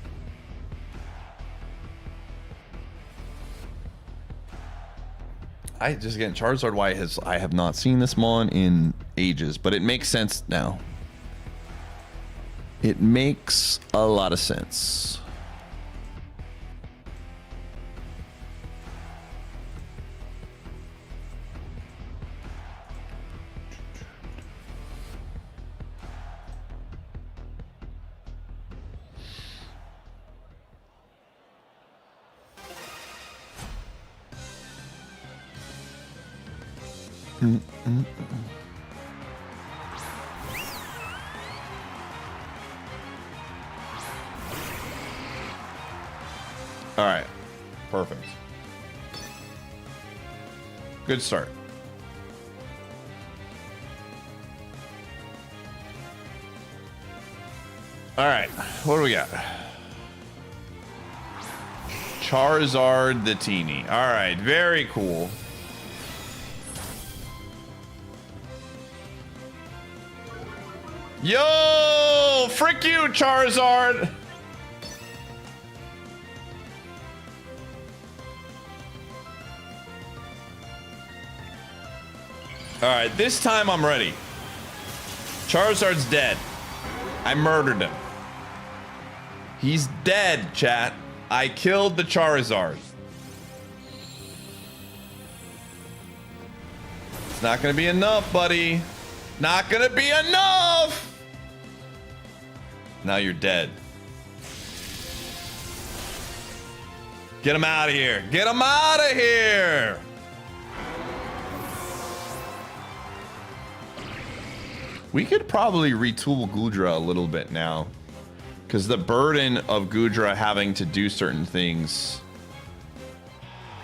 Again, Charizard Y I have not seen this mon in ages, but it makes sense now. It makes a lot of sense. All right, perfect. Good start. All right, what do we got? Charizard the Teeny. All right, very cool. Yo, frick you, Charizard. All right, this time I'm ready. Charizard's dead. I murdered him. He's dead, chat. I killed the Charizard. It's not gonna be enough, buddy. Not gonna be enough. Now you're dead. Get him out of here. Get him out of here. We could probably retool Goodra a little bit now, because the burden of Goodra having to do certain things.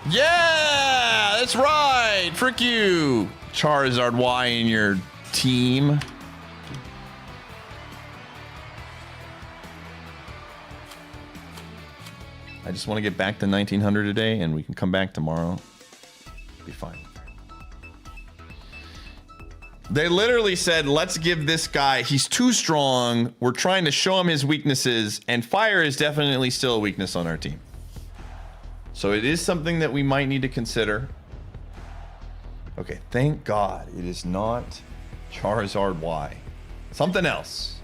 Yeah, that's right. Frick you, Charizard Y and your team. I just want to get back to 1900 a day, and we can come back tomorrow. Be fine. They literally said, let's give this guy, he's too strong. We're trying to show him his weaknesses, and fire is definitely still a weakness on our team. So it is something that we might need to consider. Okay, thank God it is not Charizard Y. Something else.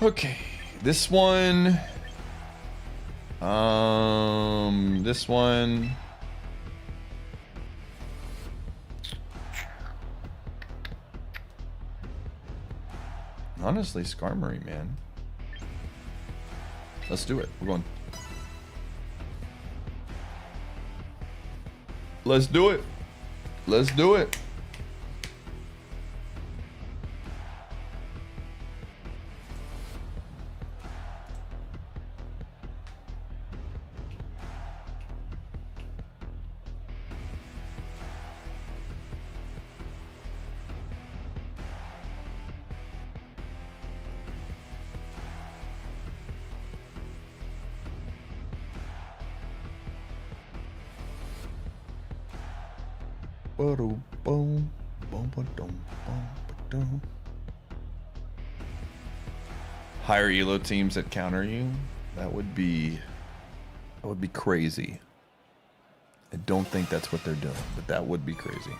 Okay, this one. This one. Honestly, Skarmory, man. Let's do it. We're going. Let's do it. Let's do it. Higher elo teams that counter you? That would be crazy. I don't think that's what they're doing, but that would be crazy.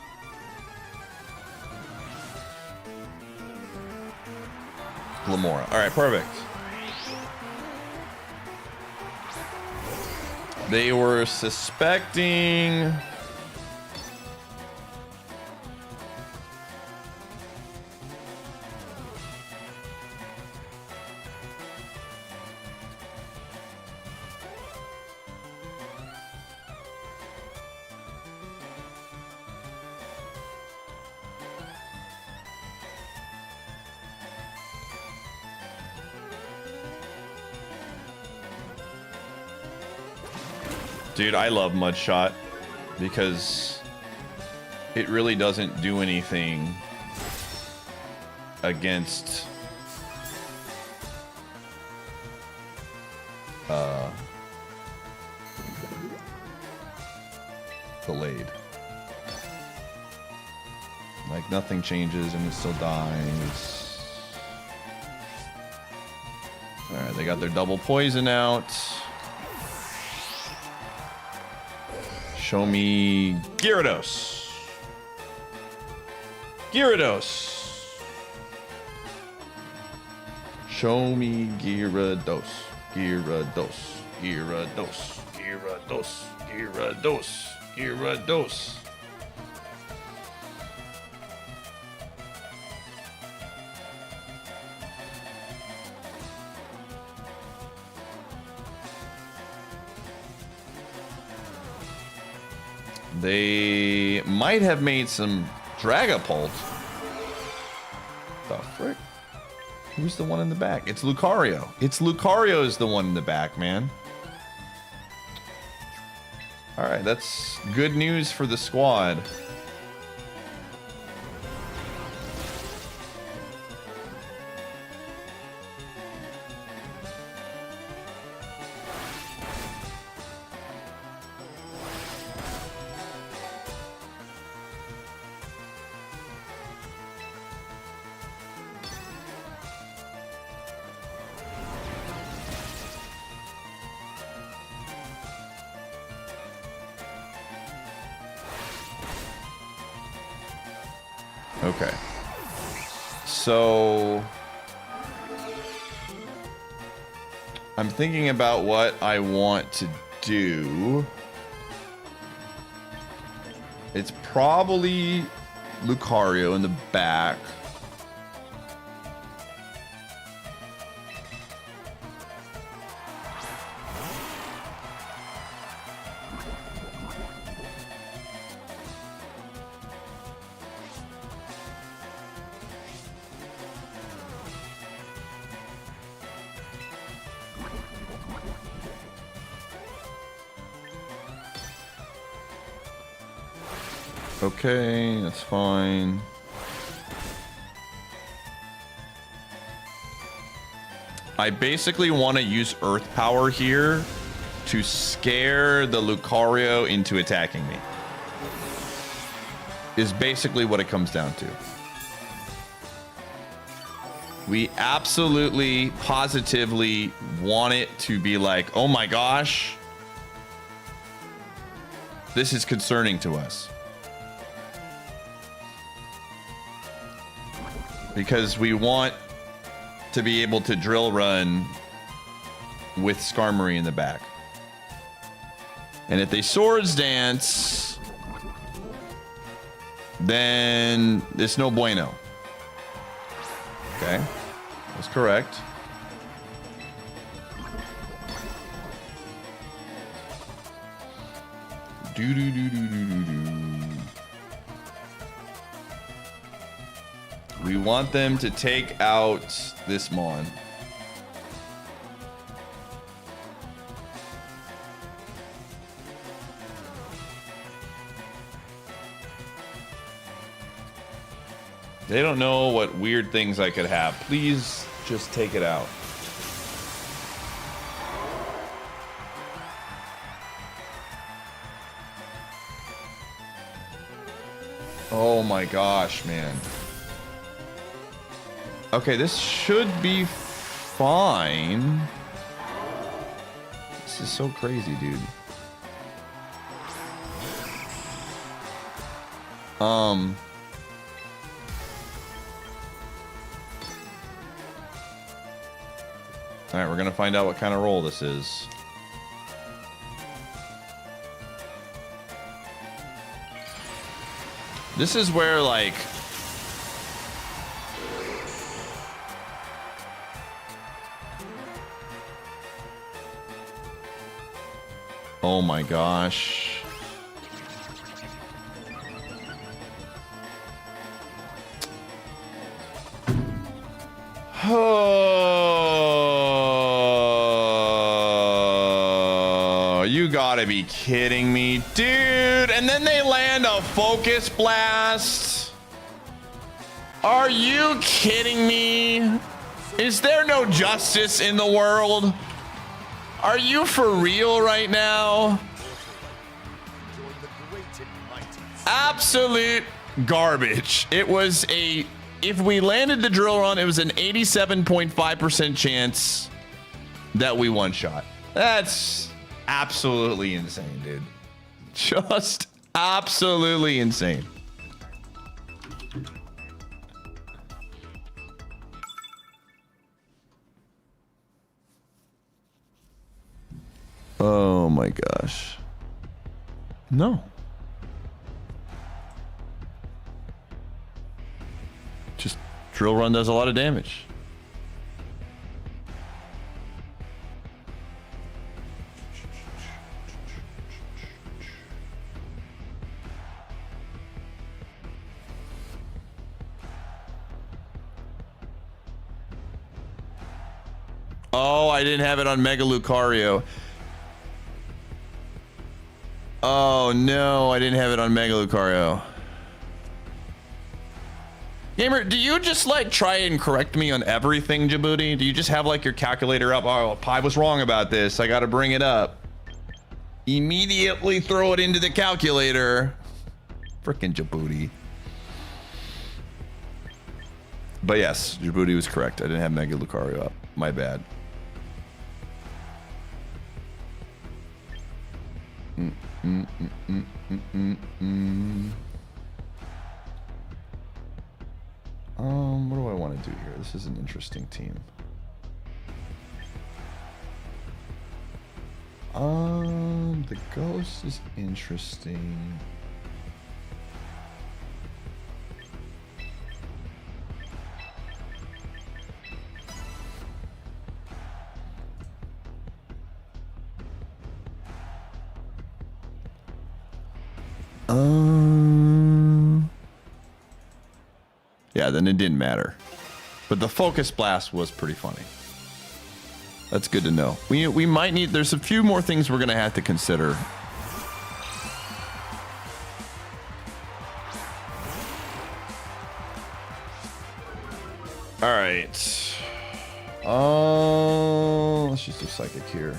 Glamora. All right, perfect. They were suspecting. Dude, I love Mudshot because it really doesn't do anything against Delayed. Like nothing changes and it still dies. Alright, they got their double poison out. Show me Gyarados. Gyarados. Show me Gyarados. Gyarados. Gyarados. Gyarados. Gyarados. Gyarados. They might have made some Dragapult. The frick? Who's the one in the back? It's Lucario. It's Lucario's the one in the back, man. All right, that's good news for the squad. Okay. So I'm thinking about what I want to do. It's probably Lucario in the back. Okay, that's fine. I basically want to use Earth Power here to scare the Lucario into attacking me. Is basically what it comes down to. We absolutely, positively want it to be like, oh my gosh, this is concerning to us. Because we want to be able to drill run with Skarmory in the back. And if they Swords Dance, then it's no bueno. Okay, that's correct. Do do do do do do do. We want them to take out this Mon. They don't know what weird things I could have. Please just take it out. Oh my gosh, man. Okay, this should be fine. This is so crazy, dude. All right, we're gonna find out what kind of roll this is. This is where, like, oh my gosh. Oh, you gotta be kidding me, dude. And then they land a Focus Blast. Are you kidding me? Is there no justice in the world? Are you for real right now? Absolute garbage. It was a, if we landed the drill run, it was an 87.5% chance that we one shot. That's absolutely insane, dude. Just absolutely insane. Oh my gosh. No. Just drill run does a lot of damage. Oh, I didn't have it on Mega Lucario. Oh no, I didn't have it on Mega Lucario. Gamer, do you just like try and correct me on everything, Djibouti? Do you just have like your calculator up? Oh, Pi was wrong about this. I gotta bring it up. Immediately throw it into the calculator. Frickin' Djibouti. But yes, Djibouti was correct. I didn't have Mega Lucario up. My bad. What do I want to do here? This is an interesting team. The ghost is interesting. Yeah, then it didn't matter. But the Focus Blast was pretty funny. That's good to know. We might need, there's a few more things we're gonna have to consider. All right. Let's just do psychic here.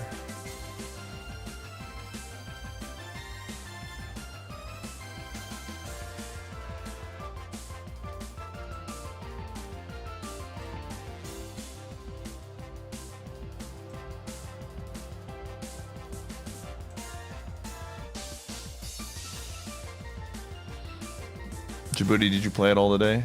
Djibouti, did you play it all today?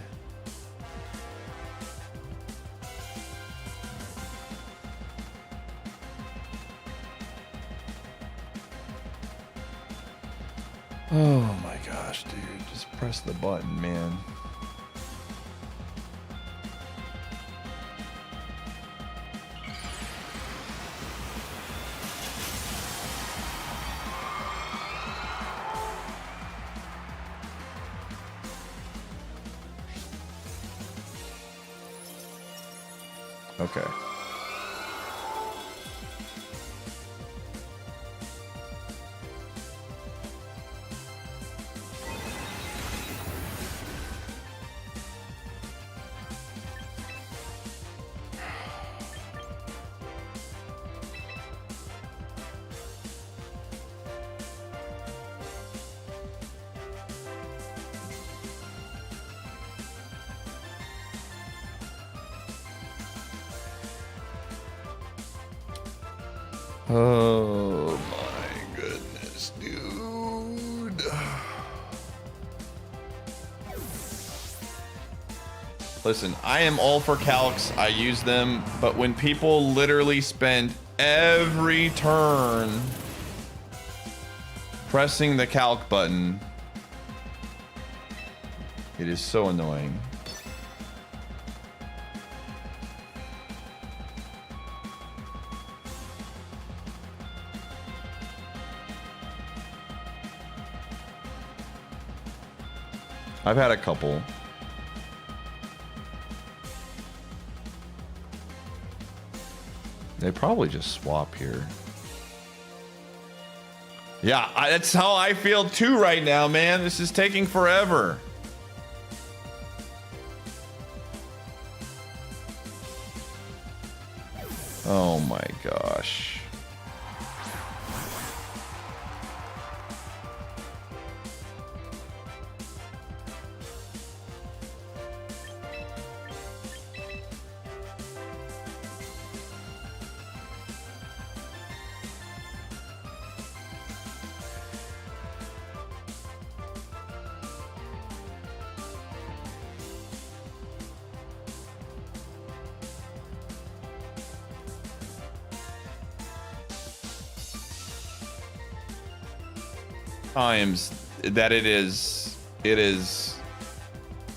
Oh my gosh, dude. Just press the button, man. Okay. Oh my goodness, dude. Listen, I am all for calcs. I use them, but when people literally spend every turn pressing the calc button, it is so annoying. I've had a couple. They probably just swap here. Yeah, that's how I feel too right now, man. This is taking forever. Oh my gosh. Times that it is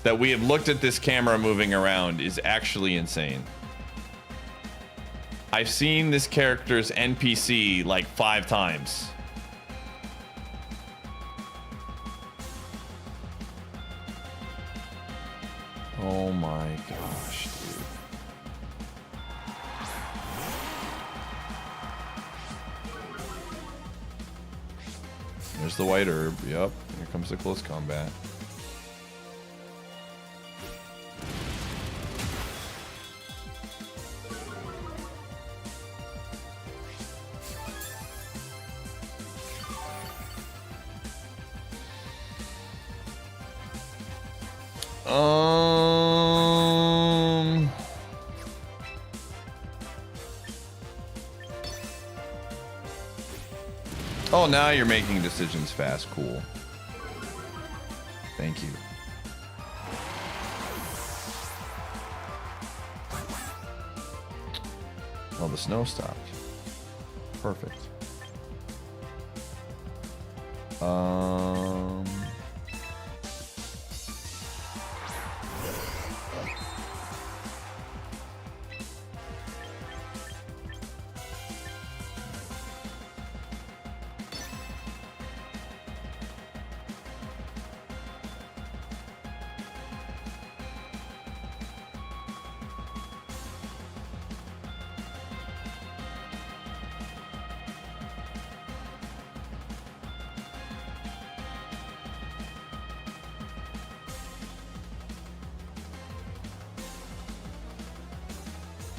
that we have looked at this camera moving around is actually insane. I've seen this character's NPC like 5 times. Oh my gosh, dude. There's the white herb. Yep. Here comes the close combat. Oh, now you're making decisions fast. Cool. Thank you. Oh, the snow stopped. Perfect.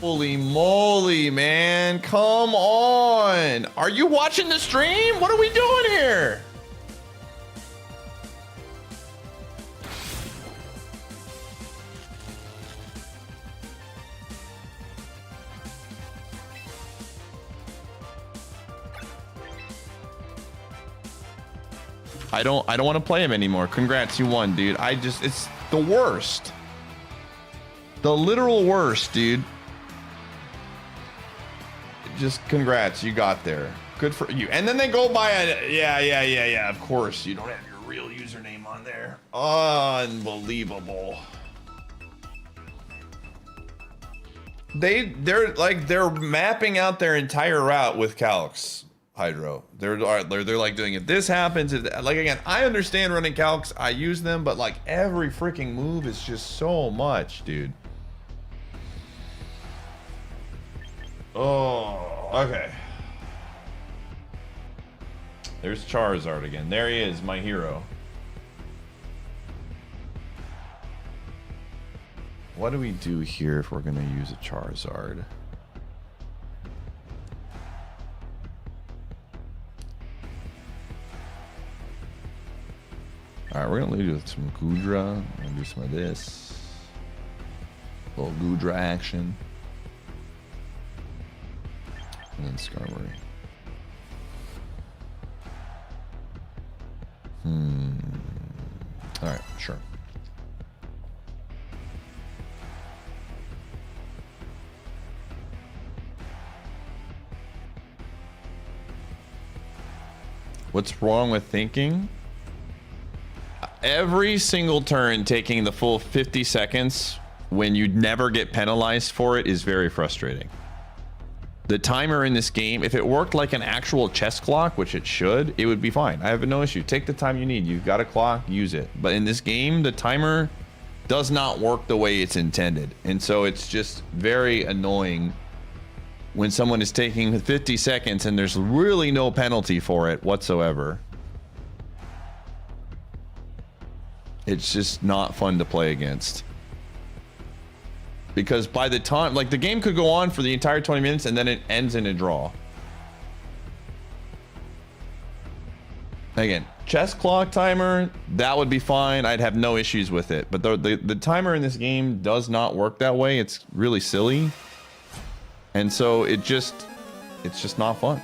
Holy moly, man. Come on. Are you watching the stream? What are we doing here? I don't want to play him anymore. Congrats, you won, dude. It's the worst. The literal worst, dude. Just congrats, you got there. Good for you. And then they go by a yeah. Of course, you don't have your real username on there. Unbelievable. They're mapping out their entire route with calcs. Hydro. They're like doing it. This happens. Like again, I understand running calcs. I use them, but like every freaking move is just so much, dude. Oh, okay. There's Charizard again. There he is, my hero. What do we do here if we're gonna use a Charizard? Alright, we're gonna lead with some Goodra. I'm gonna do some of this. A little Goodra action. And then Skarmory. Alright, sure. What's wrong with thinking? Every single turn taking the full 50 seconds when you never get penalized for it is very frustrating. The timer in this game, if it worked like an actual chess clock, which it should, it would be fine. I have no issue. Take the time you need. You've got a clock, use it. But in this game, the timer does not work the way it's intended. And so it's just very annoying when someone is taking 50 seconds and there's really no penalty for it whatsoever. It's just not fun to play against. Because by the time, like the game could go on for the entire 20 minutes and then it ends in a draw. Again, chess clock timer, that would be fine. I'd have no issues with it. But the timer in this game does not work that way. It's really silly. And so it's just not fun.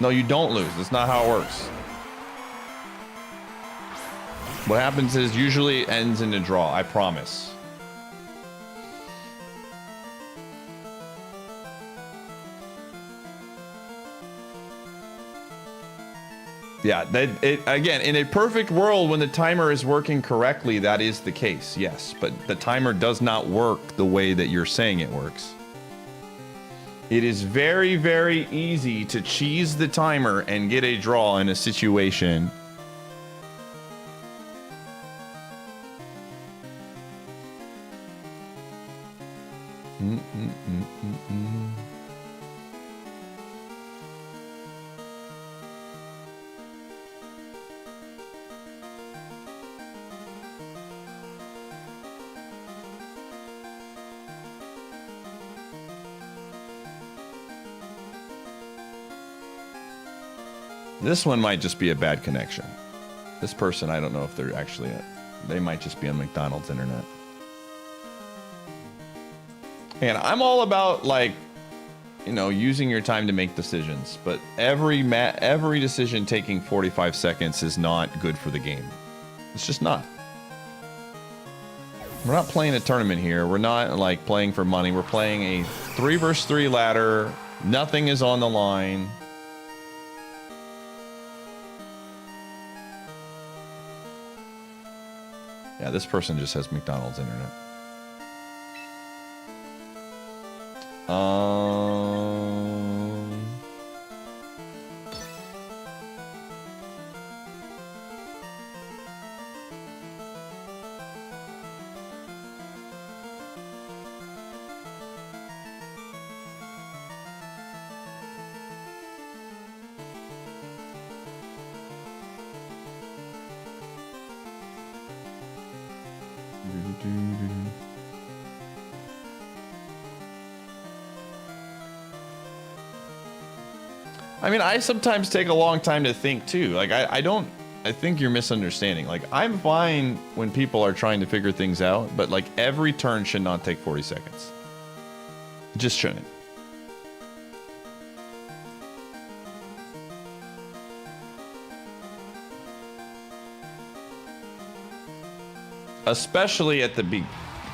No, you don't lose. That's not how it works. What happens is usually it ends in a draw, I promise. Yeah, again, in a perfect world when the timer is working correctly, that is the case, yes. But the timer does not work the way that you're saying it works. It is very, very easy to cheese the timer and get a draw in a situation. This one might just be a bad connection. This person, I don't know if they're actually, they might just be on McDonald's internet. And I'm all about, like, you know, using your time to make decisions, but every decision taking 45 seconds is not good for the game. It's just not. We're not playing a tournament here. We're not like playing for money. We're playing a 3 versus 3 ladder. Nothing is on the line. Yeah, this person just has McDonald's internet. I mean, I sometimes take a long time to think too. Like, I think you're misunderstanding. Like, I'm fine when people are trying to figure things out, but like every turn should not take 40 seconds. It just shouldn't. Especially at the beginning.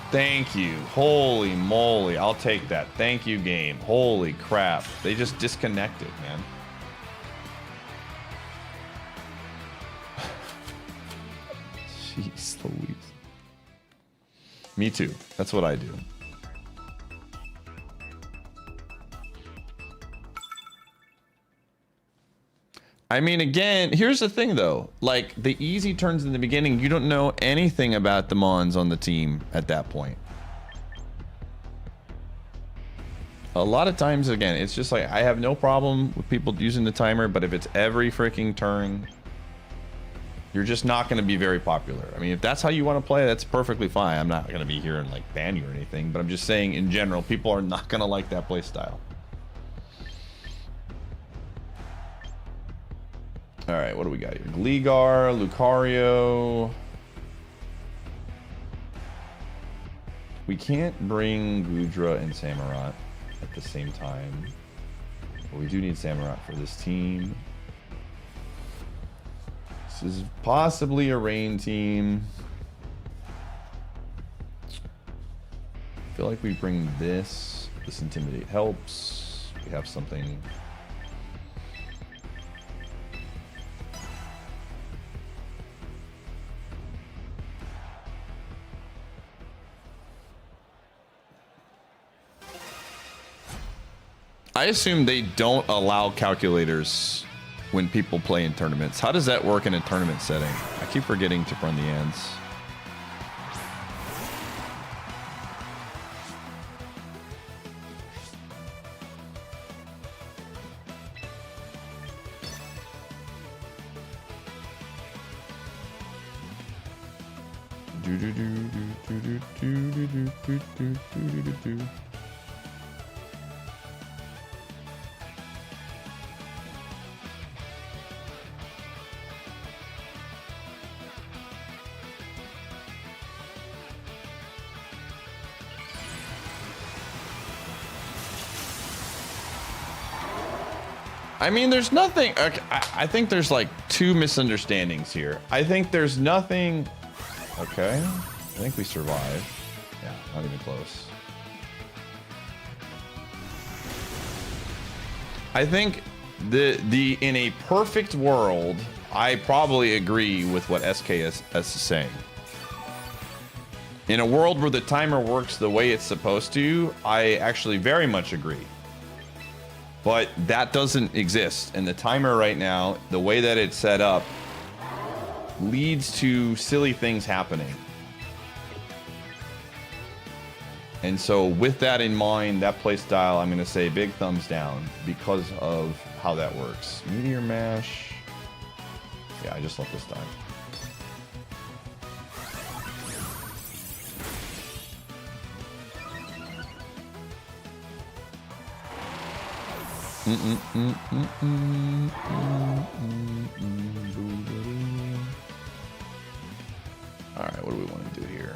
Thank you. Holy moly. I'll take that. Thank you, game. Holy crap. They just disconnected, man. Jeez Louise. Me too. That's what I do. I mean, again, here's the thing though. Like, the easy turns in the beginning, you don't know anything about the Mons on the team at that point. A lot of times, again, it's just like, I have no problem with people using the timer, but if it's every freaking turn, you're just not going to be very popular. I mean, if that's how you want to play, that's perfectly fine. I'm not going to be here and like ban you or anything, but I'm just saying in general, people are not going to like that play style. All right, what do we got here? Gligar, Lucario. We can't bring Gudra and Samurott at the same time. But we do need Samurott for this team. This is possibly a rain team. I feel like we bring this. This Intimidate helps. We have something. I assume they don't allow calculators when people play in tournaments. How does that work in a tournament setting? I keep forgetting to run the ends. I mean, there's nothing. Okay, I think there's like two misunderstandings here. I think there's nothing. Okay, I think we survived. Yeah, not even close. I think the in a perfect world, I probably agree with what SKS is saying. In a world where the timer works the way it's supposed to, I actually very much agree. But that doesn't exist. And the timer right now, the way that it's set up, leads to silly things happening. And so with that in mind, that play style, I'm going to say big thumbs down because of how that works. Meteor Mash. Yeah, I just left this time. Alright, what do we want to do here?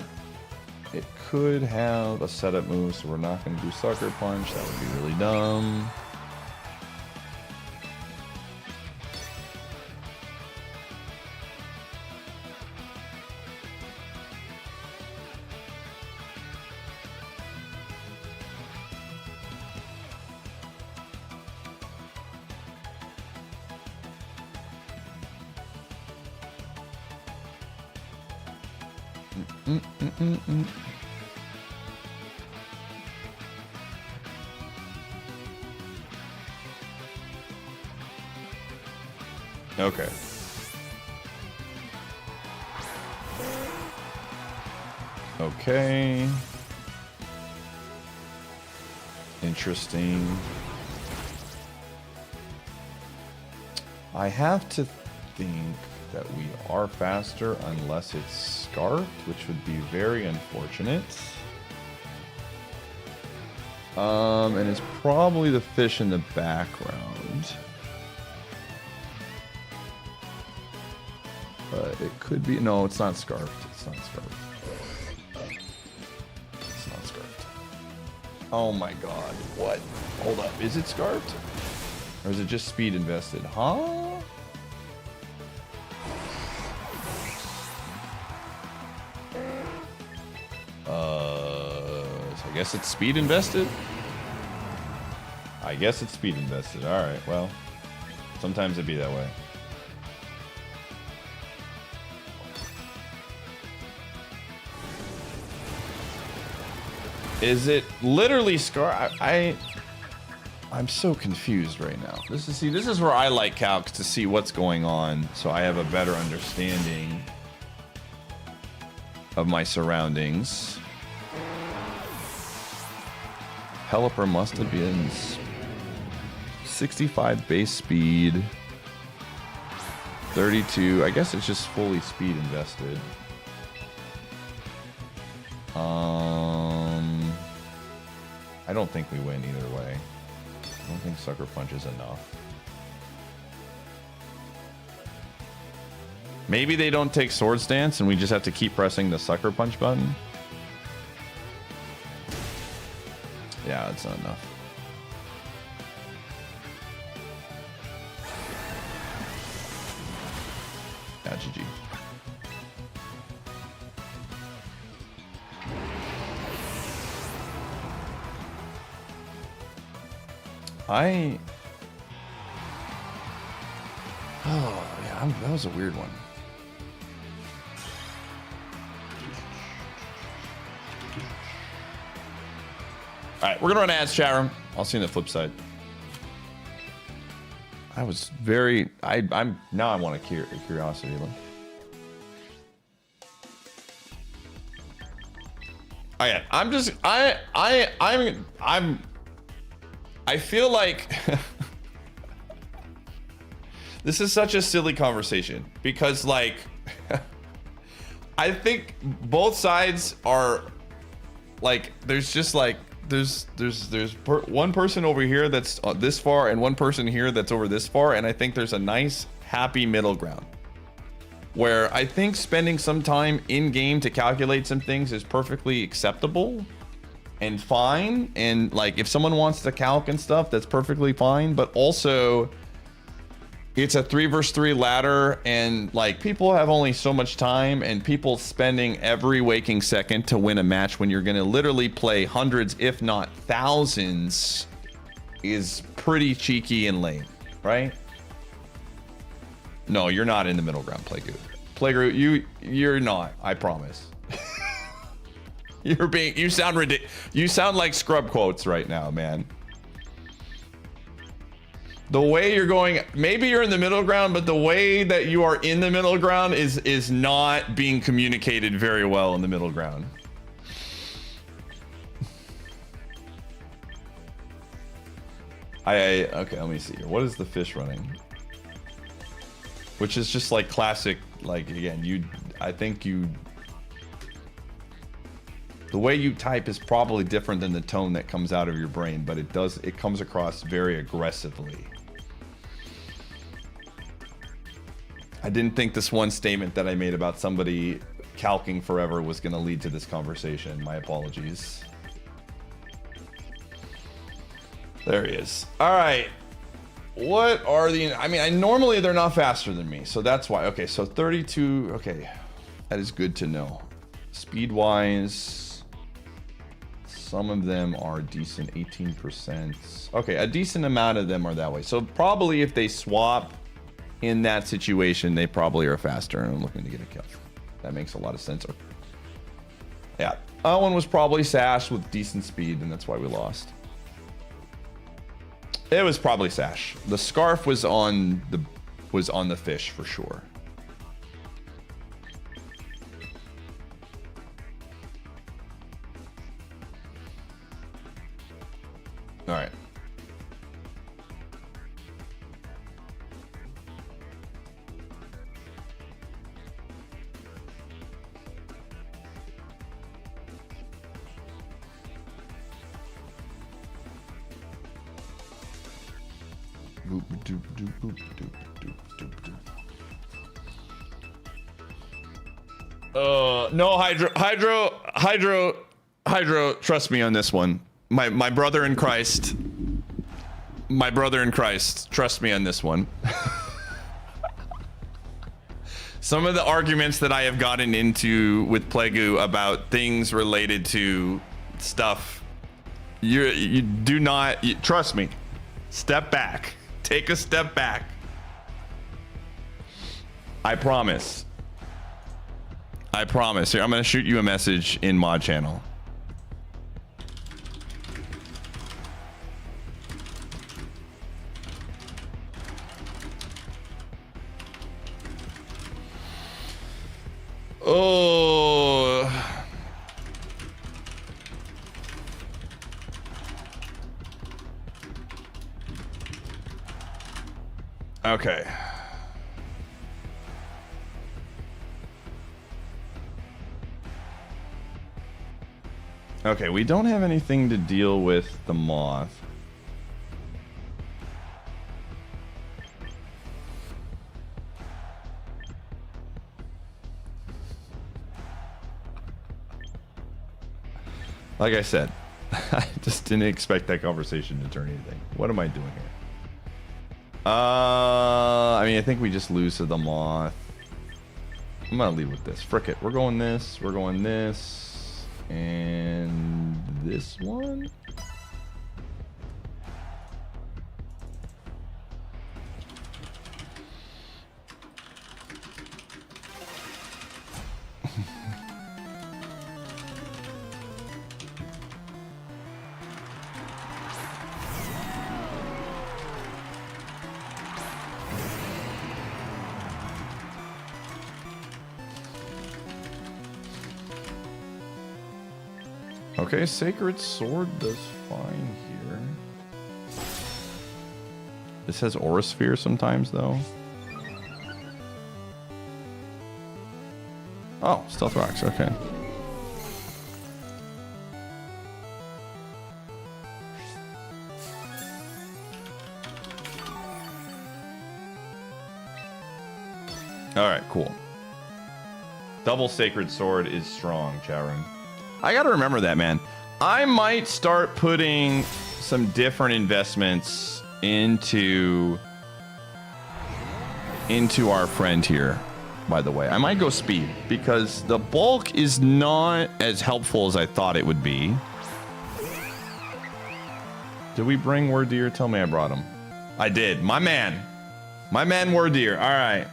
It could have a setup move, so we're not going to do Sucker Punch. That would be really dumb. Okay. Okay. Interesting. I have to think that we are faster unless it's Scarfed, which which would be very unfortunate. And it's probably the fish in the background. But it could be, no, it's not scarfed. It's not scarfed. It's not scarfed. Oh my god, what? Hold up, is it scarfed? Or is it just speed invested? Huh? So I guess it's speed invested? I guess it's speed invested. Alright, well, sometimes it'd be that way. Is it literally scar? I'm so confused right now. This is where I like calcs to see what's going on, so I have a better understanding of my surroundings. Helper must have been 65 base speed, 32. I guess it's just fully speed invested. I don't think we win either way. I don't think Sucker Punch is enough. Maybe they don't take Sword Stance and we just have to keep pressing the Sucker Punch button. Yeah, it's not enough. Yeah, GG. Oh, yeah, that was a weird one. All right, we're gonna run ads, chat room. I'll see you on the flip side. I was very, I'm now I want a curiosity. Look. Oh yeah, I feel like this is such a silly conversation because like I think both sides are like there's just like there's one person over here that's this far and one person here that's over this far, and I think there's a nice happy middle ground where I think spending some time in game to calculate some things is perfectly acceptable and fine, and like if someone wants to calc and stuff, that's perfectly fine, but also it's a 3 versus 3 ladder, and like people have only so much time, and people spending every waking second to win a match when you're gonna literally play hundreds if not thousands is pretty cheeky and lame, right? No, you're not in the middle ground, Playgoo. Playgoo, you're not, I promise. You sound ridiculous. You sound like scrub quotes right now, man. The way you're going, maybe you're in the middle ground, but the way that you are in the middle ground is not being communicated very well in the middle ground. Okay, let me see here. What is the fish running? Which is just like classic, like again, I think the way you type is probably different than the tone that comes out of your brain, but it comes across very aggressively. I didn't think this one statement that I made about somebody calcing forever was going to lead to this conversation. My apologies. There he is. All right. What are normally they're not faster than me, so that's why. Okay, so 32. Okay, that is good to know. Speed wise, some of them are decent, 18%. Okay, a decent amount of them are that way. So probably if they swap in that situation, they probably are faster, and I'm looking to get a kill. That makes a lot of sense. Yeah, that one was probably Sash with decent speed, and that's why we lost. It was probably Sash. The scarf was on the fish for sure. All right. No, Hydro. Trust me on this one. My brother in Christ. My brother in Christ. Trust me on this one. Some of the arguments that I have gotten into with Plague about things related to stuff, you do not trust me. Step back. Take a step back. I promise. I promise. Here, I'm gonna shoot you a message in mod channel. Oh. Okay. Okay, we don't have anything to deal with the moth. Like I said, I just didn't expect that conversation to turn anything. What am I doing here? I mean, I think we just lose to the moth. I'm gonna leave with this. Frick it. We're going this. We're going this. And this one? Okay, Sacred Sword does fine here. This has Aura Sphere sometimes, though. Oh, Stealth Rocks, okay. Alright, cool. Double Sacred Sword is strong, Charon. I gotta remember that, man. I might start putting some different investments into our friend here, by the way. I might go speed, because the bulk is not as helpful as I thought it would be. Did we bring Wardeer? Tell me I brought him. I did. My man. My man Wardeer. All right.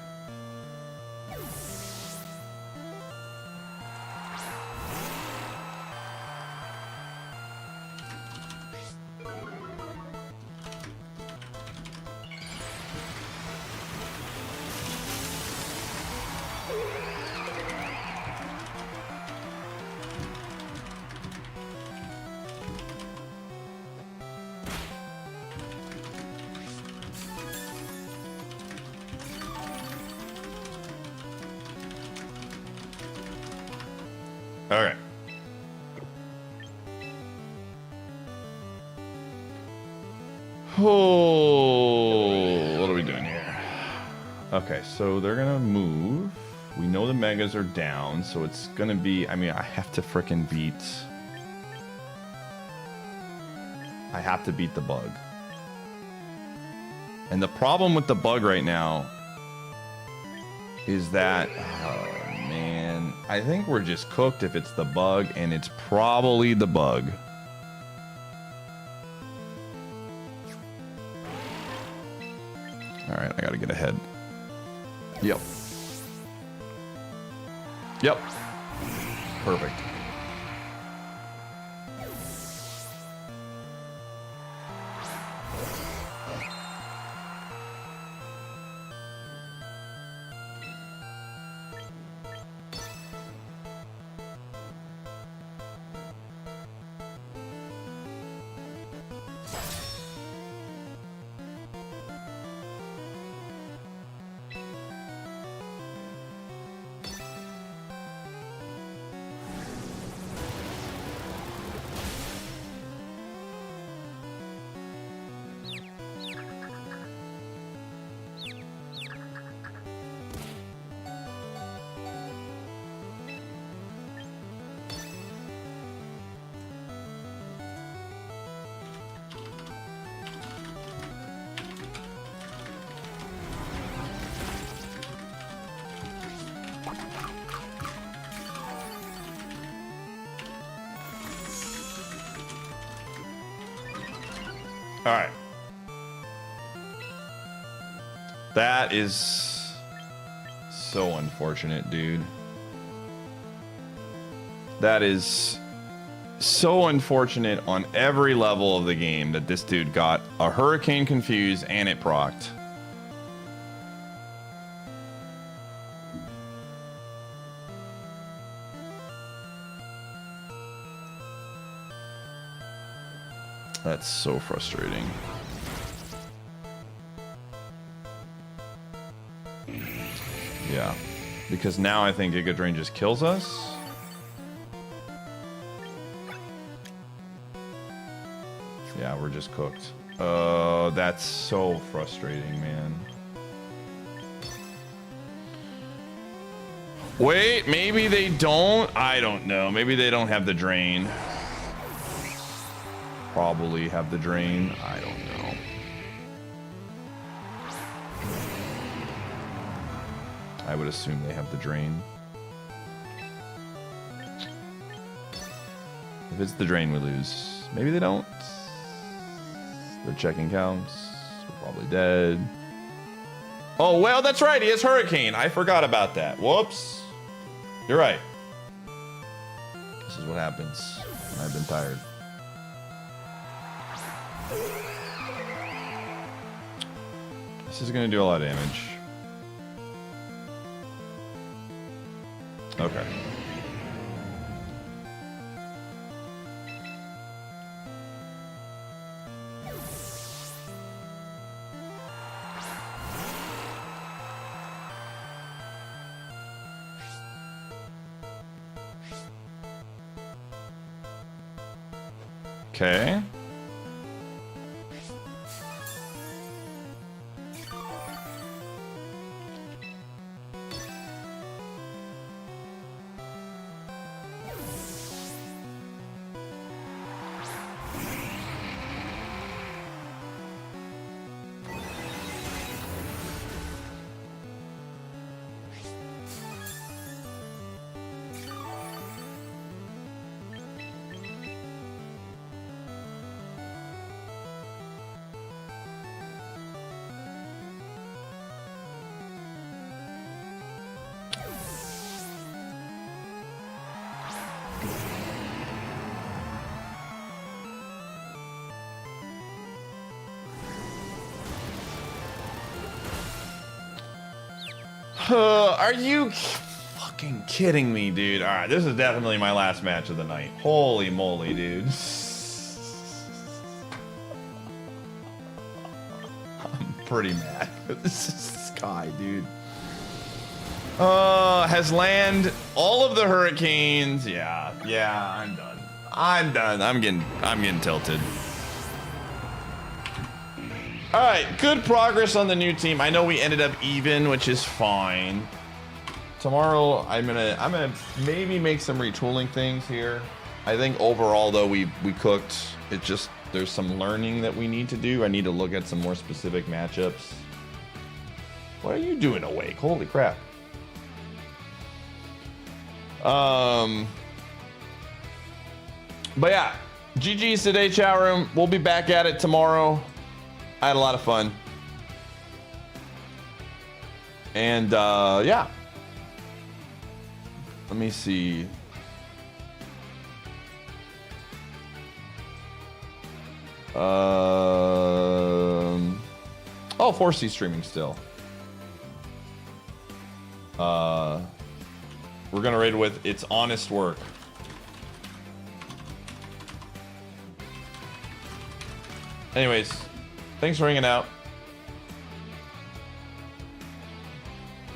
All right. Oh, what are we doing here? Okay, so they're gonna move. We know the megas are down, so it's gonna be. I mean, I have to frickin' beat. I have to beat the bug. And the problem with the bug right now is that. Man, I think we're just cooked if it's the bug, and it's probably the bug. All right, I gotta get ahead. Yep. Yep. Perfect. All right. That is so unfortunate, dude. That is so unfortunate on every level of the game that this dude got a hurricane confused and it procced. That's so frustrating. Yeah, because now I think Giga Drain just kills us. Yeah, we're just cooked. That's so frustrating, man. Wait, maybe they don't? I don't know. Maybe they don't have the drain. Probably have the drain. I don't know. I would assume they have the drain. If it's the drain, we lose. Maybe they don't. They're checking counts. We're probably dead. Oh, well, that's right. He has Hurricane. I forgot about that. Whoops. You're right. This is what happens when I've been tired. This is going to do a lot of damage. Okay. Okay. Are you fucking kidding me, dude? All right, this is definitely my last match of the night. Holy moly, dude. I'm pretty mad with this guy, dude. Has land all of the hurricanes. Yeah, I'm done. I'm done. I'm getting tilted. All right, good progress on the new team. I know we ended up even, which is fine. Tomorrow, I'm gonna maybe make some retooling things here. I think overall, though, we cooked. It just there's some learning that we need to do. I need to look at some more specific matchups. What are you doing awake? Holy crap! But yeah, GG's today, chat room. We'll be back at it tomorrow. I had a lot of fun. And yeah. Let me see. Oh, 4C streaming still. We're gonna raid with It's Honest Work. Anyways, thanks for hanging out.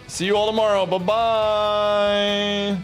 See you all tomorrow. Bye-bye.